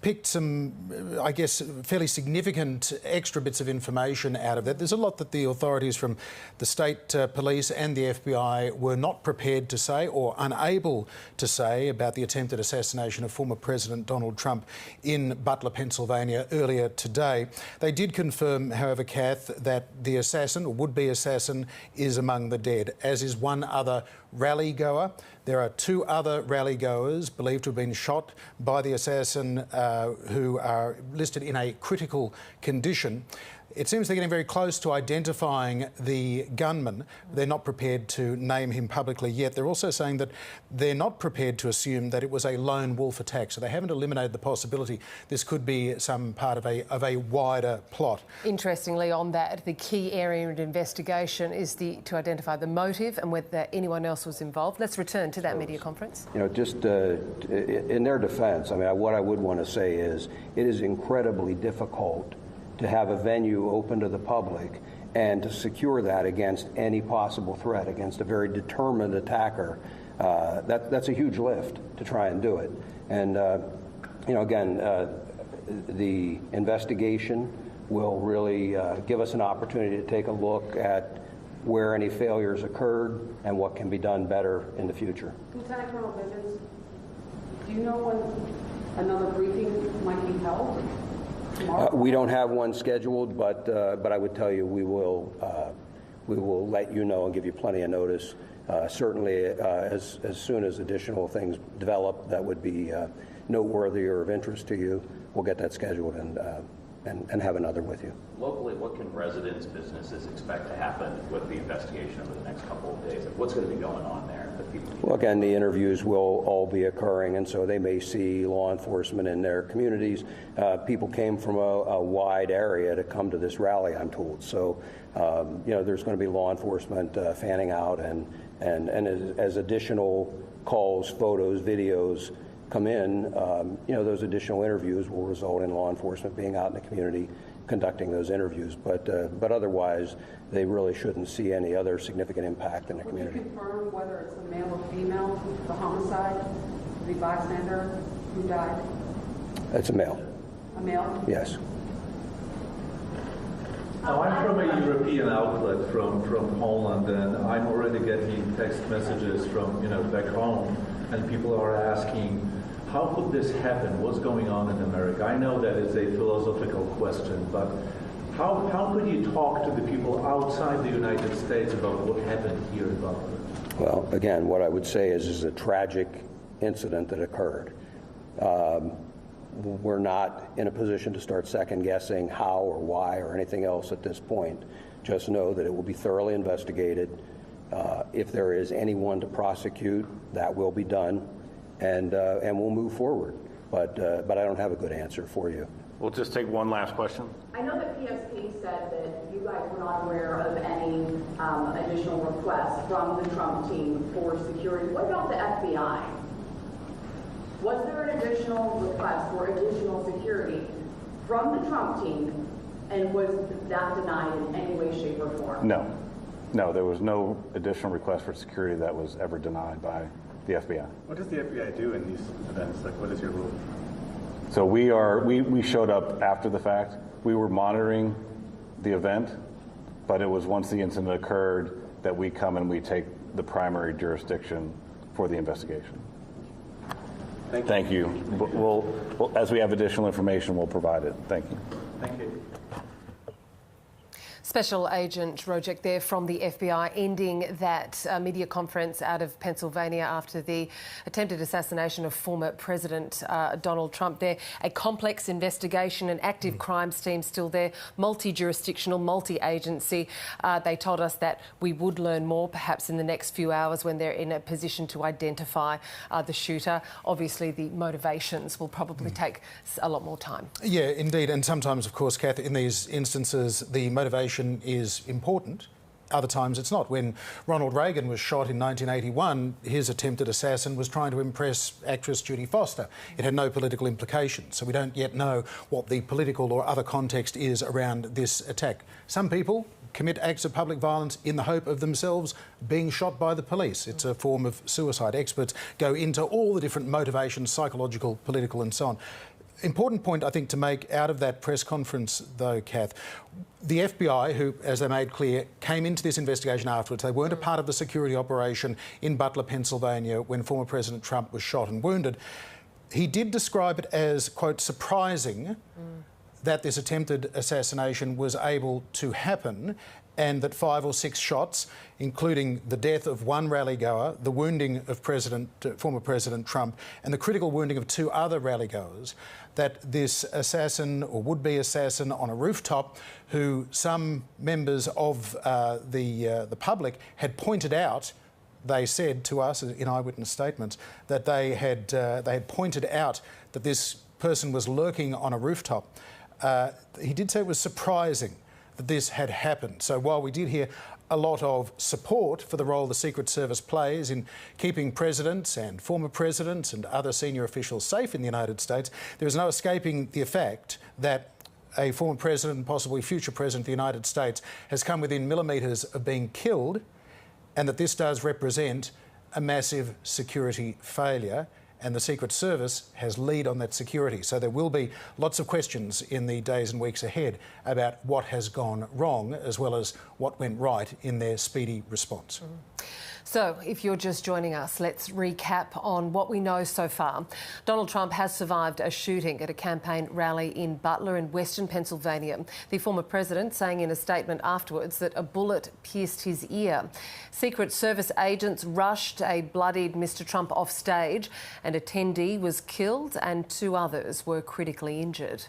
picked some, I guess, fairly significant extra bits of information out of that. There's a lot that the authorities from the state police and the FBI were not prepared to say or unable to say about the attempted assassination of former President Donald Trump in Butler, Pennsylvania earlier today. They did confirm, however, Kath, that the assassin, or would-be assassin, is among the dead, as is one other rally goer. There are 2 other rally goers believed to have been shot by the assassin who are listed in a critical condition. It seems they're getting very close to identifying the gunman. They're not prepared to name him publicly yet. They're also saying that they're not prepared to assume that it was a lone wolf attack. So they haven't eliminated the possibility this could be some part of a wider plot. Interestingly, on that, the key area of investigation is to identify the motive and whether anyone else was involved. Let's return to that media conference. You know, just in their defense, I mean, what I would want to say is it is incredibly difficult to have a venue open to the public and to secure that against any possible threat, against a very determined attacker. That's a huge lift to try and do it. And, you know, again, the investigation will really give us an opportunity to take a look at where any failures occurred and what can be done better in the future. Lieutenant Colonel Bivens, do you know when another briefing might be held? We don't have one scheduled, but I would tell you we will let you know and give you plenty of notice. Certainly, as soon as additional things develop that would be noteworthy or of interest to you, we'll get that scheduled and have another with you. Locally, what can residents, businesses expect to happen with the investigation over the next couple of days? What's going to be going on there that people can... Well, again, the interviews will all be occurring, and so they may see law enforcement in their communities. People came from a wide area to come to this rally, I'm told. So, you know, there's going to be law enforcement fanning out, and as additional calls, photos, videos come in, you know, those additional interviews will result in law enforcement being out in the community conducting those interviews. But otherwise, they really shouldn't see any other significant impact in the community. Would you confirm whether it's a male or female, the homicide, the bystander who died? It's a male. A male? Yes. Now, I'm from a European outlet from Poland, and I'm already getting text messages from, you know, back home, and people are asking, how could this happen? What's going on in America? I know that is a philosophical question, but how could you talk to the people outside the United States about what happened here in Butler? Well, again, what I would say is a tragic incident that occurred. We're not in a position to start second-guessing how or why or anything else at this point. Just know that it will be thoroughly investigated. If there is anyone to prosecute, that will be done, and we'll move forward. But I don't have a good answer for you. We'll just take one last question. I know that PSP said that you guys were not aware of any additional requests from the Trump team for security. What about the FBI? Was there an additional request for additional security from the Trump team, and was that denied in any way, shape, or form? No, there was no additional request for security that was ever denied by the FBI. What does the FBI do in these events? Like, what is your role? So we showed up after the fact. We were monitoring the event, but it was once the incident occurred that we come and we take the primary jurisdiction for the investigation. Thank you. We'll, as we have additional information, we'll provide it. Thank you. Thank you. Special Agent Rojek there from the FBI, ending that media conference out of Pennsylvania after the attempted assassination of former President Donald Trump there. A complex investigation, an active crimes team still there, multi-jurisdictional, multi-agency. They told us that we would learn more perhaps in the next few hours when they're in a position to identify the shooter. Obviously, the motivations will probably take a lot more time. Yeah, indeed. And sometimes, of course, Kath, in these instances, the motivation is important. Other times it's not. When Ronald Reagan was shot in 1981, his attempted assassin was trying to impress actress Judy Foster. It had no political implications, so we don't yet know what the political or other context is around this attack. Some people commit acts of public violence in the hope of themselves being shot by the police. It's a form of suicide. Experts go into all the different motivations, psychological, political and so on. Important point, I think, to make out of that press conference, though, Kath, the FBI, who, as they made clear, came into this investigation afterwards. They weren't a part of the security operation in Butler, Pennsylvania, when former President Trump was shot and wounded. He did describe it as, quote, surprising that this attempted assassination was able to happen, and that 5 or 6 shots, including the death of one rally-goer, the wounding of former President Trump, and the critical wounding of 2 other rally-goers, that this assassin or would-be assassin on a rooftop, who some members of the public had pointed out, they said to us in eyewitness statements, that they had pointed out that this person was lurking on a rooftop. He did say it was surprising that this had happened. So while we did hear a lot of support for the role the Secret Service plays in keeping presidents and former presidents and other senior officials safe in the United States, there is no escaping the fact that a former president and possibly future president of the United States has come within millimetres of being killed, and that this does represent a massive security failure, and the Secret Service has lead on that security. So there will be lots of questions in the days and weeks ahead about what has gone wrong, as well as what went right in their speedy response. So, if you're just joining us, let's recap on what we know so far. Donald Trump has survived a shooting at a campaign rally in Butler in western Pennsylvania. The former president saying in a statement afterwards that a bullet pierced his ear. Secret Service agents rushed a bloodied Mr. Trump off stage. An attendee was killed and 2 others were critically injured.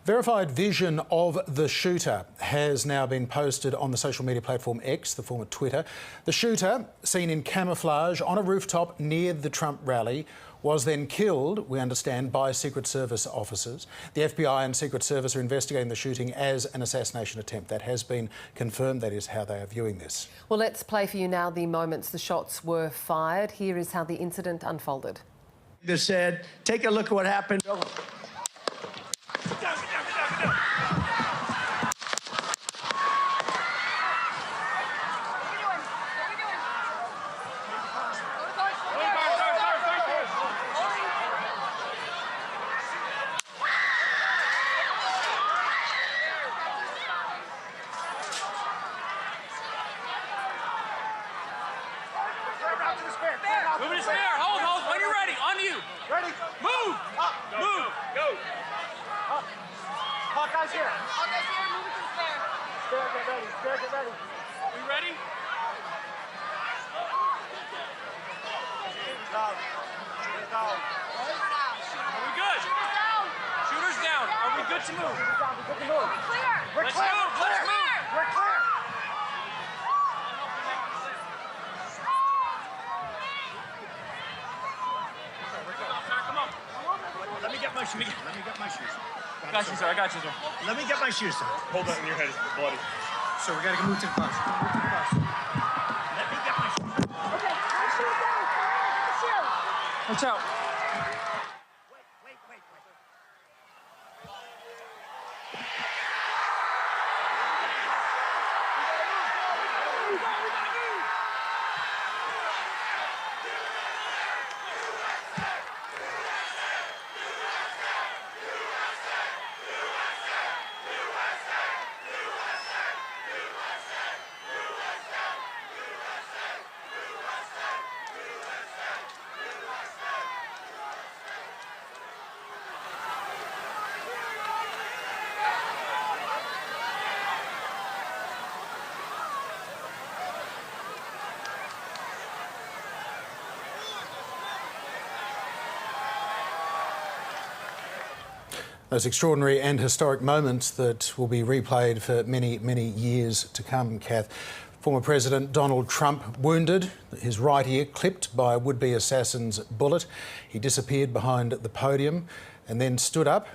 Verified vision of the shooter has now been posted on the social media platform X, the former Twitter. The shooter, seen in camouflage on a rooftop near the Trump rally, was then killed, we understand, by Secret Service officers. The FBI and Secret Service are investigating the shooting as an assassination attempt. That has been confirmed. That is how they are viewing this. Well, let's play for you now the moments the shots were fired. Here is how the incident unfolded. They said, take a look at what happened. Moving to spare. Hold. When you're ready. On you. Ready. Move. Up. Move. Go. Up. Hawkeye's here. Hawkeye's here. Moving to the spare. Spare, get ready. Spare, get ready. We ready? Down. Down. Are we good? Shooter's down. Shooter's down. Are we good to move? We're clear. We're clear. Let's move. We're clear. Let me get my shoes. Got you, sir. I got you, sir. Let me get my shoes, sir. Hold that in your head. It's bloody. So we gotta move to the bus. Let me get my shoes. Okay, my shoes down. My shoes. Watch out. Wait. Those extraordinary and historic moments that will be replayed for many, many years to come, Kath. Former President Donald Trump wounded, his right ear clipped by a would-be assassin's bullet. He disappeared behind the podium and then stood up,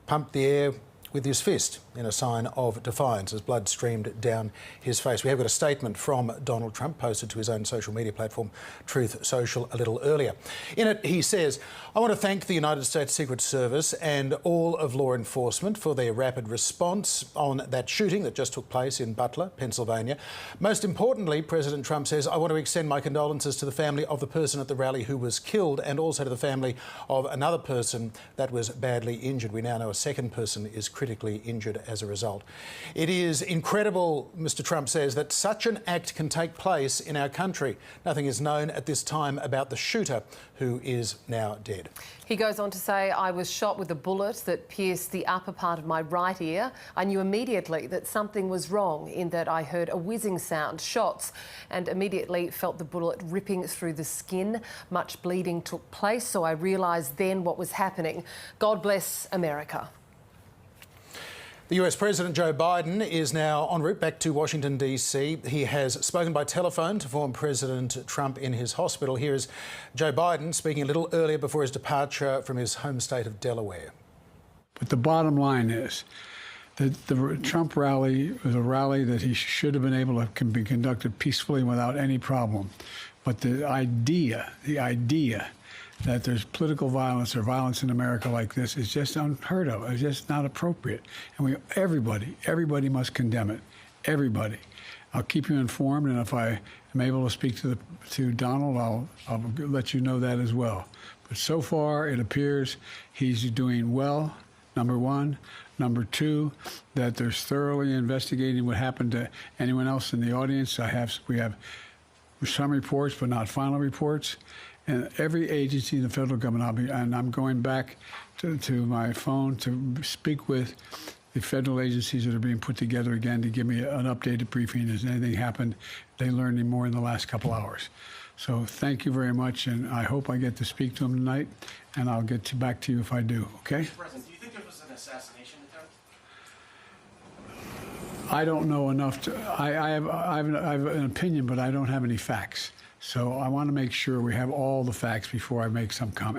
pumped the air with his fist in a sign of defiance as blood streamed down his face. We have got a statement from Donald Trump posted to his own social media platform, Truth Social, a little earlier. In it, he says, "I want to thank the United States Secret Service and all of law enforcement for their rapid response on that shooting that just took place in Butler, Pennsylvania. Most importantly," President Trump says, "I want to extend my condolences to the family of the person at the rally who was killed and also to the family of another person that was badly injured. We now know a second person is critically injured as a result." It is incredible, Mr. Trump says, that such an act can take place in our country. Nothing is known at this time about the shooter, who is now dead. He goes on to say, "I was shot with a bullet that pierced the upper part of my right ear. I knew immediately that something was wrong in that I heard a whizzing sound, shots, and immediately felt the bullet ripping through the skin. Much bleeding took place, so I realised then what was happening. God bless America." The US President Joe Biden is now en route back to Washington, D.C. He has spoken by telephone to former President Trump in his hospital. Here is Joe Biden speaking a little earlier before his departure from his home state of Delaware. But the bottom line is that the Trump rally was a rally that he should have been able to be conducted peacefully without any problem. But the idea that there's political violence or violence in America like this is just unheard of. It's just not appropriate. And everybody must condemn it. Everybody. I'll keep you informed, and if I am able to speak to Donald, I'll let you know that as well. But so far, it appears he's doing well, number one. Number two, that there's thoroughly investigating what happened to anyone else in the audience. We have some reports, but not final reports. And every agency in the federal government, I'm going back to my phone to speak with the federal agencies that are being put together again to give me an updated briefing. Has anything happened? They learned any more in the last couple hours. So thank you very much, and I hope I get to speak to them tonight, and I'll get back to you if I do, okay? Mr. President, do you think there was an assassination attempt? I don't know enough to, I have an opinion, but I don't have any facts. So I want to make sure we have all the facts before I make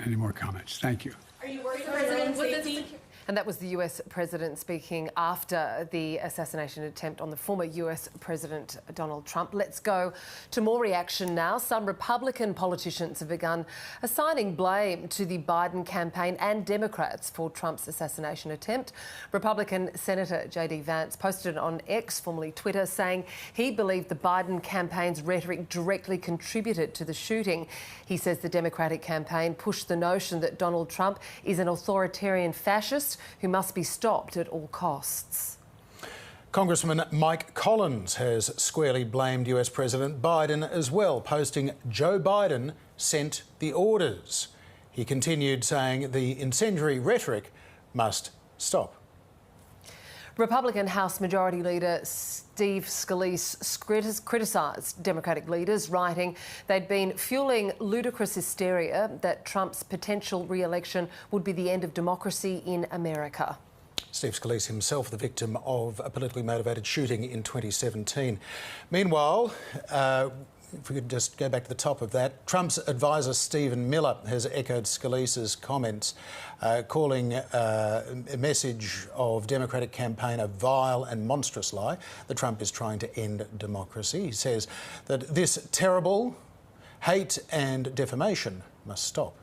any more comments. Thank you. Are you worried about President safety? And that was the US President speaking after the assassination attempt on the former US President Donald Trump. Let's go to more reaction now. Some Republican politicians have begun assigning blame to the Biden campaign and Democrats for Trump's assassination attempt. Republican Senator J.D. Vance posted on X, formerly Twitter, saying he believed the Biden campaign's rhetoric directly contributed to the shooting. He says the Democratic campaign pushed the notion that Donald Trump is an authoritarian fascist who must be stopped at all costs. Congressman Mike Collins has squarely blamed US President Biden as well, posting, "Joe Biden sent the orders." He continued saying the incendiary rhetoric must stop. Republican House Majority Leader Steve Scalise criticised Democratic leaders, writing they'd been fueling ludicrous hysteria that Trump's potential re-election would be the end of democracy in America. Steve Scalise himself the victim of a politically motivated shooting in 2017. Meanwhile, if we could just go back to the top of that, Trump's advisor Stephen Miller has echoed Scalise's comments, calling a message of Democratic campaign a vile and monstrous lie that Trump is trying to end democracy. He says that this terrible hate and defamation must stop.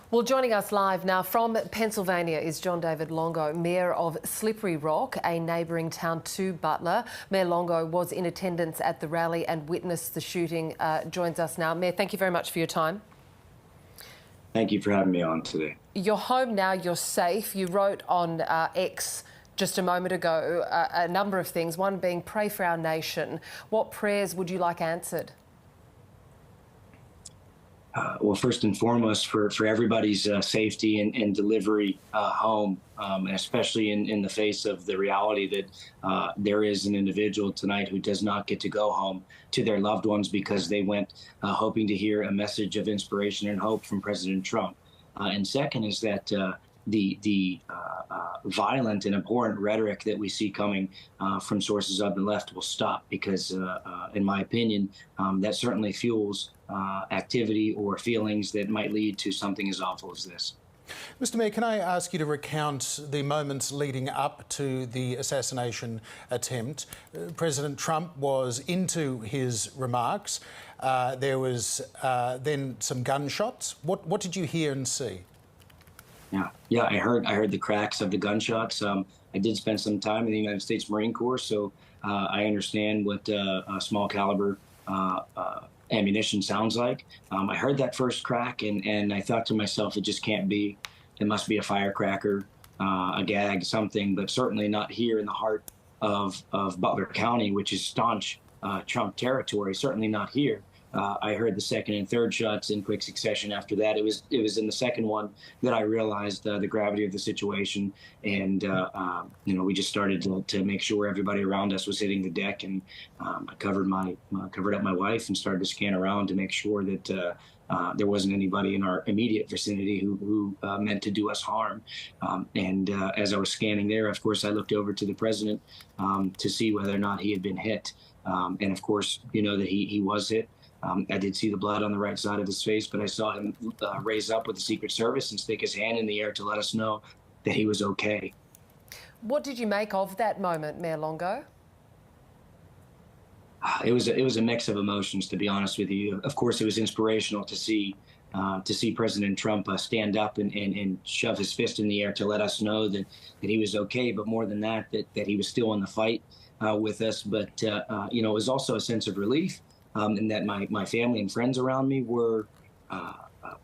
Well, joining us live now from Pennsylvania is John David Longo, Mayor of Slippery Rock, a neighbouring town to Butler. Mayor Longo was in attendance at the rally and witnessed the shooting. Joins us now. Mayor, thank you very much for your time. Thank you for having me on today. You're home now, you're safe. You wrote on X just a moment ago a number of things, one being pray for our nation. What prayers would you like answered? Well, first and foremost, for everybody's safety and delivery home, especially in the face of the reality that there is an individual tonight who does not get to go home to their loved ones because they went hoping to hear a message of inspiration and hope from President Trump. And second is that the violent and abhorrent rhetoric that we see coming from sources of the left will stop, because, in my opinion, that certainly fuels activity or feelings that might lead to something as awful as this. Mr. Mayor, can I ask you to recount the moments leading up to the assassination attempt? President Trump was into his remarks. There was then some gunshots. What did you hear and see? Yeah, I heard the cracks of the gunshots. I did spend some time in the United States Marine Corps, so I understand what a small caliber ammunition sounds like. I heard that first crack, and I thought to myself, it just can't be. It must be a firecracker, a gag, something, but certainly not here in the heart of Butler County, which is staunch Trump territory. Certainly not here. I heard the second and third shots in quick succession after that. It was in the second one that I realized the gravity of the situation, and we just started to make sure everybody around us was hitting the deck, and I covered up my wife and started to scan around to make sure that there wasn't anybody in our immediate vicinity who meant to do us harm. As I was scanning there, of course, I looked over to the president to see whether or not he had been hit, and of course, you know that he was hit. I did see the blood on the right side of his face, but I saw him raise up with the Secret Service and stick his hand in the air to let us know that he was okay. What did you make of that moment, Mayor Longo? It was a mix of emotions, to be honest with you. Of course, it was inspirational to see President Trump stand up and shove his fist in the air to let us know that he was okay. But more than that, that he was still in the fight with us. But it was also a sense of relief. And that my family and friends around me were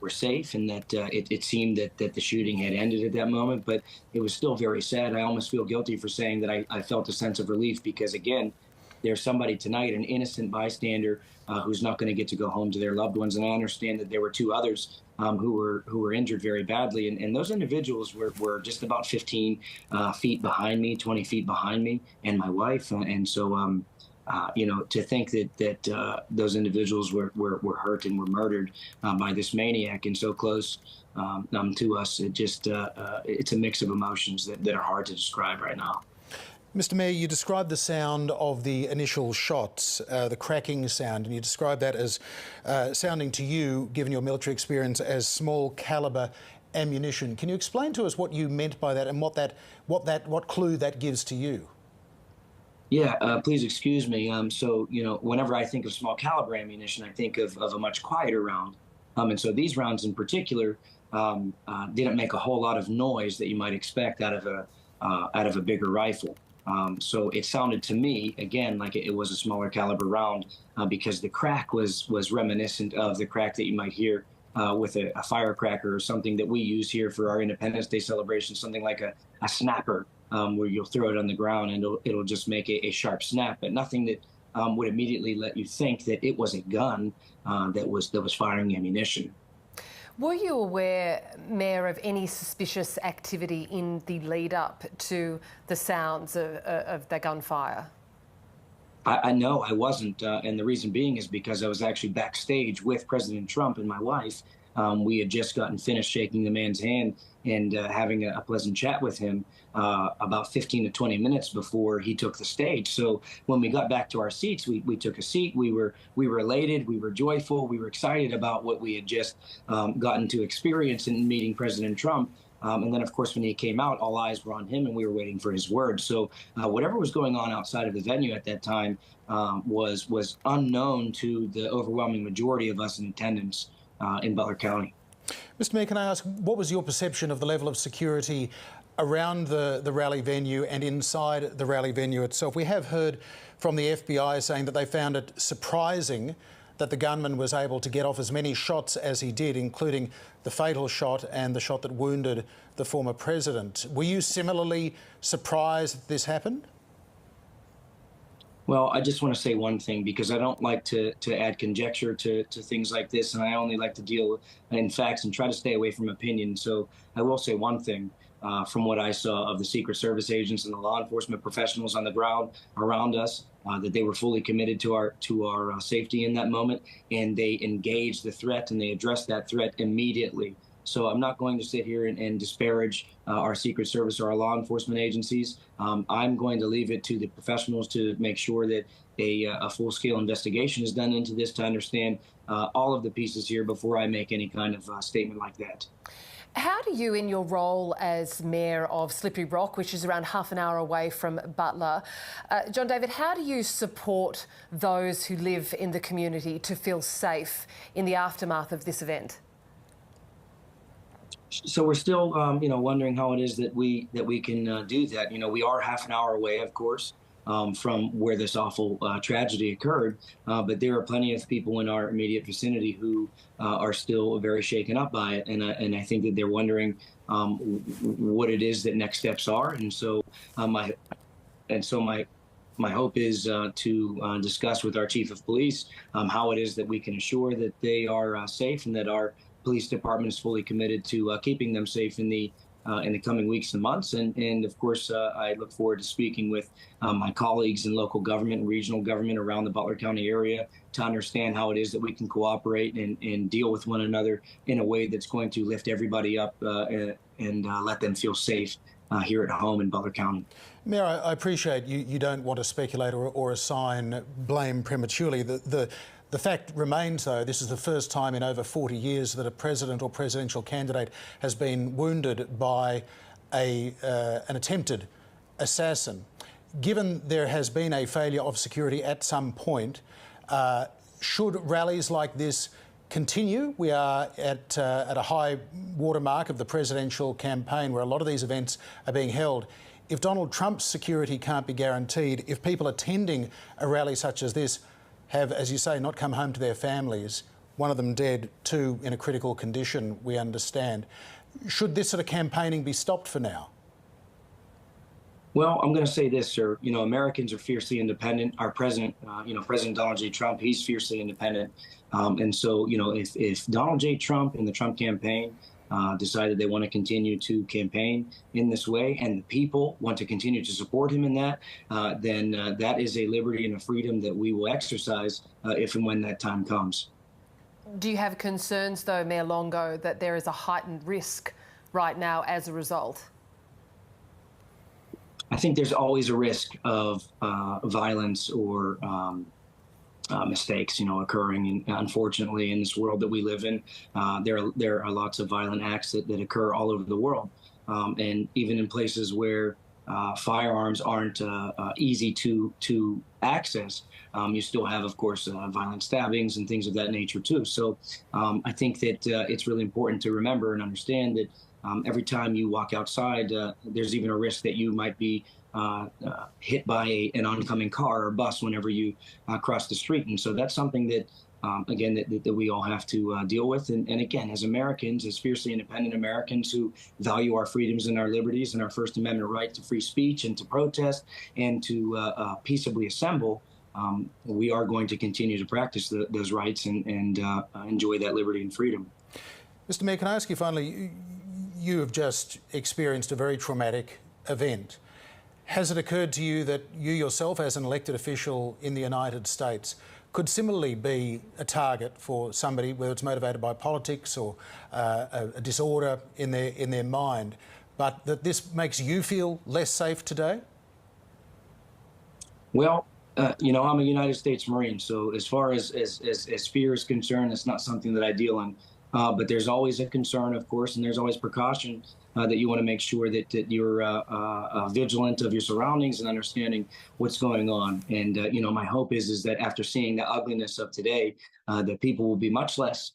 safe, and that it seemed that the shooting had ended at that moment. But it was still very sad. I almost feel guilty for saying that I felt a sense of relief, because, again, there's somebody tonight, an innocent bystander, who's not going to get to go home to their loved ones. And I understand that there were two others who were injured very badly. And those individuals were just about 15 feet behind me, 20 feet behind me, and my wife. And so, to think that those individuals were hurt and were murdered by this maniac and so close to us, it's a mix of emotions that are hard to describe right now. Mr. Mayor, you described the sound of the initial shots, the cracking sound, and you described that as sounding to you, given your military experience, as small caliber ammunition. Can you explain to us what you meant by that and what clue that gives to you? Yeah, please excuse me. So, whenever I think of small caliber ammunition, I think of a much quieter round. And so these rounds in particular didn't make a whole lot of noise that you might expect out of a bigger rifle. So it sounded to me, again, like it was a smaller caliber round, because the crack was reminiscent of the crack that you might hear with a firecracker or something that we use here for our Independence Day celebration, something like a snapper, where you'll throw it on the ground and it'll just make a sharp snap, but nothing that would immediately let you think that it was a gun that was firing ammunition. Were you aware, Mayor, of any suspicious activity in the lead-up to the sounds of the gunfire? I know I wasn't, and the reason being is because I was actually backstage with President Trump and my wife. We had just gotten finished shaking the man's hand and having a pleasant chat with him about 15 to 20 minutes before he took the stage. So when we got back to our seats, we took a seat. We were elated. We were joyful. We were excited about what we had just gotten to experience in meeting President Trump. And then, of course, when he came out, all eyes were on him, and we were waiting for his words. So whatever was going on outside of the venue at that time was unknown to the overwhelming majority of us in attendance in Butler County. Mr. Mayor, can I ask, what was your perception of the level of security around the rally venue and inside the rally venue itself? We have heard from the FBI saying that they found it surprising that the gunman was able to get off as many shots as he did, including the fatal shot and the shot that wounded the former president. Were you similarly surprised that this happened? Well, I just want to say one thing, because I don't like to add conjecture to things like this, and I only like to deal in facts and try to stay away from opinion. So I will say one thing. From what I saw of the Secret Service agents and the law enforcement professionals on the ground around us, that they were fully committed to our safety in that moment, and they engaged the threat and they addressed that threat immediately. So I'm not going to sit here and disparage our Secret Service or our law enforcement agencies. I'm going to leave it to the professionals to make sure that a full-scale investigation is done into this to understand all of the pieces here before I make any kind of statement like that. How do you, in your role as Mayor of Slippery Rock, which is around half an hour away from Butler, John David, how do you support those who live in the community to feel safe in the aftermath of this event? So we're still, wondering how it is that we can do that. We are half an hour away, of course, from where this awful tragedy occurred. But there are plenty of people in our immediate vicinity who are still very shaken up by it. And I think that they're wondering what it is that next steps are. And so my hope is to discuss with our chief of police how it is that we can assure that they are safe and that our police department is fully committed to keeping them safe in the coming weeks and months. And of course, I look forward to speaking with my colleagues in local government and regional government around the Butler County area to understand how it is that we can cooperate and deal with one another in a way that's going to lift everybody up and let them feel safe here at home in Butler County. Mayor, I appreciate you don't want to speculate or assign blame prematurely. The fact remains, though, this is the first time in over 40 years that a president or presidential candidate has been wounded by an attempted assassin. Given there has been a failure of security at some point, should rallies like this continue? We are at a high watermark of the presidential campaign where a lot of these events are being held. If Donald Trump's security can't be guaranteed, if people attending a rally such as this have, as you say, not come home to their families, one of them dead, two in a critical condition, we understand. Should this sort of campaigning be stopped for now? Well, I'm going to say this, sir. Americans are fiercely independent. Our president, President Donald J. Trump, he's fiercely independent. And so, if Donald J. Trump and the Trump campaign decided they want to continue to campaign in this way, and the people want to continue to support him in that, then that is a liberty and a freedom that we will exercise if and when that time comes. Do you have concerns, though, Mayor Longo, that there is a heightened risk right now as a result? I think there's always a risk of violence or mistakes, occurring. And unfortunately, in this world that we live in, there are lots of violent acts that occur all over the world. And even in places where firearms aren't easy to access, you still have, of course, violent stabbings and things of that nature, too. So I think that it's really important to remember and understand that every time you walk outside, there's even a risk that you might be hit by an oncoming car or bus whenever you cross the street. And so that's something that, again, that we all have to deal with. And again, as Americans, as fiercely independent Americans who value our freedoms and our liberties and our First Amendment right to free speech and to protest and to peaceably assemble, we are going to continue to practice those rights and enjoy that liberty and freedom. Mr. Mayor, can I ask you finally, you have just experienced a very traumatic event. Has it occurred to you that you yourself, as an elected official in the United States, could similarly be a target for somebody, whether it's motivated by politics or a disorder in their mind, but that this makes you feel less safe today? Well, I'm a United States Marine, so as far as fear is concerned, it's not something that I deal in. But there's always a concern, of course, and there's always precaution that you want to make sure that you're vigilant of your surroundings and understanding what's going on. And, my hope is that after seeing the ugliness of today, that people will be much less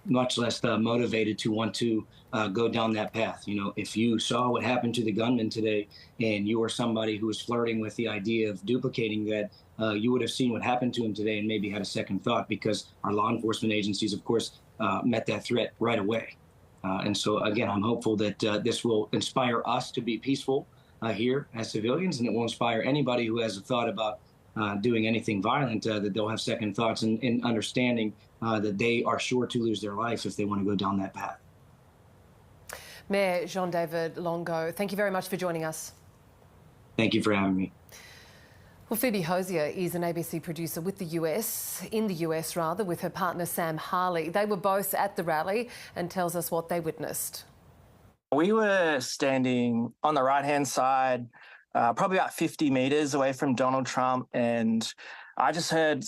motivated to want to go down that path. If you saw what happened to the gunman today and you were somebody who was flirting with the idea of duplicating that, you would have seen what happened to him today and maybe had a second thought, because our law enforcement agencies, of course, met that threat right away. And so, again, I'm hopeful that this will inspire us to be peaceful here as civilians, and it will inspire anybody who has a thought about doing anything violent, that they'll have second thoughts and understanding that they are sure to lose their life if they want to go down that path. Mayor Jean David Longo, thank you very much for joining us. Thank you for having me. Well, Phoebe Hosier is an ABC producer with the US, with her partner Sam Harley. They were both at the rally and tells us what they witnessed. We were standing on the right-hand side, probably about 50 metres away from Donald Trump, and I just heard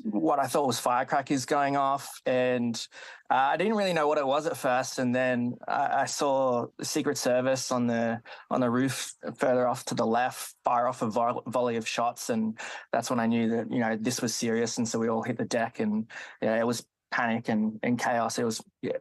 what I thought was firecrackers going off, and I didn't really know what it was at first. And then I saw the Secret Service on the roof further off to the left fire off a volley of shots, and that's when I knew that this was serious. And so we all hit the deck, and it was panic and chaos.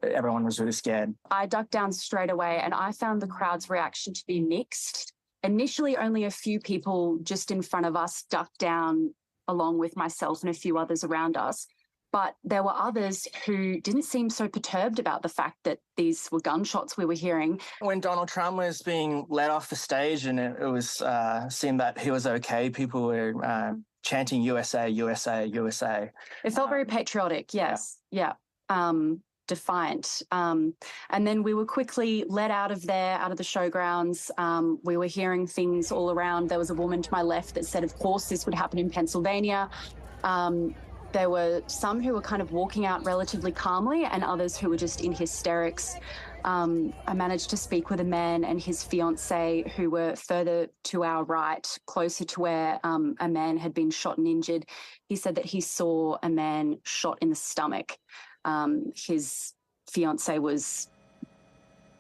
Everyone was really scared. I ducked down straight away, and I found the crowd's reaction to be mixed. Initially, only a few people just in front of us ducked down, along with myself and a few others around us. But there were others who didn't seem so perturbed about the fact that these were gunshots we were hearing. When Donald Trump was being led off the stage and it was seemed that he was okay, people were chanting USA, USA, USA. It felt very patriotic, yes. Yeah. Defiant. And then we were quickly led out of there, out of the showgrounds. We were hearing things all around. There was a woman to my left that said, of course, this would happen in Pennsylvania. There were some who were kind of walking out relatively calmly and others who were just in hysterics. I managed to speak with a man and his fiancée who were further to our right, closer to where a man had been shot and injured. He said that he saw a man shot in the stomach. His fiancée was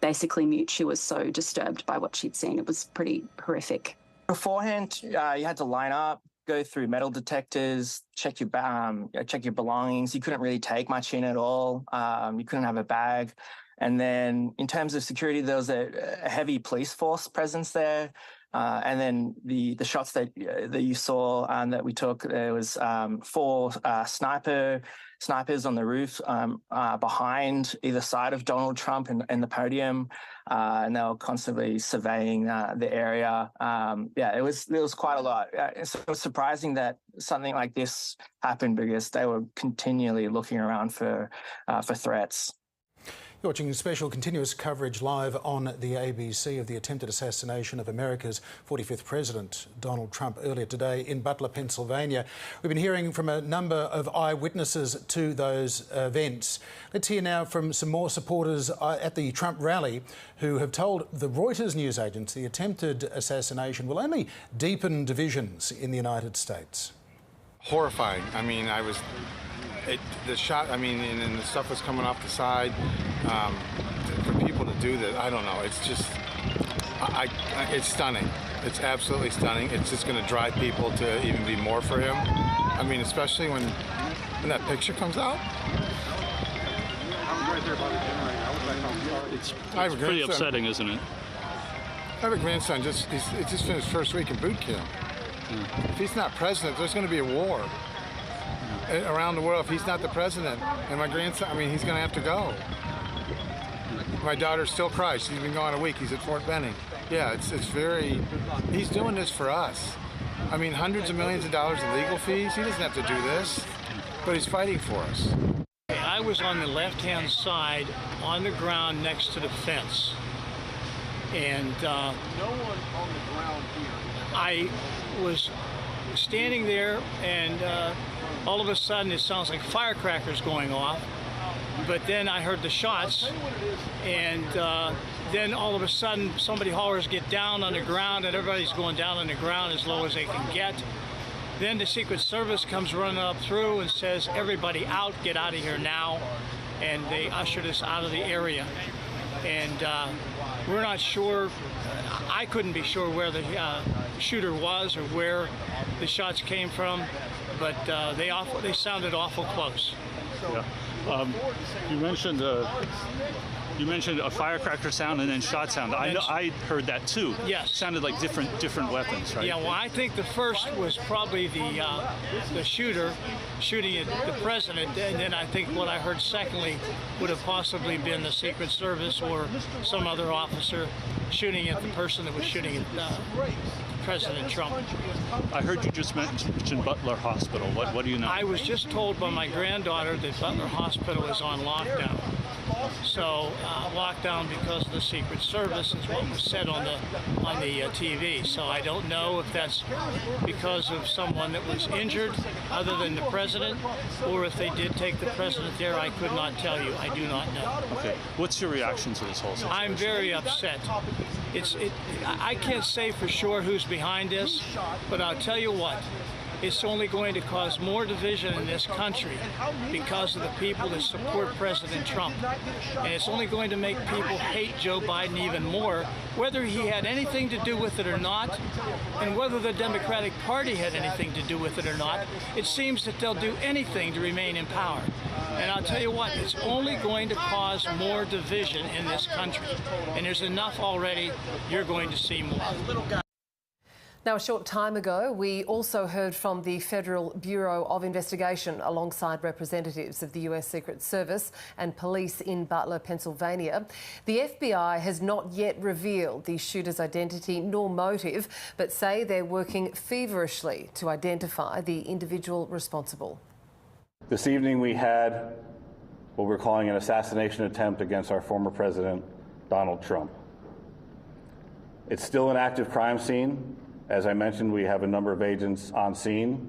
basically mute. She was so disturbed by what she'd seen. It was pretty horrific. Beforehand, you had to line up, go through metal detectors, check your belongings. You couldn't really take much in at all. You couldn't have a bag. And then in terms of security, there was a heavy police force presence there. And then the shots that you saw that we took, there was 4 snipers on the roof behind either side of Donald Trump and the podium, and they were constantly surveying the area. It was quite a lot. So it was surprising that something like this happened because they were continually looking around for threats. You're watching special continuous coverage live on the ABC of the attempted assassination of America's 45th President, Donald Trump, earlier today in Butler, Pennsylvania. We've been hearing from a number of eyewitnesses to those events. Let's hear now from some more supporters at the Trump rally who have told the Reuters news agency the attempted assassination will only deepen divisions in the United States. Horrifying. I mean, the shot, and the stuff was coming off the side. For people to do that, I don't know. It's just, it's stunning. It's absolutely stunning. It's just going to drive people to even be more for him. I mean, especially when that picture comes out. It's pretty upsetting, isn't it? I have a grandson. He just finished first week in boot camp. If he's not president, there's going to be a war around the world. If he's not the president, and my grandson, he's going to have to go. My daughter still cries. She's been gone a week. He's at Fort Benning. Yeah, he's doing this for us. Hundreds of millions of dollars in legal fees. He doesn't have to do this, but he's fighting for us. I was on the left-hand side on the ground next to the fence. And no one on the ground here. I was standing there, and all of a sudden it sounds like firecrackers going off. But then I heard the shots, and then all of a sudden somebody hollers, "Get down on the ground," and everybody's going down on the ground as low as they can get. Then the Secret Service comes running up through and says, "Everybody out, get out of here now." And they ushered us out of the area. And we're not sure, I couldn't be sure where the shooter was or where the shots came from, but they sounded awful close. Yeah. You mentioned a firecracker sound and then shot sound. I heard that too. Yes. Sounded like different weapons, right? Yeah. Well, I think the first was probably the shooter shooting at the president, and then I think what I heard secondly would have possibly been the Secret Service or some other officer shooting at the person that was shooting at President Trump. I heard you just mention Butler Hospital. What do you know? I was just told by my granddaughter that Butler Hospital is on lockdown. So lockdown because of the Secret Service is what was said on the TV. So I don't know if that's because of someone that was injured other than the president, or if they did take the president there. I could not tell you. I do not know. Okay. What's your reaction to this whole situation? I'm very upset. I can't say for sure who's behind this, but I'll tell you what. It's only going to cause more division in this country because of the people that support President Trump. And it's only going to make people hate Joe Biden even more, whether he had anything to do with it or not, and whether the Democratic Party had anything to do with it or not. It seems that they'll do anything to remain in power. And I'll tell you what, it's only going to cause more division in this country. And there's enough already. You're going to see more. Now, a short time ago, we also heard from the Federal Bureau of Investigation alongside representatives of the US Secret Service and police in Butler, Pennsylvania. The FBI has not yet revealed the shooter's identity nor motive, but say they're working feverishly to identify the individual responsible. This evening we had what we're calling an assassination attempt against our former president, Donald Trump. It's still an active crime scene. As I mentioned, we have a number of agents on scene.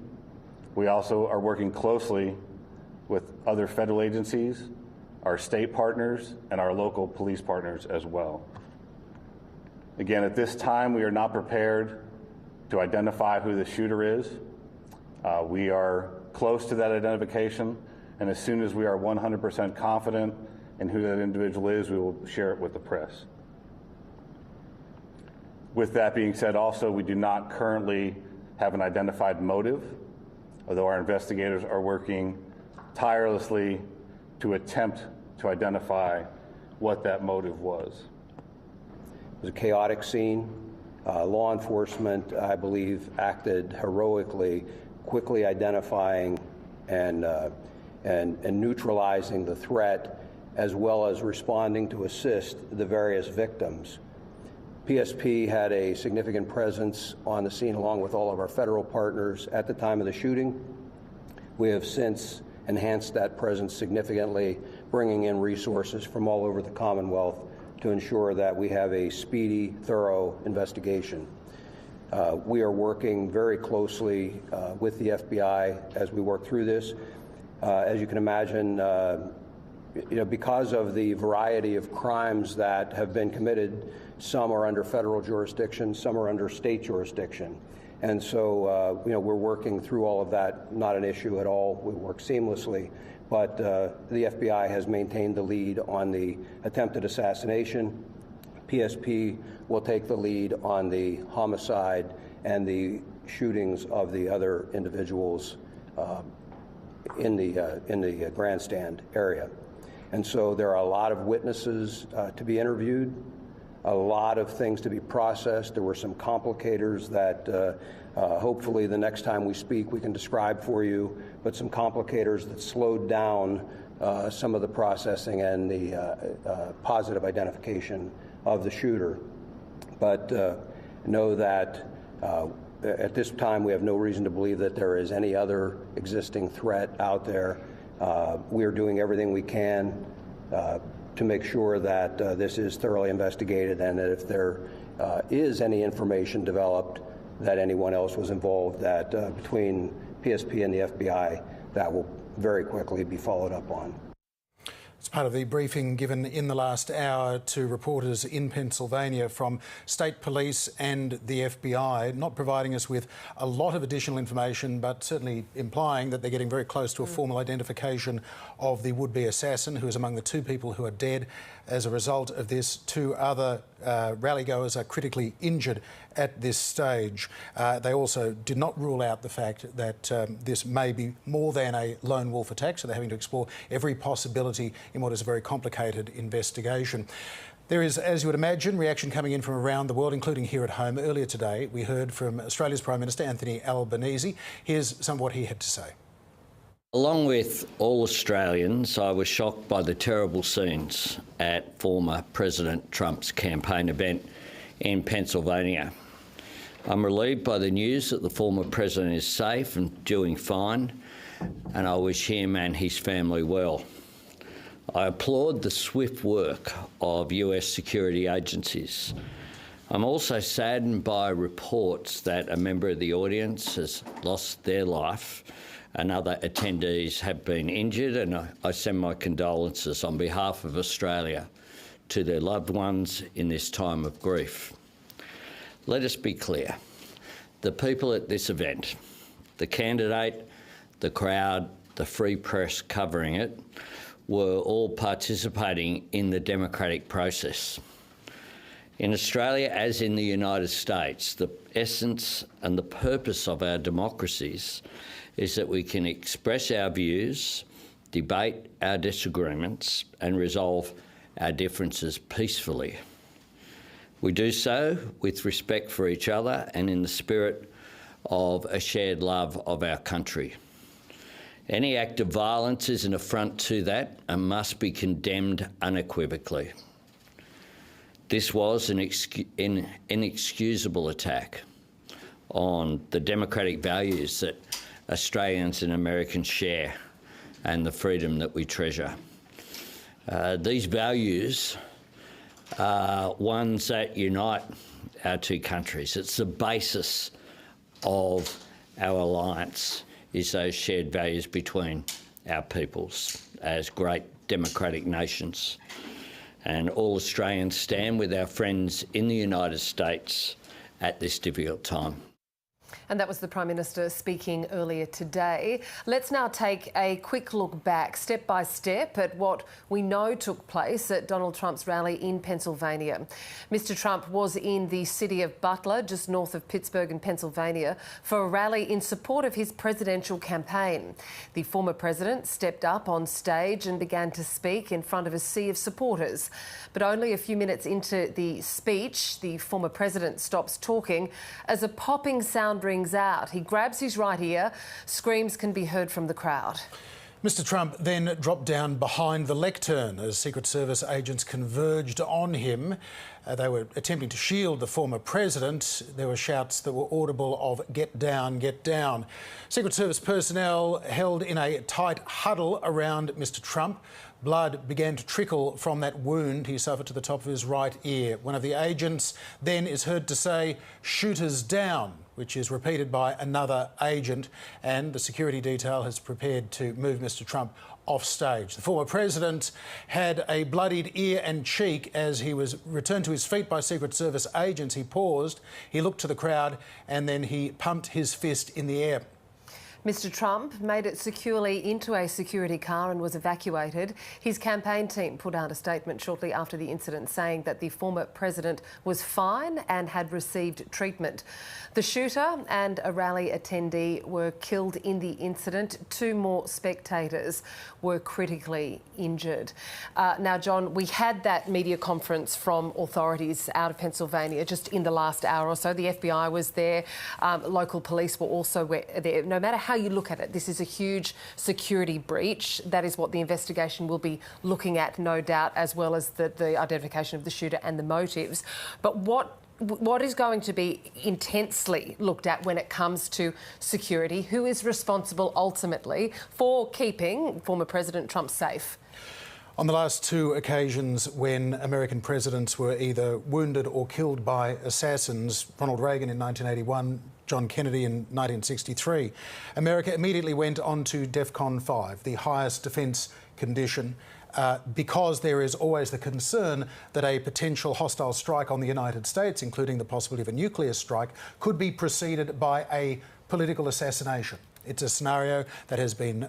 We also are working closely with other federal agencies, our state partners, and our local police partners as well. Again, at this time, we are not prepared to identify who the shooter is. We are close to that identification, and as soon as we are 100% confident in who that individual is, we will share it with the press. With that being said, also, we do not currently have an identified motive, although our investigators are working tirelessly to attempt to identify what that motive was. It was a chaotic scene. Law enforcement, I believe, acted heroically, quickly identifying and neutralizing the threat, as well as responding to assist the various victims. PSP had a significant presence on the scene along with all of our federal partners at the time of the shooting. We have since enhanced that presence significantly, bringing in resources from all over the Commonwealth to ensure that we have a speedy, thorough investigation. We are working very closely with the FBI as we work through this. As you can imagine, because of the variety of crimes that have been committed, some are under federal jurisdiction, some are under state jurisdiction. And so, we're working through all of that, not an issue at all. We work seamlessly. But the FBI has maintained the lead on the attempted assassination. PSP will take the lead on the homicide and the shootings of the other individuals in the grandstand area. And so there are a lot of witnesses to be interviewed, a lot of things to be processed. There were some complicators that hopefully the next time we speak we can describe for you, but some complicators that slowed down some of the processing and the positive identification of the shooter. But know that at this time we have no reason to believe that there is any other existing threat out there. We are doing everything we can to make sure that this is thoroughly investigated, and that if there is any information developed that anyone else was involved, that between PSP and the FBI, that will very quickly be followed up on. It's part of the briefing given in the last hour to reporters in Pennsylvania from state police and the FBI, not providing us with a lot of additional information, but certainly implying that they're getting very close to a formal identification of the would-be assassin, who is among the two people who are dead. As a result of this, two other rallygoers are critically injured at this stage. They also did not rule out the fact that this may be more than a lone wolf attack, so they're having to explore every possibility in what is a very complicated investigation. There is, as you would imagine, reaction coming in from around the world, including here at home. Earlier today, we heard from Australia's Prime Minister, Anthony Albanese. Here's some of what he had to say. Along with all Australians, I was shocked by the terrible scenes at former President Trump's campaign event in Pennsylvania. I'm relieved by the news that the former president is safe and doing fine, and I wish him and his family well. I applaud the swift work of US security agencies. I'm also saddened by reports that a member of the audience has lost their life and other attendees have been injured, and I send my condolences on behalf of Australia to their loved ones in this time of grief. Let us be clear. The people at this event, the candidate, the crowd, the free press covering it, were all participating in the democratic process. In Australia, as in the United States, the essence and the purpose of our democracies is that we can express our views, debate our disagreements, and resolve our differences peacefully. We do so with respect for each other and in the spirit of a shared love of our country. Any act of violence is an affront to that and must be condemned unequivocally. This was an inexcusable attack on the democratic values that Australians and Americans share and the freedom that we treasure. These values are ones that unite our two countries. It's the basis of our alliance, is those shared values between our peoples as great democratic nations. And all Australians stand with our friends in the United States at this difficult time. And that was the Prime Minister speaking earlier today. Let's now take a quick look back, step by step, at what we know took place at Donald Trump's rally in Pennsylvania. Mr. Trump was in the city of Butler, just north of Pittsburgh in Pennsylvania, for a rally in support of his presidential campaign. The former president stepped up on stage and began to speak in front of a sea of supporters. But only a few minutes into the speech, the former president stops talking as a popping sound rings out. He grabs his right ear. Screams can be heard from the crowd. Mr. Trump then dropped down behind the lectern as Secret Service agents converged on him. They were attempting to shield the former president. There were shouts that were audible of "Get down, get down." Secret Service personnel held in a tight huddle around Mr. Trump. Blood began to trickle from that wound he suffered to the top of his right ear. One of the agents then is heard to say, "Shooters down," which is repeated by another agent, and the security detail has prepared to move Mr. Trump off stage. The former president had a bloodied ear and cheek as he was returned to his feet by Secret Service agents. He paused, he looked to the crowd, and then he pumped his fist in the air. Mr. Trump made it securely into a security car and was evacuated. His campaign team put out a statement shortly after the incident saying that the former president was fine and had received treatment. The shooter and a rally attendee were killed in the incident. 2 more spectators were critically injured. Now, John, we had that media conference from authorities out of Pennsylvania just in the last hour or so. The FBI was there. Local police were also there. No matter how you look at it, this is a huge security breach. That is what the investigation will be looking at, no doubt, as well as the identification of the shooter and the motives. But what is going to be intensely looked at when it comes to security? Who is responsible ultimately for keeping former President Trump safe? On the last 2 occasions when American presidents were either wounded or killed by assassins, Ronald Reagan in 1981, John Kennedy in 1963, America immediately went on to DEFCON 5, the highest defence condition, because there is always the concern that a potential hostile strike on the United States, including the possibility of a nuclear strike, could be preceded by a political assassination. It's a scenario that has been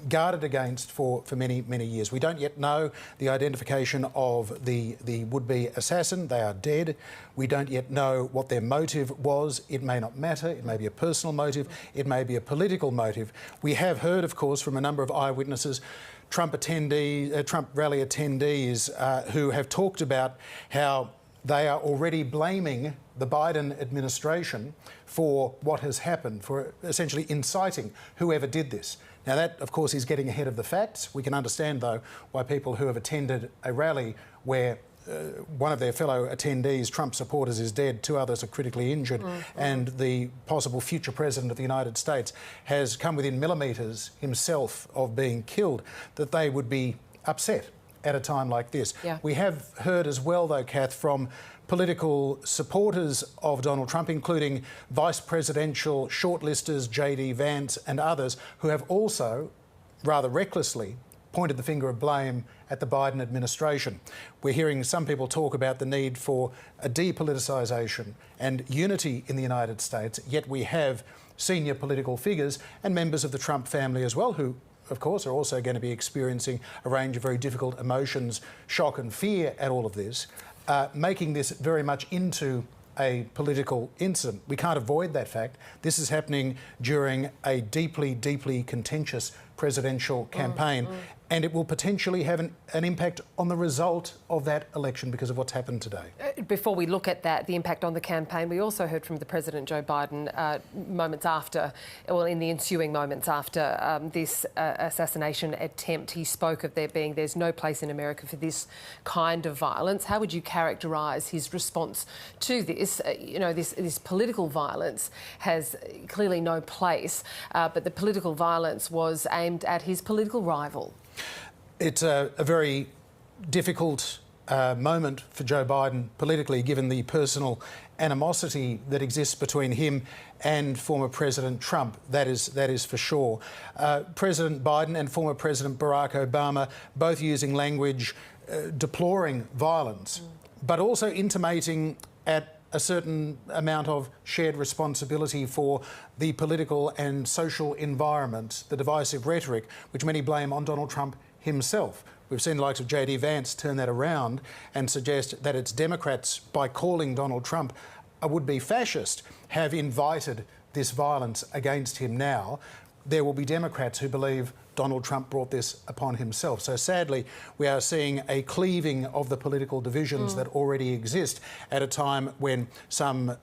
guarded against for many, many years. We don't yet know the identification of the would-be assassin. They are dead. We don't yet know what their motive was. It may not matter. It may be a personal motive. It may be a political motive. We have heard, of course, from a number of eyewitnesses, Trump rally attendees who have talked about how they are already blaming the Biden administration for what has happened, for essentially inciting whoever did this. Now that, of course, is getting ahead of the facts. We can understand, though, why people who have attended a rally where one of their fellow attendees, Trump supporters, is dead, 2 others are critically injured, and the possible future president of the United States has come within millimetres himself of being killed, that they would be upset at a time like this. Yeah. We have heard as well, though, Kath, from political supporters of Donald Trump, including vice presidential shortlisters J.D. Vance and others, who have also, rather recklessly, pointed the finger of blame at the Biden administration. We're hearing some people talk about the need for a depoliticisation and unity in the United States, yet we have senior political figures and members of the Trump family as well who, of course, are also going to be experiencing a range of very difficult emotions, shock and fear at all of this, making this very much into a political incident. We can't avoid that fact. This is happening during a deeply, deeply contentious presidential campaign, and it will potentially have an impact on the result of that election because of what's happened today. Before we look at that, the impact on the campaign, we also heard from the President Joe Biden moments after, well, in the ensuing moments after this assassination attempt. He spoke of there's no place in America for this kind of violence. How would you characterise his response to this? This political violence has clearly no place, but the political violence was aimed at his political rival. It's a very difficult moment for Joe Biden politically, given the personal animosity that exists between him and former President Trump. That is for sure. President Biden and former President Barack Obama both using language deploring violence, but also intimating at a certain amount of shared responsibility for the political and social environment, the divisive rhetoric, which many blame on Donald Trump himself. We've seen the likes of J.D. Vance turn that around and suggest that it's Democrats, by calling Donald Trump a would-be fascist, have invited this violence against him now. There will be Democrats who believe Donald Trump brought this upon himself. So sadly, we are seeing a cleaving of the political divisions that already exist at a time when some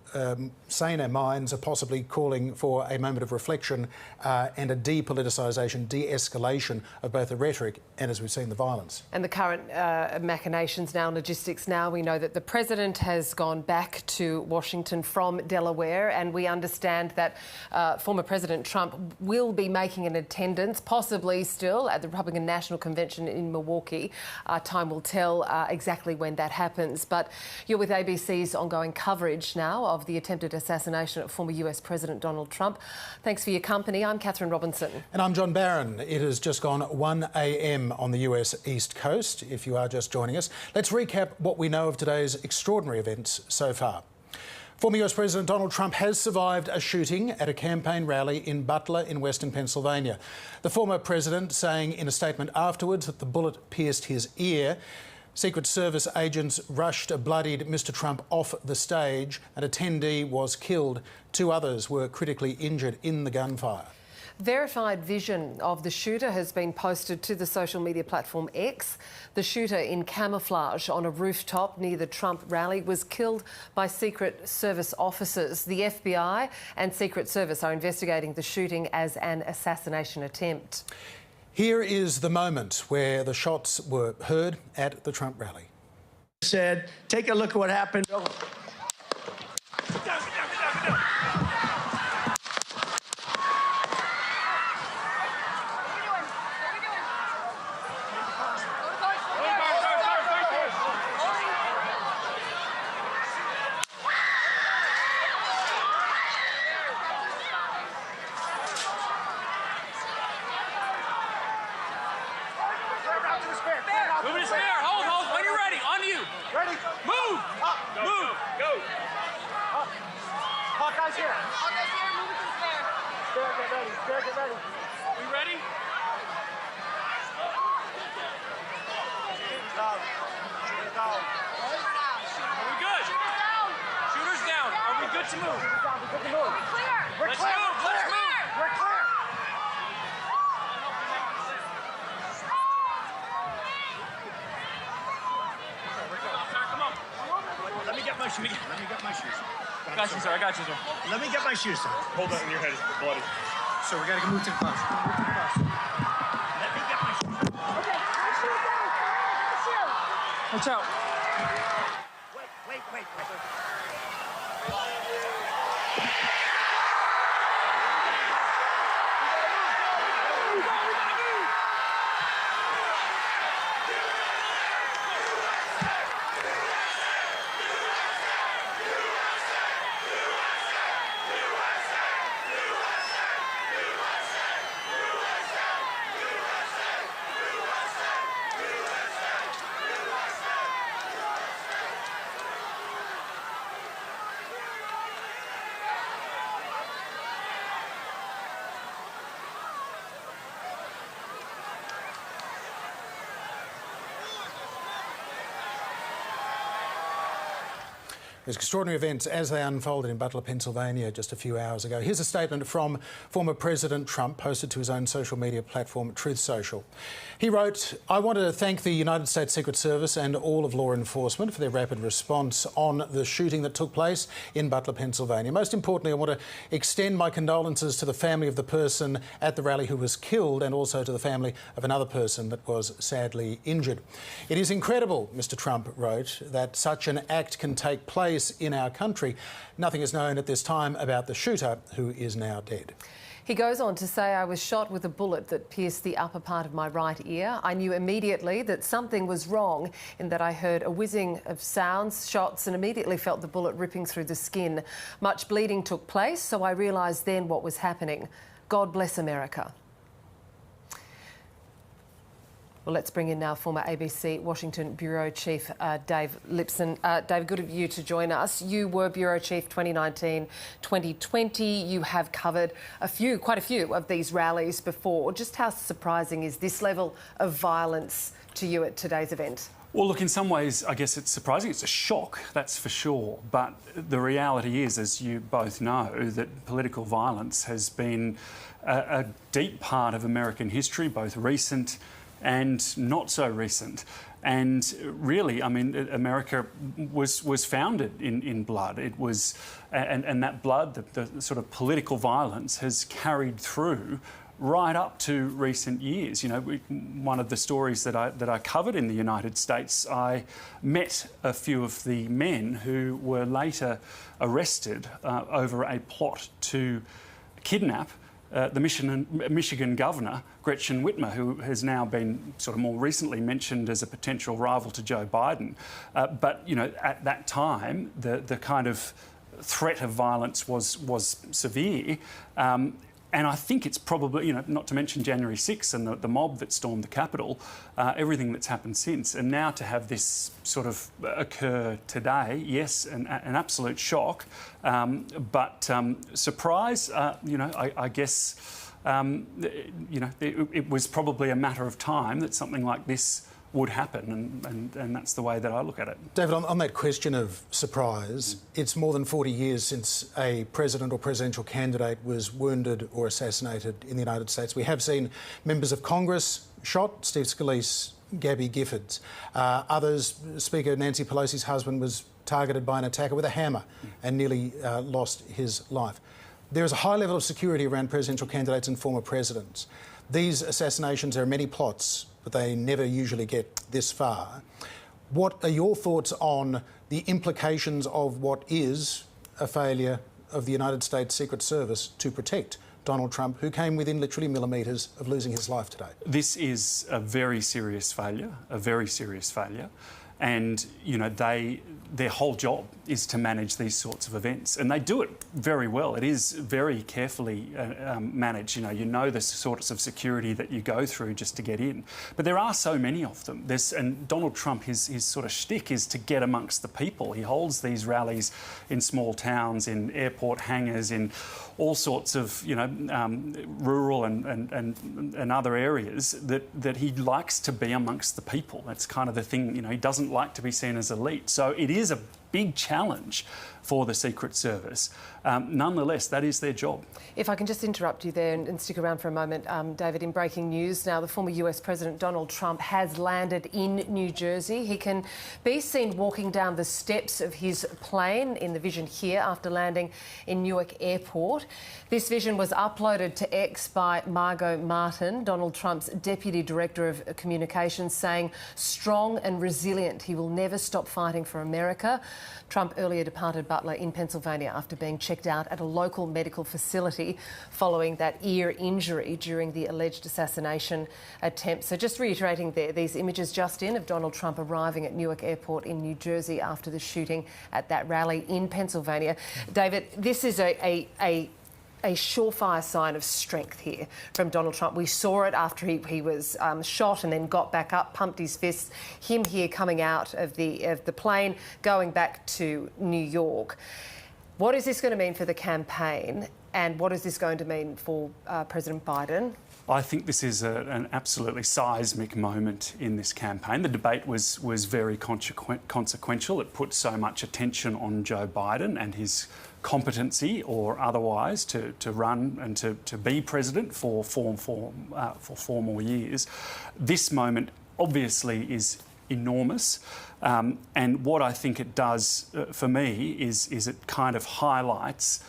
saner minds are possibly calling for a moment of reflection and a depoliticisation, de-escalation of both the rhetoric and, as we've seen, the violence. And the current machinations now, logistics now, we know that the President has gone back to Washington from Delaware, and we understand that former President Trump will be making an attendance, possibly still at the Republican National Convention in Milwaukee. Time will tell exactly when that happens. But you're with ABC's ongoing coverage now of the attempted assassination of former US President Donald Trump. Thanks for your company. I'm Catherine Robinson. And I'm John Barron. It has just gone 1 a.m. on the US East Coast, if you are just joining us. Let's recap what we know of today's extraordinary events so far. Former US President Donald Trump has survived a shooting at a campaign rally in Butler in Western Pennsylvania. The former president saying in a statement afterwards that the bullet pierced his ear. Secret Service agents rushed a bloodied Mr. Trump off the stage. An attendee was killed. 2 others were critically injured in the gunfire. Verified vision of the shooter has been posted to the social media platform X. The shooter in camouflage on a rooftop near the Trump rally was killed by Secret Service officers. The FBI and Secret Service are investigating the shooting as an assassination attempt. Here is the moment where the shots were heard at the Trump rally. Said, take a look at what happened. Moving to spare. Hold. When you're ready. On you. Ready. Move. Up. Move. Go. Up. Hawkeye's here. Hawkeye's here. Moving to spare. Spare, get ready. Spare, get ready. We ready? Down. Shooter's down. Are we good? Shooter's down. Shooter's down. Are we good to move? Shooter's down. We're good to move. We're clear. We're Let's clear. move. Let's move. We're clear. Come on. Let me get my shoes. Let me get my shoes. I got you, sir. I got you, sir. Let me get my shoes, sir. Hold that in your head. It's bloody. So we gotta move to the bus. Move to the bus. Let me get my shoes. Okay, my shoes down. My shoes. Watch out. Wait. There's extraordinary events as they unfolded in Butler, Pennsylvania just a few hours ago. Here's a statement from former President Trump posted to his own social media platform, Truth Social. He wrote, "I want to thank the United States Secret Service and all of law enforcement for their rapid response on the shooting that took place in Butler, Pennsylvania. Most importantly, I want to extend my condolences to the family of the person at the rally who was killed and also to the family of another person that was sadly injured. It is incredible," Mr. Trump wrote, "that such an act can take place in our country. Nothing is known at this time about the shooter, who is now dead." He goes on to say, "I was shot with a bullet that pierced the upper part of my right ear. I knew immediately that something was wrong in that I heard a whizzing of sounds, shots, and immediately felt the bullet ripping through the skin. Much bleeding took place, so I realised then what was happening. God bless America." Well, let's bring in now former ABC Washington Bureau Chief Dave Lipson. Dave, good of you to join us. You were Bureau Chief 2019-2020. You have covered quite a few of these rallies before. Just how surprising is this level of violence to you at today's event? Well, look, in some ways, I guess it's surprising. It's a shock, that's for sure. But the reality is, as you both know, that political violence has been a deep part of American history, both recent and not so recent. And really, I mean, America was founded in blood. It was, and that blood, the sort of political violence, has carried through right up to recent years. You know, one of the stories that I covered in the United States, I met a few of the men who were later arrested over a plot to kidnap the Michigan governor, Gretchen Whitmer, who has now been sort of more recently mentioned as a potential rival to Joe Biden. But, you know, at that time, the kind of threat of violence was severe. And I think it's probably, you know, not to mention January 6th and the mob that stormed the Capitol, everything that's happened since. And now to have this sort of occur today, yes, an absolute shock. But surprise, you know, I guess, you know, it was probably a matter of time that something like this would happen, and that's the way that I look at it. David, on that question of surprise, it's more than 40 years since a president or presidential candidate was wounded or assassinated in the United States. We have seen members of Congress shot, Steve Scalise, Gabby Giffords. Others, Speaker Nancy Pelosi's husband was targeted by an attacker with a hammer and nearly lost his life. There is a high level of security around presidential candidates and former presidents. These assassinations, there are many plots, but they never usually get this far. What are your thoughts on the implications of what is a failure of the United States Secret Service to protect Donald Trump, who came within literally millimetres of losing his life today? This is a very serious failure, And, you know, their whole job is to manage these sorts of events, and they do it very well. It is very carefully managed. You know the sorts of security that you go through just to get in. But there are so many of them. And Donald Trump, his sort of shtick is to get amongst the people. He holds these rallies in small towns, in airport hangars, in all sorts of, you know, rural and other areas that he likes to be amongst the people. That's kind of the thing. You know, he doesn't like to be seen as elite. So it is a big challenge for the Secret Service. Nonetheless, that is their job. If I can just interrupt you there and stick around for a moment, David, in breaking news now, the former US President Donald Trump has landed in New Jersey. He can be seen walking down the steps of his plane in the vision here after landing in Newark Airport. This vision was uploaded to X by Margot Martin, Donald Trump's Deputy Director of Communications, saying, "Strong and resilient, he will never stop fighting for America." Trump earlier departed Butler in Pennsylvania after being checked out at a local medical facility following that ear injury during the alleged assassination attempt. So just reiterating there, these images just in of Donald Trump arriving at Newark Airport in New Jersey after the shooting at that rally in Pennsylvania. David, this is a surefire sign of strength here from Donald Trump. We saw it after he was shot and then got back up, pumped his fists. Him here coming out of the plane, going back to New York. What is this going to mean for the campaign, and what is this going to mean for President Biden I think this is an absolutely seismic moment in this campaign. The debate was very consequential. It put so much attention on Joe Biden and his competency or otherwise to run and to be president for 4 more years. This moment obviously is enormous. And what I think it does for me is it kind of highlights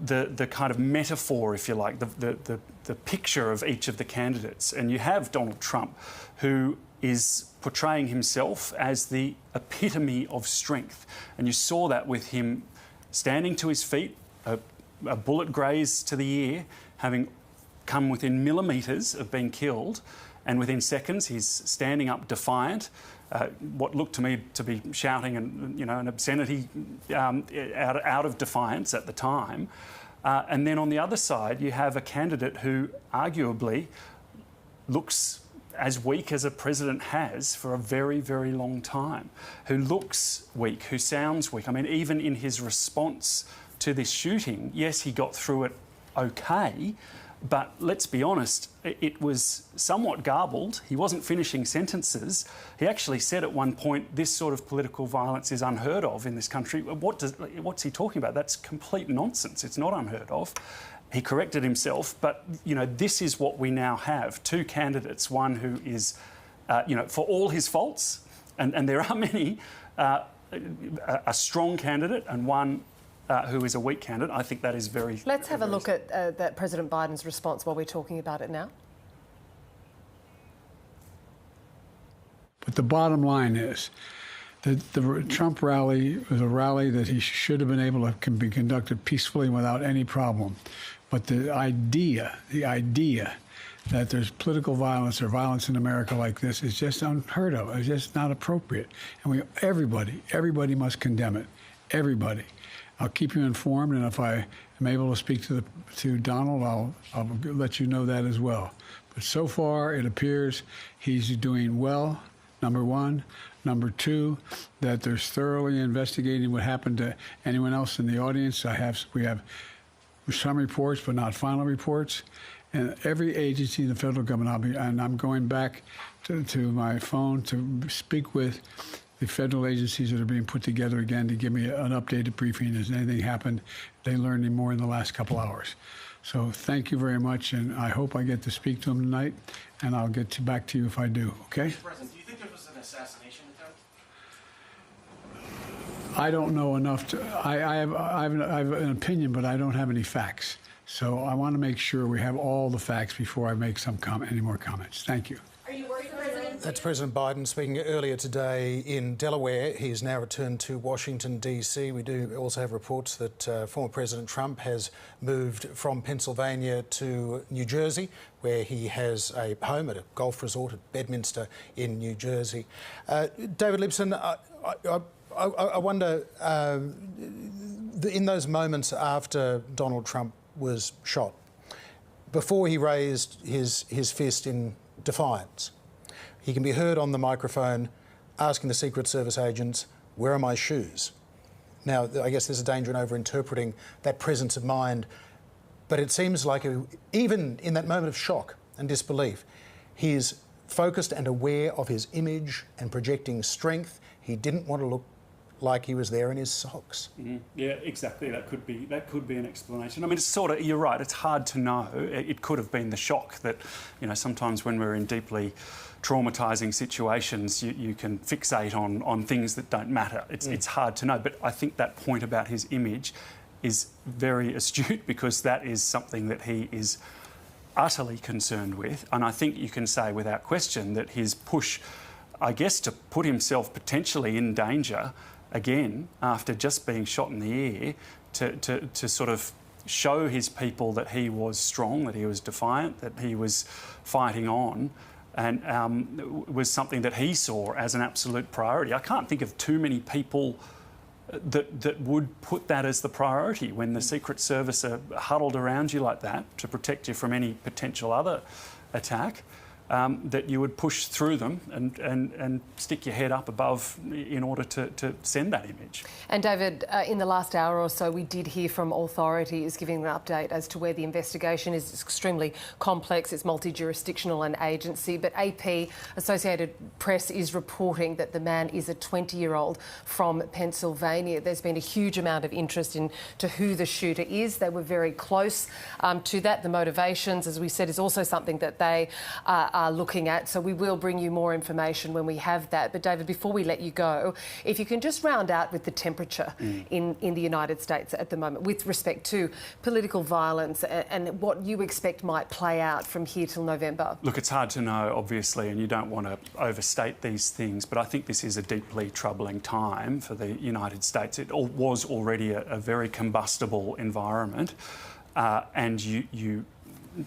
the kind of metaphor, if you like, the picture of each of the candidates. And you have Donald Trump, who is portraying himself as the epitome of strength. And you saw that with him standing to his feet, a bullet grazed to the ear, having come within millimetres of being killed, and within seconds he's standing up defiant. What looked to me to be shouting an obscenity out of defiance at the time. And then on the other side, you have a candidate who arguably looks as weak as a president has for a very, very long time, who looks weak, who sounds weak. I mean, even in his response to this shooting, yes, he got through it okay, but let's be honest, it was somewhat garbled. He wasn't finishing sentences. He actually said at one point, this sort of political violence is unheard of in this country. What's he talking about? That's complete nonsense. It's not unheard of. He corrected himself, but, this is what we now have. Two candidates, one who is, for all his faults, and there are many, a strong candidate, and one who is a weak candidate. I think that is very... Let's have a look at that President Biden's response while we're talking about it now. But the bottom line is that the Trump rally was a rally that he should have been able to be conducted peacefully without any problem. But the idea that there's political violence or violence in America like this is just unheard of. It's just not appropriate. And everybody must condemn it. Everybody. I'll keep you informed, and if I am able to speak to Donald, I'll let you know that as well. But so far, it appears he's doing well, number one. Number two, that there's thoroughly investigating what happened to anyone else in the audience. We have some reports, but not final reports. And every agency in the federal government, I'm going back to my phone to speak with the federal agencies that are being put together again to give me an updated briefing. Has anything happened? They learned any more in the last couple hours. So thank you very much, and I hope I get to speak to them tonight, and I'll get back to you if I do, okay? Mr. President, do you think there was an assassination attempt? I don't know enough to... I have an opinion, but I don't have any facts. So I want to make sure we have all the facts before I make any more comments. Thank you. Are you worried, President? That's President Biden speaking earlier today in Delaware. He's now returned to Washington, D.C. We do also have reports that former President Trump has moved from Pennsylvania to New Jersey, where he has a home at a golf resort at Bedminster in New Jersey. David Lipson, I wonder, in those moments after Donald Trump was shot, before he raised his fist in defiance, he can be heard on the microphone asking the Secret Service agents, "Where are my shoes?" Now, I guess there's a danger in over-interpreting that presence of mind, but it seems like even in that moment of shock and disbelief, he's focused and aware of his image and projecting strength. He didn't want to look like he was there in his socks. Mm-hmm. Yeah, exactly. That could be an explanation. I mean, it's sort of, you're right, it's hard to know. It could have been the shock that, sometimes when we're in deeply traumatising situations, you can fixate on things that don't matter. It's hard to know. But I think that point about his image is very astute, because that is something that he is utterly concerned with. And I think you can say without question that his push, I guess, to put himself potentially in danger again after just being shot in the ear, to sort of show his people that he was strong, that he was defiant, that he was fighting on, and was something that he saw as an absolute priority. I can't think of too many people that would put that as the priority when the Secret Service are huddled around you like that to protect you from any potential other attack. that you would push through them and stick your head up above in order to send that image. And David, in the last hour or so, we did hear from authorities giving an update as to where the investigation is. It's extremely complex, it's multi-jurisdictional and agency, but AP, Associated Press, is reporting that the man is a 20-year-old from Pennsylvania. There's been a huge amount of interest into who the shooter is. They were very close to that. The motivations, as we said, is also something that they are looking at. So we will bring you more information when we have that. But David, before we let you go, if you can just round out with the temperature in the United States at the moment with respect to political violence and what you expect might play out from here till November. Look, it's hard to know, obviously, and you don't want to overstate these things, but I think this is a deeply troubling time for the United States. It was already a very combustible environment, and you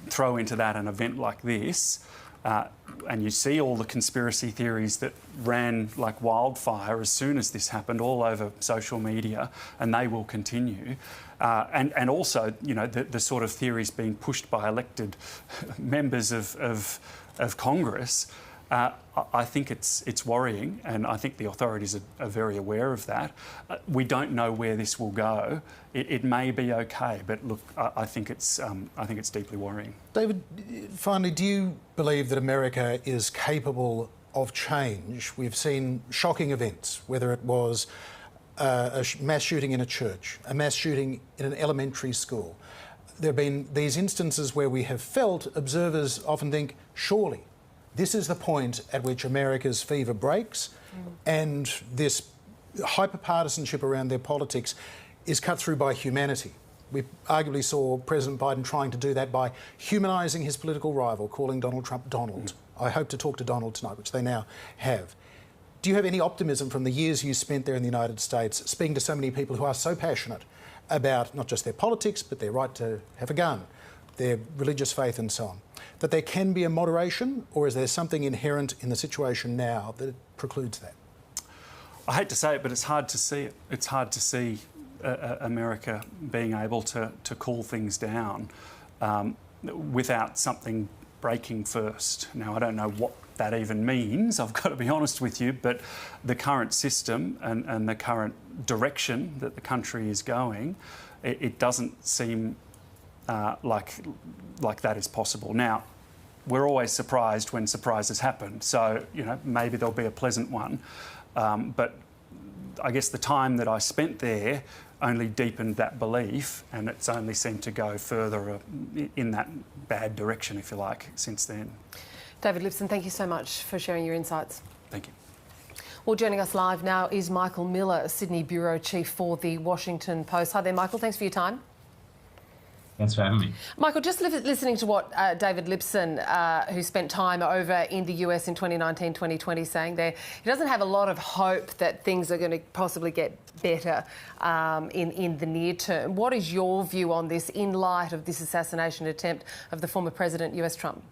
throw into that an event like this, and you see all the conspiracy theories that ran like wildfire as soon as this happened all over social media, and they will continue. And also, you know, the sort of theories being pushed by elected members of Congress. I think it's worrying, and I think the authorities are very aware of that. We don't know where this will go. It may be okay, but look, I think it's deeply worrying. David, finally, do you believe that America is capable of change? We've seen shocking events, whether it was a mass shooting in a church, a mass shooting in an elementary school. There have been these instances where we have felt, observers often think, surely this is the point at which America's fever breaks and this hyper-partisanship around their politics is cut through by humanity. We arguably saw President Biden trying to do that by humanising his political rival, calling Donald Trump Donald. I hope to talk to Donald tonight, which they now have. Do you have any optimism from the years you spent there in the United States, speaking to so many people who are so passionate about not just their politics, but their right to have a gun, their religious faith and so on, that there can be a moderation, or is there something inherent in the situation now that precludes that? I hate to say it, but it's hard to see it. It's hard to see America being able to cool things down without something breaking first. Now, I don't know what that even means, I've got to be honest with you, but the current system and the current direction that the country is going, it doesn't seem like that is possible. Now, we're always surprised when surprises happen, so, you know, maybe there'll be a pleasant one. But I guess the time that I spent there only deepened that belief, and it's only seemed to go further in that bad direction, if you like, since then. David Lipson, thank you so much for sharing your insights. Thank you. Well, joining us live now is Michael Miller, Sydney Bureau Chief for The Washington Post. Hi there, Michael. Thanks for your time. Thanks for having me. Michael, just listening to what David Lipson, who spent time over in the US in 2019, 2020, saying there, he doesn't have a lot of hope that things are going to possibly get better in the near term. What is your view on this in light of this assassination attempt of the former President, US Trump?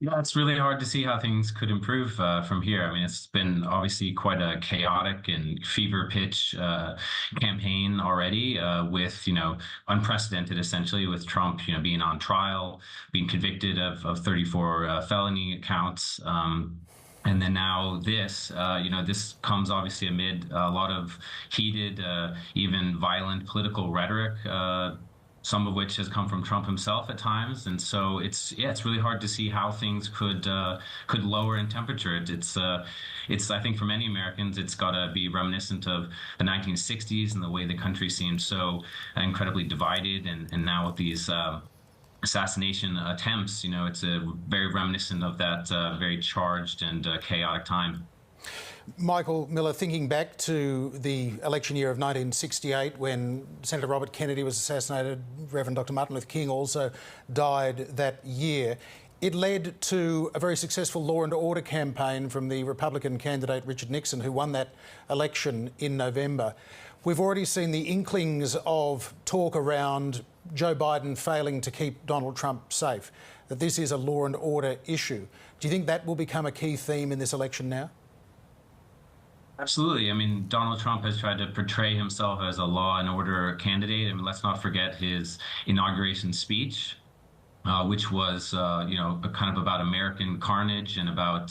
Yeah, it's really hard to see how things could improve from here. I mean, it's been obviously quite a chaotic and fever pitch campaign already with, you know, unprecedented essentially with Trump, you know, being on trial, being convicted of 34 felony counts. And then now this, you know, this comes obviously amid a lot of heated, even violent political rhetoric, some of which has come from Trump himself at times, and so it's really hard to see how things could lower in temperature. It's I think for many Americans it's got to be reminiscent of the 1960s and the way the country seemed so incredibly divided, and now with these assassination attempts, you know, it's very reminiscent of that very charged and chaotic time. Michael Miller, thinking back to the election year of 1968 when Senator Robert Kennedy was assassinated, Reverend Dr. Martin Luther King also died that year. It led to a very successful law and order campaign from the Republican candidate Richard Nixon, who won that election in November. We've already seen the inklings of talk around Joe Biden failing to keep Donald Trump safe, that this is a law and order issue. Do you think that will become a key theme in this election now? Absolutely. I mean, Donald Trump has tried to portray himself as a law and order candidate. I mean, let's not forget his inauguration speech. which was, a kind of about American carnage and about,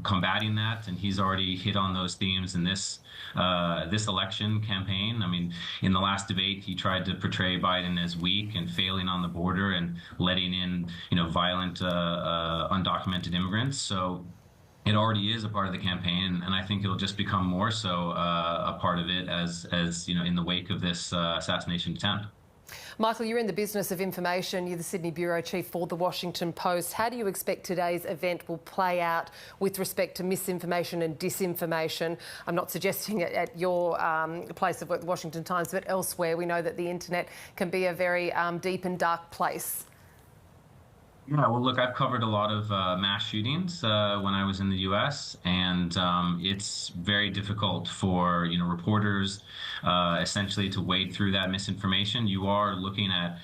combating that. And he's already hit on those themes in this election campaign. I mean, in the last debate, he tried to portray Biden as weak and failing on the border and letting in, violent, undocumented immigrants. So it already is a part of the campaign, and I think it'll just become more so a part of it as in the wake of this assassination attempt. Michael, you're in the business of information. You're the Sydney bureau chief for The Washington Post. How do you expect today's event will play out with respect to misinformation and disinformation? I'm not suggesting it at your place of work, The Washington Times, but elsewhere. We know that the internet can be a very deep and dark place. Yeah, well, look, I've covered a lot of mass shootings when I was in the U.S., and it's very difficult for reporters essentially to wade through that misinformation. You are looking at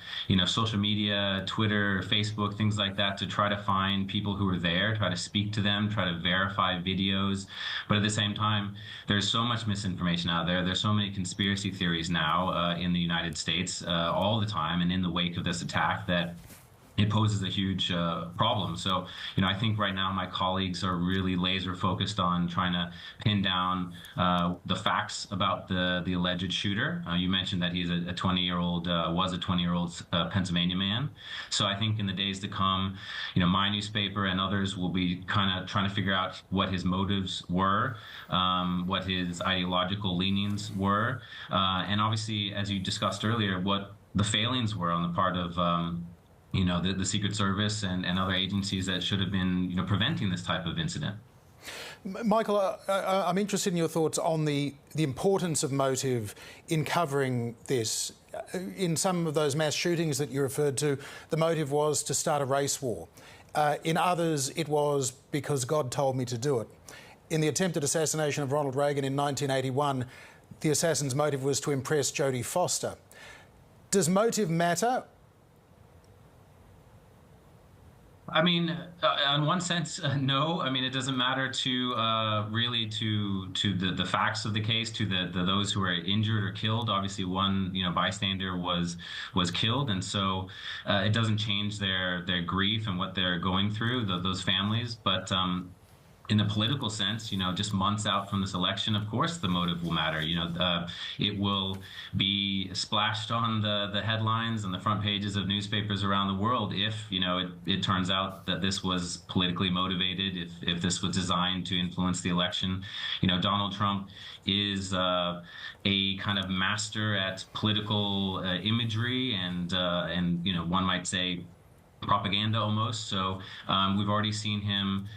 social media, Twitter, Facebook, things like that, to try to find people who are there, try to speak to them, try to verify videos. But at the same time, there's so much misinformation out there. There's so many conspiracy theories now in the United States all the time, and in the wake of this attack, that it poses a huge problem. So, I think right now my colleagues are really laser focused on trying to pin down the facts about the alleged shooter. You mentioned that he's was a 20-year-old Pennsylvania man. So I think in the days to come, my newspaper and others will be kind of trying to figure out what his motives were, what his ideological leanings were, and obviously, as you discussed earlier, what the failings were on the part of the Secret Service and other agencies that should have been, preventing this type of incident. Michael, I'm interested in your thoughts on the importance of motive in covering this. In some of those mass shootings that you referred to, the motive was to start a race war. In others, it was because God told me to do it. In the attempted assassination of Ronald Reagan in 1981, the assassin's motive was to impress Jodie Foster. Does motive matter? I mean, in one sense, no. I mean, it doesn't matter to really to the facts of the case, to those who are injured or killed. Obviously, one bystander was killed, and so it doesn't change their grief and what they're going through, those families. But in the political sense, just months out from this election, of course, the motive will matter. It will be splashed on the headlines and the front pages of newspapers around the world if, it turns out that this was politically motivated, if this was designed to influence the election. Donald Trump is a kind of master at political imagery and one might say propaganda almost. So we've already seen him,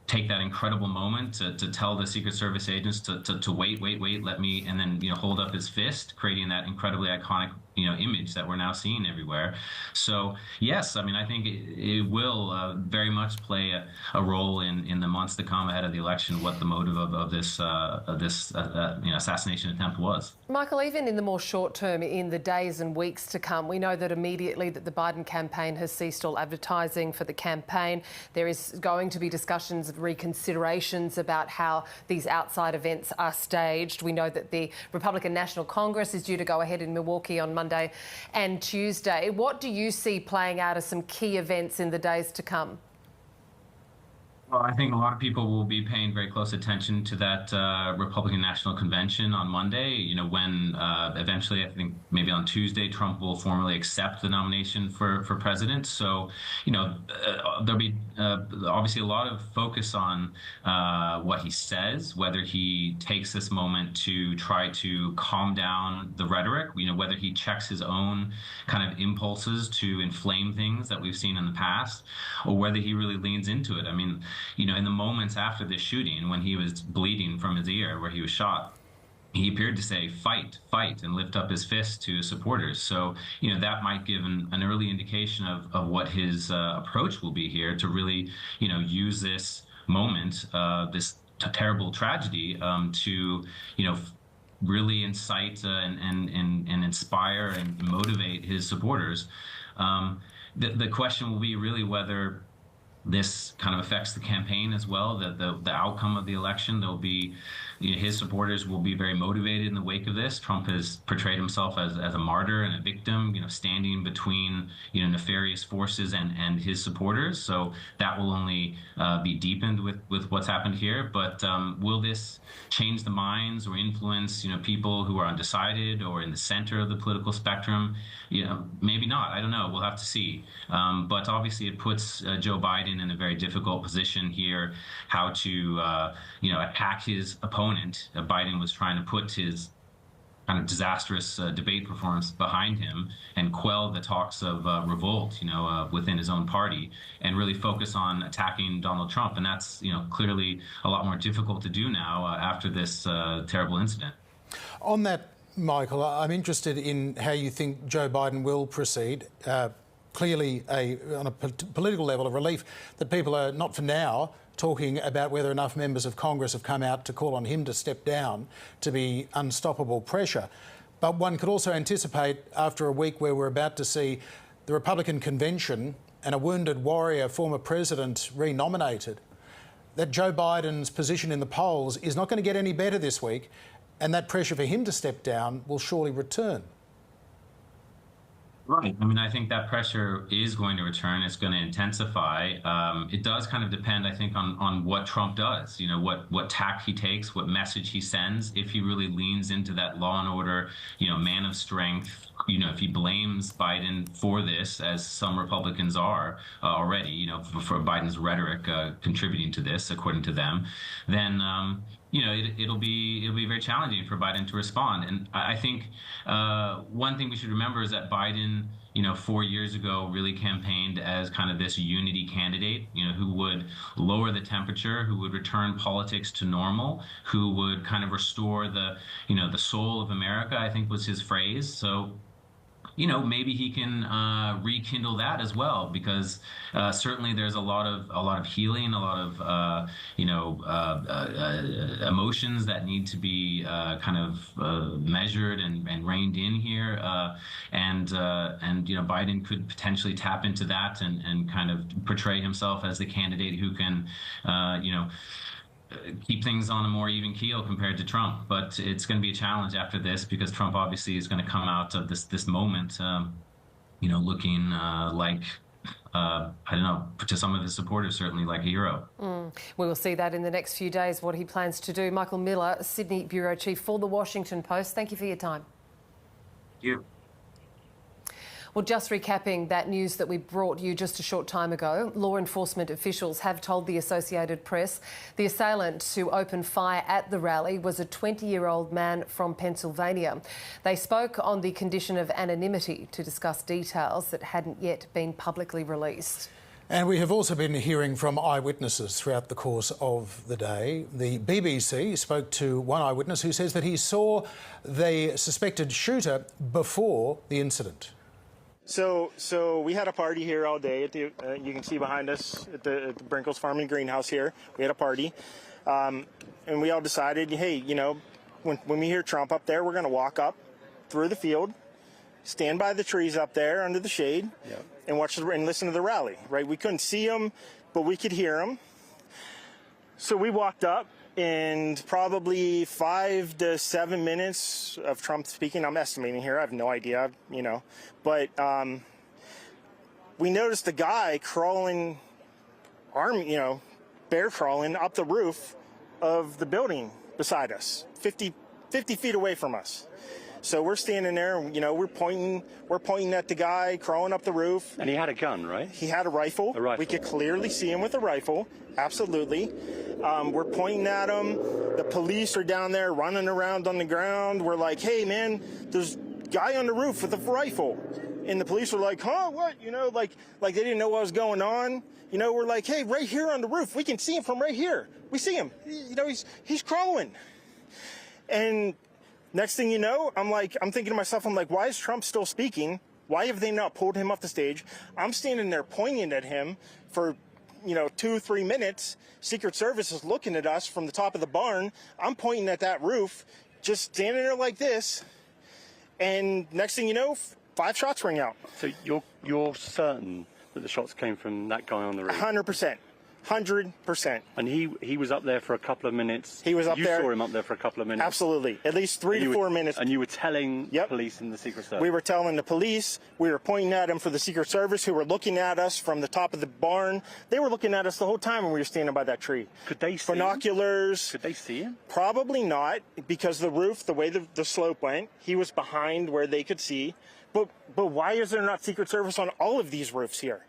take that incredible moment to tell the Secret Service agents to wait, let me, and then hold up his fist, creating that incredibly iconic image that we're now seeing everywhere. So yes, I mean, I think it will very much play a role in the months to come ahead of the election, what the motive of this assassination attempt was. Michael, even in the more short term, in the days and weeks to come, we know that immediately that the Biden campaign has ceased all advertising for the campaign. There is going to be discussions of reconsiderations about how these outside events are staged. We know that the Republican National Congress is due to go ahead in Milwaukee on Monday and Tuesday. What do you see playing out as some key events in the days to come? Well, I think a lot of people will be paying very close attention to that Republican National Convention on Monday, when eventually, I think maybe on Tuesday, Trump will formally accept the nomination for president. So, there'll be obviously a lot of focus on what he says, whether he takes this moment to try to calm down the rhetoric, whether he checks his own kind of impulses to inflame things that we've seen in the past, or whether he really leans into it. I mean, in the moments after this shooting, when he was bleeding from his ear where he was shot, he appeared to say, fight, fight, and lift up his fist to his supporters. So, that might give an early indication of what his approach will be here to really, use this moment, this terrible tragedy to, really incite and inspire and motivate his supporters. The question will be really whether this kind of affects the campaign as well, the outcome of the election. There'll be, his supporters will be very motivated in the wake of this. Trump has portrayed himself as a martyr and a victim, standing between, nefarious forces and his supporters. So that will only be deepened with what's happened here. But will this change the minds or influence, people who are undecided or in the center of the political spectrum? Maybe not. I don't know. We'll have to see. But obviously, it puts Joe Biden in a very difficult position here, how to, attack his opponent. Biden was trying to put his kind of disastrous debate performance behind him and quell the talks of revolt, within his own party, and really focus on attacking Donald Trump. And that's, clearly a lot more difficult to do now after this terrible incident. On that, Michael, I'm interested in how you think Joe Biden will proceed. Clearly, on a political level, a relief that people are, not for now, talking about whether enough members of Congress have come out to call on him to step down to be unstoppable pressure. But one could also anticipate, after a week where we're about to see the Republican convention and a wounded warrior, former president, re-nominated, that Joe Biden's position in the polls is not going to get any better this week, and that pressure for him to step down will surely return. Right. I mean, I think that pressure is going to return. It's going to intensify. It does kind of depend, I think, on what Trump does, what tack he takes, what message he sends. If he really leans into that law and order, man of strength, if he blames Biden for this, as some Republicans are already, for Biden's rhetoric contributing to this, according to them, then it'll be very challenging for Biden to respond. And I think one thing we should remember is that Biden, 4 years ago, really campaigned as kind of this unity candidate, who would lower the temperature, who would return politics to normal, who would kind of restore the soul of America, I think was his phrase. So, maybe he can rekindle that as well, because certainly there's a lot of healing, a lot of emotions that need to be kind of measured and reined in here, and Biden could potentially tap into that and kind of portray himself as the candidate who can keep things on a more even keel compared to Trump. But it's going to be a challenge after this, because Trump obviously is going to come out of this moment, looking like, I don't know, to some of his supporters, certainly like a hero. We will see that in the next few days, what he plans to do. Michael Miller, Sydney Bureau Chief for The Washington Post. Thank you for your time. Thank you. Well, just recapping that news that we brought you just a short time ago, law enforcement officials have told the Associated Press the assailant who opened fire at the rally was a 20-year-old man from Pennsylvania. They spoke on the condition of anonymity to discuss details that hadn't yet been publicly released. And we have also been hearing from eyewitnesses throughout the course of the day. The BBC spoke to one eyewitness who says that he saw the suspected shooter before the incident. So we had a party here all day at the, you can see behind us at the Brinkles Farm and Greenhouse here. We had a party, and we all decided, hey, when we hear Trump up there, we're going to walk up through the field, stand by the trees up there under the shade, and watch and listen to the rally. Right? We couldn't see him, but we could hear him. So we walked up. And probably 5 to 7 minutes of Trump speaking, I'm estimating here, I have no idea, but we noticed a guy crawling, bear crawling up the roof of the building beside us, 50 feet away from us. So we're standing there, we're pointing at the guy crawling up the roof. And he had a gun, right? He had a rifle. A rifle. We could clearly see him with a rifle, absolutely. We're pointing at him. The police are down there running around on the ground. We're like, hey, man, there's a guy on the roof with a rifle. And the police were like, huh, what? Like they didn't know what was going on. We're like, hey, right here on the roof, we can see him from right here. We see him. He's crawling. And next thing you know, I'm thinking to myself, why is Trump still speaking? Why have they not pulled him off the stage? I'm standing there pointing at him for 2-3 minutes. Secret Service is looking at us from the top of the barn. I'm pointing at that roof, just standing there like this. And next thing you know, 5 shots ring out. So you're certain that the shots came from that guy on the roof? 100%. 100%. And he was up there for a couple of minutes. He was up there. You saw him up there for a couple of minutes. Absolutely. At least 3 to 4 minutes. And you were telling police and the Secret Service. We were telling the police. We were pointing at him for the Secret Service, who were looking at us from the top of the barn. They were looking at us the whole time when we were standing by that tree. Could they see binoculars? Could they see him? Probably not, because the roof, the way the slope went, he was behind where they could see. But why is there not Secret Service on all of these roofs here?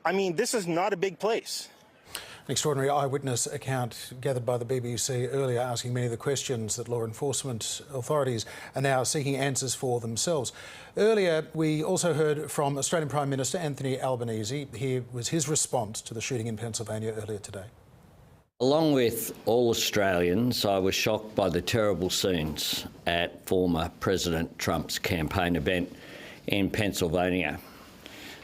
I mean, this is not a big place. An extraordinary eyewitness account gathered by the BBC earlier, asking many of the questions that law enforcement authorities are now seeking answers for themselves. Earlier, we also heard from Australian Prime Minister Anthony Albanese. Here was his response to the shooting in Pennsylvania earlier today. Along with all Australians, I was shocked by the terrible scenes at former President Trump's campaign event in Pennsylvania.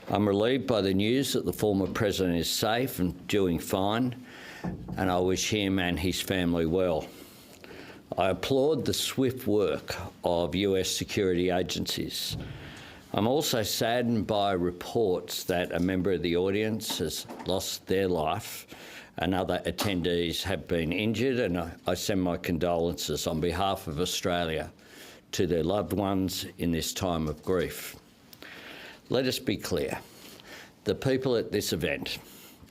I'm relieved by the news that the former president is safe and doing fine, and I wish him and his family well. I applaud the swift work of US security agencies. I'm also saddened by reports that a member of the audience has lost their life and other attendees have been injured, and I send my condolences on behalf of Australia to their loved ones in this time of grief. Let us be clear. The people at this event,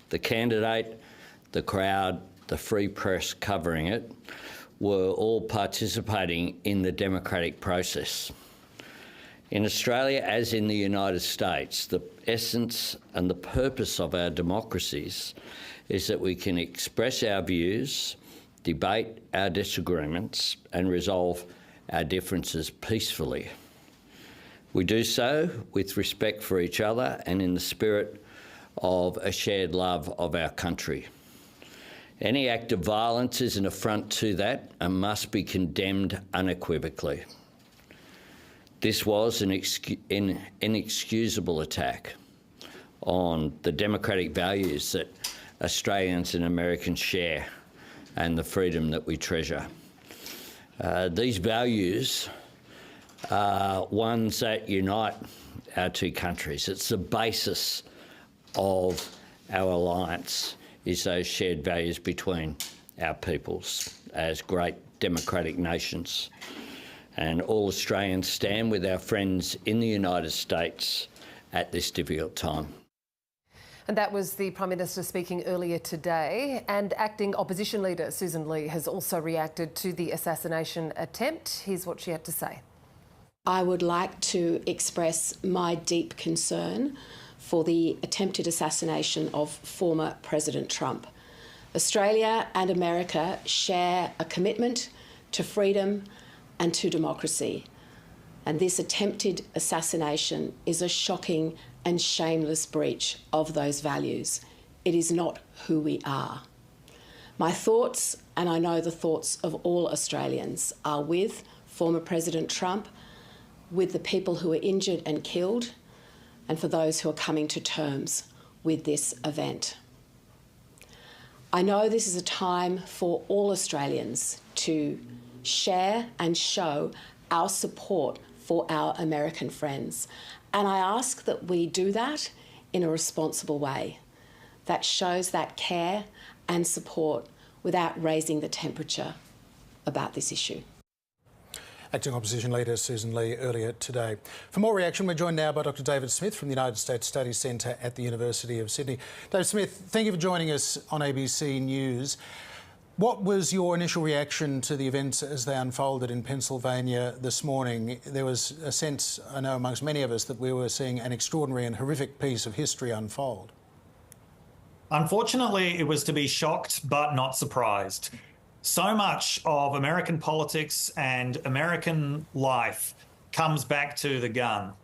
the candidate, the crowd, the free press covering it, were all participating in the democratic process. In Australia, as in the United States, the essence and the purpose of our democracies is that we can express our views, debate our disagreements, and resolve our differences peacefully. We do so with respect for each other and in the spirit of a shared love of our country. Any act of violence is an affront to that and must be condemned unequivocally. This was an inexcusable attack on the democratic values that Australians and Americans share and the freedom that we treasure. These values are ones that unite our two countries. It's the basis of our alliance, is those shared values between our peoples as great democratic nations. And all Australians stand with our friends in the United States at this difficult time. And that was the Prime Minister speaking earlier today. And acting opposition leader Susan Lee has also reacted to the assassination attempt. Here's what she had to say. I would like to express my deep concern for the attempted assassination of former President Trump. Australia and America share a commitment to freedom and to democracy. And this attempted assassination is a shocking and shameless breach of those values. It is not who we are. My thoughts, and I know the thoughts of all Australians, are with former President Trump, with the people who were injured and killed, and for those who are coming to terms with this event. I know this is a time for all Australians to share and show our support for our American friends. And I ask that we do that in a responsible way that shows that care and support without raising the temperature about this issue. Acting Opposition Leader Susan Lee earlier today. For more reaction, we're joined now by Dr David Smith from the United States Studies Centre at the University of Sydney. David Smith, thank you for joining us on ABC News. What was your initial reaction to the events as they unfolded in Pennsylvania this morning? There was a sense, I know amongst many of us, that we were seeing an extraordinary and horrific piece of history unfold. Unfortunately, it was to be shocked but not surprised. So much of American politics and American life comes back to the gun.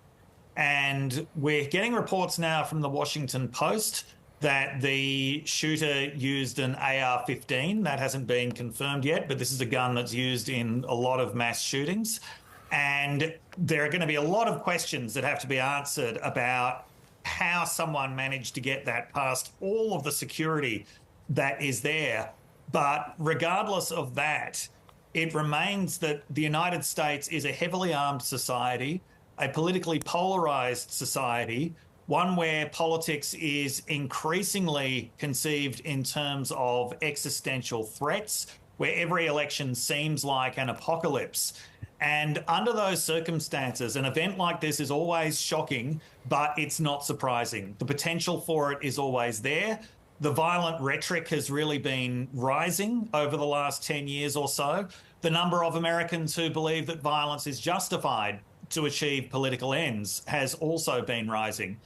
And we're getting reports now from the Washington Post that the shooter used an AR-15. That hasn't been confirmed yet, but this is a gun that's used in a lot of mass shootings. And there are going to be a lot of questions that have to be answered about how someone managed to get that past all of the security that is there. But regardless of that, it remains that the United States is a heavily armed society, a politically polarised society, one where politics is increasingly conceived in terms of existential threats, where every election seems like an apocalypse. And under those circumstances, an event like this is always shocking, but it's not surprising. The potential for it is always there. The violent rhetoric has really been rising over the last 10 years or so. The number of Americans who believe that violence is justified to achieve political ends has also been rising.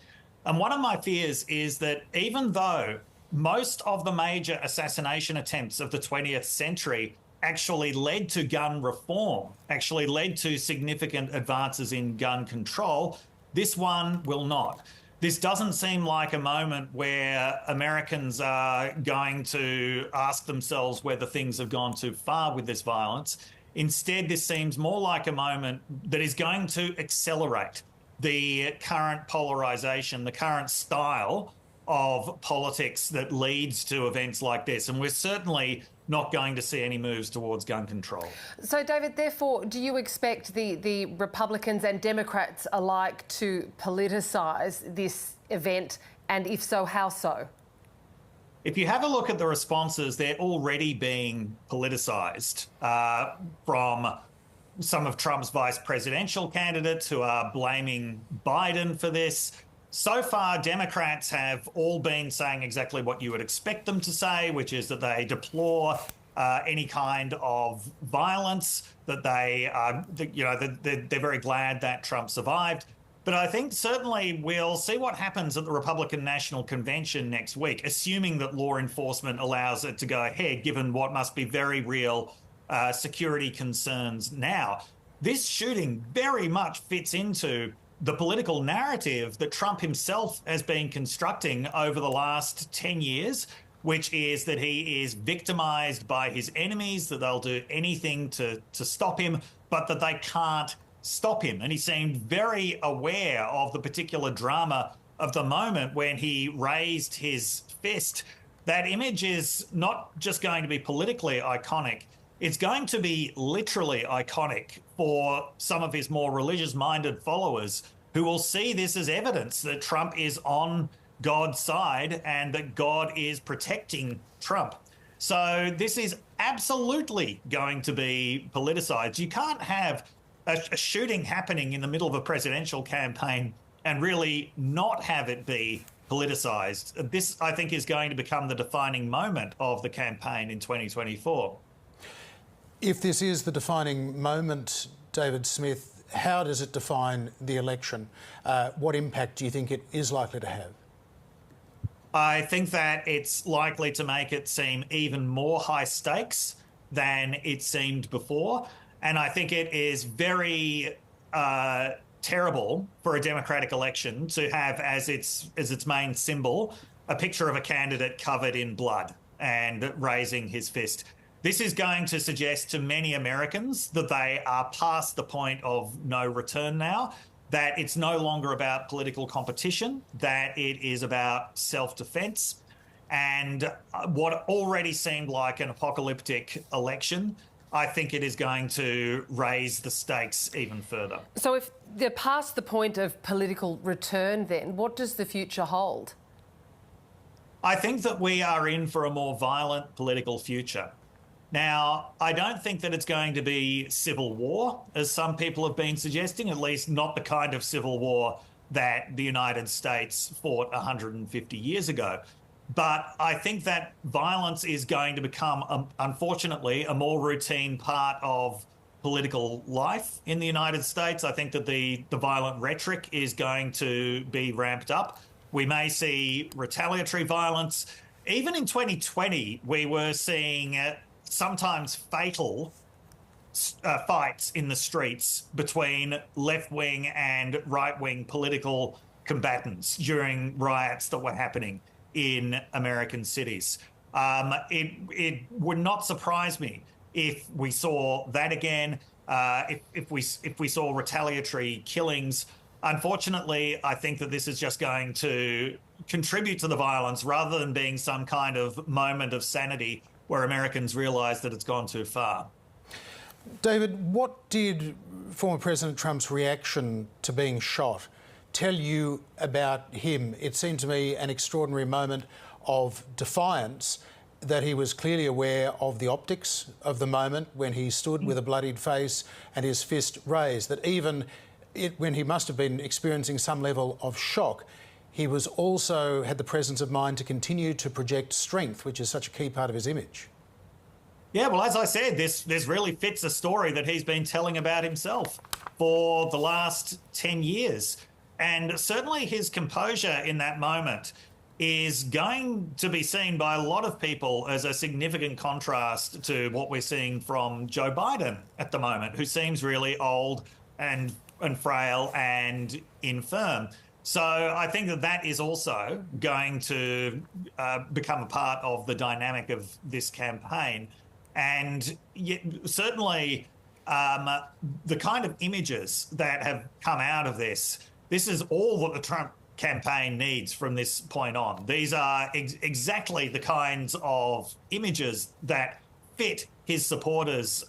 And one of my fears is that even though most of the major assassination attempts of the 20th century actually led to gun reform, actually led to significant advances in gun control, this one will not. This doesn't seem like a moment where Americans are going to ask themselves whether things have gone too far with this violence. Instead, this seems more like a moment that is going to accelerate the current polarization, the current style of politics that leads to events like this. And we're certainly not going to see any moves towards gun control. So, David, therefore, do you expect the Republicans and Democrats alike to politicise this event? And if so, how so? If you have a look at the responses, they're already being politicised from some of Trump's vice presidential candidates who are blaming Biden for this. So far, Democrats have all been saying exactly what you would expect them to say, which is that they deplore any kind of violence, that they are, they're very glad that Trump survived. But I think certainly we'll see what happens at the Republican National Convention next week, assuming that law enforcement allows it to go ahead, given what must be very real security concerns now. This shooting very much fits into the political narrative that Trump himself has been constructing over the last 10 years, which is that he is victimized by his enemies, that they'll do anything to stop him, but that they can't stop him. And he seemed very aware of the particular drama of the moment when he raised his fist. That image is not just going to be politically iconic, it's going to be literally iconic for some of his more religious-minded followers who will see this as evidence that Trump is on God's side and that God is protecting Trump. So this is absolutely going to be politicized. You can't have a shooting happening in the middle of a presidential campaign and really not have it be politicized. This, I think, is going to become the defining moment of the campaign in 2024. If this is the defining moment, David Smith, how does it define the election? What impact do you think it is likely to have? I think that it's likely to make it seem even more high stakes than it seemed before. And I think it is very terrible for a democratic election to have as its main symbol a picture of a candidate covered in blood and raising his fist. This is going to suggest to many Americans that they are past the point of no return now, that it's no longer about political competition, that it is about self-defense. And what already seemed like an apocalyptic election, I think it is going to raise the stakes even further. So if they're past the point of political return, then what does the future hold? I think that we are in for a more violent political future. Now, I don't think that it's going to be civil war, as some people have been suggesting, at least not the kind of civil war that the United States fought 150 years ago. But I think that violence is going to become, unfortunately, a more routine part of political life in the United States. I think that the violent rhetoric is going to be ramped up. We may see retaliatory violence. Even in 2020, we were seeing sometimes fatal fights in the streets between left-wing and right-wing political combatants during riots that were happening in American cities. It would not surprise me if we saw that again, if we saw retaliatory killings. Unfortunately, I think that this is just going to contribute to the violence rather than being some kind of moment of sanity where Americans realise that it's gone too far. David, what did former President Trump's reaction to being shot tell you about him? It seemed to me an extraordinary moment of defiance, that he was clearly aware of the optics of the moment when he stood with a bloodied face and his fist raised, that even when he must have been experiencing some level of shock, he was also had the presence of mind to continue to project strength, which is such a key part of his image. Yeah, well, as I said, this really fits a story that he's been telling about himself for the last 10 years. And certainly his composure in that moment is going to be seen by a lot of people as a significant contrast to what we're seeing from Joe Biden at the moment, who seems really old and frail and infirm. So I think that is also going to become a part of the dynamic of this campaign. And certainly the kind of images that have come out of this is all that the Trump campaign needs from this point on. These are exactly the kinds of images that fit his supporters'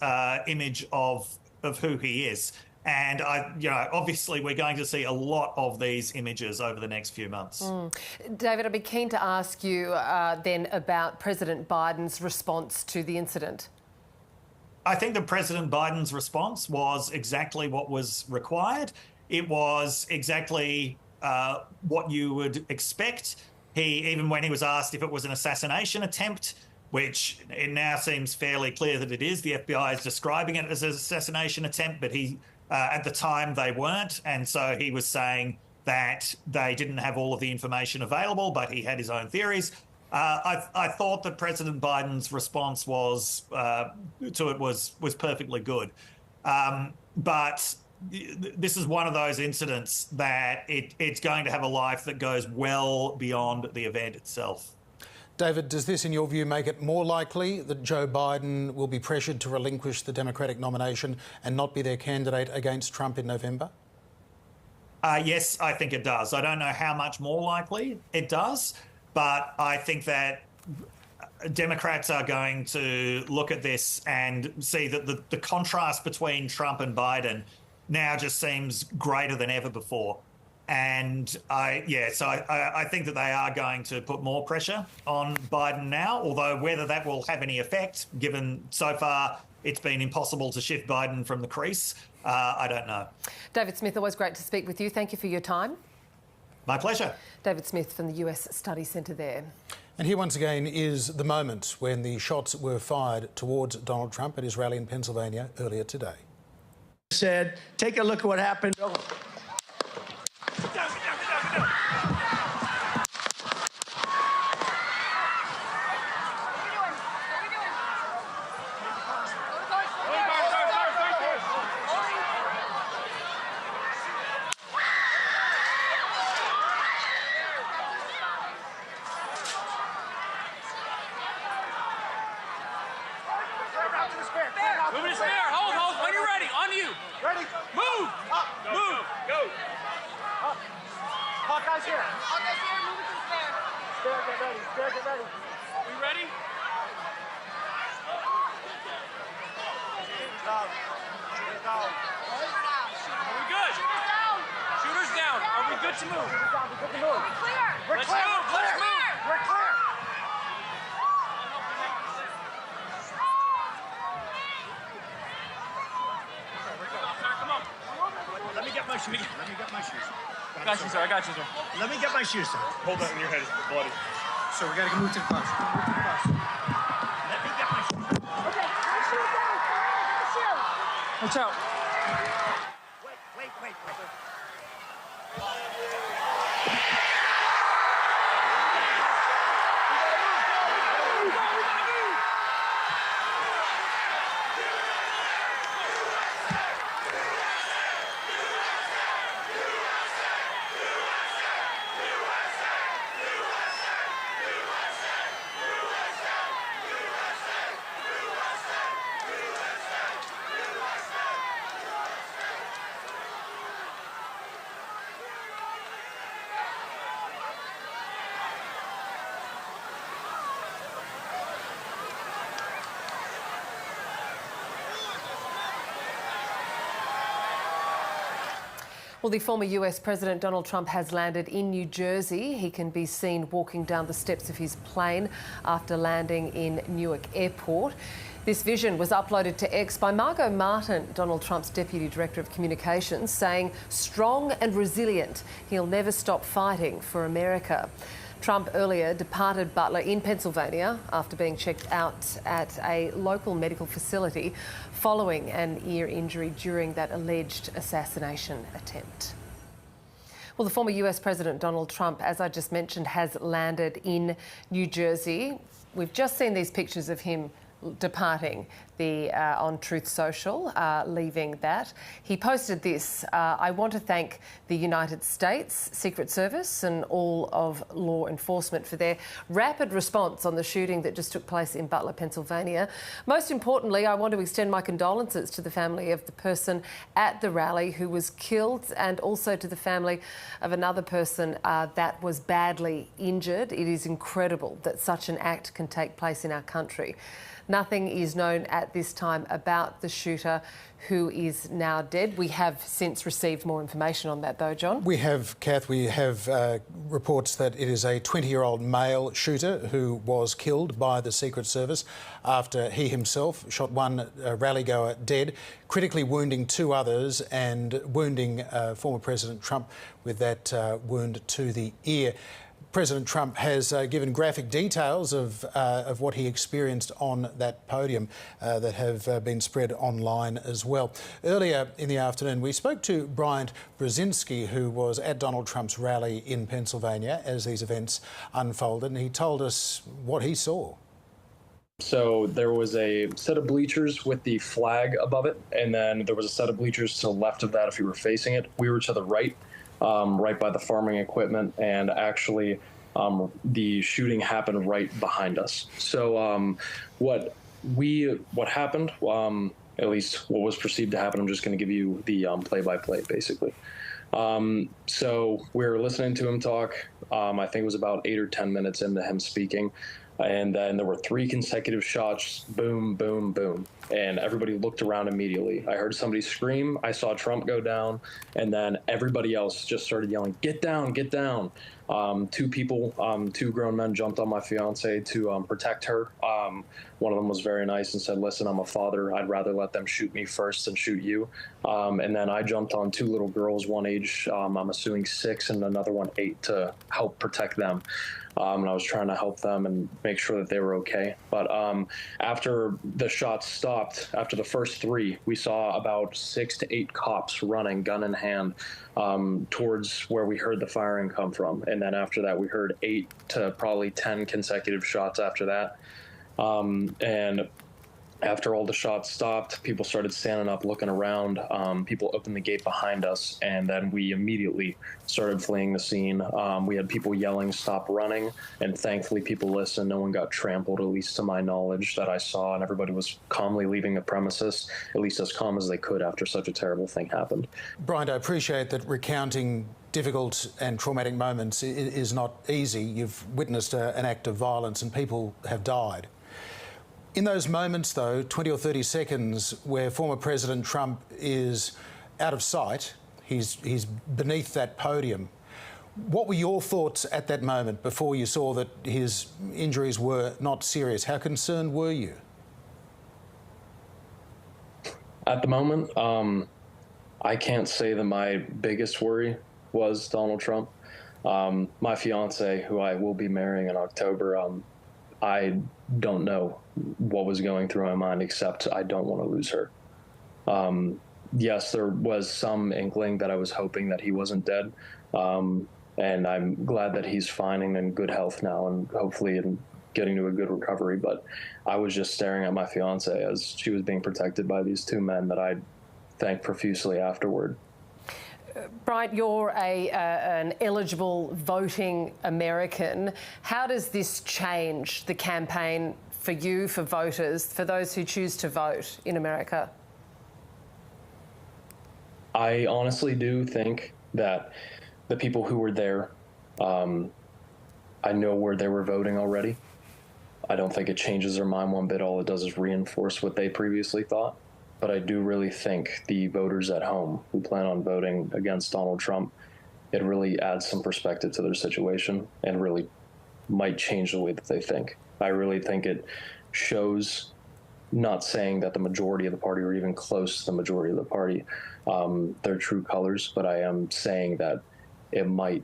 image of who he is. And obviously we're going to see a lot of these images over the next few months. David, I'd be keen to ask you then about President Biden's response to the incident. I think that President Biden's response was exactly what was required. It was exactly what you would expect. Even when he was asked if it was an assassination attempt, which it now seems fairly clear that it is, the FBI is describing it as an assassination attempt, but at the time they weren't. And so he was saying that they didn't have all of the information available, but he had his own theories. I thought that President Biden's response was perfectly good. But this is one of those incidents that it's going to have a life that goes well beyond the event itself. David, does this, in your view, make it more likely that Joe Biden will be pressured to relinquish the Democratic nomination and not be their candidate against Trump in November? Yes, I think it does. I don't know how much more likely it does, but I think that Democrats are going to look at this and see that the contrast between Trump and Biden now just seems greater than ever before. And I think that they are going to put more pressure on Biden now, although whether that will have any effect, given so far it's been impossible to shift Biden from the crease, I don't know. David Smith, always great to speak with you. Thank you for your time. My pleasure. David Smith from the US Study Centre there. And here once again is the moment when the shots were fired towards Donald Trump at his rally in Pennsylvania earlier today. Said, take a look at what happened. Move to spare. Hold. When you're ready. On you. Ready. Move. Up. Move. Go. Up. Hawkeye's here. Hawkeye's here. Move it to the spare. Spare, get ready. Spare, get ready. We ready? Down. Down. Are we good? Shooter's down. Are we good to move? Shooter's down. We're good to move. We're clear. Let's move. Let's move. We're clear. Let me get my shoes. Let me get my shoes. I got you, sir. I got you, sir. Let me get my shoes, sir. Hold that in your head. It's bloody. So we gotta move to the bus. Move to the bus. Let me get my shoes. Okay, my shoes down. Watch out. Wait. Well, the former US President Donald Trump has landed in New Jersey. He can be seen walking down the steps of his plane after landing in Newark Airport. This vision was uploaded to X by Margot Martin, Donald Trump's Deputy Director of Communications, saying, "Strong and resilient, he'll never stop fighting for America." Trump earlier departed Butler in Pennsylvania after being checked out at a local medical facility following an ear injury during that alleged assassination attempt. Well, the former US President Donald Trump, as I just mentioned, has landed in New Jersey. We've just seen these pictures of him departing on Truth Social, leaving that. He posted this: "I want to thank the United States Secret Service and all of law enforcement for their rapid response on the shooting that just took place in Butler, Pennsylvania. Most importantly, I want to extend my condolences to the family of the person at the rally who was killed, and also to the family of another person that was badly injured. It is incredible that such an act can take place in our country." Nothing is known at this time about the shooter, who is now dead. We have since received more information on that, though, John. We have, Kath, reports that it is a 20-year-old male shooter who was killed by the Secret Service after he himself shot one rally-goer dead, critically wounding two others and wounding former President Trump with that wound to the ear. President Trump has given graphic details of what he experienced on that podium that have been spread online as well. Earlier in the afternoon, we spoke to Bryant Brzezinski, who was at Donald Trump's rally in Pennsylvania as these events unfolded, and he told us what he saw. So there was a set of bleachers with the flag above it, and then there was a set of bleachers to the left of that if you were facing it. We were to the right. Right by the farming equipment, and actually the shooting happened right behind us. So what happened, at least what was perceived to happen, I'm just going to give you the play-by-play, basically. So we were listening to him talk. I think it was about 8 or 10 minutes into him speaking. And then there were 3 consecutive shots, boom, boom, boom. And everybody looked around immediately. I heard somebody scream. I saw Trump go down. And then everybody else just started yelling, "Get down, get down." 2 people, 2 grown men jumped on my fiance to protect her. One of them was very nice and said, "Listen, I'm a father. I'd rather let them shoot me first than shoot you." And then I jumped on 2 little girls, one age, I'm assuming 6, and another one 8, to help protect them. And I was trying to help them and make sure that they were okay. But after the shots stopped, after the first 3, we saw about 6 to 8 cops running, gun in hand, towards where we heard the firing come from. And then after that, we heard 8 to probably 10 consecutive shots after that. And after all the shots stopped, people started standing up, looking around. People opened the gate behind us, and then we immediately started fleeing the scene. We had people yelling, "Stop running," and thankfully people listened. No one got trampled, at least to my knowledge, that I saw, and everybody was calmly leaving the premises, at least as calm as they could after such a terrible thing happened. Brian, I appreciate that recounting difficult and traumatic moments is not easy. You've witnessed an act of violence and people have died. In those moments, though, 20 or 30 seconds where former President Trump is out of sight, he's beneath that podium, what were your thoughts at that moment before you saw that his injuries were not serious? How concerned were you? At the moment, I can't say that my biggest worry was Donald Trump. My fiance, who I will be marrying in October, I don't know what was going through my mind, except I don't want to lose her. Yes, there was some inkling that I was hoping that he wasn't dead. And I'm glad that he's fine and in good health now, and hopefully in getting to a good recovery. But I was just staring at my fiance as she was being protected by these 2 men that I thanked profusely afterward. Brian, you're an eligible voting American. How does this change the campaign for you, for voters, for those who choose to vote in America? I honestly do think that the people who were there, I know where they were voting already. I don't think it changes their mind one bit. All it does is reinforce what they previously thought. but I do really think the voters at home who plan on voting against Donald Trump, it really adds some perspective to their situation and really might change the way that they think. I really think it shows, not saying that the majority of the party or even close to the majority of the party, their true colors, but I am saying that it might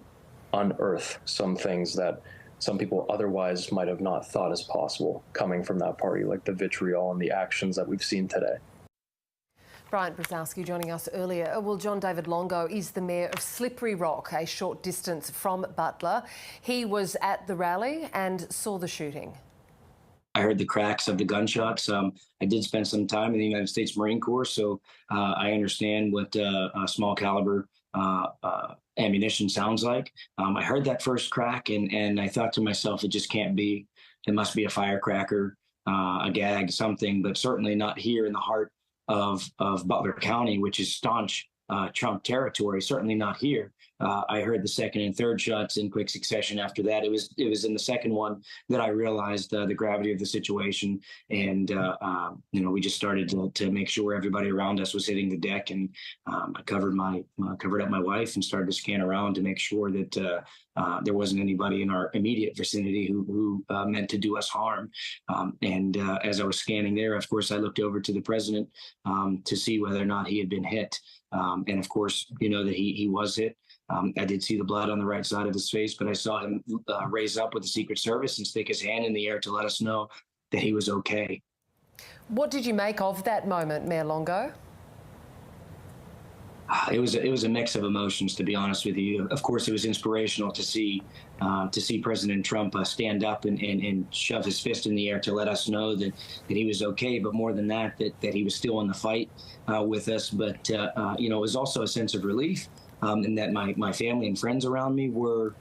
unearth some things that some people otherwise might have not thought as possible coming from that party, like the vitriol and the actions that we've seen today. Bryant Brzezowski joining us earlier. Well, John David Longo is the mayor of Slippery Rock, a short distance from Butler. He was at the rally and saw the shooting. I heard the cracks of the gunshots. I did spend some time in the United States Marine Corps, so I understand what small caliber ammunition sounds like. I heard that first crack, and I thought to myself, it just can't be. It must be a firecracker, a gag, something, but certainly not here in the heart of Butler County, which is staunch Trump territory. Certainly not here. I heard the second and third shots in quick succession after that. It was in the second one that I realized the gravity of the situation, and we just started to make sure everybody around us was hitting the deck, and I covered up my wife and started to scan around to make sure that there wasn't anybody in our immediate vicinity who meant to do us harm. As I was scanning there, of course, I looked over to the president to see whether or not he had been hit. And of course, you know that he was hit. I did see the blood on the right side of his face, but I saw him raise up with the Secret Service and stick his hand in the air to let us know that he was okay. What did you make of that moment, Mayor Longo? It was a mix of emotions, to be honest with you. Of course, it was inspirational to see President Trump stand up and shove his fist in the air to let us know that he was okay. But more than that, that he was still in the fight with us. But it was also a sense of relief, and that my family and friends around me were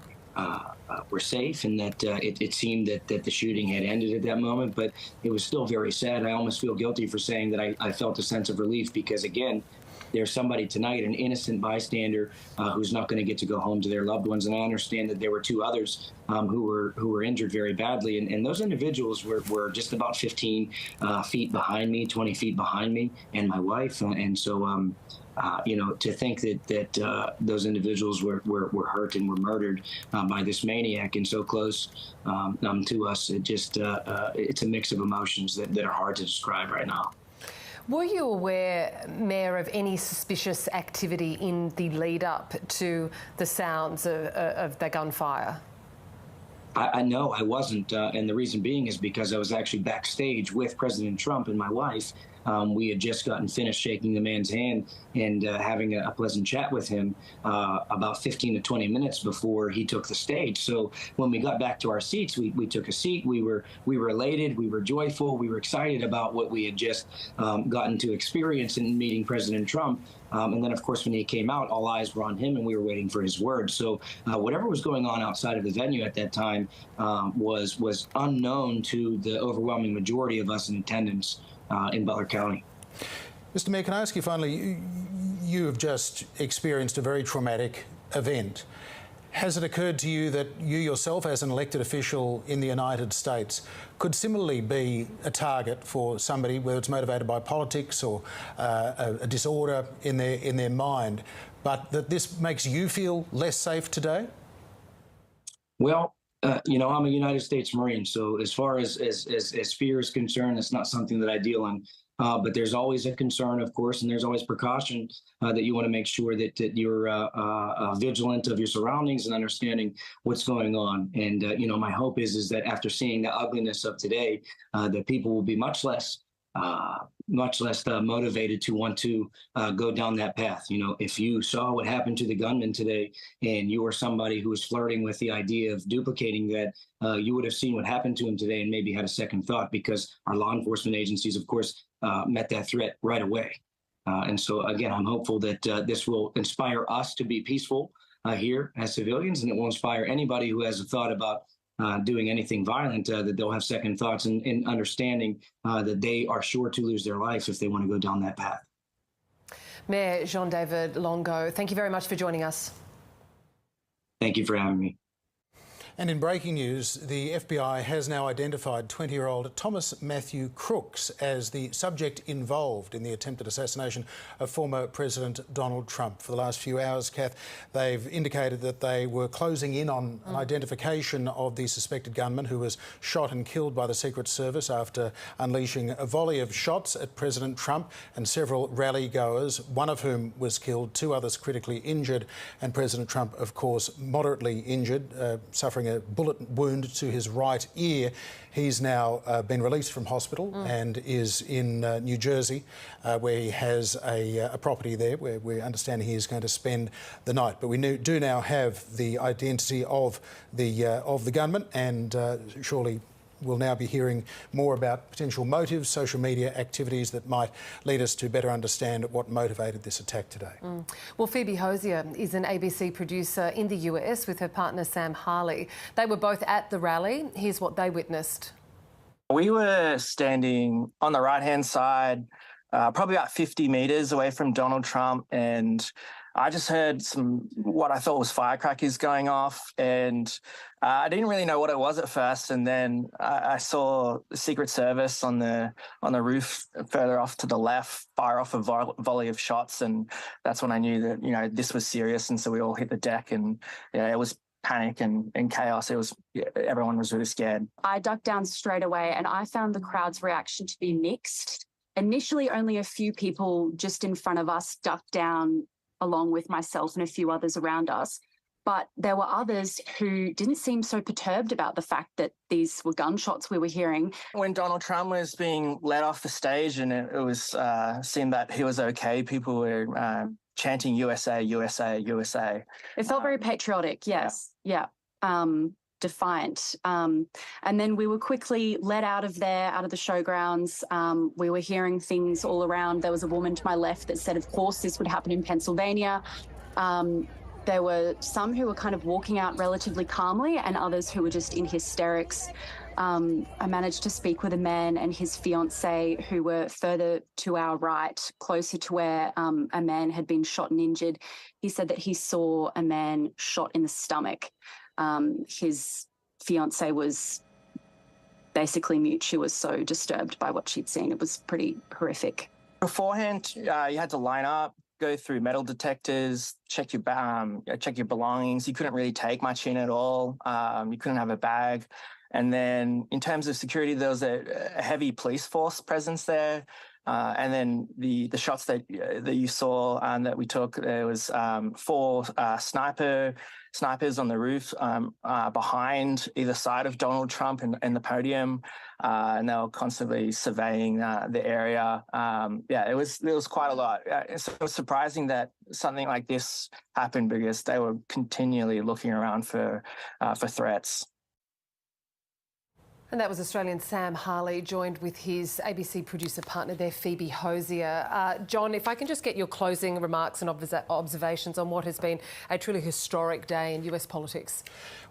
safe, and that it seemed that the shooting had ended at that moment. But it was still very sad. I almost feel guilty for saying that I felt a sense of relief because, again, there's somebody tonight, an innocent bystander, who's not going to get to go home to their loved ones. And I understand that there were two others who were injured very badly. And those individuals were just about 15 feet behind me, 20 feet behind me, and my wife. And so, to think that those individuals were hurt and were murdered by this maniac and so close to us, it's a mix of emotions that are hard to describe right now. Were you aware, Mayor, of any suspicious activity in the lead-up to the sounds of the gunfire? No, I wasn't, and the reason being is because I was actually backstage with President Trump and my wife. We had just gotten finished shaking the man's hand and having a pleasant chat with him about 15 to 20 minutes before he took the stage. So when we got back to our seats, we took a seat. We were elated. We were joyful. We were excited about what we had just gotten to experience in meeting President Trump. And then, of course, when he came out, all eyes were on him, and we were waiting for his word. So whatever was going on outside of the venue at that time was unknown to the overwhelming majority of us in attendance in Butler County. Mr. Mayor, can I ask you finally, you have just experienced a very traumatic event. Has it occurred to you that you yourself, as an elected official in the United States, could similarly be a target for somebody, whether it's motivated by politics or a disorder in their mind, but that this makes you feel less safe today? Well, I'm a United States Marine, so as far as fear is concerned, it's not something that I deal in. But there's always a concern, of course, and there's always precaution that you want to make sure that you're vigilant of your surroundings and understanding what's going on. And, my hope is that after seeing the ugliness of today, that people will be much less motivated to want to go down that path. If you saw what happened to the gunman today and you were somebody who was flirting with the idea of duplicating that, you would have seen what happened to him today and maybe had a second thought, because our law enforcement agencies, of course, met that threat right away. And so, again, I'm hopeful that this will inspire us to be peaceful here as civilians, and it will inspire anybody who has a thought about doing anything violent, that they'll have second thoughts and understanding that they are sure to lose their life if they want to go down that path. Mayor John David Longo, thank you very much for joining us. Thank you for having me. And in breaking news, the FBI has now identified 20-year-old Thomas Matthew Crooks as the subject involved in the attempted assassination of former President Donald Trump. For the last few hours, Kath, they've indicated that they were closing in on an identification of the suspected gunman who was shot and killed by the Secret Service after unleashing a volley of shots at President Trump and several rally goers, one of whom was killed, 2 others critically injured, and President Trump, of course, moderately injured, suffering a bullet wound to his right ear. He's now been released from hospital and is in New Jersey, where he has a property there where we understand he is going to spend the night. But we do now have the identity of the gunman, and surely we'll now be hearing more about potential motives, social media activities that might lead us to better understand what motivated this attack today. Well, Phoebe Hosier is an ABC producer in the US with her partner Sam Harley. They were both at the rally. Here's what they witnessed. We were standing on the right-hand side, probably about 50 metres away from Donald Trump, and I just heard what I thought was firecrackers going off, and I didn't really know what it was at first. And then I saw the Secret Service on the roof further off to the left fire off a volley of shots, and that's when I knew that this was serious. And so we all hit the deck, and it was panic and chaos. Everyone was really scared. I ducked down straight away, and I found the crowd's reaction to be mixed. Initially, only a few people just in front of us ducked down, along with myself and a few others around us. But there were others who didn't seem so perturbed about the fact that these were gunshots we were hearing. When Donald Trump was being led off the stage and it was seemed that he was okay, people were chanting USA, USA, USA. It felt very patriotic, yes. Yeah. Defiant. And then we were quickly led out of there, out of the showgrounds. We were hearing things all around. There was a woman to my left that said, of course, this would happen in Pennsylvania. There were some who were kind of walking out relatively calmly and others who were just in hysterics. I managed to speak with a man and his fiancée who were further to our right, closer to where a man had been shot and injured. He said that he saw a man shot in the stomach. His fiancée was basically mute. She was so disturbed by what she'd seen. It was pretty horrific. Beforehand, you had to line up, go through metal detectors, check your belongings. You couldn't really take much in at all. You couldn't have a bag. And then in terms of security, there was a heavy police force presence there. And then the shots that you saw and that we took, there was 4 snipers on the roof behind either side of Donald Trump and the podium, and they were constantly surveying the area. It was quite a lot. So it was surprising that something like this happened because they were continually looking around for threats. And that was Australian Sam Harley, joined with his ABC producer partner there, Phoebe Hosier. John, if I can just get your closing remarks and observations on what has been a truly historic day in US politics.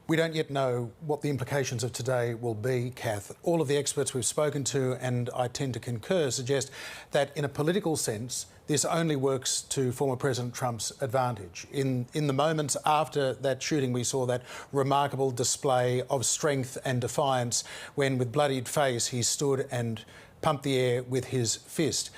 We don't yet know what the implications of today will be, Kath. All of the experts we've spoken to, and I tend to concur, suggest that in a political sense, this only works to former President Trump's advantage. In the moments after that shooting, we saw that remarkable display of strength and defiance when, with bloodied face, he stood and pumped the air with his fist.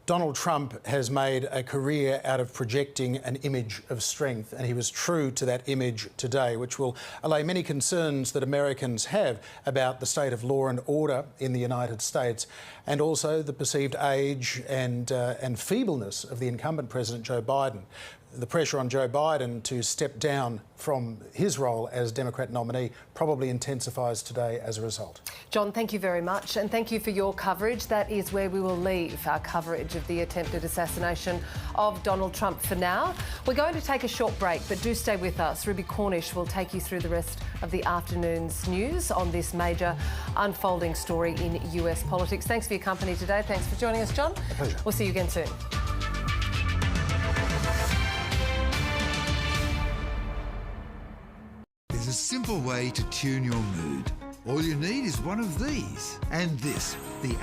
Donald Trump has made a career out of projecting an image of strength, and he was true to that image today, which will allay many concerns that Americans have about the state of law and order in the United States, and also the perceived age and feebleness of the incumbent President Joe Biden. The pressure on Joe Biden to step down from his role as Democrat nominee probably intensifies today as a result. John, thank you very much, and thank you for your coverage. That is where we will leave our coverage of the attempted assassination of Donald Trump for now. We're going to take a short break, but do stay with us. Ruby Cornish will take you through the rest of the afternoon's news on this major unfolding story in US politics. Thanks for your company today. Thanks for joining us, John. A pleasure. We'll see you again soon. There's a simple way to tune your mood. All you need is one of these and this, the